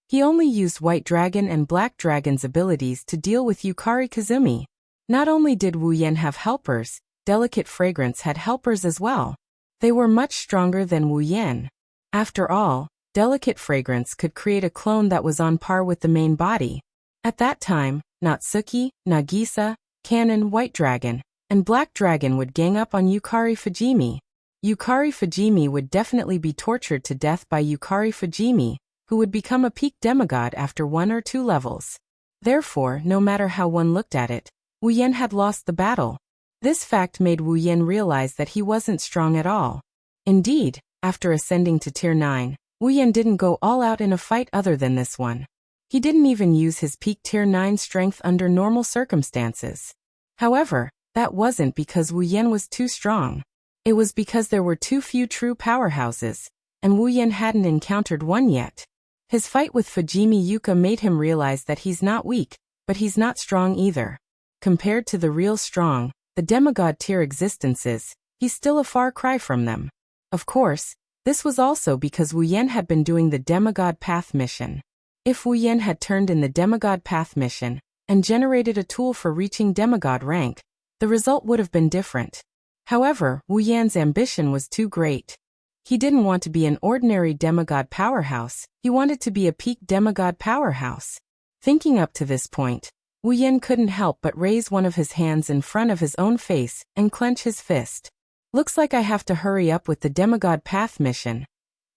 He only used White Dragon and Black Dragon's abilities to deal with Yukari Kazumi. Not only did Wu Yan have helpers, delicate fragrance had helpers as well. They were much stronger than Wu Yan. After all, delicate fragrance could create a clone that was on par with the main body. At that time, Natsuki, Nagisa, Kanon, White Dragon, and Black Dragon would gang up on Yukari Fujimi. Yukari Fujimi would definitely be tortured to death by Yukari Fujimi, who would become a peak demigod after 1 or 2 levels. Therefore, no matter how one looked at it, Wu Yan had lost the battle. This fact made Wu Yan realize that he wasn't strong at all. Indeed, after ascending to Tier 9, Wu Yan didn't go all out in a fight other than this one. He didn't even use his peak Tier 9 strength under normal circumstances. However, that wasn't because Wu Yan was too strong. It was because there were too few true powerhouses, and Wu Yan hadn't encountered one yet. His fight with Fujimi Yuka made him realize that he's not weak, but he's not strong either. Compared to the real strong, the demigod tier existences, he's still a far cry from them. Of course, this was also because Wu Yan had been doing the demigod path mission. If Wu Yan had turned in the demigod path mission, and generated a tool for reaching demigod rank, the result would have been different. However, Wu Yan's ambition was too great. He didn't want to be an ordinary demigod powerhouse, he wanted to be a peak demigod powerhouse. Thinking up to this point, Wu Yan couldn't help but raise one of his hands in front of his own face and clench his fist. Looks like I have to hurry up with the demigod path mission.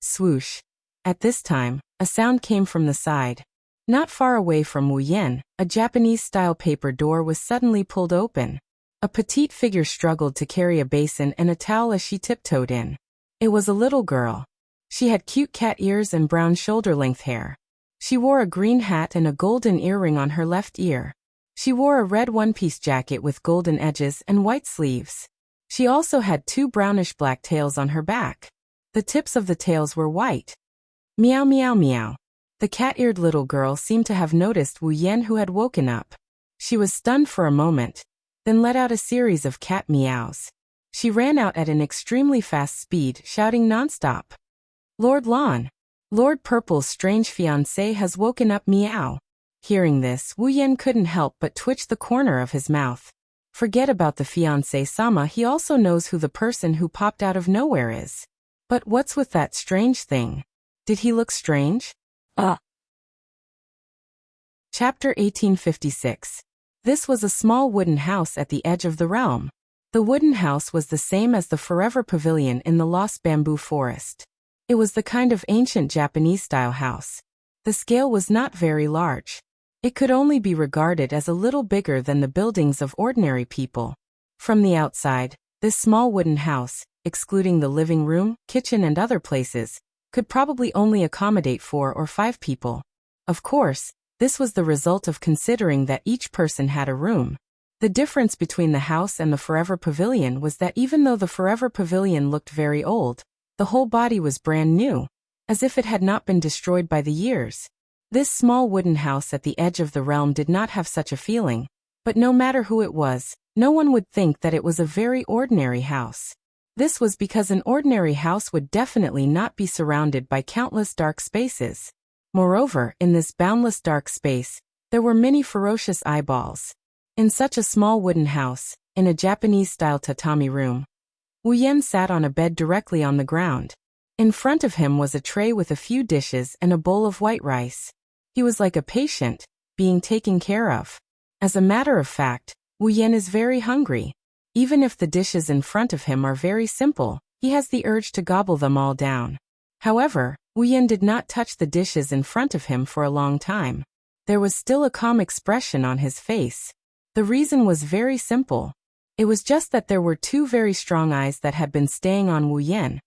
Swoosh. At this time, a sound came from the side. Not far away from Wu Yan, a Japanese-style paper door was suddenly pulled open. A petite figure struggled to carry a basin and a towel as she tiptoed in. It was a little girl. She had cute cat ears and brown shoulder-length hair. She wore a green hat and a golden earring on her left ear. She wore a red one-piece jacket with golden edges and white sleeves. She also had 2 brownish-black tails on her back. The tips of the tails were white. Meow meow meow. The cat-eared little girl seemed to have noticed Wu Yan, who had woken up. She was stunned for a moment, then let out a series of cat meows. She ran out at an extremely fast speed, shouting nonstop. Lord Lan. Lord Purple's strange fiancé has woken up, meow. Hearing this, Wu Yan couldn't help but twitch the corner of his mouth. Forget about the fiancé-sama, he also knows who the person who popped out of nowhere is. But what's with that strange thing? Did he look strange? Chapter 1856. This was a small wooden house at the edge of the realm. The wooden house was the same as the Forever Pavilion in the Lost Bamboo Forest. It was the kind of ancient Japanese-style house. The scale was not very large. It could only be regarded as a little bigger than the buildings of ordinary people. From the outside, this small wooden house, excluding the living room, kitchen and other places, could probably only accommodate 4 or 5 people. Of course, this was the result of considering that each person had a room. The difference between the house and the Forever Pavilion was that even though the Forever Pavilion looked very old, the whole body was brand new, as if it had not been destroyed by the years. This small wooden house at the edge of the realm did not have such a feeling, but no matter who it was, no one would think that it was a very ordinary house. This was because an ordinary house would definitely not be surrounded by countless dark spaces. Moreover, in this boundless dark space, there were many ferocious eyeballs. In such a small wooden house, in a Japanese-style tatami room, Wu Yan sat on a bed directly on the ground. In front of him was a tray with a few dishes and a bowl of white rice. He was like a patient, being taken care of. As a matter of fact, Wu Yan is very hungry. Even if the dishes in front of him are very simple, he has the urge to gobble them all down. However, Wu Yan did not touch the dishes in front of him for a long time. There was still a calm expression on his face. The reason was very simple. It was just that there were 2 very strong eyes that had been staying on Wu Yan,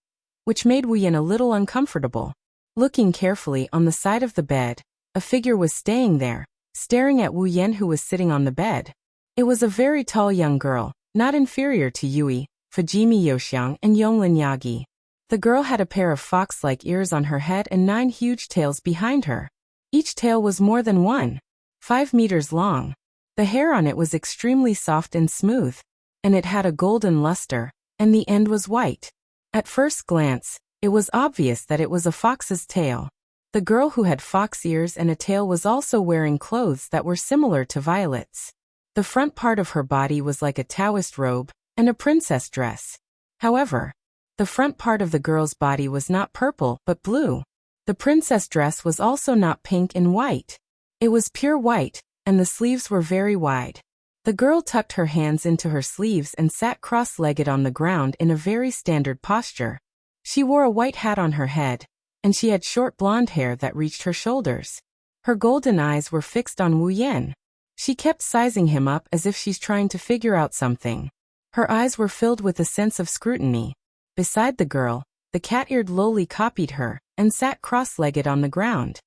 which made Wu Yan a little uncomfortable. Looking carefully on the side of the bed, a figure was staying there, staring at Wu Yan, who was sitting on the bed. It was a very tall young girl, not inferior to Yui, Fujimi Yoxiang and Yonglin Yagi. The girl had a pair of fox-like ears on her head and 9 huge tails behind her. Each tail was more than 1.5 meters long. The hair on it was extremely soft and smooth, and it had a golden luster, and the end was white. At first glance, it was obvious that it was a fox's tail. The girl who had fox ears and a tail was also wearing clothes that were similar to Violet's. The front part of her body was like a Taoist robe, and a princess dress. However, the front part of the girl's body was not purple but blue. The princess dress was also not pink and white. It was pure white, and the sleeves were very wide. The girl tucked her hands into her sleeves and sat cross-legged on the ground in a very standard posture. She wore a white hat on her head, and she had short blonde hair that reached her shoulders. Her golden eyes were fixed on Wu Yan. She kept sizing him up as if she's trying to figure out something. Her eyes were filled with a sense of scrutiny. Beside the girl, the cat-eared loli copied her and sat cross-legged on the ground.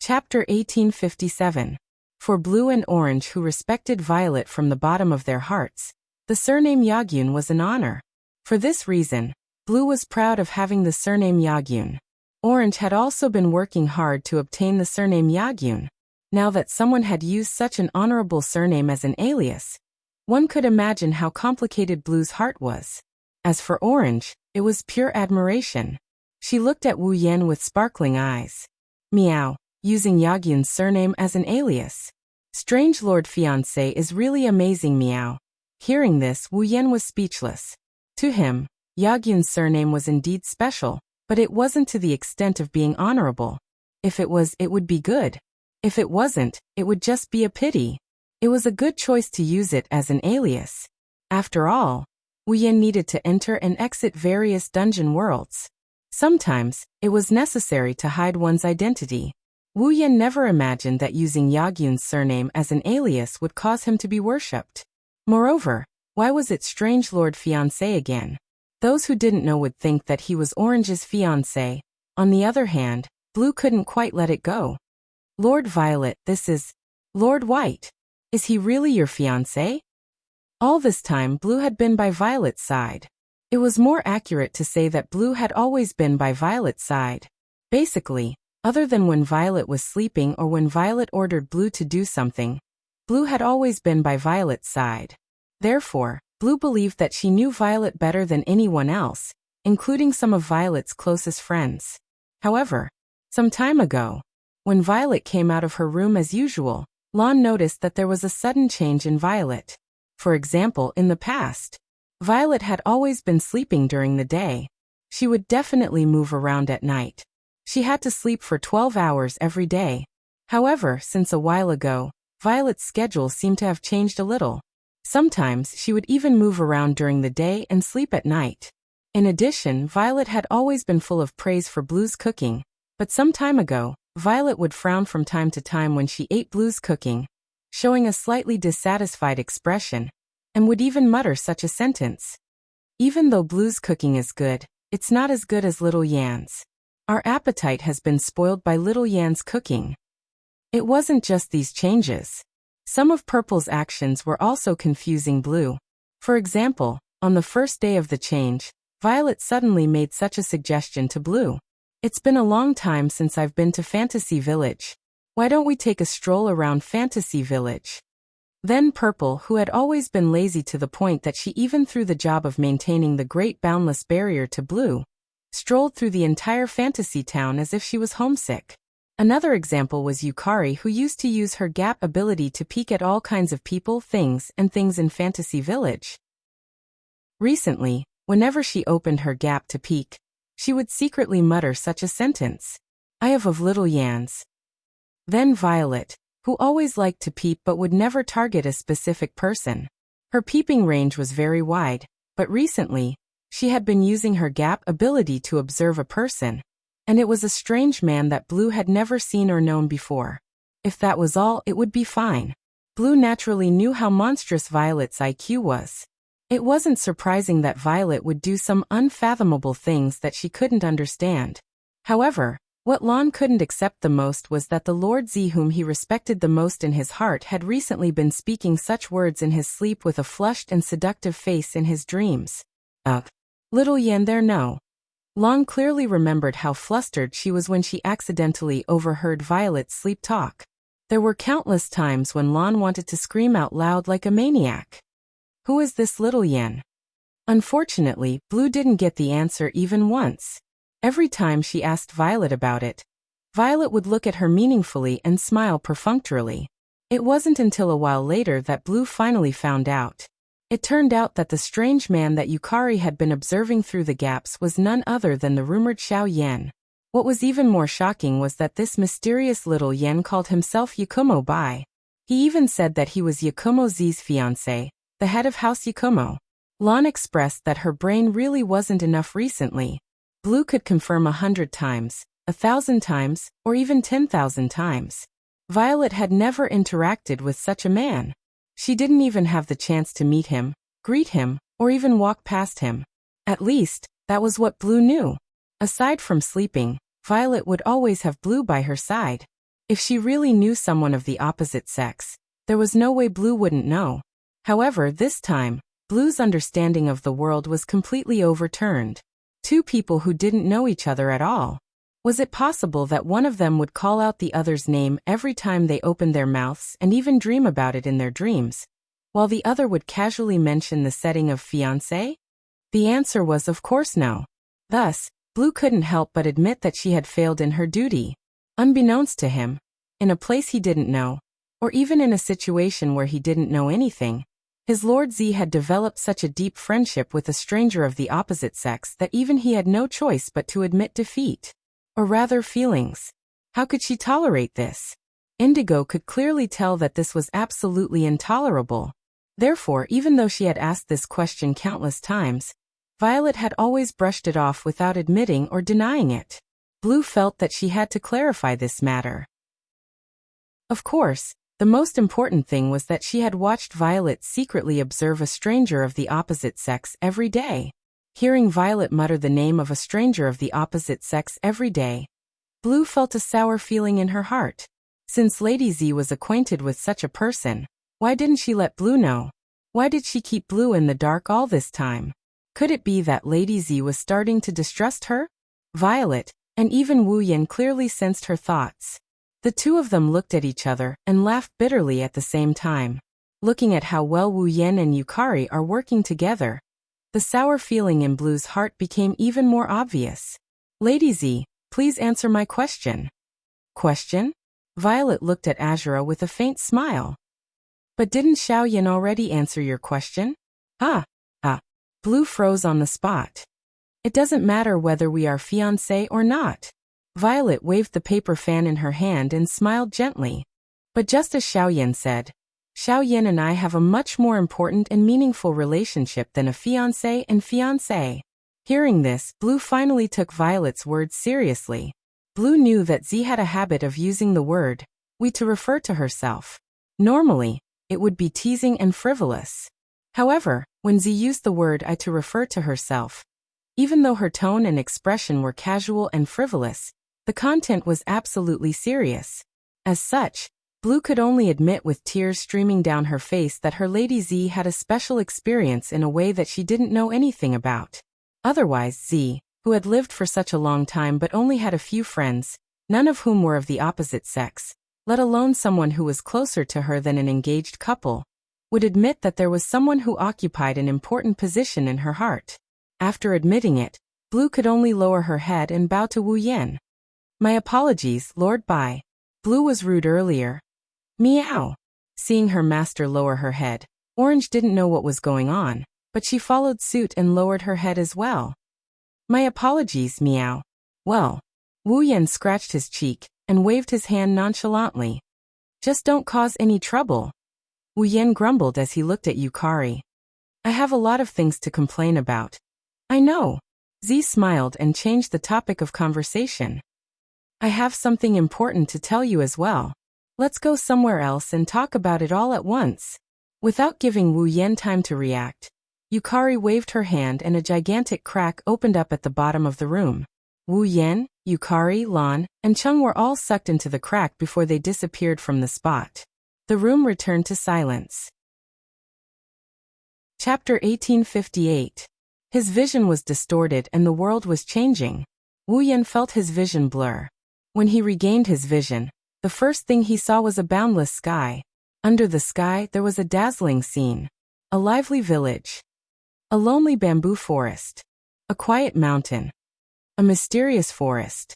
Chapter 1857. For Blue and Orange, who respected Violet from the bottom of their hearts, the surname Yagyun was an honor. For this reason, Blue was proud of having the surname Yagyun. Orange had also been working hard to obtain the surname Yagyun. Now that someone had used such an honorable surname as an alias, one could imagine how complicated Blue's heart was. As for Orange, it was pure admiration. She looked at Wu Yan with sparkling eyes. Meow. Using Yagyun's surname as an alias. Strange Lord Fiancé is really amazing, meow. Hearing this, Wu Yan was speechless. To him, Yagyun's surname was indeed special, but it wasn't to the extent of being honorable. If it was, it would be good. If it wasn't, it would just be a pity. It was a good choice to use it as an alias. After all, Wu Yan needed to enter and exit various dungeon worlds. Sometimes, it was necessary to hide one's identity. Wu Yan never imagined that using Yagyun's surname as an alias would cause him to be worshipped. Moreover, why was it Strange Lord Fiancé again? Those who didn't know would think that he was Orange's fiancé. On the other hand, Blue couldn't quite let it go. Lord Violet, this is Lord White. Is he really your fiancé? All this time Blue had been by Violet's side. It was more accurate to say that Blue had always been by Violet's side. Basically, other than when Violet was sleeping or when Violet ordered Blue to do something, Blue had always been by Violet's side. Therefore, Blue believed that she knew Violet better than anyone else, including some of Violet's closest friends. However, some time ago, when Violet came out of her room as usual, Lon noticed that there was a sudden change in Violet. For example, in the past, Violet had always been sleeping during the day. She would definitely move around at night. She had to sleep for 12 hours every day. However, since a while ago, Violet's schedule seemed to have changed a little. Sometimes she would even move around during the day and sleep at night. In addition, Violet had always been full of praise for Blue's cooking, but some time ago, Violet would frown from time to time when she ate Blue's cooking, showing a slightly dissatisfied expression, and would even mutter such a sentence. Even though Blue's cooking is good, it's not as good as Little Yan's. Our appetite has been spoiled by Little Yan's cooking. It wasn't just these changes. Some of Purple's actions were also confusing Blue. For example, on the first day of the change, Violet suddenly made such a suggestion to Blue. It's been a long time since I've been to Fantasy Village. Why don't we take a stroll around Fantasy Village? Then Purple, who had always been lazy to the point that she even threw the job of maintaining the Great Boundless Barrier to Blue, strolled through the entire fantasy town as if she was homesick. Another example was Yukari, who used to use her gap ability to peek at all kinds of people, things in Fantasy Village. Recently, whenever she opened her gap to peek, she would secretly mutter such a sentence. I have of Little Yan's. Then Violet, who always liked to peep but would never target a specific person. Her peeping range was very wide, but recently, she had been using her gap ability to observe a person, and it was a strange man that Blue had never seen or known before. If that was all, it would be fine. Blue naturally knew how monstrous Violet's IQ was. It wasn't surprising that Violet would do some unfathomable things that she couldn't understand. However, what Lon couldn't accept the most was that the Lord Z, whom he respected the most in his heart, had recently been speaking such words in his sleep with a flushed and seductive face in his dreams. Little Yan there no. Lon clearly remembered how flustered she was when she accidentally overheard Violet's sleep talk. There were countless times when Lon wanted to scream out loud like a maniac. Who is this Little Yan? Unfortunately, Blue didn't get the answer even once. Every time she asked Violet about it, Violet would look at her meaningfully and smile perfunctorily. It wasn't until a while later that Blue finally found out. It turned out that the strange man that Yukari had been observing through the gaps was none other than the rumored Xiao Yan. What was even more shocking was that this mysterious little Yen called himself Yakumo Bai. He even said that he was Yakumo Z's fiancé, the head of House Yakumo. Lan expressed that her brain really wasn't enough recently. Blue could confirm 100 times, 1,000 times, or even 10,000 times. Violet had never interacted with such a man. She didn't even have the chance to meet him, greet him, or even walk past him. At least, that was what Blue knew. Aside from sleeping, Violet would always have Blue by her side. If she really knew someone of the opposite sex, there was no way Blue wouldn't know. However, this time, Blue's understanding of the world was completely overturned. Two people who didn't know each other at all. Was it possible that one of them would call out the other's name every time they opened their mouths and even dream about it in their dreams, while the other would casually mention the setting of fiancé? The answer was of course no. Thus, Blue couldn't help but admit that she had failed in her duty. Unbeknownst to him, in a place he didn't know, or even in a situation where he didn't know anything, his Lord Z had developed such a deep friendship with a stranger of the opposite sex that even he had no choice but to admit defeat. Or rather feelings. How could she tolerate this? Indigo could clearly tell that this was absolutely intolerable. Therefore, even though she had asked this question countless times, Violet had always brushed it off without admitting or denying it. Blue felt that she had to clarify this matter. Of course, the most important thing was that she had watched Violet secretly observe a stranger of the opposite sex every day. Hearing Violet mutter the name of a stranger of the opposite sex every day, Blue felt a sour feeling in her heart. Since Lady Z was acquainted with such a person, why didn't she let Blue know? Why did she keep Blue in the dark all this time? Could it be that Lady Z was starting to distrust her? Violet, and even Wu Yin clearly sensed her thoughts. The two of them looked at each other and laughed bitterly at the same time. Looking at how well Wu Yin and Yukari are working together, the sour feeling in Blue's heart became even more obvious. Lady Z, please answer my question. Question? Violet looked at Azura with a faint smile. But didn't Xiao Yin already answer your question? Blue froze on the spot. It doesn't matter whether we are fiancé or not. Violet waved the paper fan in her hand and smiled gently. But just as Xiao Yin said, Xiao Yin and I have a much more important and meaningful relationship than a fiancé and fiancé. Hearing this, Blue finally took Violet's words seriously. Blue knew that Z had a habit of using the word we to refer to herself. Normally, it would be teasing and frivolous. However, when Z used the word I to refer to herself, even though her tone and expression were casual and frivolous, the content was absolutely serious. As such, Blue could only admit with tears streaming down her face that her Lady Z had a special experience in a way that she didn't know anything about. Otherwise, Z, who had lived for such a long time but only had a few friends, none of whom were of the opposite sex, let alone someone who was closer to her than an engaged couple, would admit that there was someone who occupied an important position in her heart. After admitting it, Blue could only lower her head and bow to Wu Yin. My apologies, Lord Bai. Blue was rude earlier. Meow. Seeing her master lower her head, Orange didn't know what was going on, but she followed suit and lowered her head as well. My apologies, Meow. Well. Wu Yin scratched his cheek and waved his hand nonchalantly. Just don't cause any trouble. Wu Yin grumbled as he looked at Yukari. I have a lot of things to complain about. I know. Z smiled and changed the topic of conversation. I have something important to tell you as well. Let's go somewhere else and talk about it all at once. Without giving Wu Yin time to react, Yukari waved her hand and a gigantic crack opened up at the bottom of the room. Wu Yin, Yukari, Lan, and Chung were all sucked into the crack before they disappeared from the spot. The room returned to silence. Chapter 1858. His vision was distorted and the world was changing. Wu Yin felt his vision blur. When he regained his vision, the first thing he saw was a boundless sky. Under the sky, there was a dazzling scene. A lively village. A lonely bamboo forest. A quiet mountain. A mysterious forest.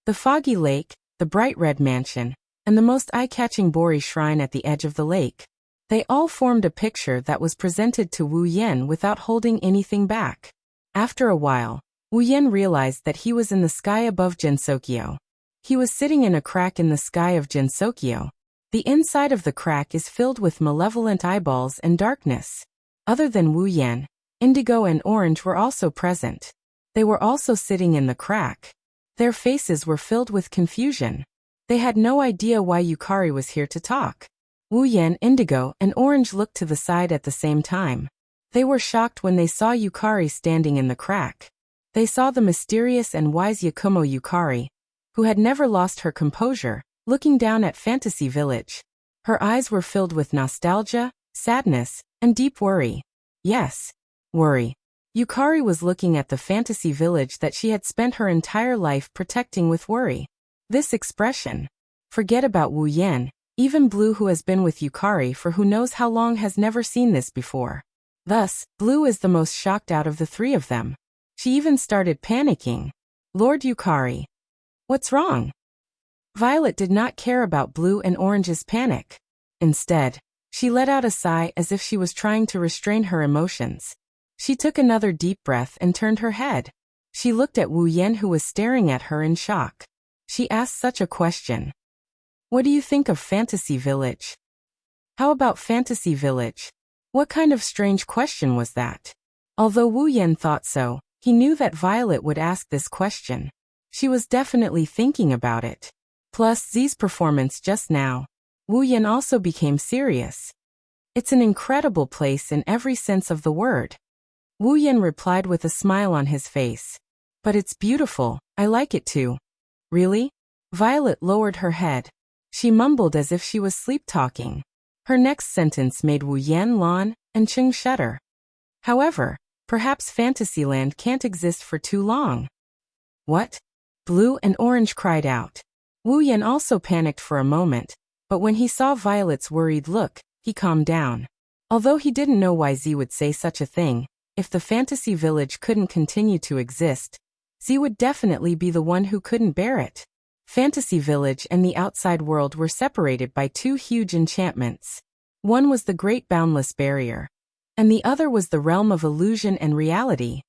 The foggy lake, the bright red mansion, and the most eye-catching Bori shrine at the edge of the lake. They all formed a picture that was presented to Wu Yan without holding anything back. After a while, Wu Yan realized that he was in the sky above Jinsokyo. He was sitting in a crack in the sky of Jinsokyo. The inside of the crack is filled with malevolent eyeballs and darkness. Other than Wu Yan, Indigo and Orange were also present. They were also sitting in the crack. Their faces were filled with confusion. They had no idea why Yukari was here to talk. Wu Yan, Indigo, and Orange looked to the side at the same time. They were shocked when they saw Yukari standing in the crack. They saw the mysterious and wise Yakumo Yukari, who had never lost her composure, looking down at Fantasy Village. Her eyes were filled with nostalgia, sadness, and deep worry. Yes, worry. Yukari was looking at the Fantasy Village that she had spent her entire life protecting with worry. This expression, forget about Wu Yan, even Blue, who has been with Yukari for who knows how long, has never seen this before. Thus, Blue is the most shocked out of the three of them. She even started panicking. Lord Yukari. What's wrong? Violet did not care about Blue and Orange's panic. Instead, she let out a sigh as if she was trying to restrain her emotions. She took another deep breath and turned her head. She looked at Wu Yan, who was staring at her in shock. She asked such a question. What do you think of Fantasy Village? How about Fantasy Village? What kind of strange question was that? Although Wu Yan thought so, he knew that Violet would ask this question. She was definitely thinking about it. Plus Z's performance just now. Wu Yan also became serious. It's an incredible place in every sense of the word. Wu Yan replied with a smile on his face. But it's beautiful, I like it too. Really? Violet lowered her head. She mumbled as if she was sleep-talking. Her next sentence made Wu Yan, Lan, and Cheng shudder. However, perhaps Fantasyland can't exist for too long. What? Blue and Orange cried out. Wu Yan also panicked for a moment, but when he saw Violet's worried look, he calmed down. Although he didn't know why Z would say such a thing, if the Fantasy Village couldn't continue to exist, Z would definitely be the one who couldn't bear it. Fantasy Village and the outside world were separated by two huge enchantments. One was the Great Boundless Barrier, and the other was the realm of illusion and reality.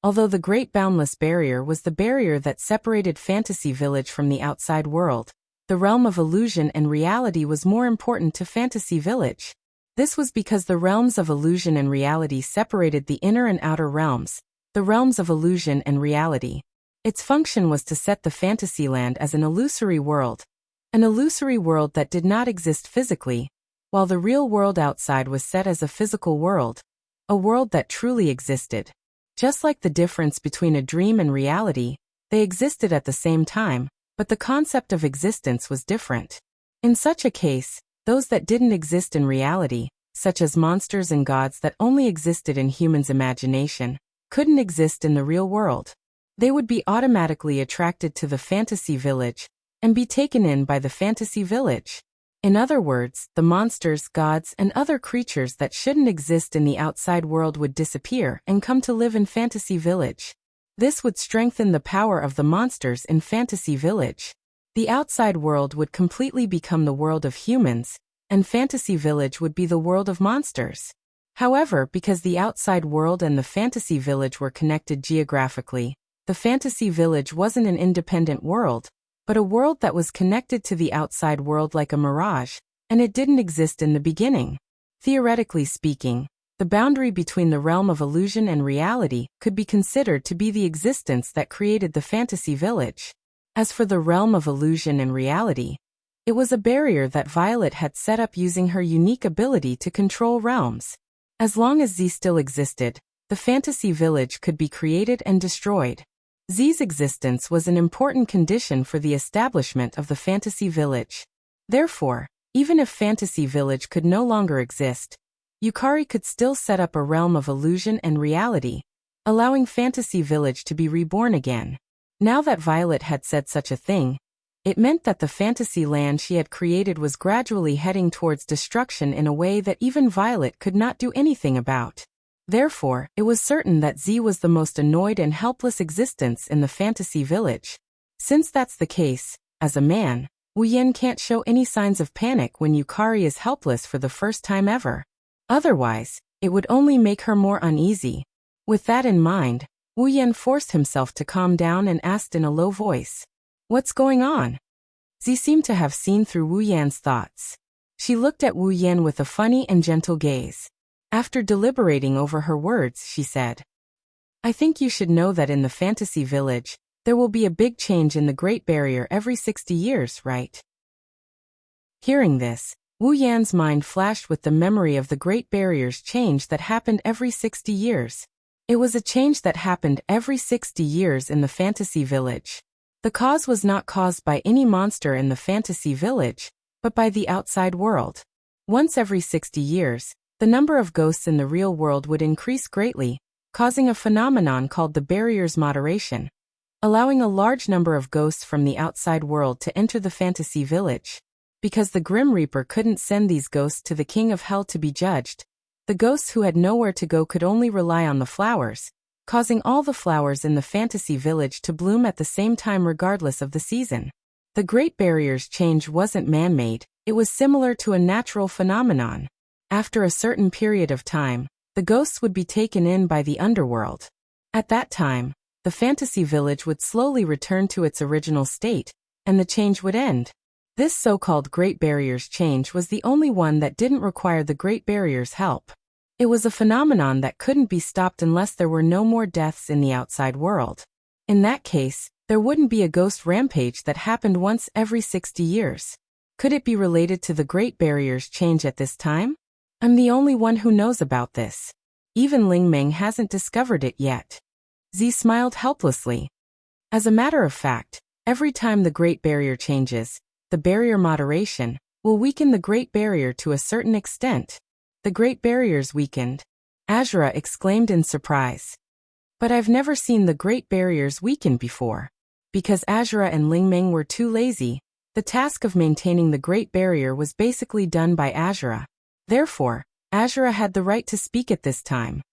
Although the Great Boundless Barrier was the barrier that separated Fantasy Village from the outside world, the realm of illusion and reality was more important to Fantasy Village. This was because the realms of illusion and reality separated the inner and outer realms, the realms of illusion and reality. Its function was to set the Fantasyland as an illusory world that did not exist physically, while the real world outside was set as a physical world, a world that truly existed. Just like the difference between a dream and reality, they existed at the same time, but the concept of existence was different. In such a case, those that didn't exist in reality, such as monsters and gods that only existed in humans' imagination, couldn't exist in the real world. They would be automatically attracted to the Fantasy Village and be taken in by the Fantasy Village. In other words, the monsters, gods, and other creatures that shouldn't exist in the outside world would disappear and come to live in Fantasy Village. This would strengthen the power of the monsters in Fantasy Village. The outside world would completely become the world of humans, and Fantasy Village would be the world of monsters. However, because the outside world and the Fantasy Village were connected geographically, the Fantasy Village wasn't an independent world, but a world that was connected to the outside world like a mirage, and it didn't exist in the beginning. Theoretically speaking, the boundary between the realm of illusion and reality could be considered to be the existence that created the Fantasy Village. As for the realm of illusion and reality, it was a barrier that Violet had set up using her unique ability to control realms. As long as Z still existed, the Fantasy Village could be created and destroyed. Z's existence was an important condition for the establishment of the Fantasy Village. Therefore, even if Fantasy Village could no longer exist, Yukari could still set up a realm of illusion and reality, allowing Fantasy Village to be reborn again. Now that Violet had said such a thing, it meant that the fantasy land she had created was gradually heading towards destruction in a way that even Violet could not do anything about. Therefore, it was certain that Z was the most annoyed and helpless existence in the fantasy village. Since that's the case, as a man, Wu Yan can't show any signs of panic when Yukari is helpless for the first time ever. Otherwise, it would only make her more uneasy. With that in mind, Wu Yan forced himself to calm down and asked in a low voice, "What's going on?" Z seemed to have seen through Wu Yan's thoughts. She looked at Wu Yan with a funny and gentle gaze. After deliberating over her words, she said, "I think you should know that in the fantasy village, there will be a big change in the Great Barrier every 60 years, right?" Hearing this, Wu Yan's mind flashed with the memory of the Great Barrier's change that happened every 60 years. It was a change that happened every 60 years in the fantasy village. The cause was not caused by any monster in the fantasy village, but by the outside world. Once every 60 years, the number of ghosts in the real world would increase greatly, causing a phenomenon called the barrier's moderation, allowing a large number of ghosts from the outside world to enter the fantasy village. Because the Grim Reaper couldn't send these ghosts to the King of Hell to be judged, the ghosts who had nowhere to go could only rely on the flowers, causing all the flowers in the fantasy village to bloom at the same time regardless of the season. The Great Barrier's change wasn't man-made, it was similar to a natural phenomenon. After a certain period of time, the ghosts would be taken in by the underworld. At that time, the fantasy village would slowly return to its original state, and the change would end. This so-called Great Barrier's change was the only one that didn't require the Great Barrier's help. It was a phenomenon that couldn't be stopped unless there were no more deaths in the outside world. In that case, there wouldn't be a ghost rampage that happened once every 60 years. Could it be related to the Great Barrier's change at this time? I'm the only one who knows about this. Even Ling Meng hasn't discovered it yet. Z smiled helplessly. As a matter of fact, every time the Great Barrier changes, the barrier moderation will weaken the Great Barrier to a certain extent. The Great Barrier's weakened, Azura exclaimed in surprise. But I've never seen the Great Barriers weaken before. Because Azura and Ling Meng were too lazy, the task of maintaining the Great Barrier was basically done by Azura. Therefore, Azura had the right to speak at this time.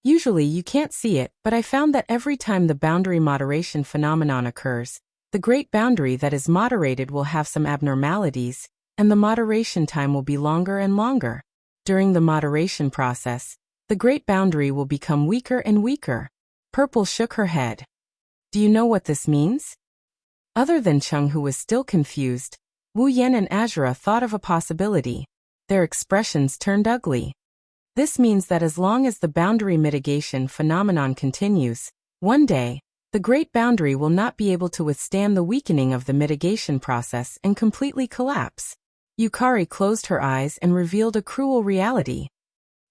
Usually you can't see it, but I found that every time the boundary moderation phenomenon occurs, the Great Boundary that is moderated will have some abnormalities, and the moderation time will be longer and longer. During the moderation process, the Great Boundary will become weaker and weaker. Purple shook her head. Do you know what this means? Other than Chung, who was still confused, Wu Yan and Azura thought of a possibility. Their expressions turned ugly. This means that as long as the boundary mitigation phenomenon continues, one day, the Great Boundary will not be able to withstand the weakening of the mitigation process and completely collapse. Yukari closed her eyes and revealed a cruel reality.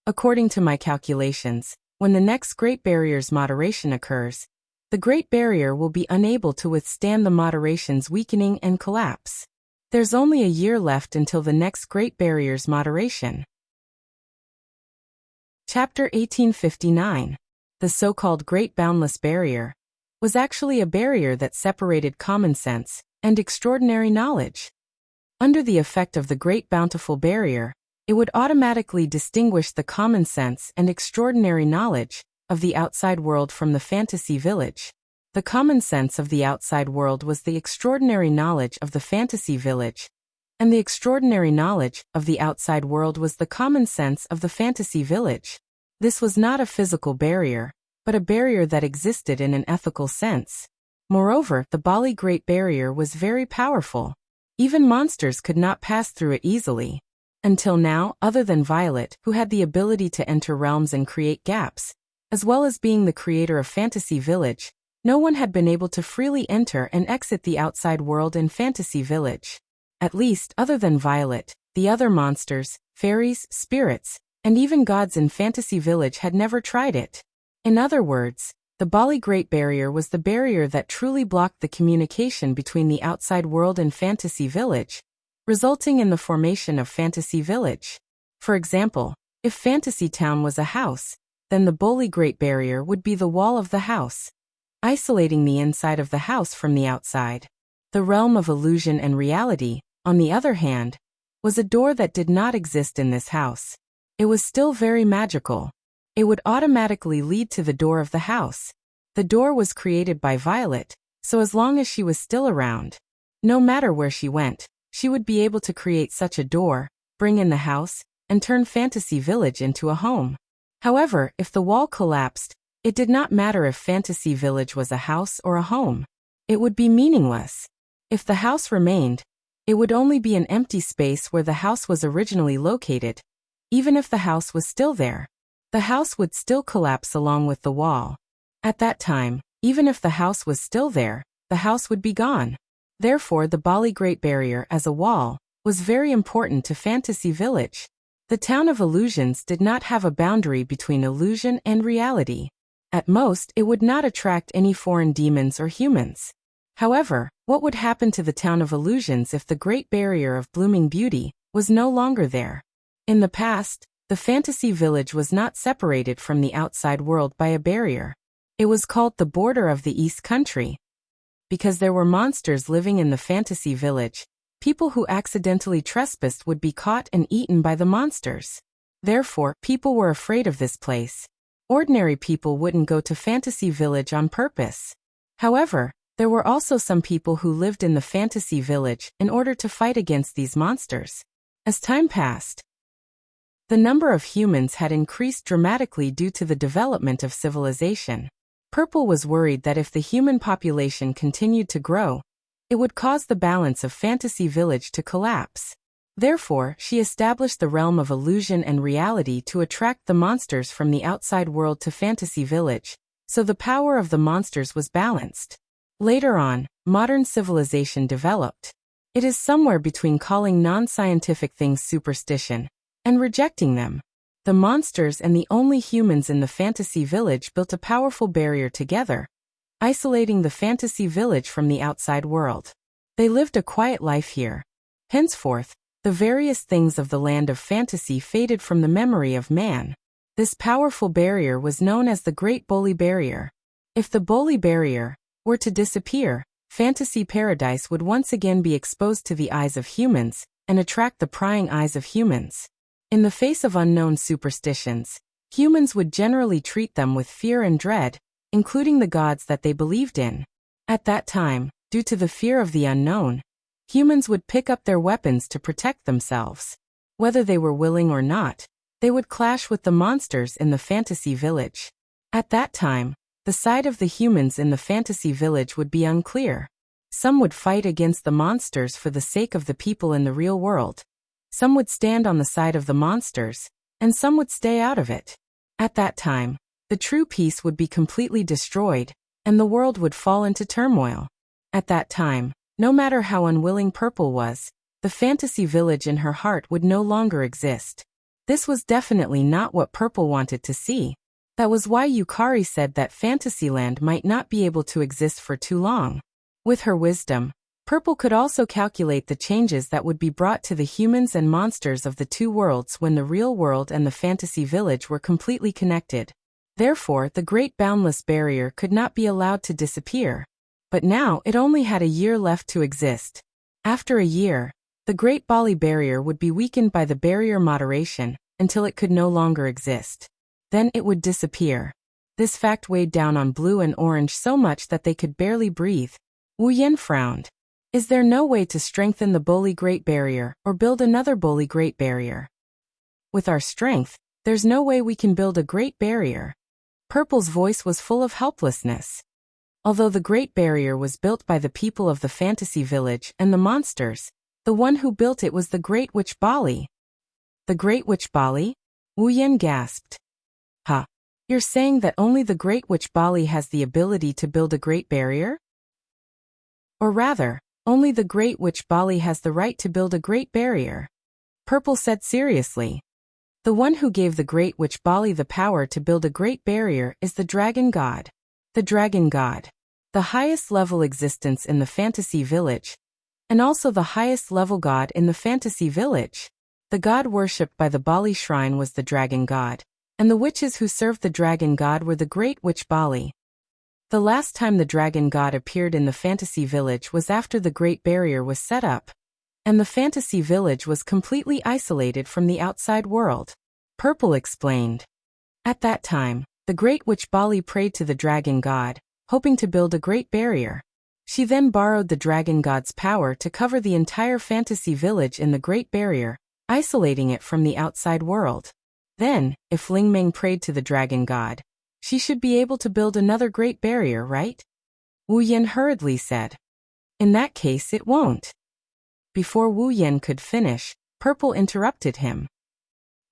According to my calculations, when the next Great Barrier's moderation occurs, the Great Barrier will be unable to withstand the moderation's weakening and collapse. There's only a year left until the next Great Barrier's moderation. Chapter 1859. The so-called Great Boundless Barrier was actually a barrier that separated common sense and extraordinary knowledge. Under the effect of the Great Bountiful Barrier, it would automatically distinguish the common sense and extraordinary knowledge of the outside world from the fantasy village. The common sense of the outside world was the extraordinary knowledge of the fantasy village, and the extraordinary knowledge of the outside world was the common sense of the fantasy village. This was not a physical barrier, but a barrier that existed in an ethical sense. Moreover, the Bali Great Barrier was very powerful. Even monsters could not pass through it easily. Until now, other than Violet, who had the ability to enter realms and create gaps, as well as being the creator of Fantasy Village, no one had been able to freely enter and exit the outside world in Fantasy Village. At least, other than Violet, the other monsters, fairies, spirits, and even gods in Fantasy Village had never tried it. In other words, the Bali Great Barrier was the barrier that truly blocked the communication between the outside world and Fantasy Village, resulting in the formation of Fantasy Village. For example, if Fantasy Town was a house, then the Bali Great Barrier would be the wall of the house, isolating the inside of the house from the outside. The realm of illusion and reality, on the other hand, was a door that did not exist in this house. It was still very magical. it would automatically lead to the door of the house. The door was created by Violet, so as long as she was still around, no matter where she went, she would be able to create such a door, bring in the house, and turn Fantasy Village into a home. However, if the wall collapsed, it did not matter if Fantasy Village was a house or a home. It would be meaningless. If the house remained, it would only be an empty space where the house was originally located. Even if the house was still there, the house would still collapse along with the wall. At that time, even if the house was still there, the house would be gone. Therefore, the Bali Great Barrier as a wall was very important to Fantasy Village. The town of illusions did not have a boundary between illusion and reality. At most, it would not attract any foreign demons or humans. However, what would happen to the town of illusions if the Great Barrier of Blooming Beauty was no longer there? In the past, the Fantasy Village was not separated from the outside world by a barrier. It was called the border of the East Country. Because there were monsters living in the Fantasy Village, people who accidentally trespassed would be caught and eaten by the monsters. Therefore, people were afraid of this place. Ordinary people wouldn't go to Fantasy Village on purpose. However, there were also some people who lived in the Fantasy Village in order to fight against these monsters. As time passed, the number of humans had increased dramatically due to the development of civilization. Purple was worried that if the human population continued to grow, it would cause the balance of Fantasy Village to collapse. Therefore, she established the realm of illusion and reality to attract the monsters from the outside world to Fantasy Village, so the power of the monsters was balanced. Later on, modern civilization developed. It is somewhere between calling non-scientific things superstition and rejecting them. The monsters and the only humans in the Fantasy Village built a powerful barrier together, isolating the Fantasy Village from the outside world. They lived a quiet life here. Henceforth, the various things of the land of fantasy faded from the memory of man. This powerful barrier was known as the Great Boli Barrier. If the Boli Barrier were to disappear, Fantasy Paradise would once again be exposed to the eyes of humans and attract the prying eyes of humans. In the face of unknown superstitions, humans would generally treat them with fear and dread, including the gods that they believed in. At that time, due to the fear of the unknown, humans would pick up their weapons to protect themselves. Whether they were willing or not, they would clash with the monsters in the Fantasy Village. At that time, the side of the humans in the Fantasy Village would be unclear. Some would fight against the monsters for the sake of the people in the real world. Some would stand on the side of the monsters, and some would stay out of it. At that time, the true peace would be completely destroyed, and the world would fall into turmoil. At that time, no matter how unwilling Purple was, the Fantasy Village in her heart would no longer exist. This was definitely not what Purple wanted to see. That was why Yukari said that Fantasyland might not be able to exist for too long. With her wisdom, Purple could also calculate the changes that would be brought to the humans and monsters of the two worlds when the real world and the Fantasy Village were completely connected. Therefore, the Great Boundless Barrier could not be allowed to disappear. But now it only had a year left to exist. After a year, the Great Bali Barrier would be weakened by the barrier moderation until it could no longer exist. Then it would disappear. This fact weighed down on Blue and Orange so much that they could barely breathe. Wu Yen frowned. Is there no way to strengthen the Boli Great Barrier or build another Boli Great Barrier? With our strength, there's no way we can build a Great Barrier. Purple's voice was full of helplessness. Although the Great Barrier was built by the people of the Fantasy Village and the monsters, the one who built it was the Great Witch Bali. The Great Witch Bali? Wu Yen gasped. Huh. You're saying that only the Great Witch Bali has the ability to build a Great Barrier? Or rather, only the Great Witch Bali has the right to build a Great Barrier. Purple said seriously. The one who gave the Great Witch Bali the power to build a Great Barrier is the Dragon God. The Dragon God. The highest level existence in the Fantasy Village, and also the highest level god in the Fantasy Village. The god worshipped by the Bali Shrine was the Dragon God, and the witches who served the Dragon God were the Great Witch Bali. The last time the Dragon God appeared in the Fantasy Village was after the Great Barrier was set up, and the Fantasy Village was completely isolated from the outside world. Purple explained. At that time, the great witch Bali prayed to the dragon god, hoping to build a great barrier. She then borrowed the dragon god's power to cover the entire fantasy village in the Great Barrier, isolating it from the outside world. Then, if Lingmeng prayed to the dragon god, she should be able to build another great barrier, right? Wu Yan hurriedly said. In that case it won't. Before Wu Yan could finish, Purple interrupted him.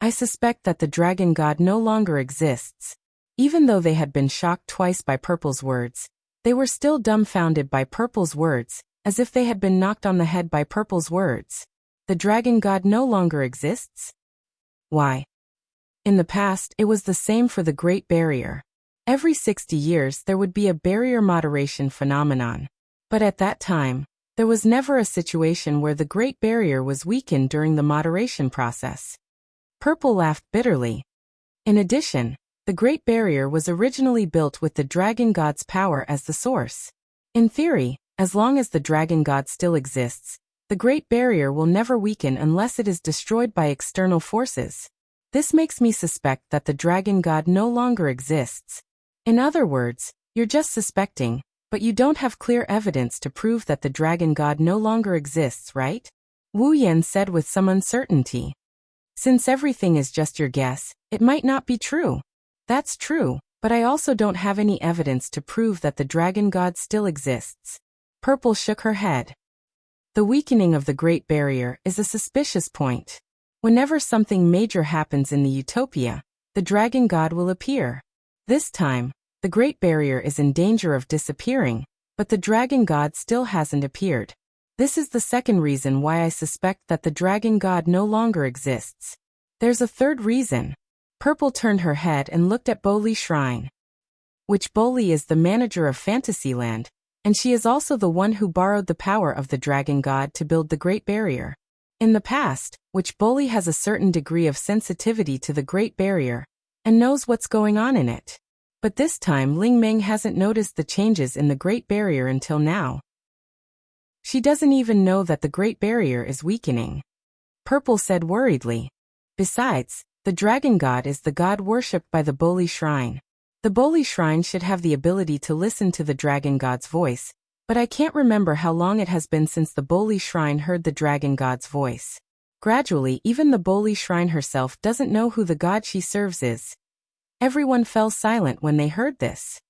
I suspect that the dragon god no longer exists. Even though they had been shocked twice by Purple's words, they were still dumbfounded by Purple's words, as if they had been knocked on the head by Purple's words. The dragon god no longer exists? Why? In the past, it was the same for the Great Barrier. Every 60 years there would be a barrier moderation phenomenon. But at that time, there was never a situation where the Great Barrier was weakened during the moderation process. Purple laughed bitterly. In addition, the Great Barrier was originally built with the dragon god's power as the source. In theory, as long as the dragon god still exists, the Great Barrier will never weaken unless it is destroyed by external forces. This makes me suspect that the dragon god no longer exists. In other words, you're just suspecting, but you don't have clear evidence to prove that the dragon god no longer exists, right? Wu Yan said with some uncertainty. Since everything is just your guess, it might not be true. That's true, but I also don't have any evidence to prove that the dragon god still exists. Purple shook her head. The weakening of the Great Barrier is a suspicious point. Whenever something major happens in the utopia, the dragon god will appear. This time, the Great Barrier is in danger of disappearing, but the dragon god still hasn't appeared. This is the second reason why I suspect that the dragon god no longer exists. There's a third reason. Purple turned her head and looked at Boli Shrine. Witch Boli is the manager of Fantasyland, and she is also the one who borrowed the power of the dragon god to build the Great Barrier. In the past, Witch Boli has a certain degree of sensitivity to the Great Barrier, and knows what's going on in it. But this time Lingmeng hasn't noticed the changes in the Great Barrier until now. She doesn't even know that the Great Barrier is weakening. Purple said worriedly. Besides, the dragon god is the god worshipped by the Boli Shrine. The Boli Shrine should have the ability to listen to the dragon god's voice, but I can't remember how long it has been since the Boli Shrine heard the dragon god's voice. Gradually, even the Boli Shrine herself doesn't know who the god she serves is. Everyone fell silent when they heard this.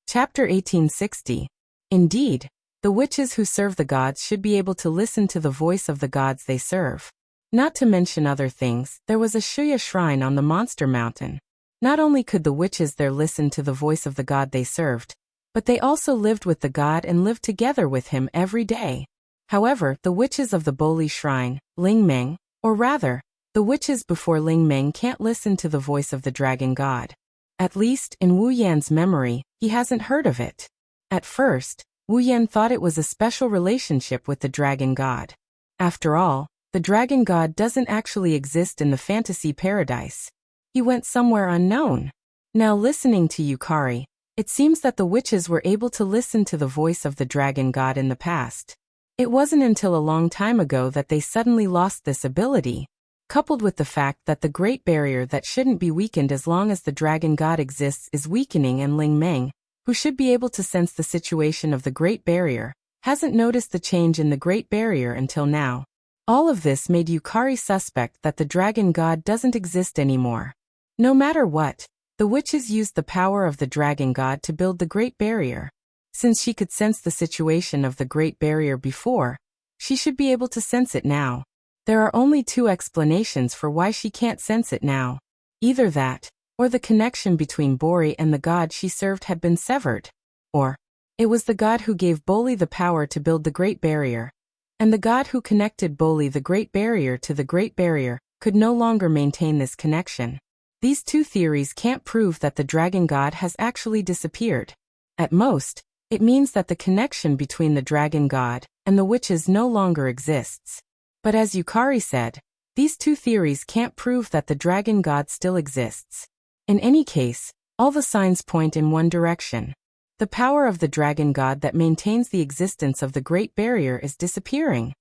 Chapter 1860. Indeed, the witches who serve the gods should be able to listen to the voice of the gods they serve. Not to mention other things, there was a Shuya shrine on the Monster Mountain. Not only could the witches there listen to the voice of the god they served, but they also lived with the god and lived together with him every day. However, the witches of the Boli Shrine, Lingmeng, or rather, the witches before Lingmeng can't listen to the voice of the dragon god. At least, in Wu Yan's memory, he hasn't heard of it. At first, Wu Yan thought it was a special relationship with the dragon god. After all, the dragon god doesn't actually exist in the fantasy paradise. He went somewhere unknown. Now listening to Yukari, it seems that the witches were able to listen to the voice of the dragon god in the past. It wasn't until a long time ago that they suddenly lost this ability, coupled with the fact that the Great Barrier that shouldn't be weakened as long as the dragon god exists is weakening, and Lingmeng, who should be able to sense the situation of the Great Barrier, hasn't noticed the change in the Great Barrier until now. All of this made Yukari suspect that the dragon god doesn't exist anymore. No matter what, the witches used the power of the dragon god to build the Great Barrier. Since she could sense the situation of the Great Barrier before, she should be able to sense it now. There are only two explanations for why she can't sense it now. Either that, or the connection between Bori and the god she served had been severed. Or, it was the god who gave Boli the power to build the Great Barrier, and the god who connected Boli the Great Barrier to the Great Barrier could no longer maintain this connection. These two theories can't prove that the dragon god has actually disappeared. At most, it means that the connection between the dragon god and the witches no longer exists. But as Yukari said, these two theories can't prove that the dragon god still exists. In any case, all the signs point in one direction. The power of the dragon god that maintains the existence of the Great Barrier is disappearing.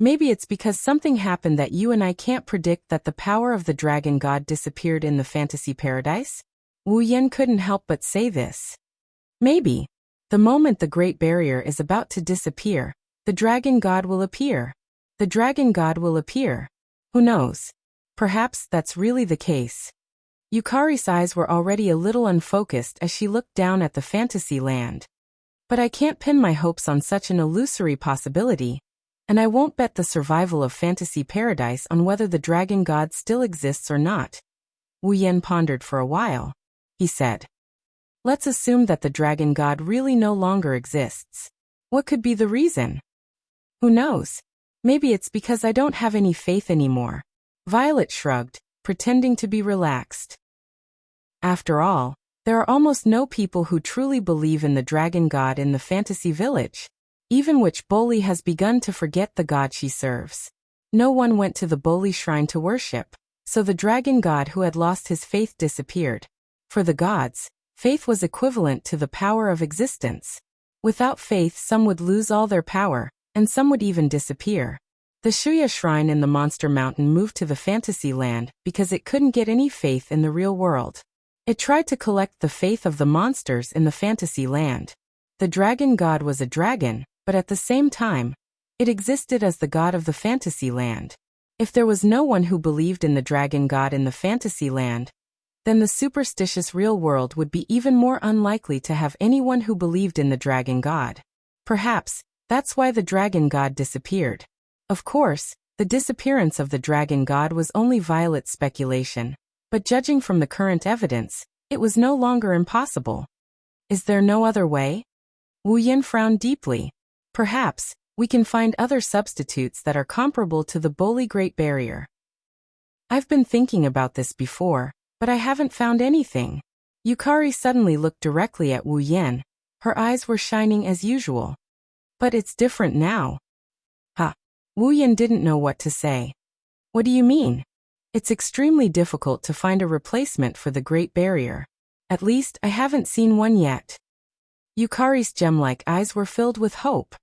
Maybe it's because something happened that you and I can't predict that the power of the dragon god disappeared in the fantasy paradise? Wu Yan couldn't help but say this. Maybe. The moment the Great Barrier is about to disappear, the dragon god will appear. The dragon god will appear. Who knows? Perhaps that's really the case. Yukari's eyes were already a little unfocused as she looked down at the fantasy land. But I can't pin my hopes on such an illusory possibility, and I won't bet the survival of fantasy paradise on whether the dragon god still exists or not. Wu Yan pondered for a while. He said, let's assume that the dragon god really no longer exists. What could be the reason? Who knows? Maybe it's because I don't have any faith anymore. Violet shrugged, pretending to be relaxed. After all, there are almost no people who truly believe in the dragon god in the fantasy village. Even Witch Boli has begun to forget the god she serves. No one went to the Boli shrine to worship, so the dragon god who had lost his faith disappeared. For the gods, faith was equivalent to the power of existence. Without faith, some would lose all their power, and some would even disappear. The Shuya shrine in the Monster Mountain moved to the fantasy land because it couldn't get any faith in the real world. It tried to collect the faith of the monsters in the fantasy land. The dragon god was a dragon, but at the same time, it existed as the god of the fantasy land. If there was no one who believed in the dragon god in the fantasy land, then the superstitious real world would be even more unlikely to have anyone who believed in the dragon god. Perhaps, that's why the dragon god disappeared. Of course, the disappearance of the dragon god was only Violet's speculation, but judging from the current evidence, it was no longer impossible. Is there no other way? Wu Yan frowned deeply. Perhaps, we can find other substitutes that are comparable to the Boli Great Barrier. I've been thinking about this before, but I haven't found anything. Yukari suddenly looked directly at Wu Yan. Her eyes were shining as usual. But it's different now. Wu Yan didn't know what to say. What do you mean? It's extremely difficult to find a replacement for the Great Barrier. At least, I haven't seen one yet. Yukari's gem-like eyes were filled with hope.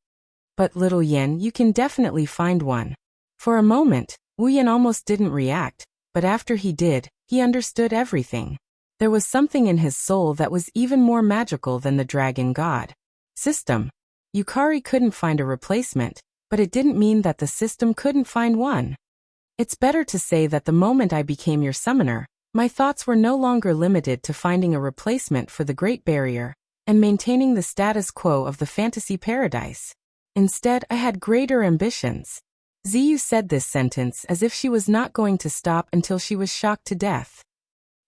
But little Yan, you can definitely find one. For a moment, Wu Yan almost didn't react, but after he did, he understood everything. There was something in his soul that was even more magical than the dragon god. System. Yukari couldn't find a replacement, but it didn't mean that the system couldn't find one. It's better to say that the moment I became your summoner, my thoughts were no longer limited to finding a replacement for the Great Barrier and maintaining the status quo of the fantasy paradise. Instead, I had greater ambitions. Ziyu said this sentence as if she was not going to stop until she was shocked to death.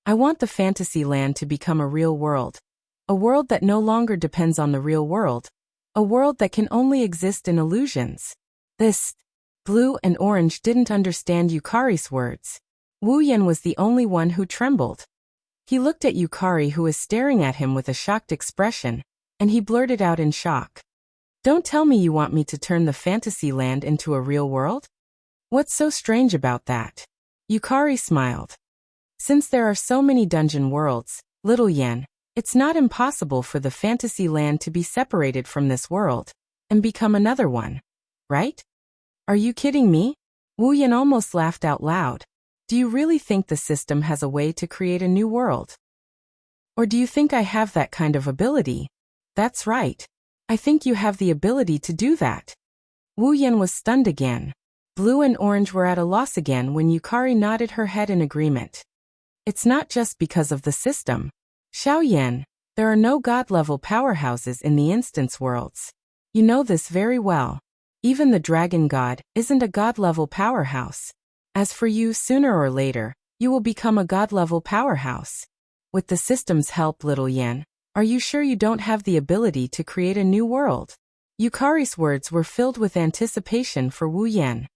I want the fantasy land to become a real world. A world that no longer depends on the real world. A world that can only exist in illusions. This Blue and Orange didn't understand Yukari's words. Wu Yan was the only one who trembled. He looked at Yukari, who was staring at him with a shocked expression, and he blurted out in shock. Don't tell me you want me to turn the fantasy land into a real world? What's so strange about that? Yukari smiled. Since there are so many dungeon worlds, little Yan, it's not impossible for the fantasy land to be separated from this world and become another one, right? Are you kidding me? Wu Yan almost laughed out loud. Do you really think the system has a way to create a new world? Or do you think I have that kind of ability? That's right. I think you have the ability to do that. Wu Yan was stunned again. Blue and Orange were at a loss again when Yukari nodded her head in agreement. It's not just because of the system. Xiao Yan, there are no god-level powerhouses in the instance worlds. You know this very well. Even the dragon god isn't a god-level powerhouse. As for you, sooner or later, you will become a god-level powerhouse. With the system's help, little Yan, are you sure you don't have the ability to create a new world? Yukari's words were filled with anticipation for Wu Yan.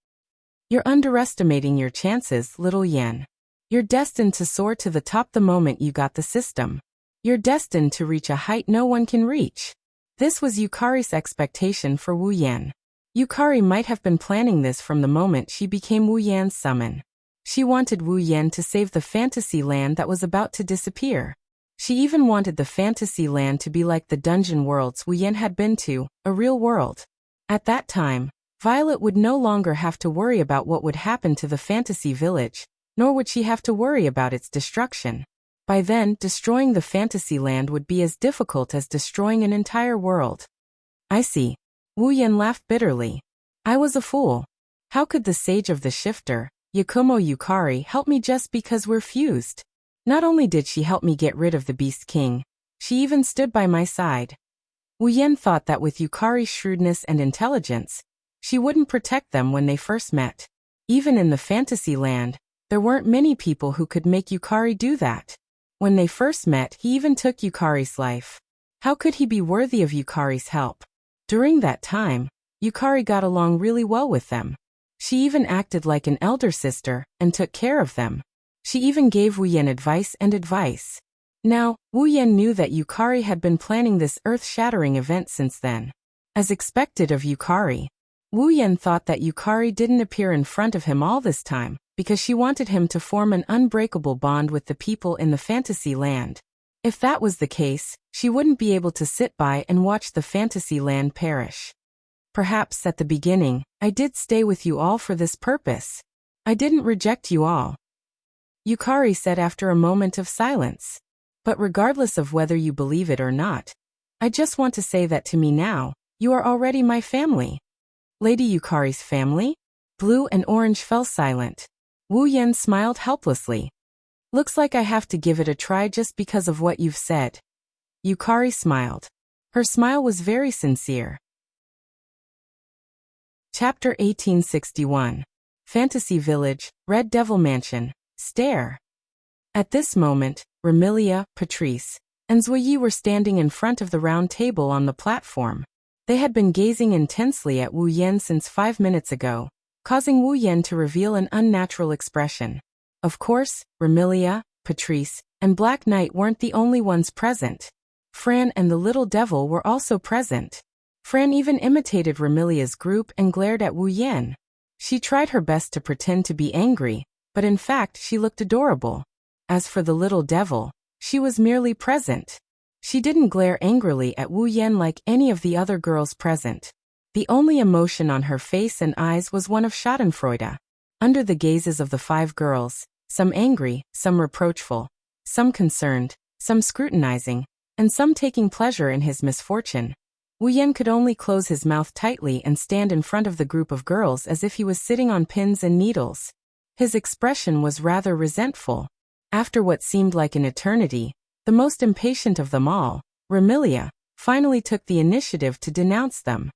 You're underestimating your chances, little Yan. You're destined to soar to the top the moment you got the system. You're destined to reach a height no one can reach. This was Yukari's expectation for Wu Yan. Yukari might have been planning this from the moment she became Wu Yan's summon. She wanted Wu Yan to save the fantasy land that was about to disappear. She even wanted the fantasy land to be like the dungeon worlds Wu Yan had been to, a real world. At that time, Violet would no longer have to worry about what would happen to the fantasy village, nor would she have to worry about its destruction. By then, destroying the fantasy land would be as difficult as destroying an entire world. I see. Wu Yan laughed bitterly. I was a fool. How could the sage of the shifter, Yakumo Yukari, help me just because we're fused? Not only did she help me get rid of the Beast King, she even stood by my side. Wu Yan thought that with Yukari's shrewdness and intelligence, she wouldn't protect them when they first met. Even in the fantasy land, there weren't many people who could make Yukari do that. When they first met, he even took Yukari's life. How could he be worthy of Yukari's help? During that time, Yukari got along really well with them. She even acted like an elder sister and took care of them. She even gave Wu Yan advice. Now, Wu Yan knew that Yukari had been planning this earth-shattering event since then. As expected of Yukari, Wu Yan thought that Yukari didn't appear in front of him all this time because she wanted him to form an unbreakable bond with the people in the fantasy land. If that was the case, she wouldn't be able to sit by and watch the fantasy land perish. Perhaps at the beginning, I did stay with you all for this purpose. I didn't reject you all, Yukari said after a moment of silence. But regardless of whether you believe it or not, I just want to say that to me now, you are already my family. Lady Yukari's family? Blue and Orange fell silent. Wu Yan smiled helplessly. Looks like I have to give it a try just because of what you've said. Yukari smiled. Her smile was very sincere. Chapter 1861. Fantasy Village, Red Devil Mansion, Stare. At this moment, Remilia, Patrice, and Zhuyi were standing in front of the round table on the platform. They had been gazing intensely at Wu Yan since 5 minutes ago, causing Wu Yan to reveal an unnatural expression. Of course, Remilia, Patrice, and Black Knight weren't the only ones present. Fran and the little devil were also present. Fran even imitated Remilia's group and glared at Wu Yan. She tried her best to pretend to be angry, but in fact she looked adorable. As for the little devil, she was merely present. She didn't glare angrily at Wu Yan like any of the other girls present. The only emotion on her face and eyes was one of schadenfreude. Under the gazes of the 5 girls, some angry, some reproachful, some concerned, some scrutinizing, and some taking pleasure in his misfortune, Wu Yan could only close his mouth tightly and stand in front of the group of girls as if he was sitting on pins and needles. His expression was rather resentful. After what seemed like an eternity, the most impatient of them all, Remilia, finally took the initiative to denounce them.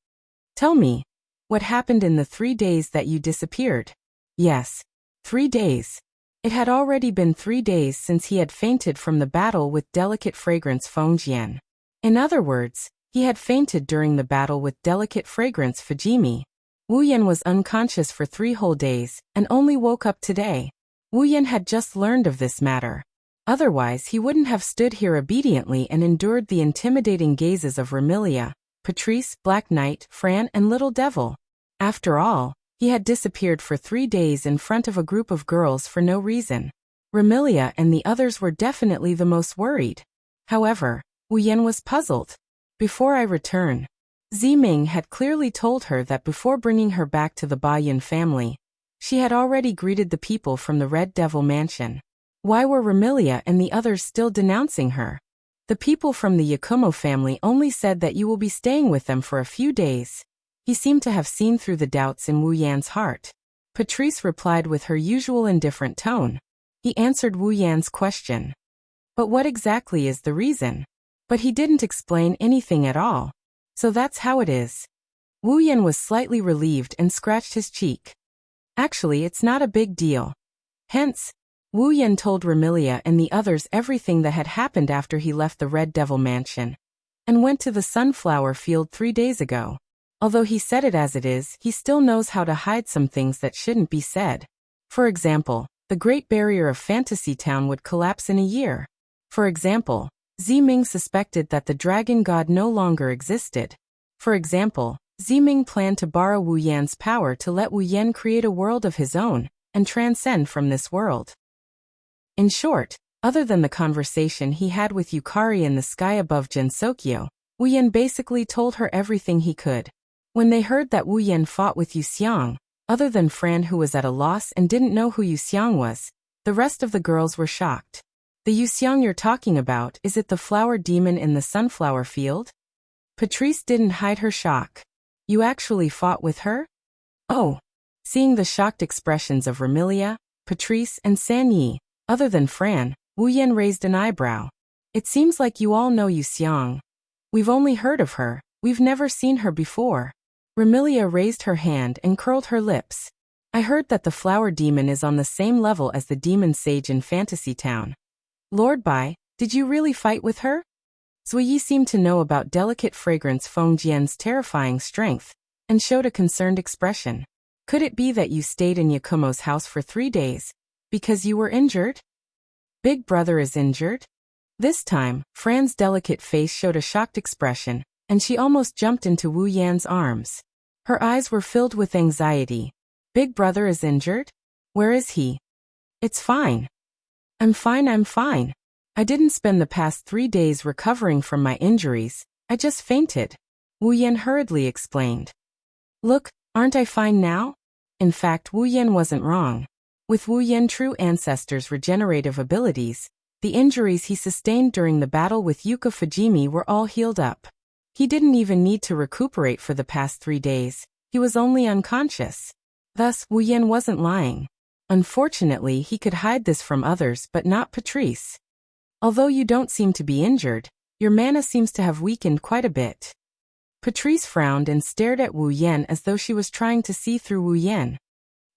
Tell me, what happened in the 3 days that you disappeared? Yes, 3 days. It had already been 3 days since he had fainted from the battle with Delicate Fragrance Fengjian. In other words, he had fainted during the battle with Delicate Fragrance Fujimi. Wu Yan was unconscious for 3 whole days, and only woke up today. Wu Yan had just learned of this matter. Otherwise he wouldn't have stood here obediently and endured the intimidating gazes of Remilia, Patrice, Black Knight, Fran and Little Devil. After all, he had disappeared for 3 days in front of a group of girls for no reason. Remilia and the others were definitely the most worried. However, Wu Yan was puzzled. Before I return, Ziming had clearly told her that before bringing her back to the Bayan family, she had already greeted the people from the Red Devil Mansion. Why were Remilia and the others still denouncing her? The people from the Yakumo family only said that you will be staying with them for a few days. He seemed to have seen through the doubts in Wu Yan's heart. Patrice replied with her usual indifferent tone. He answered Wu Yan's question. But what exactly is the reason? But he didn't explain anything at all. So that's how it is. Wu Yan was slightly relieved and scratched his cheek. Actually, it's not a big deal. Hence, Wu Yan told Remilia and the others everything that had happened after he left the Red Devil Mansion and went to the sunflower field 3 days ago. Although he said it as it is, he still knows how to hide some things that shouldn't be said. For example, the Great Barrier of Fantasy Town would collapse in a year. For example, Ziming suspected that the dragon god no longer existed. For example, Ziming planned to borrow Wu Yan's power to let Wu Yan create a world of his own and transcend from this world. In short, other than the conversation he had with Yukari in the sky above Gensokyo, Wu Yan basically told her everything he could. When they heard that Wu Yan fought with Yu Xiang, other than Fran who was at a loss and didn't know who Yu Xiang was, the rest of the girls were shocked. The Yu Xiang you're talking about, is it the flower demon in the sunflower field? Patrice didn't hide her shock. You actually fought with her? Oh. Seeing the shocked expressions of Remilia, Patrice, and San Yi, other than Fran, Wu Yan raised an eyebrow. It seems like you all know Yu Xiang. We've only heard of her, we've never seen her before. Remilia raised her hand and curled her lips. I heard that the flower demon is on the same level as the demon sage in Fantasy Town. Lord Bai, did you really fight with her? Zui Yi seemed to know about delicate fragrance Feng Jian's terrifying strength, and showed a concerned expression. Could it be that you stayed in Yakumo's house for 3 days, because you were injured? Big brother is injured? This time, Fran's delicate face showed a shocked expression, and she almost jumped into Wu Yan's arms. Her eyes were filled with anxiety. Big brother is injured? Where is he? It's fine. I'm fine. I didn't spend the past 3 days recovering from my injuries, I just fainted. Wu Yan hurriedly explained. Look, aren't I fine now? In fact, Wu Yan wasn't wrong. With Wu Yan true ancestors' regenerative abilities, the injuries he sustained during the battle with Yuka Fujimi were all healed up. He didn't even need to recuperate for the past 3 days, he was only unconscious. Thus, Wu Yan wasn't lying. Unfortunately, he could hide this from others but not Patrice. Although you don't seem to be injured, your mana seems to have weakened quite a bit. Patrice frowned and stared at Wu Yan as though she was trying to see through Wu Yan.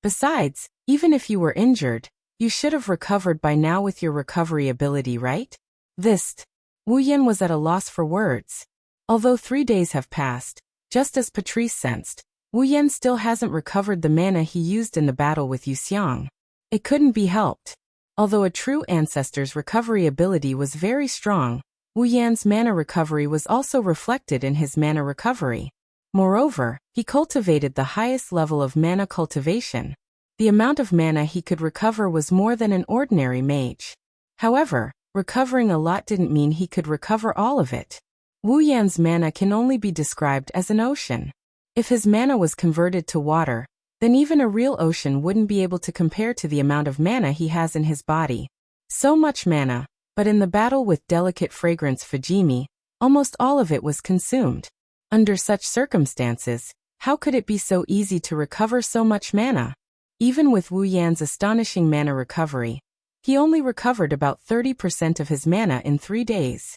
Besides, even if you were injured, you should have recovered by now with your recovery ability, right? Wu Yan was at a loss for words. Although 3 days have passed, just as Patrice sensed, Wu Yan still hasn't recovered the mana he used in the battle with Yu Xiang. It couldn't be helped. Although a true ancestor's recovery ability was very strong, Wu Yan's mana recovery was also reflected in his mana recovery. Moreover, he cultivated the highest level of mana cultivation. The amount of mana he could recover was more than an ordinary mage. However, recovering a lot didn't mean he could recover all of it. Wu Yan's mana can only be described as an ocean. If his mana was converted to water, then even a real ocean wouldn't be able to compare to the amount of mana he has in his body. So much mana, but in the battle with delicate fragrance Fujimi, almost all of it was consumed. Under such circumstances, how could it be so easy to recover so much mana? Even with Wu Yan's astonishing mana recovery, he only recovered about 30% of his mana in 3 days.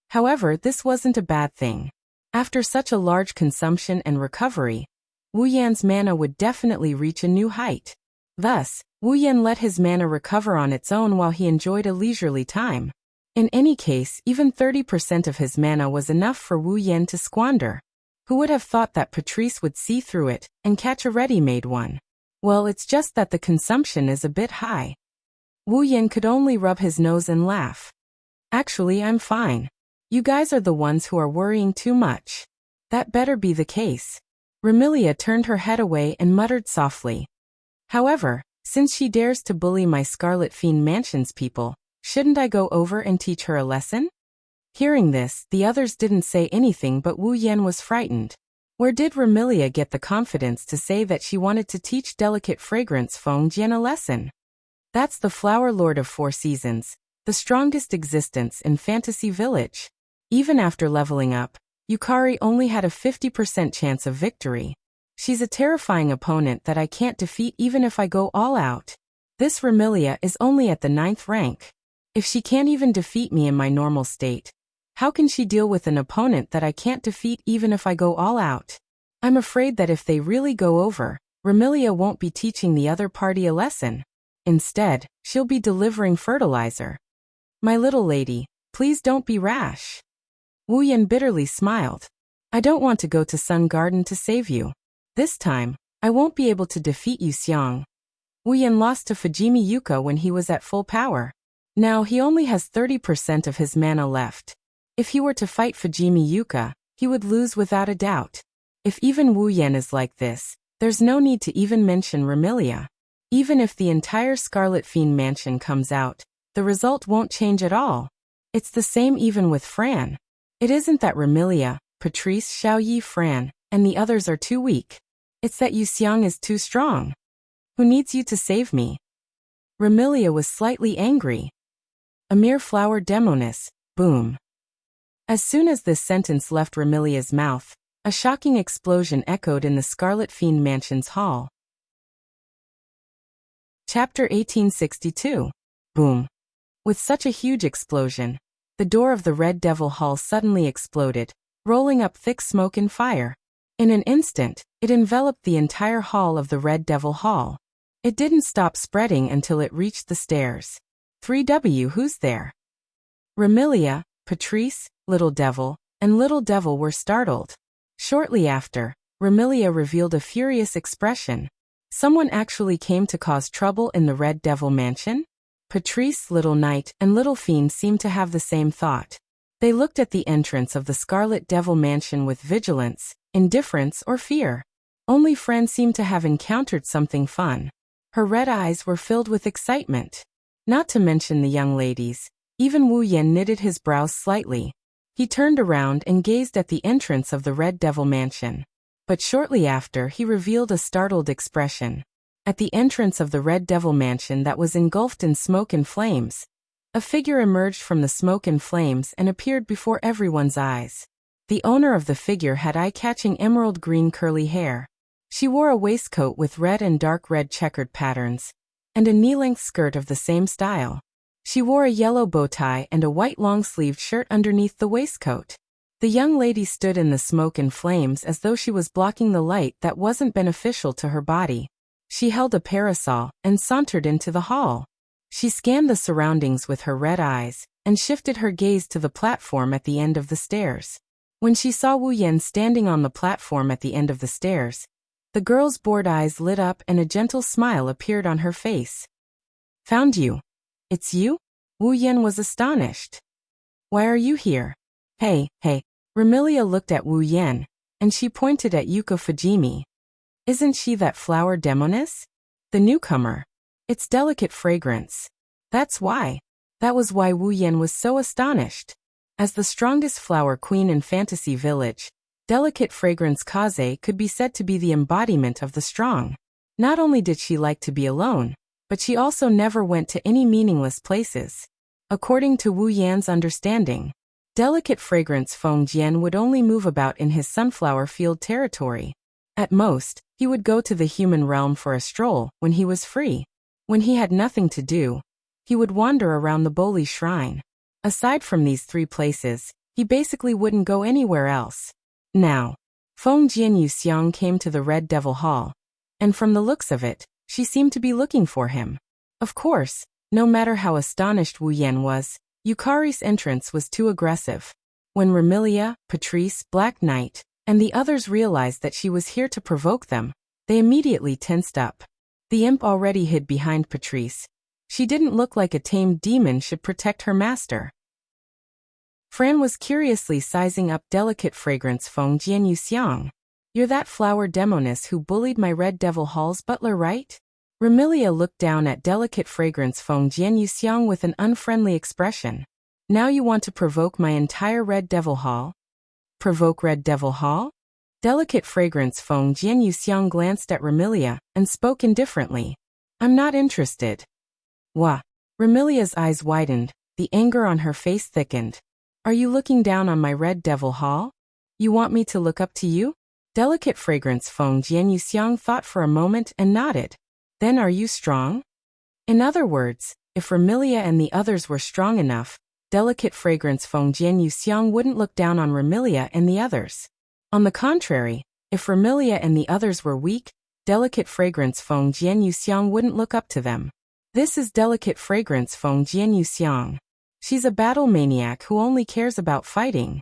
However, this wasn't a bad thing. After such a large consumption and recovery, Wu Yan's mana would definitely reach a new height. Thus, Wu Yan let his mana recover on its own while he enjoyed a leisurely time. In any case, even 30% of his mana was enough for Wu Yan to squander. Who would have thought that Patrice would see through it and catch a ready-made one? Well, it's just that the consumption is a bit high. Wu Yan could only rub his nose and laugh. Actually, I'm fine. You guys are the ones who are worrying too much. That better be the case. Remilia turned her head away and muttered softly. However, since she dares to bully my Scarlet Fiend Mansion's people, shouldn't I go over and teach her a lesson? Hearing this, the others didn't say anything but Wu Yan was frightened. Where did Remilia get the confidence to say that she wanted to teach delicate fragrance Feng Jian a lesson? That's the Flower Lord of 4 Seasons, the strongest existence in Fantasy Village. Even after leveling up, Yukari only had a 50% chance of victory. She's a terrifying opponent that I can't defeat even if I go all out. This Remilia is only at the 9th rank. If she can't even defeat me in my normal state, how can she deal with an opponent that I can't defeat even if I go all out? I'm afraid that if they really go over, Remilia won't be teaching the other party a lesson. Instead, she'll be delivering fertilizer. My little lady, please don't be rash. Wu Yan bitterly smiled. I don't want to go to Sun Garden to save you. This time, I won't be able to defeat Yu Xiang. Wu Yan lost to Fujimi Yuka when he was at full power. Now he only has 30% of his mana left. If he were to fight Fujimi Yuka, he would lose without a doubt. If even Wu Yan is like this, there's no need to even mention Remilia. Even if the entire Scarlet Fiend Mansion comes out, the result won't change at all. It's the same even with Fran. It isn't that Remilia, Patrice, Xiao Yi, Fran, and the others are too weak. It's that Yu Xiang is too strong. Who needs you to save me? Remilia was slightly angry. A mere flower demoness, boom. As soon as this sentence left Remilia's mouth, a shocking explosion echoed in the Scarlet Fiend Mansion's hall. Chapter 1862. Boom. With such a huge explosion, the door of the Red Devil Hall suddenly exploded, rolling up thick smoke and fire. In an instant, it enveloped the entire hall of the Red Devil Hall. It didn't stop spreading until it reached the stairs. 3W, who's there? Remilia, Patrice, Little Devil, and Little Devil were startled. Shortly after, Remilia revealed a furious expression. Someone actually came to cause trouble in the Red Devil Mansion? Patrice, Little Knight, and Little Fiend seemed to have the same thought. They looked at the entrance of the Scarlet Devil Mansion with vigilance, indifference, or fear. Only Fran seemed to have encountered something fun. Her red eyes were filled with excitement. Not to mention the young ladies, even Wu Yan knitted his brows slightly. He turned around and gazed at the entrance of the Red Devil Mansion. But shortly after, he revealed a startled expression. At the entrance of the Red Devil Mansion that was engulfed in smoke and flames, a figure emerged from the smoke and flames and appeared before everyone's eyes. The owner of the figure had eye-catching emerald green curly hair. She wore a waistcoat with red and dark red checkered patterns, and a knee-length skirt of the same style. She wore a yellow bow tie and a white long-sleeved shirt underneath the waistcoat. The young lady stood in the smoke and flames as though she was blocking the light that wasn't beneficial to her body. She held a parasol and sauntered into the hall. She scanned the surroundings with her red eyes and shifted her gaze to the platform at the end of the stairs. When she saw Wu Yan standing on the platform at the end of the stairs, the girl's bored eyes lit up and a gentle smile appeared on her face. Found you. It's you? Wu Yan was astonished. Why are you here? Hey. Remilia looked at Wu Yan, and she pointed at Yuko Fujimi. Isn't she that flower demoness? The newcomer. It's delicate fragrance. That's why. That was why Wu Yan was so astonished. As the strongest flower queen in Fantasy Village, delicate fragrance Kaze could be said to be the embodiment of the strong. Not only did she like to be alone, but she also never went to any meaningless places. According to Wu Yan's understanding, delicate fragrance Feng Jian would only move about in his sunflower field territory. At most, he would go to the human realm for a stroll when he was free. When he had nothing to do, he would wander around the Boli Shrine. Aside from these three places, he basically wouldn't go anywhere else. Now, Feng Jian Yu Xiang came to the Red Devil Hall, and from the looks of it, she seemed to be looking for him. Of course, no matter how astonished Wu Yan was, Yukari's entrance was too aggressive. When Remilia, Patrice, Black Knight, and the others realized that she was here to provoke them, they immediately tensed up. The imp already hid behind Patrice. She didn't look like a tamed demon should protect her master. Fran was curiously sizing up delicate fragrance Feng Jian Yu Xiang. You're that flower demoness who bullied my Red Devil Hall's butler, right? Remilia looked down at delicate fragrance Feng Jian Yu Xiang with an unfriendly expression. Now you want to provoke my entire Red Devil Hall? Provoke Red Devil Hall? Delicate fragrance Feng Jian Yu Xiang glanced at Remilia and spoke indifferently. I'm not interested. Wah. Remilia's eyes widened, the anger on her face thickened. Are you looking down on my Red Devil Hall? You want me to look up to you? Delicate fragrance Feng Jian Yu Xiang thought for a moment and nodded. Then are you strong? In other words, if Remilia and the others were strong enough, delicate fragrance Feng Jian Yu Xiang wouldn't look down on Remilia and the others. On the contrary, if Remilia and the others were weak, delicate fragrance Feng Jian Yu Xiang wouldn't look up to them. This is delicate fragrance Feng Jian Yu Xiang. She's a battle maniac who only cares about fighting.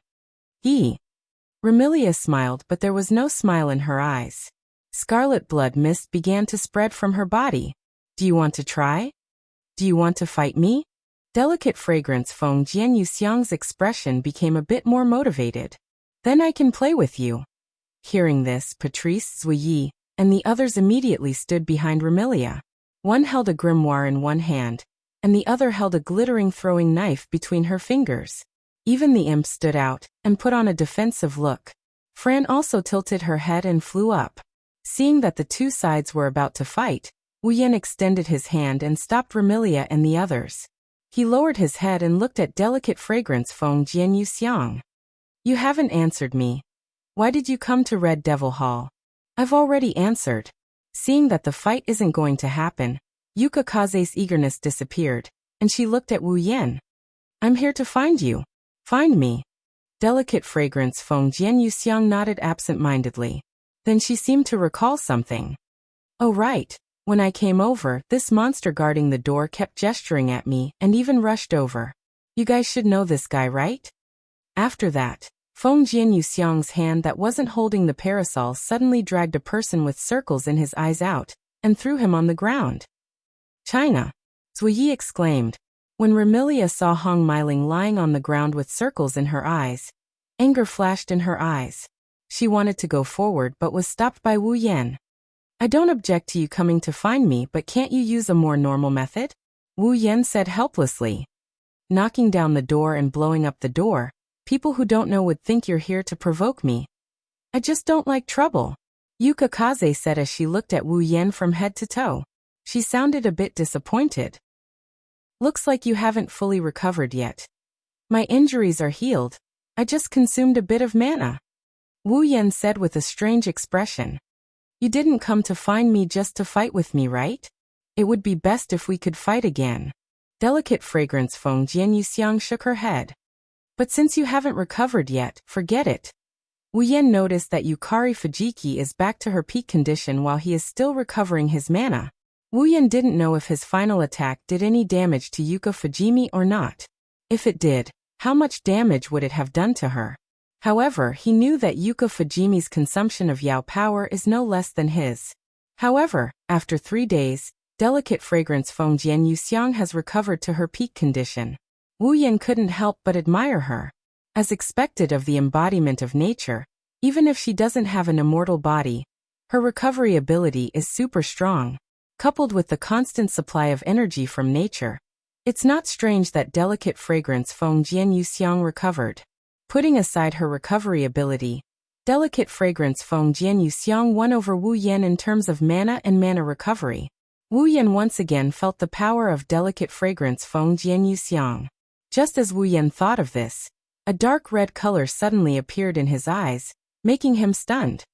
Remilia smiled, but there was no smile in her eyes. Scarlet blood mist began to spread from her body. Do you want to try? Do you want to fight me? Delicate fragrance Feng Jian Yu Xiang's expression became a bit more motivated. Then I can play with you. Hearing this, Patrice, Zuyi, and the others immediately stood behind Remilia. One held a grimoire in one hand, and the other held a glittering throwing knife between her fingers. Even the imp stood out and put on a defensive look. Fran also tilted her head and flew up. Seeing that the two sides were about to fight, Wu Yan extended his hand and stopped Remilia and the others. He lowered his head and looked at delicate fragrance Feng Jian Yuxiang. You haven't answered me. Why did you come to Red Devil Hall? I've already answered. Seeing that the fight isn't going to happen, Yuka Kaze's eagerness disappeared, and she looked at Wu Yan. I'm here to find you. Find me. Delicate fragrance Feng Jian Yuxiang nodded absent-mindedly. Then she seemed to recall something. Oh right, when I came over, this monster guarding the door kept gesturing at me and even rushed over. You guys should know this guy, right? After that, Feng Jian Yuxiang's hand that wasn't holding the parasol suddenly dragged a person with circles in his eyes out and threw him on the ground. China! Zui Yi exclaimed. When Remilia saw Hong Meiling lying on the ground with circles in her eyes, anger flashed in her eyes. She wanted to go forward but was stopped by Wu Yan. I don't object to you coming to find me, but can't you use a more normal method? Wu Yan said helplessly. Knocking down the door and blowing up the door, people who don't know would think you're here to provoke me. I just don't like trouble, Yuka Kaze said as she looked at Wu Yan from head to toe. She sounded a bit disappointed. Looks like you haven't fully recovered yet. My injuries are healed. I just consumed a bit of mana, Wu Yan said with a strange expression. You didn't come to find me just to fight with me, right? It would be best if we could fight again. Delicate fragrance Feng Jian Yuxiang shook her head. But since you haven't recovered yet, forget it. Wu Yan noticed that Yukari Fujiki is back to her peak condition while he is still recovering his mana. Wu Yan didn't know if his final attack did any damage to Yuka Fujimi or not. If it did, how much damage would it have done to her? However, he knew that Yuka Fujimi's consumption of Yao power is no less than his. However, after 3 days, delicate fragrance Feng Jian Yuxiang has recovered to her peak condition. Wu Yan couldn't help but admire her. As expected of the embodiment of nature, even if she doesn't have an immortal body, her recovery ability is super strong. Coupled with the constant supply of energy from nature, it's not strange that delicate fragrance Feng Jian Yuxiang recovered. Putting aside her recovery ability, delicate fragrance Feng Jian Yuxiang won over Wu Yan in terms of mana and mana recovery. Wu Yan once again felt the power of delicate fragrance Feng Jian Yuxiang. Just as Wu Yan thought of this, a dark red color suddenly appeared in his eyes, making him stunned.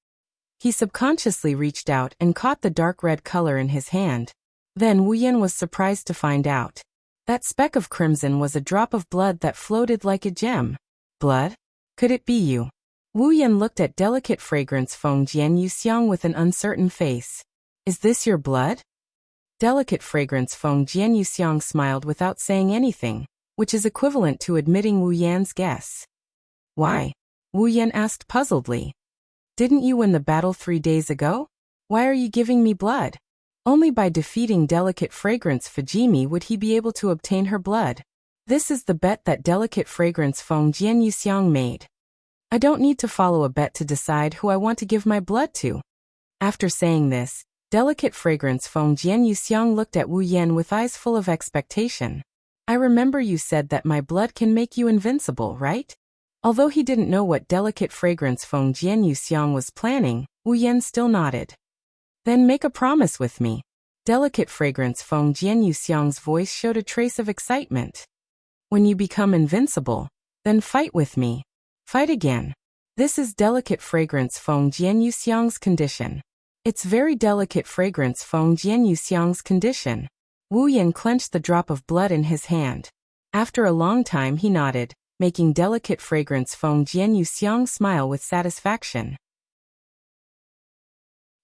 He subconsciously reached out and caught the dark red color in his hand. Then Wu Yan was surprised to find out. That speck of crimson was a drop of blood that floated like a gem. Blood? Could it be you? Wu Yan looked at delicate fragrance Feng Jian Yuxiang with an uncertain face. Is this your blood? Delicate fragrance Feng Jian Yuxiang smiled without saying anything, which is equivalent to admitting Wu Yan's guess. Why? Wu Yan asked puzzledly. Didn't you win the battle 3 days ago? Why are you giving me blood? Only by defeating delicate fragrance Fujimi would he be able to obtain her blood. This is the bet that delicate fragrance Feng Jian Yuxiang made. I don't need to follow a bet to decide who I want to give my blood to. After saying this, delicate fragrance Feng Jian Yuxiang looked at Wu Yan with eyes full of expectation. I remember you said that my blood can make you invincible, right? Although he didn't know what delicate fragrance Feng Jian Yuxiang was planning, Wu Yan still nodded. Then make a promise with me. Delicate fragrance Feng Jian Yuxiang's voice showed a trace of excitement. When you become invincible, then fight with me. Fight again. This is delicate fragrance Feng Jian Yuxiang's condition. It's very delicate fragrance Feng Jian Yuxiang's condition. Wu Yan clenched the drop of blood in his hand. After a long time he nodded, making delicate fragrance Feng Jian Yuxiang smile with satisfaction.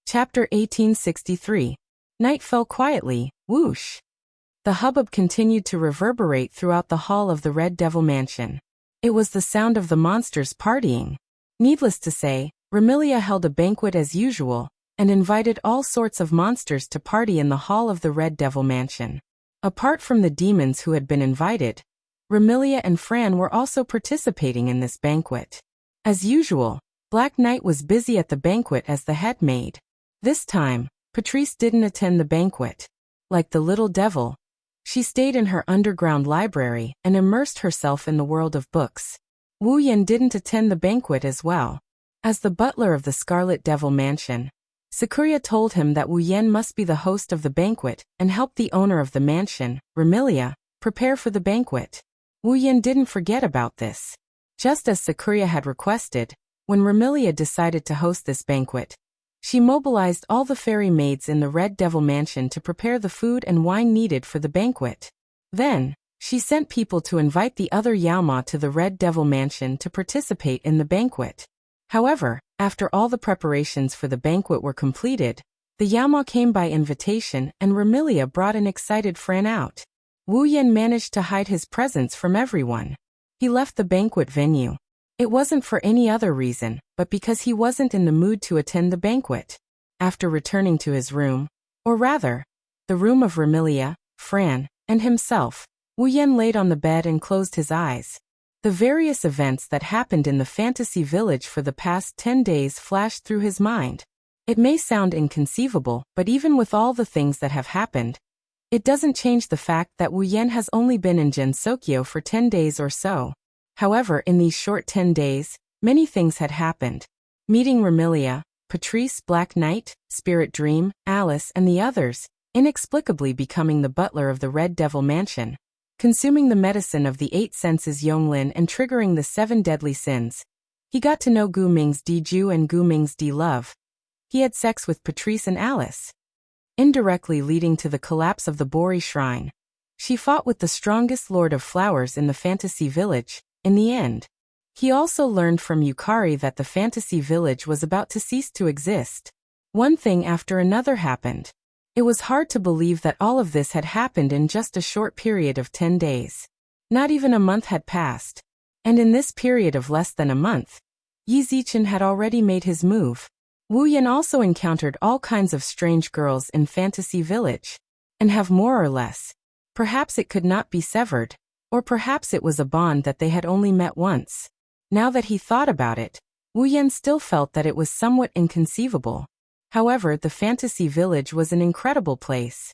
Chapter 1863. Night fell quietly, whoosh. The hubbub continued to reverberate throughout the hall of the Red Devil Mansion. It was the sound of the monsters partying. Needless to say, Remilia held a banquet as usual, and invited all sorts of monsters to party in the hall of the Red Devil Mansion. Apart from the demons who had been invited, Remilia and Fran were also participating in this banquet. As usual, Black Knight was busy at the banquet as the head maid. This time, Patrice didn't attend the banquet. Like the little devil, she stayed in her underground library and immersed herself in the world of books. Wu Yan didn't attend the banquet as well. As the butler of the Scarlet Devil Mansion, Sakuya told him that Wu Yan must be the host of the banquet and help the owner of the mansion, Remilia, prepare for the banquet. Wu Yan didn't forget about this. Just as Sakuya had requested, when Remilia decided to host this banquet, she mobilized all the fairy maids in the Red Devil Mansion to prepare the food and wine needed for the banquet. Then, she sent people to invite the other Yaoma to the Red Devil Mansion to participate in the banquet. However, after all the preparations for the banquet were completed, the Yaoma came by invitation and Remilia brought an excited Fran out. Wu Yan managed to hide his presence from everyone. He left the banquet venue. It wasn't for any other reason, but because he wasn't in the mood to attend the banquet. After returning to his room, or rather, the room of Remilia, Fran, and himself, Wu Yan laid on the bed and closed his eyes. The various events that happened in the fantasy village for the past 10 days flashed through his mind. It may sound inconceivable, but even with all the things that have happened, it doesn't change the fact that Wu Yan has only been in Gensokyo for 10 days or so. However, in these short 10 days, many things had happened. Meeting Remilia, Patrice, Black Knight, Spirit Dream, Alice, and the others, inexplicably becoming the butler of the Red Devil Mansion, consuming the medicine of the 8 senses Yonglin and triggering the 7 deadly sins. He got to know Gu Ming's Di-Ju and Gu Ming's Di-Love. He had sex with Patrice and Alice, indirectly leading to the collapse of the Bori Shrine. She fought with the strongest Lord of Flowers in the fantasy village. In the end, he also learned from Yukari that the fantasy village was about to cease to exist. One thing after another happened. It was hard to believe that all of this had happened in just a short period of 10 days. Not even a month had passed. And in this period of less than a month, Yi Zichen had already made his move. Wu Yan also encountered all kinds of strange girls in Fantasy Village, and have more or less. Perhaps it could not be severed, or perhaps it was a bond that they had only met once. Now that he thought about it, Wu Yan still felt that it was somewhat inconceivable. However, the Fantasy Village was an incredible place.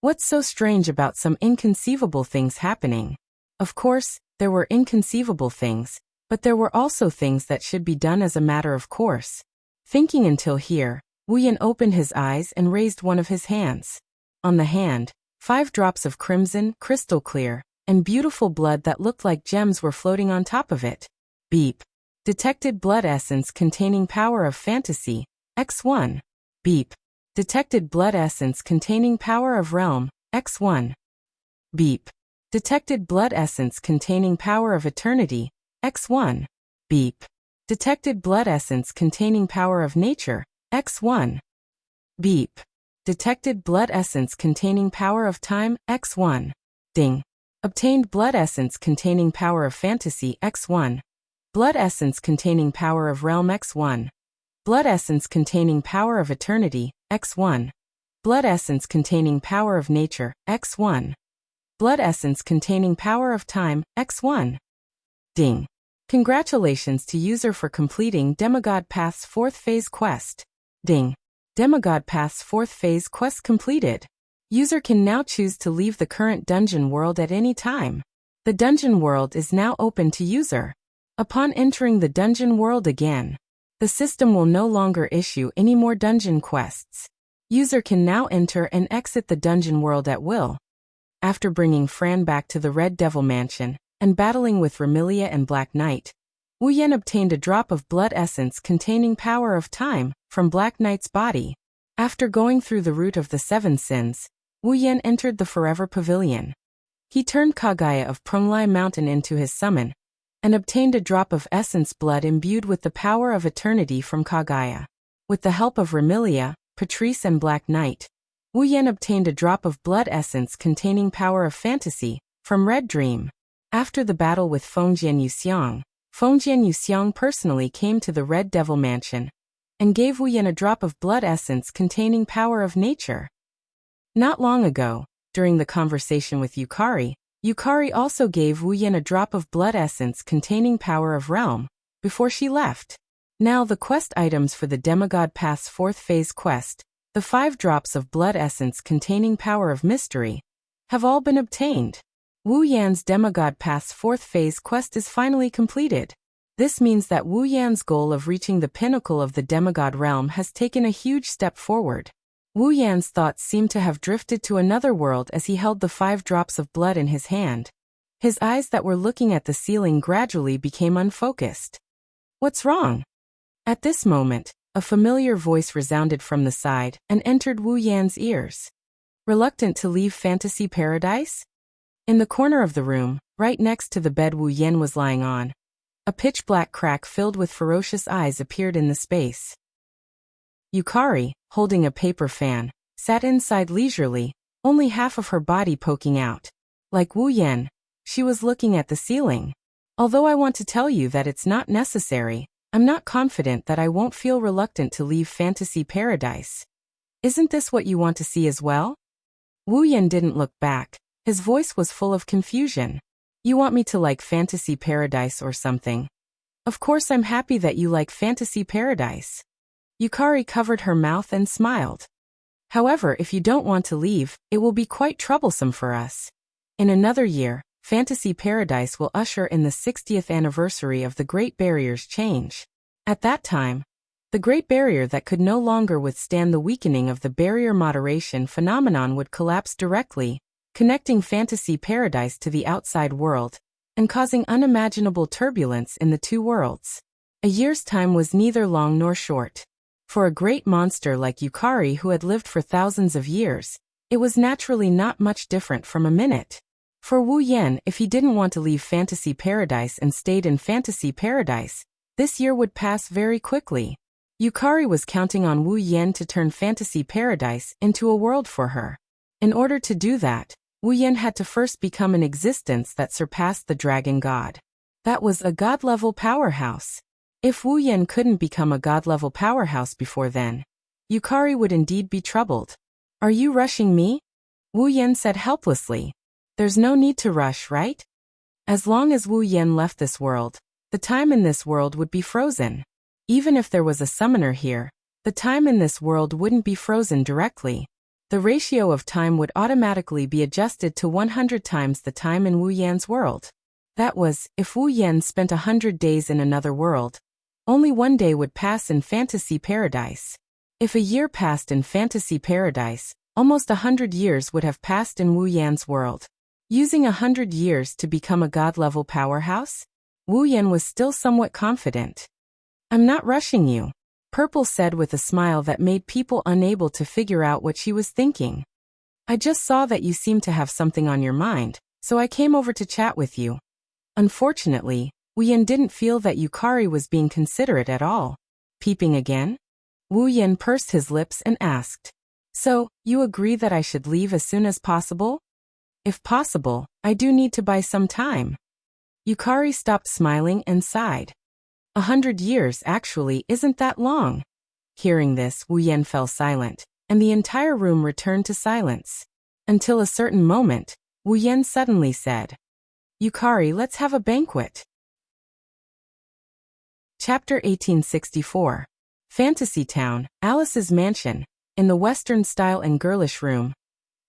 What's so strange about some inconceivable things happening? Of course, there were inconceivable things, but there were also things that should be done as a matter of course. Thinking until here, Wu Yan opened his eyes and raised one of his hands. On the hand, 5 drops of crimson, crystal clear, and beautiful blood that looked like gems were floating on top of it. Beep. Detected blood essence containing power of fantasy, X1. Beep. Detected blood essence containing power of realm, X1. Beep. Detected blood essence containing power of eternity, X1. Beep. Detected blood essence containing power of nature, X1. Beep. Detected blood essence containing power of time, X1. Ding. Obtained blood essence containing power of fantasy, X1. Blood essence containing power of realm, X1. Blood essence containing power of eternity, X1. Blood essence containing power of nature, X1. Blood essence containing power of time, X1. Ding. Congratulations to user for completing Demigod Path's 4th phase quest. Ding. Demigod Path's 4th phase quest completed. User can now choose to leave the current dungeon world at any time. The dungeon world is now open to user. Upon entering the dungeon world again, the system will no longer issue any more dungeon quests. User can now enter and exit the dungeon world at will. After bringing Fran back to the Red Devil Mansion, and battling with Remilia and Black Knight, Wu Yan obtained a drop of blood essence containing power of time from Black Knight's body. After going through the root of the 7 sins, Wu Yan entered the Forever Pavilion. He turned Kagaya of Prunglai Mountain into his summon, and obtained a drop of essence blood imbued with the power of eternity from Kagaya. With the help of Remilia, Patrice and Black Knight, Wu Yan obtained a drop of blood essence containing power of fantasy from Red Dream. After the battle with Fengjian Yuxiang personally came to the Red Devil Mansion and gave Wu Yan a drop of blood essence containing power of nature. Not long ago, during the conversation with Yukari also gave Wu Yan a drop of blood essence containing power of realm before she left. Now the quest items for the Demigod Path's 4th phase quest, the 5 drops of blood essence containing power of mystery, have all been obtained. Wu Yan's Demigod Path's 4th phase quest is finally completed. This means that Wu Yan's goal of reaching the pinnacle of the demigod realm has taken a huge step forward. Wu Yan's thoughts seemed to have drifted to another world as he held the 5 drops of blood in his hand. His eyes that were looking at the ceiling gradually became unfocused. "What's wrong?" At this moment, a familiar voice resounded from the side and entered Wu Yan's ears. "Reluctant to leave fantasy paradise?" In the corner of the room, right next to the bed Wu Yan was lying on, a pitch-black crack filled with ferocious eyes appeared in the space. Yukari, holding a paper fan, sat inside leisurely, only half of her body poking out. Like Wu Yan, she was looking at the ceiling. "Although I want to tell you that it's not necessary, I'm not confident that I won't feel reluctant to leave fantasy paradise. Isn't this what you want to see as well?" Wu Yan didn't look back. His voice was full of confusion. "You want me to like fantasy paradise or something? Of course I'm happy that you like fantasy paradise." Yukari covered her mouth and smiled. "However, if you don't want to leave, it will be quite troublesome for us. In another year, Fantasy Paradise will usher in the 60th anniversary of the Great Barrier's change. At that time, the Great Barrier that could no longer withstand the weakening of the barrier moderation phenomenon would collapse directly, connecting Fantasy Paradise to the outside world, and causing unimaginable turbulence in the two worlds. A year's time was neither long nor short. For a great monster like Yukari who had lived for thousands of years, it was naturally not much different from a minute. For Wu Yan, if he didn't want to leave Fantasy Paradise and stayed in Fantasy Paradise, this year would pass very quickly. Yukari was counting on Wu Yan to turn Fantasy Paradise into a world for her. In order to do that, Wu Yan had to first become an existence that surpassed the dragon god. That was a god-level powerhouse. If Wu Yan couldn't become a god-level powerhouse before then, Yukari would indeed be troubled. "Are you rushing me?" Wu Yan said helplessly. "There's no need to rush, right? As long as Wu Yan left this world, the time in this world would be frozen. Even if there was a summoner here, the time in this world wouldn't be frozen directly. The ratio of time would automatically be adjusted to 100 times the time in Wu Yan's world. That was, if Wu Yan spent 100 days in another world, only one day would pass in Fantasy Paradise. If a year passed in Fantasy Paradise, almost 100 years would have passed in Wu Yan's world. Using 100 years to become a god-level powerhouse? Wu Yan was still somewhat confident. "I'm not rushing you," Purple said with a smile that made people unable to figure out what she was thinking. "I just saw that you seemed to have something on your mind, so I came over to chat with you." Unfortunately, Wu Yan didn't feel that Yukari was being considerate at all. Peeping again? Wu Yan pursed his lips and asked, "So, you agree that I should leave as soon as possible?" "If possible, I do need to buy some time." Yukari stopped smiling and sighed. 100 years actually isn't that long. Hearing this, Wu Yan fell silent, and the entire room returned to silence. Until a certain moment, Wu Yan suddenly said, "Yukari, let's have a banquet." Chapter 1864. Fantasy Town, Alice's mansion. In the Western style and girlish room,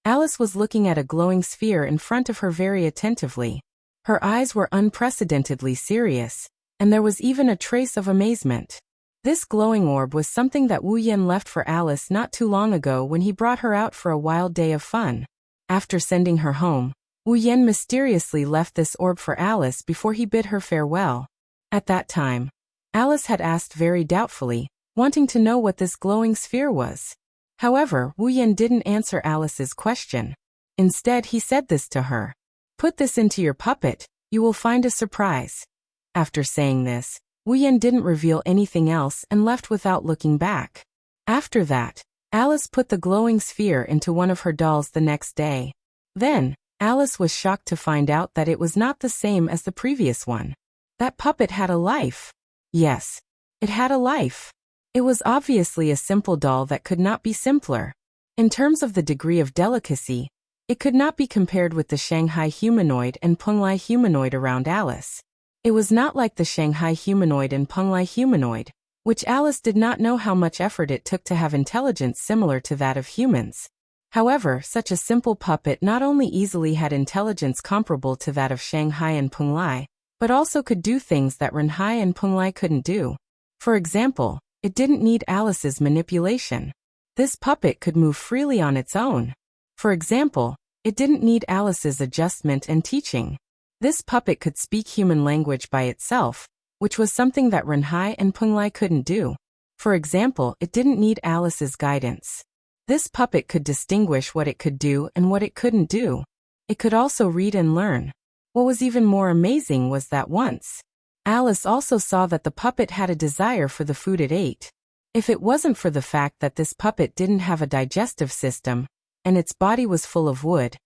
Alice was looking at a glowing sphere in front of her very attentively. Her eyes were unprecedentedly serious, and there was even a trace of amazement. This glowing orb was something that Wu Yan left for Alice not too long ago when he brought her out for a wild day of fun. After sending her home, Wu Yan mysteriously left this orb for Alice before he bid her farewell. At that time, Alice had asked very doubtfully, wanting to know what this glowing sphere was. However, Wu Yan didn't answer Alice's question. Instead, he said this to her. "Put this into your puppet, you will find a surprise." After saying this, Wu Yan didn't reveal anything else and left without looking back. After that, Alice put the glowing sphere into one of her dolls the next day. Then, Alice was shocked to find out that it was not the same as the previous one. That puppet had a life. Yes, it had a life. It was obviously a simple doll that could not be simpler. In terms of the degree of delicacy, it could not be compared with the Shanghai humanoid and Penglai humanoid around Alice. It was not like the Shanghai humanoid and Penglai humanoid, which Alice did not know how much effort it took to have intelligence similar to that of humans. However, such a simple puppet not only easily had intelligence comparable to that of Shanghai and Penglai, but also could do things that Renhai and Penglai couldn't do. For example, it didn't need Alice's manipulation. This puppet could move freely on its own. For example, it didn't need Alice's adjustment and teaching. This puppet could speak human language by itself, which was something that Renhai and Penglai couldn't do. For example, it didn't need Alice's guidance. This puppet could distinguish what it could do and what it couldn't do. It could also read and learn. What was even more amazing was that once, Alice also saw that the puppet had a desire for the food it ate. If it wasn't for the fact that this puppet didn't have a digestive system, and its body was full of wood,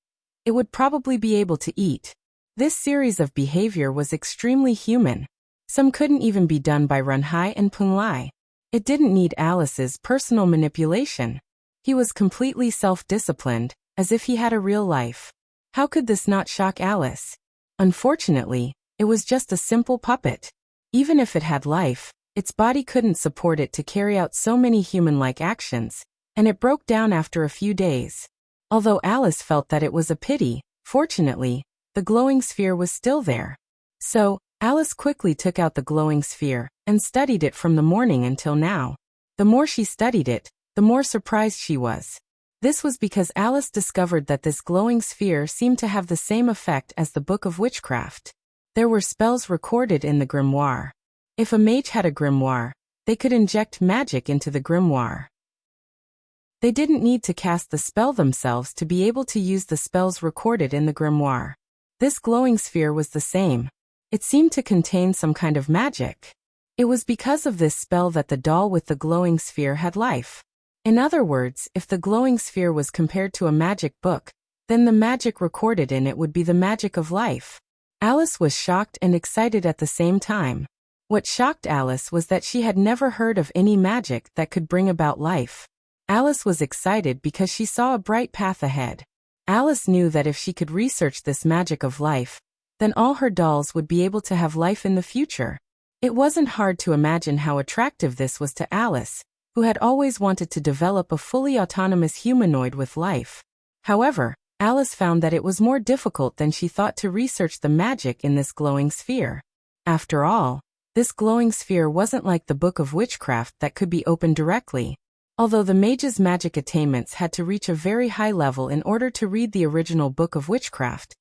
it would probably be able to eat. This series of behavior was extremely human. Some couldn't even be done by Renhai and Penglai. It didn't need Alice's personal manipulation. He was completely self-disciplined, as if he had a real life. How could this not shock Alice? Unfortunately, it was just a simple puppet. Even if it had life, its body couldn't support it to carry out so many human-like actions, and it broke down after a few days. Although Alice felt that it was a pity, fortunately, the glowing sphere was still there. So, Alice quickly took out the glowing sphere and studied it from the morning until now. The more she studied it, the more surprised she was. This was because Alice discovered that this glowing sphere seemed to have the same effect as the Book of Witchcraft. There were spells recorded in the grimoire. If a mage had a grimoire, they could inject magic into the grimoire. They didn't need to cast the spell themselves to be able to use the spells recorded in the grimoire. This glowing sphere was the same. It seemed to contain some kind of magic. It was because of this spell that the doll with the glowing sphere had life. In other words, if the glowing sphere was compared to a magic book, then the magic recorded in it would be the magic of life. Alice was shocked and excited at the same time. What shocked Alice was that she had never heard of any magic that could bring about life. Alice was excited because she saw a bright path ahead. Alice knew that if she could research this magic of life, then all her dolls would be able to have life in the future. It wasn't hard to imagine how attractive this was to Alice, who had always wanted to develop a fully autonomous humanoid with life. However, Alice found that it was more difficult than she thought to research the magic in this glowing sphere. After all, this glowing sphere wasn't like the Book of Witchcraft that could be opened directly. Although the mage's magic attainments had to reach a very high level in order to read the original Book of Witchcraft,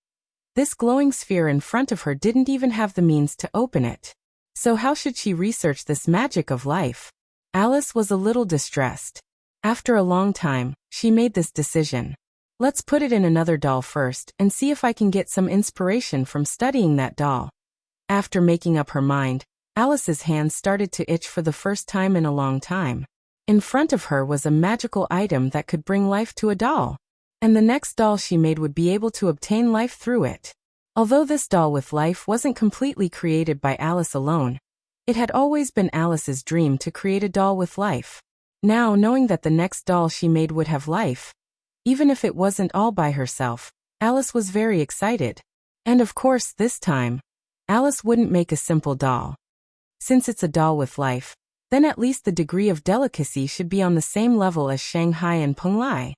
this glowing sphere in front of her didn't even have the means to open it. So how should she research this magic of life? Alice was a little distressed. After a long time, she made this decision. Let's put it in another doll first and see if I can get some inspiration from studying that doll. After making up her mind, Alice's hands started to itch for the first time in a long time. In front of her was a magical item that could bring life to a doll. And the next doll she made would be able to obtain life through it. Although this doll with life wasn't completely created by Alice alone, it had always been Alice's dream to create a doll with life. Now, knowing that the next doll she made would have life, even if it wasn't all by herself, Alice was very excited. And of course, this time, Alice wouldn't make a simple doll. Since it's a doll with life, then at least the degree of delicacy should be on the same level as Shanghai and Penglai.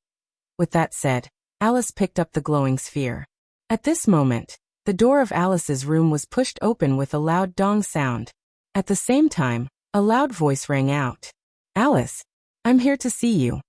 With that said, Alice picked up the glowing sphere. At this moment, the door of Alice's room was pushed open with a loud dong sound. At the same time, a loud voice rang out. "Alice, I'm here to see you."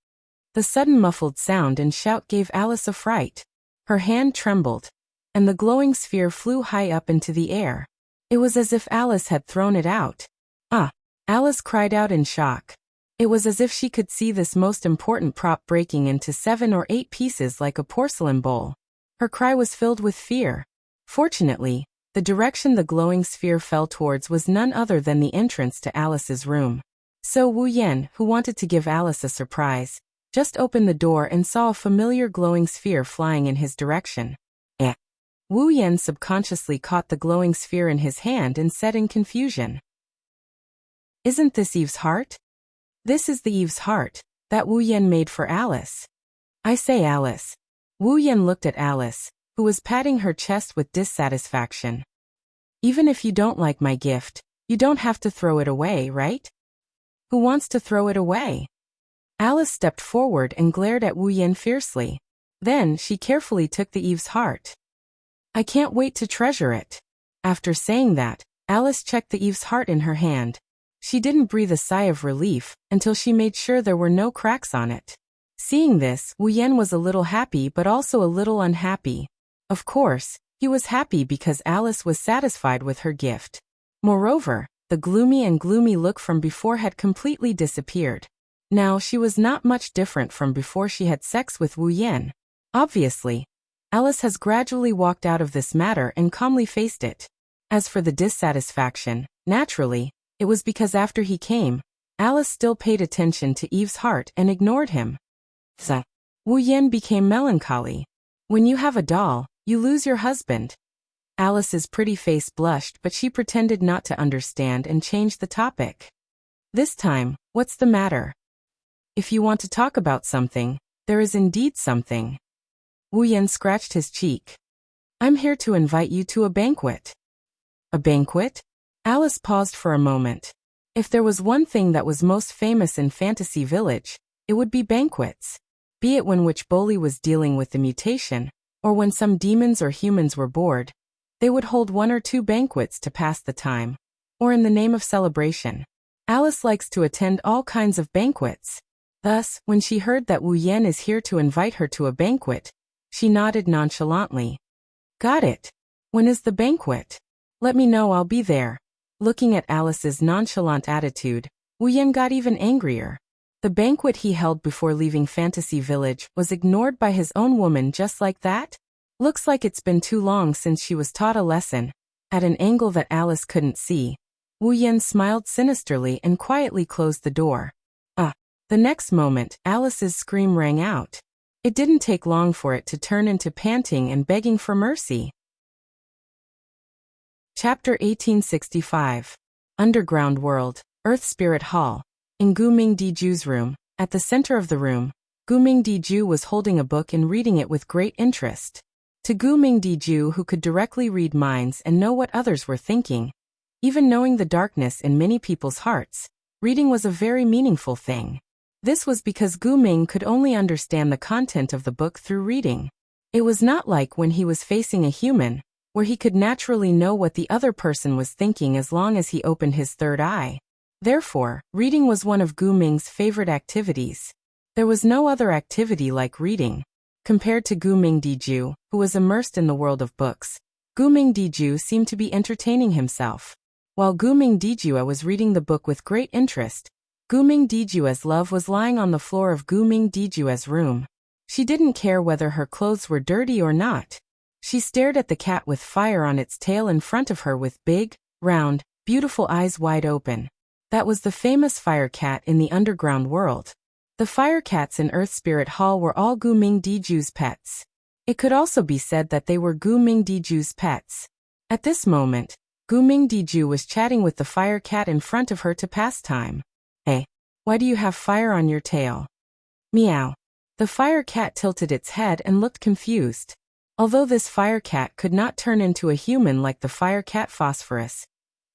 The sudden muffled sound and shout gave Alice a fright. Her hand trembled, and the glowing sphere flew high up into the air. It was as if Alice had thrown it out. "Ah!" Alice cried out in shock. It was as if she could see this most important prop breaking into 7 or 8 pieces like a porcelain bowl. Her cry was filled with fear. Fortunately, the direction the glowing sphere fell towards was none other than the entrance to Alice's room. So Wu Yan, who wanted to give Alice a surprise, just opened the door and saw a familiar glowing sphere flying in his direction. Eh. Wu Yan subconsciously caught the glowing sphere in his hand and said in confusion, "Isn't this Eve's heart?" "This is the Eve's heart that Wu Yan made for Alice." "I say, Alice." Wu Yan looked at Alice, who was patting her chest with dissatisfaction. "Even if you don't like my gift, you don't have to throw it away, right?" "Who wants to throw it away?" Alice stepped forward and glared at Wu Yan fiercely. Then she carefully took the Eve's heart. "I can't wait to treasure it." After saying that, Alice checked the Eve's heart in her hand. She didn't breathe a sigh of relief until she made sure there were no cracks on it. Seeing this, Wu Yan was a little happy but also a little unhappy. Of course, he was happy because Alice was satisfied with her gift. Moreover, the gloomy look from before had completely disappeared. Now she was not much different from before she had sex with Wu Yan. Obviously, Alice has gradually walked out of this matter and calmly faced it. As for the dissatisfaction, naturally, it was because after he came, Alice still paid attention to Eve's heart and ignored him. So, Wu Yan became melancholy. When you have a doll, you lose your husband. Alice's pretty face blushed, but she pretended not to understand and changed the topic. This time, what's the matter? If you want to talk about something, there is indeed something. Wu Yan scratched his cheek. I'm here to invite you to a banquet. A banquet? Alice paused for a moment. If there was one thing that was most famous in Fantasy Village, it would be banquets. Be it when Witch Boli was dealing with the mutation, or when some demons or humans were bored, they would hold 1 or 2 banquets to pass the time, or in the name of celebration. Alice likes to attend all kinds of banquets. Thus, when she heard that Wu Yan is here to invite her to a banquet, she nodded nonchalantly. Got it. When is the banquet? Let me know, I'll be there. Looking at Alice's nonchalant attitude, Wu Yan got even angrier. The banquet he held before leaving Fantasy Village was ignored by his own woman just like that? Looks like it's been too long since she was taught a lesson. At an angle that Alice couldn't see, Wu Yan smiled sinisterly and quietly closed the door. The next moment, Alice's scream rang out. It didn't take long for it to turn into panting and begging for mercy. Chapter 1865. Underground World, Earth Spirit Hall. In Gu Mingdiju's room, at the center of the room, Gu Mingdiju was holding a book and reading it with great interest. To Gu Mingdiju, who could directly read minds and know what others were thinking, even knowing the darkness in many people's hearts, reading was a very meaningful thing. This was because Gu Ming could only understand the content of the book through reading. It was not like when he was facing a human, where he could naturally know what the other person was thinking as long as he opened his third eye. Therefore, reading was one of Gu Ming's favorite activities. There was no other activity like reading. Compared to Gu Mingdiju, who was immersed in the world of books, Gu Mingdiju seemed to be entertaining himself. While Gu Mingdiju was reading the book with great interest, Gu Mingdiju's love was lying on the floor of Gu Mingdiju's room. She didn't care whether her clothes were dirty or not. She stared at the cat with fire on its tail in front of her with big, round, beautiful eyes wide open. That was the famous fire cat in the underground world. The fire cats in Earth Spirit Hall were all Gu Mingdiju's pets. It could also be said that they were Gu Mingdiju's pets. At this moment, Gu Mingdiju was chatting with the fire cat in front of her to pass time. Hey, why do you have fire on your tail? Meow. The fire cat tilted its head and looked confused. Although this fire cat could not turn into a human like the fire cat Phosphorus,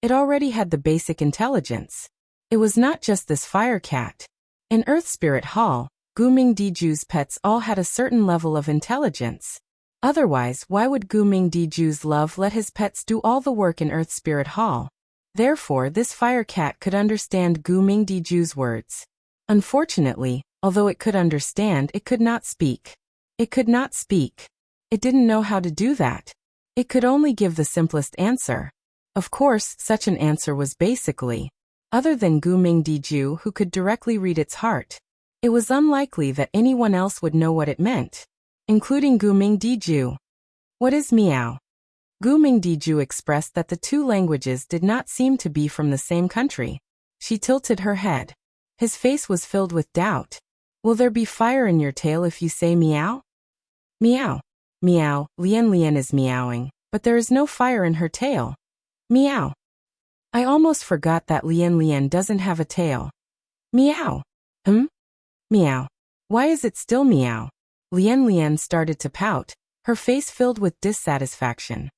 it already had the basic intelligence. It was not just this fire cat. In Earth Spirit Hall, Gu Mingdiju's pets all had a certain level of intelligence. Otherwise, why would Gu Mingdiju's love let his pets do all the work in Earth Spirit Hall? Therefore, this fire cat could understand Gu Mingdiju's words. Unfortunately, although it could understand, it could not speak. It could not speak. It didn't know how to do that. It could only give the simplest answer. Of course, such an answer was basically, other than Gu Mingdiju, who could directly read its heart, it was unlikely that anyone else would know what it meant, including Gu Mingdiju. What is meow? Gu Mingdiju expressed that the two languages did not seem to be from the same country. She tilted her head. His face was filled with doubt. Will there be fire in your tail if you say meow? Meow. Meow, Lian is meowing, but there is no fire in her tail. Meow. I almost forgot that Lian doesn't have a tail. Meow. Meow. Why is it still meow? Lian started to pout, her face filled with dissatisfaction.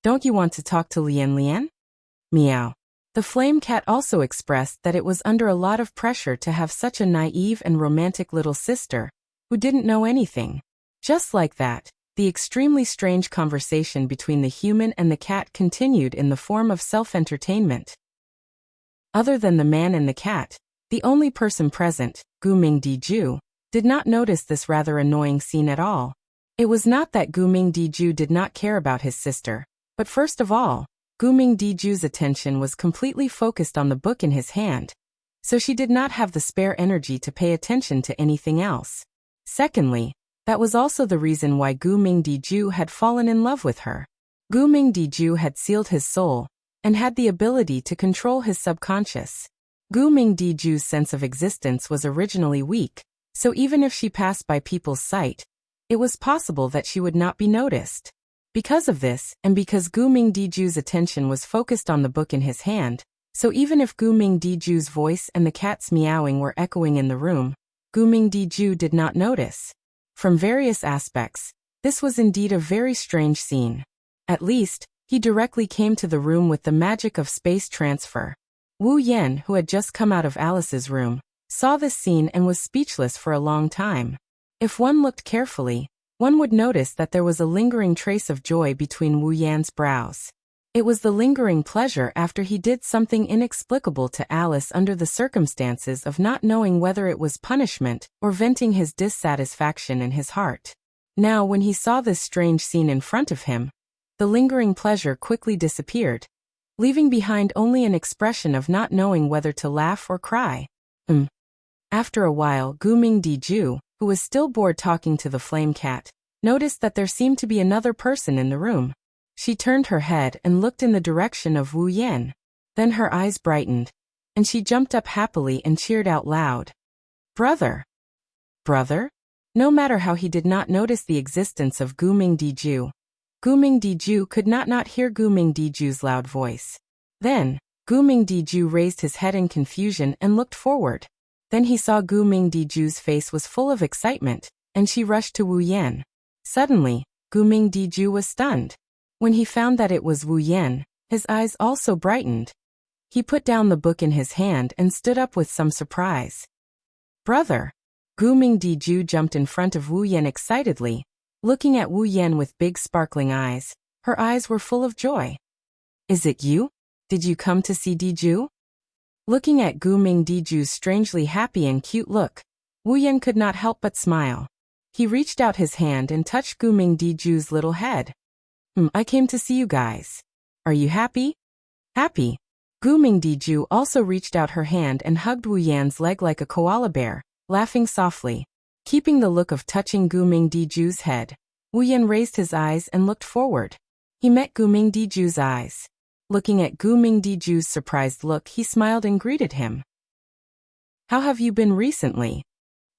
Don't you want to talk to Lian? Meow. The flame cat also expressed that it was under a lot of pressure to have such a naive and romantic little sister, who didn't know anything. Just like that, the extremely strange conversation between the human and the cat continued in the form of self-entertainment. Other than the man and the cat, the only person present, Guming Diju, did not notice this rather annoying scene at all. It was not that Guming Diju did not care about his sister, but first of all, Guming Diju's attention was completely focused on the book in his hand, so she did not have the spare energy to pay attention to anything else. Secondly, that was also the reason why Guming Diju had fallen in love with her. Guming Diju had sealed his soul, and had the ability to control his subconscious. Guming Diju's sense of existence was originally weak, so even if she passed by people's sight, it was possible that she would not be noticed. Because of this, and because Guming Diju's attention was focused on the book in his hand, so even if Guming Diju's voice and the cat's meowing were echoing in the room, Guming Diju did not notice. From various aspects, this was indeed a very strange scene. At least, he directly came to the room with the magic of space transfer. Wu Yan, who had just come out of Alice's room, saw this scene and was speechless for a long time. If one looked carefully, one would notice that there was a lingering trace of joy between Wu Yan's brows. It was the lingering pleasure after he did something inexplicable to Alice under the circumstances of not knowing whether it was punishment or venting his dissatisfaction in his heart. Now when he saw this strange scene in front of him, the lingering pleasure quickly disappeared, leaving behind only an expression of not knowing whether to laugh or cry. After a while, Guming Diju, who was still bored talking to the flame cat, noticed that there seemed to be another person in the room. She turned her head and looked in the direction of Wu Yan. Then her eyes brightened, and she jumped up happily and cheered out loud. "Brother! Brother?" No matter how he did not notice the existence of Guming Diju, Guming Diju could not hear Guming Diju's loud voice. Then, Guming Diju raised his head in confusion and looked forward. Then he saw Guming Diju's face was full of excitement, and she rushed to Wu Yan. Suddenly, Guming Diju was stunned. When he found that it was Wu Yan, his eyes also brightened. He put down the book in his hand and stood up with some surprise. "Brother!" Guming Diju jumped in front of Wu Yan excitedly, looking at Wu Yan with big sparkling eyes. Her eyes were full of joy. "Is it you? Did you come to see Diju?" Looking at Guming Diju's strangely happy and cute look, Wu Yan could not help but smile. He reached out his hand and touched Guming Diju's little head. "I came to see you guys. Are you happy?" "Happy." Guming Diju also reached out her hand and hugged Wu Yan's leg like a koala bear, laughing softly. Keeping the look of touching Guming Diju's head, Wu Yan raised his eyes and looked forward. He met Guming Diju's eyes. Looking at Guming Diju's surprised look, he smiled and greeted him. "How have you been recently?"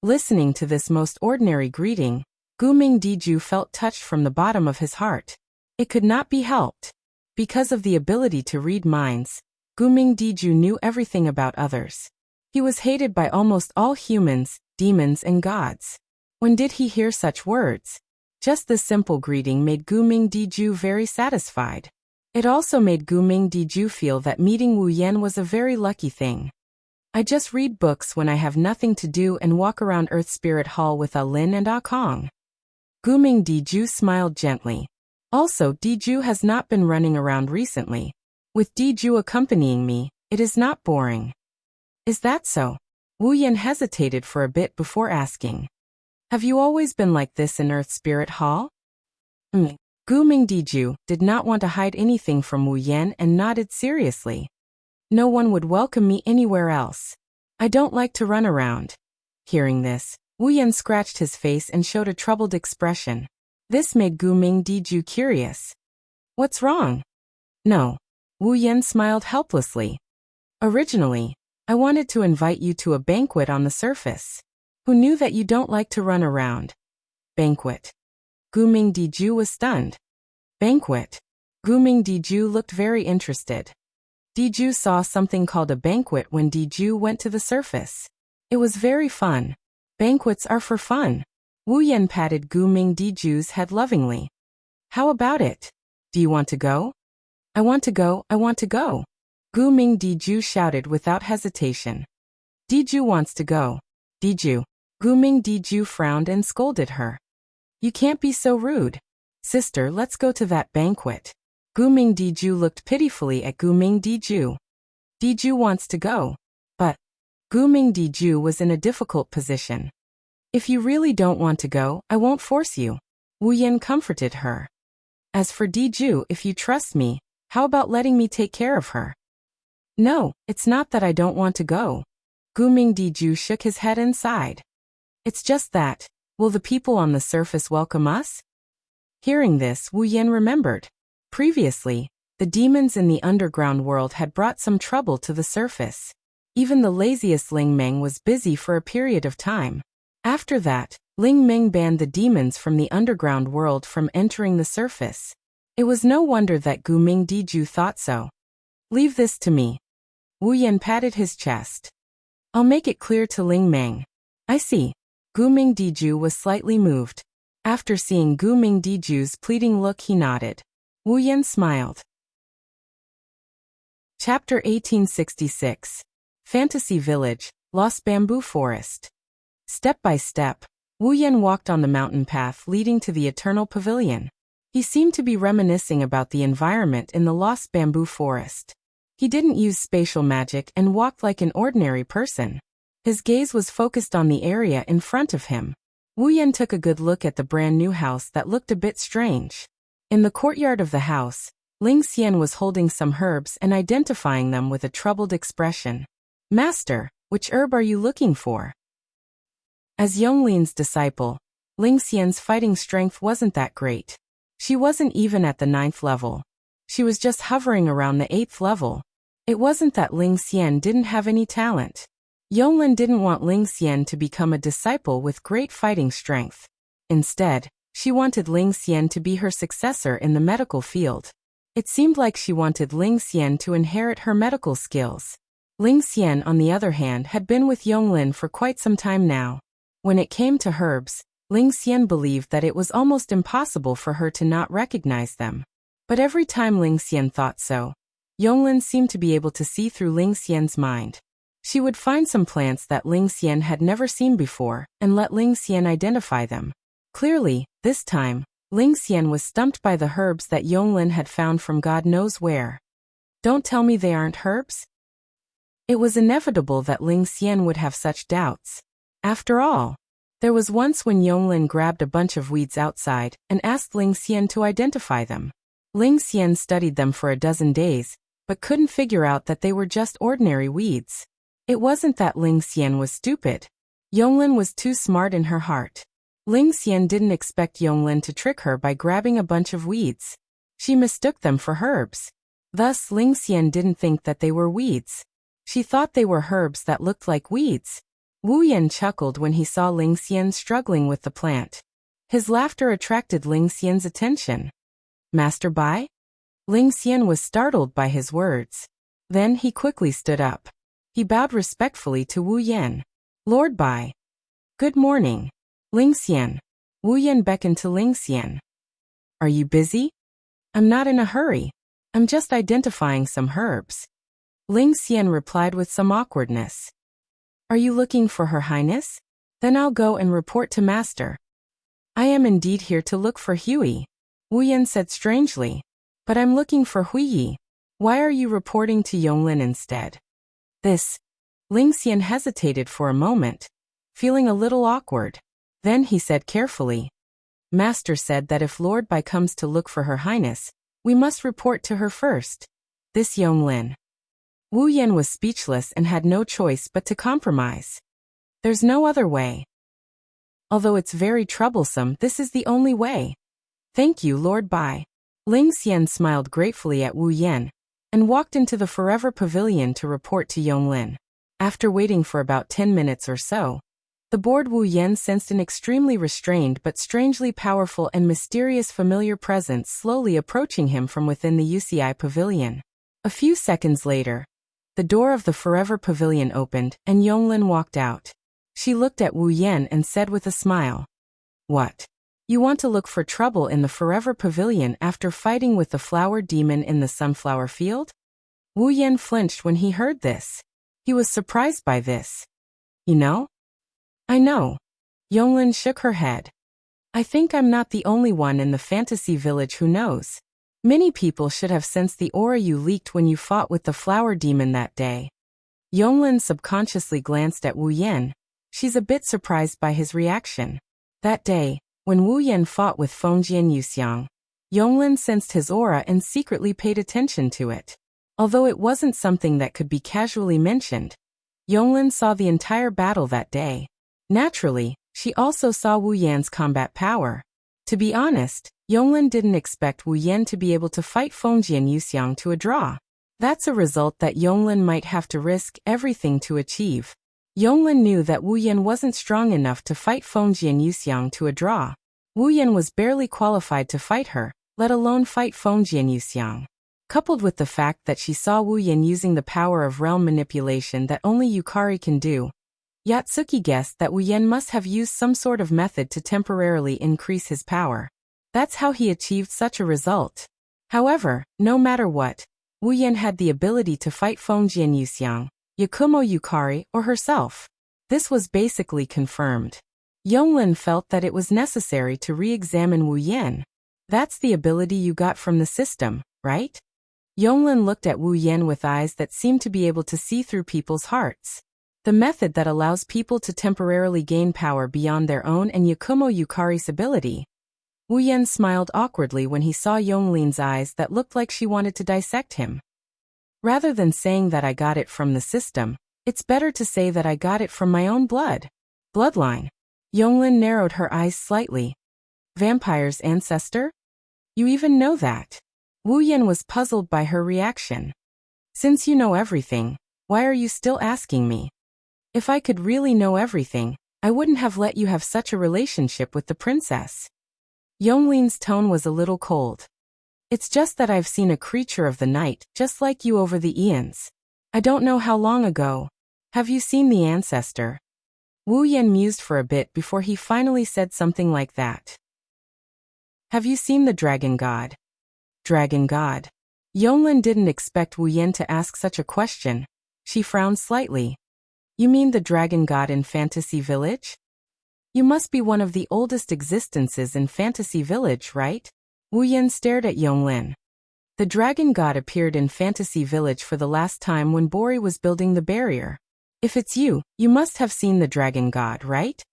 Listening to this most ordinary greeting, Guming Diju felt touched from the bottom of his heart. It could not be helped. Because of the ability to read minds, Guming Diju knew everything about others. He was hated by almost all humans, demons and gods. When did he hear such words? Just this simple greeting made Guming Diju very satisfied. It also made Guming Diju feel that meeting Wu Yan was a very lucky thing. "I just read books when I have nothing to do and walk around Earth Spirit Hall with Ah Lin and Ah Kong." Guming Diju smiled gently. Also, Diju has not been running around recently. With Diju accompanying me, it is not boring. "Is that so?" Wu Yan hesitated for a bit before asking. "Have you always been like this in Earth Spirit Hall?" Guming Diju did not want to hide anything from Wu Yan and nodded seriously. "No one would welcome me anywhere else. I don't like to run around." Hearing this, Wu Yan scratched his face and showed a troubled expression. This made Guming Diju curious. "What's wrong?" "No." Wu Yan smiled helplessly. "Originally, I wanted to invite you to a banquet on the surface. Who knew that you don't like to run around?" "Banquet." Guming Diju was stunned. "Banquet?" Guming Diju looked very interested. Diju saw something called a banquet when Diju went to the surface. It was very fun. Banquets are for fun. Wu Yan patted Guming Diju's head lovingly. "How about it? Do you want to go?" "I want to go, I want to go." Guming Diju shouted without hesitation. "Diju wants to go. Diju." Guming Diju frowned and scolded her. "You can't be so rude. Sister, let's go to that banquet. Guming Diju looked pitifully at Guming Diju. Diju wants to go. But Guming Diju was in a difficult position. If you really don't want to go, I won't force you. Wu Yan comforted her. As for Diju, if you trust me, how about letting me take care of her? No, it's not that I don't want to go. Guming Diju shook his head and sighed. It's just that, will the people on the surface welcome us? Hearing this, Wu Yan remembered. Previously, the demons in the underground world had brought some trouble to the surface. Even the laziest Ling Meng was busy for a period of time. After that, Ling Meng banned the demons from the underground world from entering the surface. It was no wonder that Guming Diju thought so. Leave this to me. Wu Yan patted his chest. I'll make it clear to Ling Meng. I see. Guming Diju was slightly moved. After seeing Guming Diju's pleading look, he nodded. Wu Yan smiled. Chapter 1866. Fantasy Village, Lost Bamboo Forest. Step by step, Wu Yan walked on the mountain path leading to the Eternal Pavilion. He seemed to be reminiscing about the environment in the Lost Bamboo Forest. He didn't use spatial magic and walked like an ordinary person. His gaze was focused on the area in front of him. Wu Yan took a good look at the brand new house that looked a bit strange. In the courtyard of the house, Ling Xian was holding some herbs and identifying them with a troubled expression. Master, which herb are you looking for? As Yonglin's disciple, Ling Xian's fighting strength wasn't that great. She wasn't even at the 9th level. She was just hovering around the 8th level. It wasn't that Ling Xian didn't have any talent. Yonglin didn't want Ling Xian to become a disciple with great fighting strength. Instead, she wanted Ling Xian to be her successor in the medical field. It seemed like she wanted Ling Xian to inherit her medical skills. Ling Xian, on the other hand, had been with Yonglin for quite some time now. When it came to herbs, Ling Xian believed that it was almost impossible for her to not recognize them. But every time Ling Xian thought so, Yonglin seemed to be able to see through Ling Xian's mind. She would find some plants that Ling Xian had never seen before and let Ling Xian identify them. Clearly, this time, Ling Xian was stumped by the herbs that Yonglin had found from God knows where. Don't tell me they aren't herbs? It was inevitable that Ling Xian would have such doubts. After all, there was once when Yonglin grabbed a bunch of weeds outside and asked Ling Xian to identify them. Ling Xian studied them for a dozen days, but couldn't figure out that they were just ordinary weeds. It wasn't that Ling Xian was stupid. Yonglin was too smart in her heart. Ling Xian didn't expect Yonglin to trick her by grabbing a bunch of weeds. She mistook them for herbs. Thus, Ling Xian didn't think that they were weeds. She thought they were herbs that looked like weeds. Wu Yan chuckled when he saw Ling Xian struggling with the plant. His laughter attracted Ling Xian's attention. Master Bai? Ling Xian was startled by his words. Then he quickly stood up. He bowed respectfully to Wu Yan. Lord Bai. Good morning. Ling Xian. Wu Yan beckoned to Ling Xian. Are you busy? I'm not in a hurry. I'm just identifying some herbs. Ling Xian replied with some awkwardness. Are you looking for Her Highness? Then I'll go and report to Master. I am indeed here to look for Huey. Wu Yan said strangely. But I'm looking for Huiyi. Why are you reporting to Yonglin instead? This. Ling Xian hesitated for a moment, feeling a little awkward. Then he said carefully. Master said that if Lord Bai comes to look for Her Highness, we must report to her first. This Yonglin. Wu Yan was speechless and had no choice but to compromise. There's no other way. Although it's very troublesome, this is the only way. Thank you, Lord Bai. Ling Xian smiled gratefully at Wu Yan and walked into the Forever Pavilion to report to Yonglin. After waiting for about 10 minutes or so, the bored Wu Yan sensed an extremely restrained but strangely powerful and mysterious familiar presence slowly approaching him from within the UCI Pavilion. A few seconds later, the door of the Forever Pavilion opened and Yonglin walked out. She looked at Wu Yan and said with a smile. What? You want to look for trouble in the Forever Pavilion after fighting with the flower demon in the sunflower field? Wu Yan flinched when he heard this. He was surprised by this. You know? I know. Yonglin shook her head. I think I'm not the only one in the fantasy village who knows. Many people should have sensed the aura you leaked when you fought with the flower demon that day. Yonglin subconsciously glanced at Wu Yan. She's a bit surprised by his reaction. That day, when Wu Yan fought with Fengjian Yuxiang, Yonglin sensed his aura and secretly paid attention to it. Although it wasn't something that could be casually mentioned, Yonglin saw the entire battle that day. Naturally, she also saw Wu Yan's combat power. To be honest, Yonglin didn't expect Wu Yan to be able to fight Fengjian Yuxiang to a draw. That's a result that Yonglin might have to risk everything to achieve. Yonglin knew that Wu Yan wasn't strong enough to fight Fengjian Yuxiang to a draw. Wu Yan was barely qualified to fight her, let alone fight Fengjian Yuxiang. Coupled with the fact that she saw Wu Yan using the power of realm manipulation that only Yukari can do, Yatsuki guessed that Wu Yan must have used some sort of method to temporarily increase his power. That's how he achieved such a result. However, no matter what, Wu Yan had the ability to fight Fengjian Yuxiang, Yakumo Yukari, or herself. This was basically confirmed. Yonglin felt that it was necessary to re-examine Wu Yan. That's the ability you got from the system, right? Yonglin looked at Wu Yan with eyes that seemed to be able to see through people's hearts. The method that allows people to temporarily gain power beyond their own and Yakumo Yukari's ability. Wu Yan smiled awkwardly when he saw Yonglin's eyes that looked like she wanted to dissect him. Rather than saying that I got it from the system, it's better to say that I got it from my own bloodline. Yonglin narrowed her eyes slightly. Vampire's ancestor? You even know that? Wu Yan was puzzled by her reaction. Since you know everything, why are you still asking me? If I could really know everything, I wouldn't have let you have such a relationship with the princess. Yonglin's tone was a little cold. It's just that I've seen a creature of the night, just like you over the eons. I don't know how long ago. Have you seen the ancestor? Wu Yan mused for a bit before he finally said something like that. Have you seen the dragon god? Dragon god. Yonglin didn't expect Wu Yan to ask such a question. She frowned slightly. You mean the dragon god in Fantasy Village? You must be one of the oldest existences in Fantasy Village, right? Wu Yan stared at Yonglin. The dragon god appeared in Fantasy Village for the last time when Bori was building the barrier. If it's you, you must have seen the dragon god, right?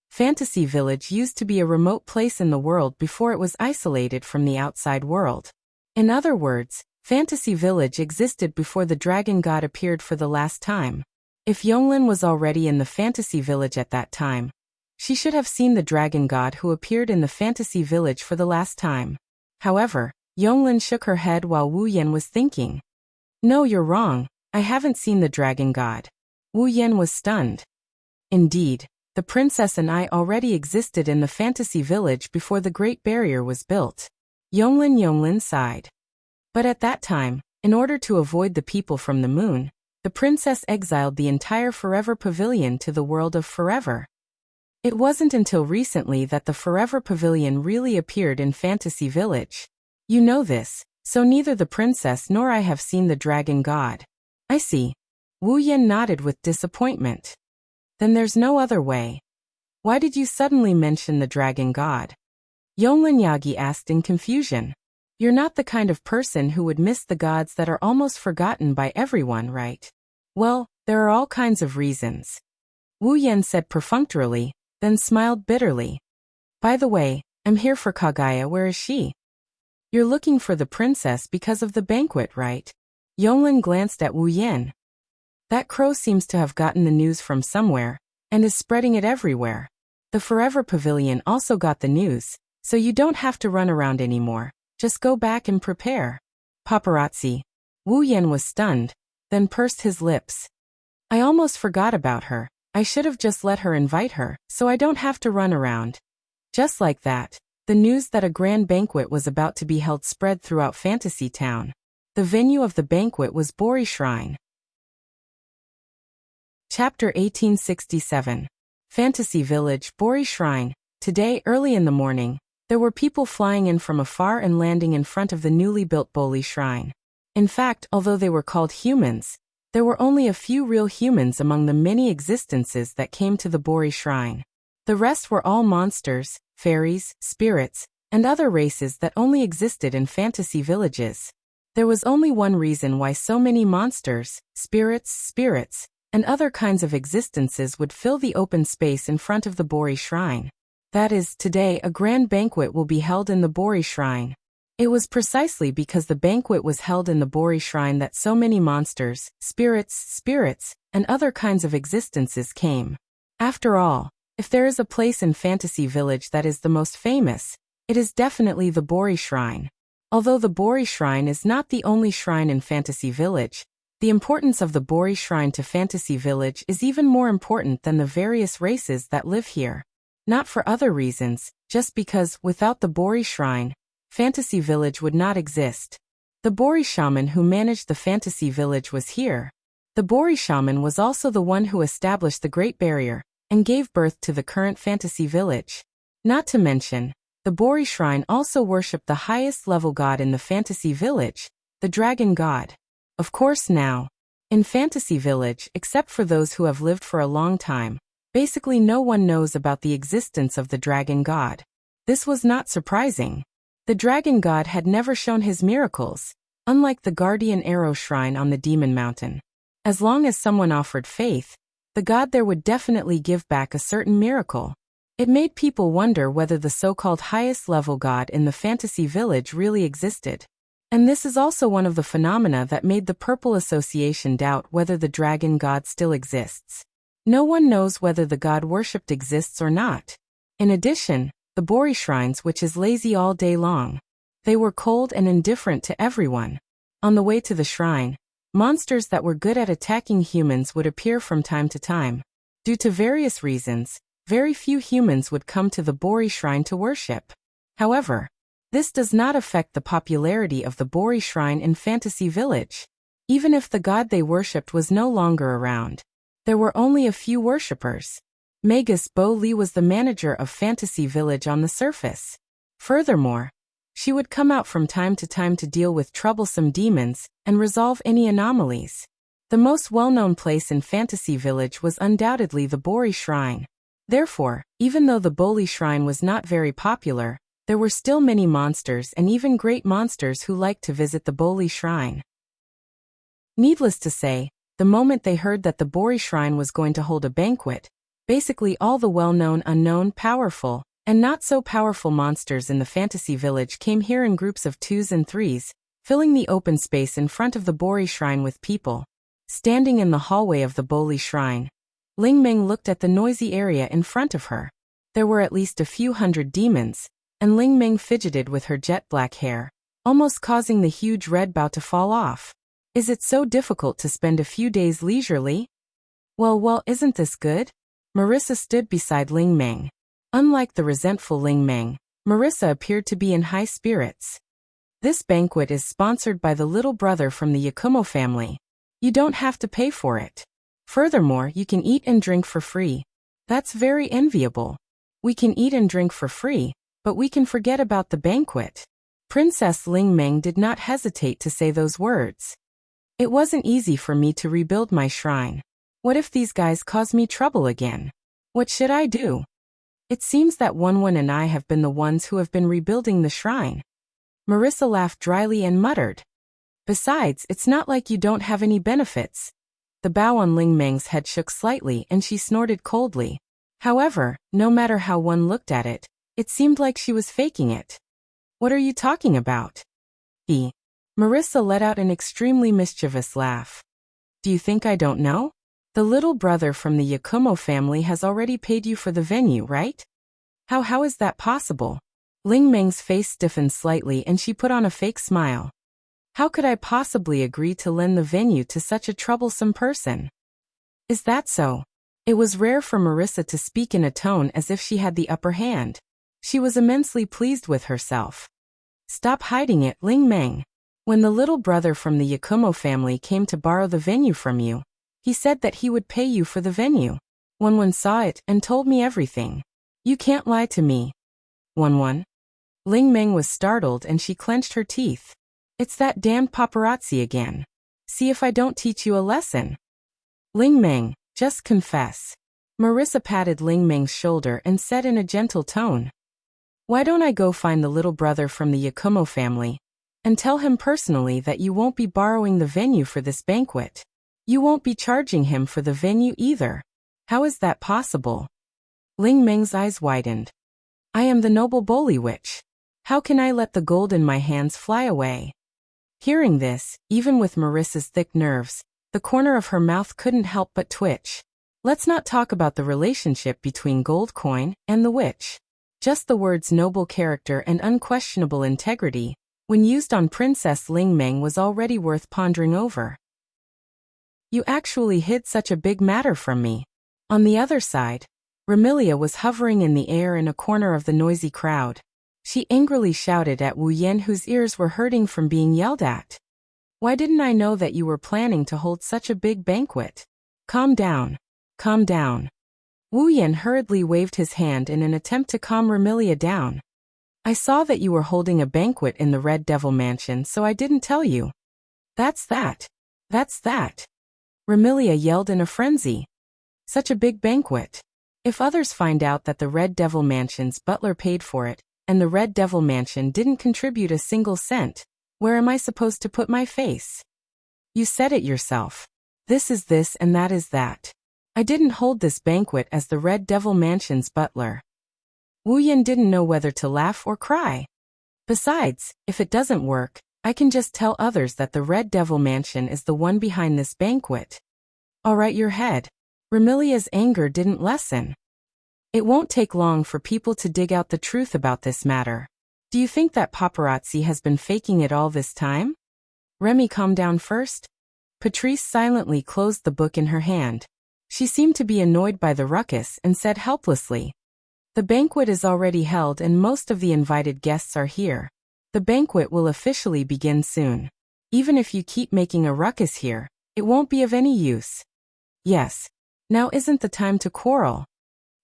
Fantasy Village used to be a remote place in the world before it was isolated from the outside world. In other words, Fantasy Village existed before the dragon god appeared for the last time. If Yonglin was already in the Fantasy Village at that time, she should have seen the dragon god who appeared in the Fantasy Village for the last time. However, Yonglin shook her head while Wu Yan was thinking. No, you're wrong. I haven't seen the dragon god. Wu Yan was stunned. Indeed, the princess and I already existed in the Fantasy Village before the Great Barrier was built. Yonglin sighed. But at that time, in order to avoid the people from the moon, the princess exiled the entire Forever Pavilion to the world of Forever. It wasn't until recently that the Forever Pavilion really appeared in Fantasy Village. You know this, so neither the princess nor I have seen the dragon god. I see. Wu Yan nodded with disappointment. Then there's no other way. Why did you suddenly mention the dragon god? Yonglin Yagi asked in confusion. You're not the kind of person who would miss the gods that are almost forgotten by everyone, right? Well, there are all kinds of reasons. Wu Yan said perfunctorily, then smiled bitterly. By the way, I'm here for Kagaya. Where is she? You're looking for the princess because of the banquet, right? Yonglin glanced at Wu Yan. That crow seems to have gotten the news from somewhere, and is spreading it everywhere. The Forever Pavilion also got the news, so you don't have to run around anymore. Just go back and prepare. Paparazzi. Wu Yan was stunned, then pursed his lips. I almost forgot about her. I should have just let her invite her, so I don't have to run around. Just like that, the news that a grand banquet was about to be held spread throughout Fantasy Town. The venue of the banquet was Bori Shrine. Chapter 1867. Fantasy Village, Bori Shrine. Today, early in the morning, there were people flying in from afar and landing in front of the newly built Bori Shrine. In fact, although they were called humans, there were only a few real humans among the many existences that came to the Bori Shrine. The rest were all monsters, fairies, spirits, and other races that only existed in fantasy villages. There was only one reason why so many monsters, spirits, and other kinds of existences would fill the open space in front of the Bori Shrine. That is, today a grand banquet will be held in the Bori Shrine. It was precisely because the banquet was held in the Bori Shrine that so many monsters, spirits, and other kinds of existences came. After all, if there is a place in Fantasy Village that is the most famous, it is definitely the Bori Shrine. Although the Bori Shrine is not the only shrine in Fantasy Village, the importance of the Bori Shrine to Fantasy Village is even more important than the various races that live here. Not for other reasons, just because, without the Bori Shrine, Fantasy Village would not exist. The Bori Shaman who managed the Fantasy Village was here. The Bori Shaman was also the one who established the Great Barrier and gave birth to the current Fantasy Village. Not to mention, the Bori Shrine also worshipped the highest level god in the Fantasy Village, the Dragon God. Of course now, in Fantasy Village, except for those who have lived for a long time, basically no one knows about the existence of the Dragon God. This was not surprising. The Dragon God had never shown his miracles, unlike the Guardian Arrow Shrine on the Demon Mountain. As long as someone offered faith, the god there would definitely give back a certain miracle. It made people wonder whether the so-called highest level god in the Fantasy Village really existed. And this is also one of the phenomena that made the Purple Association doubt whether the Dragon God still exists. No one knows whether the god worshipped exists or not. In addition, the Bori Shrines, which is lazy all day long. They were cold and indifferent to everyone. On the way to the shrine, monsters that were good at attacking humans would appear from time to time. Due to various reasons, very few humans would come to the Bori Shrine to worship. However, this does not affect the popularity of the Bori Shrine in Fantasy Village. Even if the god they worshipped was no longer around, there were only a few worshippers. Magus Bo Li was the manager of Fantasy Village on the surface. Furthermore, she would come out from time to deal with troublesome demons and resolve any anomalies. The most well-known place in Fantasy Village was undoubtedly the Bori Shrine. Therefore, even though the Bori Shrine was not very popular, there were still many monsters and even great monsters who liked to visit the Bori Shrine. Needless to say, the moment they heard that the Bori Shrine was going to hold a banquet, basically all the well-known, unknown, powerful, and not so powerful monsters in the Fantasy Village came here in groups of 2s and 3s, filling the open space in front of the Bori Shrine with people. Standing in the hallway of the Bori Shrine, Ling Meng looked at the noisy area in front of her. There were at least a few hundred demons, and Ling Meng fidgeted with her jet black hair, almost causing the huge red bow to fall off. Is it so difficult to spend a few days leisurely? Well, isn't this good? Marissa stood beside Ling Meng. Unlike the resentful Ling Meng, Marissa appeared to be in high spirits. This banquet is sponsored by the little brother from the Yakumo family. You don't have to pay for it. Furthermore, you can eat and drink for free. That's very enviable. We can eat and drink for free, but we can forget about the banquet. Princess Ling Meng did not hesitate to say those words. It wasn't easy for me to rebuild my shrine. What if these guys cause me trouble again? What should I do? It seems that Wonwon and I have been the ones who have been rebuilding the shrine. Marissa laughed dryly and muttered. Besides, it's not like you don't have any benefits. The bow on Ling Meng's head shook slightly and she snorted coldly. However, no matter how one looked at it, it seemed like she was faking it. What are you talking about? Marissa let out an extremely mischievous laugh. Do you think I don't know? The little brother from the Yakumo family has already paid you for the venue, right? How is that possible? Ling Meng's face stiffened slightly and she put on a fake smile. How could I possibly agree to lend the venue to such a troublesome person? Is that so? It was rare for Marissa to speak in a tone as if she had the upper hand. She was immensely pleased with herself. Stop hiding it, Ling Meng. When the little brother from the Yakumo family came to borrow the venue from you, he said that he would pay you for the venue. Wonwon saw it and told me everything. You can't lie to me. Wonwon? Ling Meng was startled and she clenched her teeth. It's that damned paparazzi again. See if I don't teach you a lesson. Ling Meng, just confess. Marissa patted Ling Meng's shoulder and said in a gentle tone. Why don't I go find the little brother from the Yakumo family and tell him personally that you won't be borrowing the venue for this banquet? You won't be charging him for the venue either. How is that possible? Ling Meng's eyes widened. I am the noble Bolly Witch. How can I let the gold in my hands fly away? Hearing this, even with Marissa's thick nerves, the corner of her mouth couldn't help but twitch. Let's not talk about the relationship between gold coin and the witch. Just the words noble character and unquestionable integrity, when used on Princess Ling Meng, was already worth pondering over. You actually hid such a big matter from me. On the other side, Remilia was hovering in the air in a corner of the noisy crowd. She angrily shouted at Wu Yan, whose ears were hurting from being yelled at. Why didn't I know that you were planning to hold such a big banquet? Calm down. Calm down. Wu Yan hurriedly waved his hand in an attempt to calm Remilia down. I saw that you were holding a banquet in the Red Devil Mansion, so I didn't tell you. That's that. That's that. Remilia yelled in a frenzy. Such a big banquet. If others find out that the Red Devil Mansion's butler paid for it, and the Red Devil Mansion didn't contribute a single cent, where am I supposed to put my face? You said it yourself. This is this and that is that. I didn't hold this banquet as the Red Devil Mansion's butler. Wu Yan didn't know whether to laugh or cry. Besides, if it doesn't work, I can just tell others that the Red Devil Mansion is the one behind this banquet. All right, your head. Remilia's anger didn't lessen. It won't take long for people to dig out the truth about this matter. Do you think that paparazzi has been faking it all this time? Remy, calm down first. Patrice silently closed the book in her hand. She seemed to be annoyed by the ruckus and said helplessly, the banquet is already held and most of the invited guests are here. The banquet will officially begin soon. Even if you keep making a ruckus here, it won't be of any use. Yes. Now isn't the time to quarrel.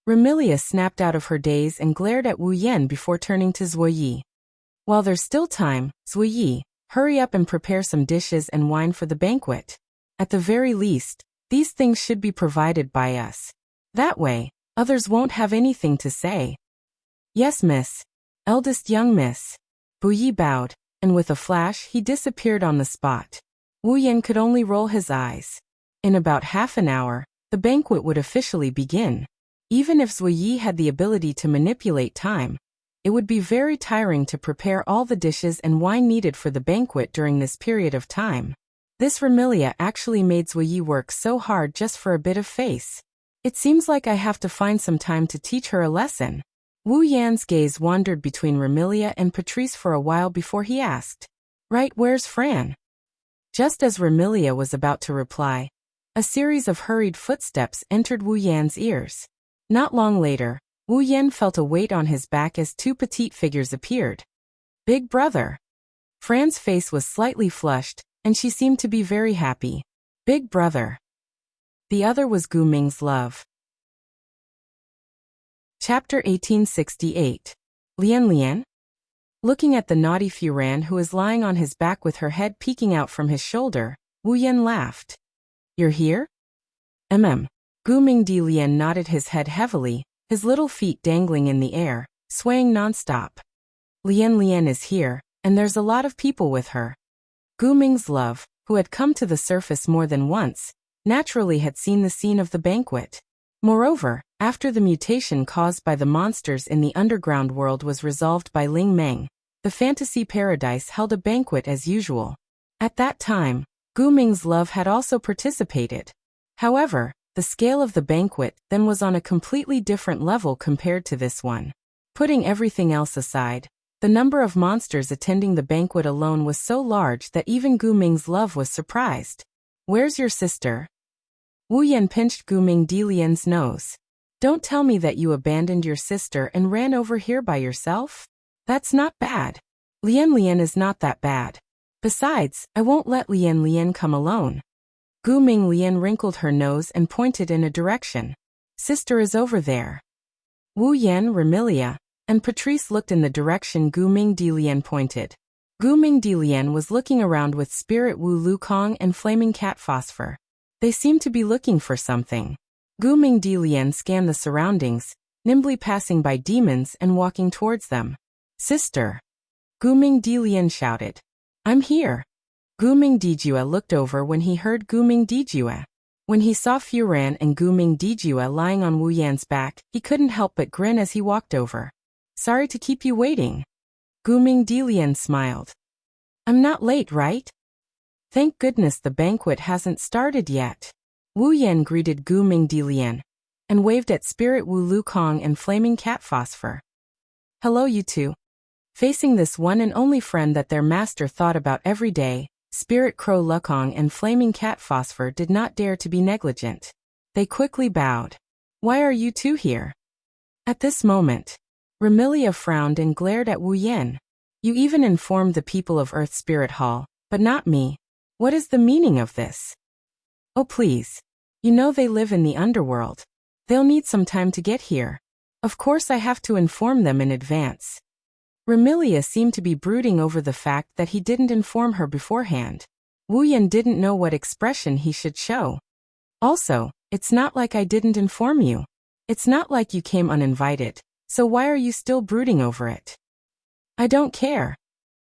Remilia snapped out of her daze and glared at Wu Yan before turning to Zuoyi. While there's still time, Zuoyi, hurry up and prepare some dishes and wine for the banquet. At the very least, these things should be provided by us. That way, others won't have anything to say. Yes, miss. Eldest young miss. Bu Yi bowed, and with a flash he disappeared on the spot. Wu Yan could only roll his eyes. In about half an hour, the banquet would officially begin. Even if Zuoyi had the ability to manipulate time, it would be very tiring to prepare all the dishes and wine needed for the banquet during this period of time. This Remilia actually made Zuoyi work so hard just for a bit of face. It seems like I have to find some time to teach her a lesson. Wu Yan's gaze wandered between Remilia and Patrice for a while before he asked, right, where's Fran? Just as Remilia was about to reply, a series of hurried footsteps entered Wu Yan's ears. Not long later, Wu Yan felt a weight on his back as two petite figures appeared. Big brother. Fran's face was slightly flushed, and she seemed to be very happy. Big brother. The other was Gu Ming's love. Chapter 1868. Lian Lian? Looking at the naughty Furan who was lying on his back with her head peeking out from his shoulder, Wu Yan laughed. You're here? Gu Ming Di Lian nodded his head heavily, his little feet dangling in the air, swaying nonstop. Lian Lian is here, and there's a lot of people with her. Gu Ming's love, who had come to the surface more than once, naturally had seen the scene of the banquet. Moreover, after the mutation caused by the monsters in the underground world was resolved by Ling Meng, the fantasy paradise held a banquet as usual. At that time, Gu Ming's love had also participated. However, the scale of the banquet then was on a completely different level compared to this one. Putting everything else aside, the number of monsters attending the banquet alone was so large that even Gu Ming's love was surprised. Where's your sister? Wu Yan pinched Gu Ming Di Lian's nose. Don't tell me that you abandoned your sister and ran over here by yourself? That's not bad. Lian Lian is not that bad. Besides, I won't let Lian Lian come alone. Gu Ming Lian wrinkled her nose and pointed in a direction. Sister is over there. Wu Yan, Remilia, and Patrice looked in the direction Gu Ming Di Lian pointed. Gu Ming Di Lian was looking around with Spirit Wu Lu Kong and Flaming Cat Phosphor. They seemed to be looking for something. Gu Ming Di Lian scanned the surroundings, nimbly passing by demons and walking towards them. Sister! Guming Dilian shouted. I'm here. Guming Dijue looked over when he heard Guming Dijue. When he saw Furan and Guming Dijue lying on Wu Yan's back, he couldn't help but grin as he walked over. Sorry to keep you waiting. Guming Dilian smiled. I'm not late, right? Thank goodness the banquet hasn't started yet. Wu Yan greeted Guming Dilian and waved at Spirit Wu Lukong and Flaming Cat Phosphor. Hello, you two. Facing this one and only friend that their master thought about every day, Spirit Crow Lukong and Flaming Cat Phosphor did not dare to be negligent. They quickly bowed. Why are you two here? At this moment, Remilia frowned and glared at Wu Yan. You even informed the people of Earth Spirit Hall, but not me. What is the meaning of this? Oh please. You know they live in the underworld. They'll need some time to get here. Of course I have to inform them in advance. Remilia seemed to be brooding over the fact that he didn't inform her beforehand. Wu Yan didn't know what expression he should show. Also, it's not like I didn't inform you. It's not like you came uninvited, so why are you still brooding over it? I don't care.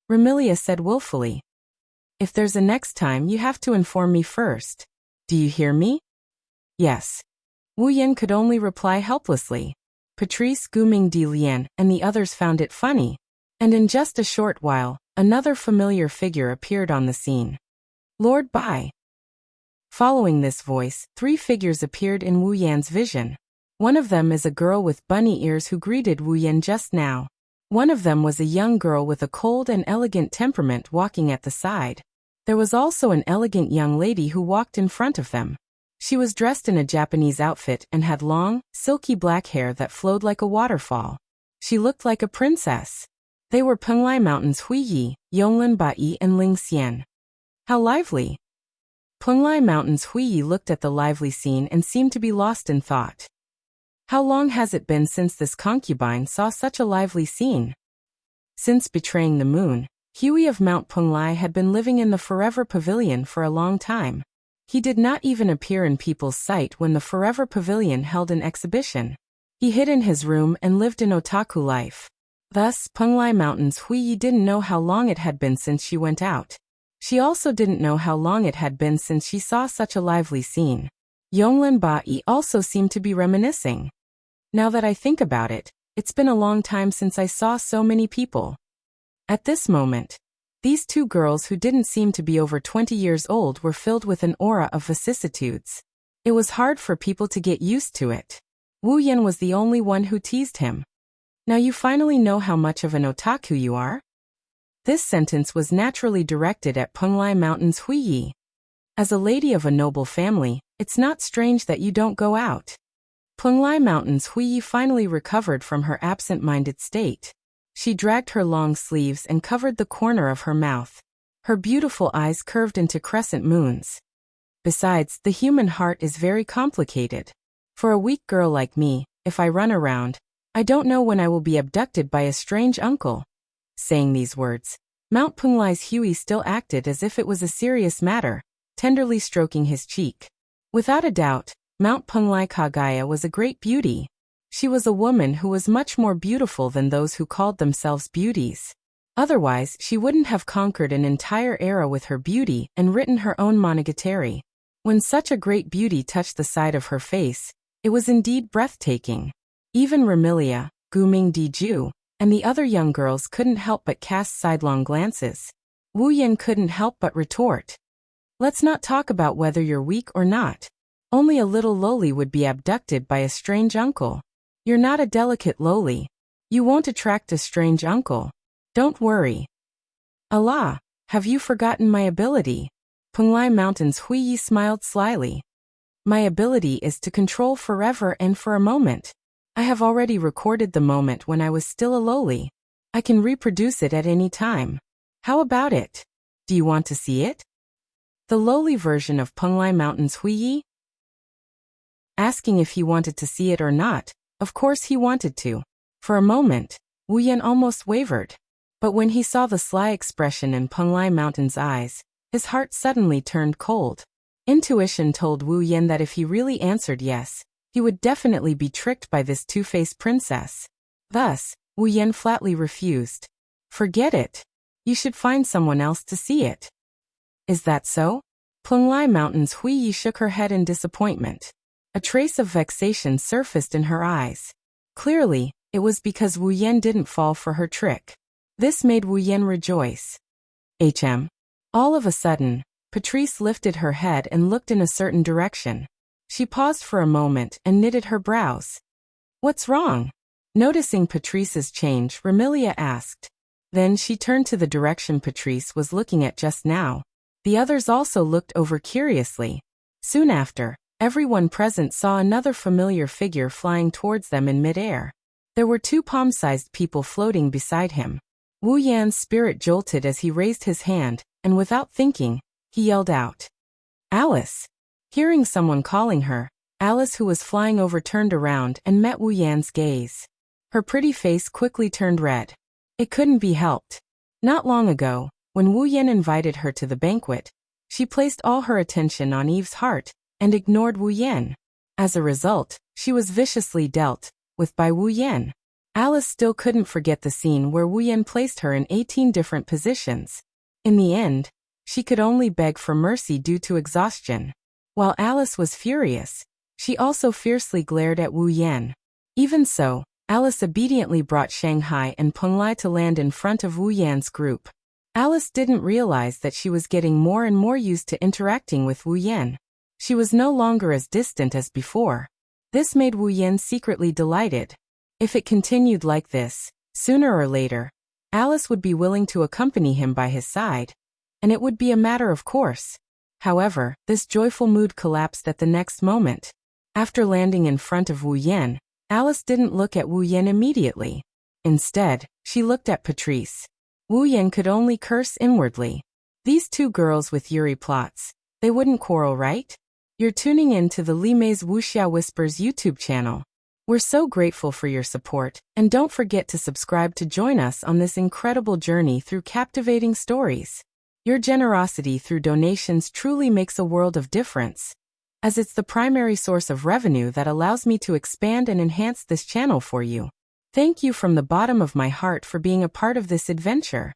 Remilia said willfully. If there's a next time you have to inform me first. Do you hear me? Yes. Wu Yan could only reply helplessly. Patrice, Guming Dilian, and the others found it funny. And in just a short while, another familiar figure appeared on the scene. Lord Bai. Following this voice, 3 figures appeared in Wu Yan's vision. One of them is a girl with bunny ears who greeted Wu Yan just now. One of them was a young girl with a cold and elegant temperament walking at the side. There was also an elegant young lady who walked in front of them. She was dressed in a Japanese outfit and had long, silky black hair that flowed like a waterfall. She looked like a princess. They were Penglai Mountain's Hui Yi, Yonglin Bai and Ling Xian. How lively! Penglai Mountain's Hui Yi looked at the lively scene and seemed to be lost in thought. How long has it been since this concubine saw such a lively scene? Since betraying the moon, Huey of Mount Penglai had been living in the Forever Pavilion for a long time. He did not even appear in people's sight when the Forever Pavilion held an exhibition. He hid in his room and lived in otaku life. Thus, Penglai Mountain's Hui Yi didn't know how long it had been since she went out. She also didn't know how long it had been since she saw such a lively scene. Yonglin Bai also seemed to be reminiscing. Now that I think about it, it's been a long time since I saw so many people. At this moment, these 2 girls who didn't seem to be over 20 years old were filled with an aura of vicissitudes. It was hard for people to get used to it. Wu Yan was the only one who teased him. Now you finally know how much of an otaku you are? This sentence was naturally directed at Penglai Mountain's Hui Yi. As a lady of a noble family, it's not strange that you don't go out. Penglai Mountain's Hui Yi finally recovered from her absent-minded state. She dragged her long sleeves and covered the corner of her mouth. Her beautiful eyes curved into crescent moons. Besides, the human heart is very complicated. For a weak girl like me, if I run around, I don't know when I will be abducted by a strange uncle. Saying these words, Mount Penglai's Huey still acted as if it was a serious matter, tenderly stroking his cheek. Without a doubt, Mount Penglai Kagaya was a great beauty. She was a woman who was much more beautiful than those who called themselves beauties. Otherwise, she wouldn't have conquered an entire era with her beauty and written her own monogatari. When such a great beauty touched the side of her face, it was indeed breathtaking. Even Remilia, Guming Diju, and the other young girls couldn't help but cast sidelong glances. Wu Yan couldn't help but retort. Let's not talk about whether you're weak or not. Only a little loli would be abducted by a strange uncle. You're not a delicate loli. You won't attract a strange uncle. Don't worry. Allah, have you forgotten my ability? Penglai Mountain's Hui Yi smiled slyly. My ability is to control forever and for a moment. I have already recorded the moment when I was still a loli. I can reproduce it at any time. How about it? Do you want to see it? The loli version of Penglai Mountain's Hui Yi? Asking if he wanted to see it or not, of course he wanted to. For a moment, Wu Yan almost wavered. But when he saw the sly expression in Penglai Mountain's eyes, his heart suddenly turned cold. Intuition told Wu Yan that if he really answered yes, He would definitely be tricked by this two-faced princess. Thus, Wu Yan flatly refused. Forget it. You should find someone else to see it. Is that so? Plunglai Mountain's Hui Yi shook her head in disappointment. A trace of vexation surfaced in her eyes. Clearly, it was because Wu Yan didn't fall for her trick. This made Wu Yan rejoice. All of a sudden, Patrice lifted her head and looked in a certain direction. She paused for a moment and knitted her brows. What's wrong? Noticing Patrice's change, Remilia asked. Then she turned to the direction Patrice was looking at just now. The others also looked over curiously. Soon after, everyone present saw another familiar figure flying towards them in midair. There were two palm-sized people floating beside him. Wu Yan's spirit jolted as he raised his hand, and without thinking, he yelled out, Alice! Hearing someone calling her, Alice, who was flying over, turned around and met Wu Yan's gaze. Her pretty face quickly turned red. It couldn't be helped. Not long ago, when Wu Yan invited her to the banquet, she placed all her attention on Eve's heart and ignored Wu Yan. As a result, she was viciously dealt with by Wu Yan. Alice still couldn't forget the scene where Wu Yan placed her in 18 different positions. In the end, she could only beg for mercy due to exhaustion. While Alice was furious, she also fiercely glared at Wu Yan. Even so, Alice obediently brought Shanghai and Penglai to land in front of Wu Yan's group. Alice didn't realize that she was getting more and more used to interacting with Wu Yan. She was no longer as distant as before. This made Wu Yan secretly delighted. If it continued like this, sooner or later, Alice would be willing to accompany him by his side, and it would be a matter of course. However, this joyful mood collapsed at the next moment. After landing in front of Wu Yan, Alice didn't look at Wu Yan immediately. Instead, she looked at Patrice. Wu Yan could only curse inwardly. These two girls with Yuri plots. They wouldn't quarrel, right? You're tuning in to the Li Mei's Wuxia Whispers YouTube channel. We're so grateful for your support, and don't forget to subscribe to join us on this incredible journey through captivating stories. Your generosity through donations truly makes a world of difference, as it's the primary source of revenue that allows me to expand and enhance this channel for you. Thank you from the bottom of my heart for being a part of this adventure.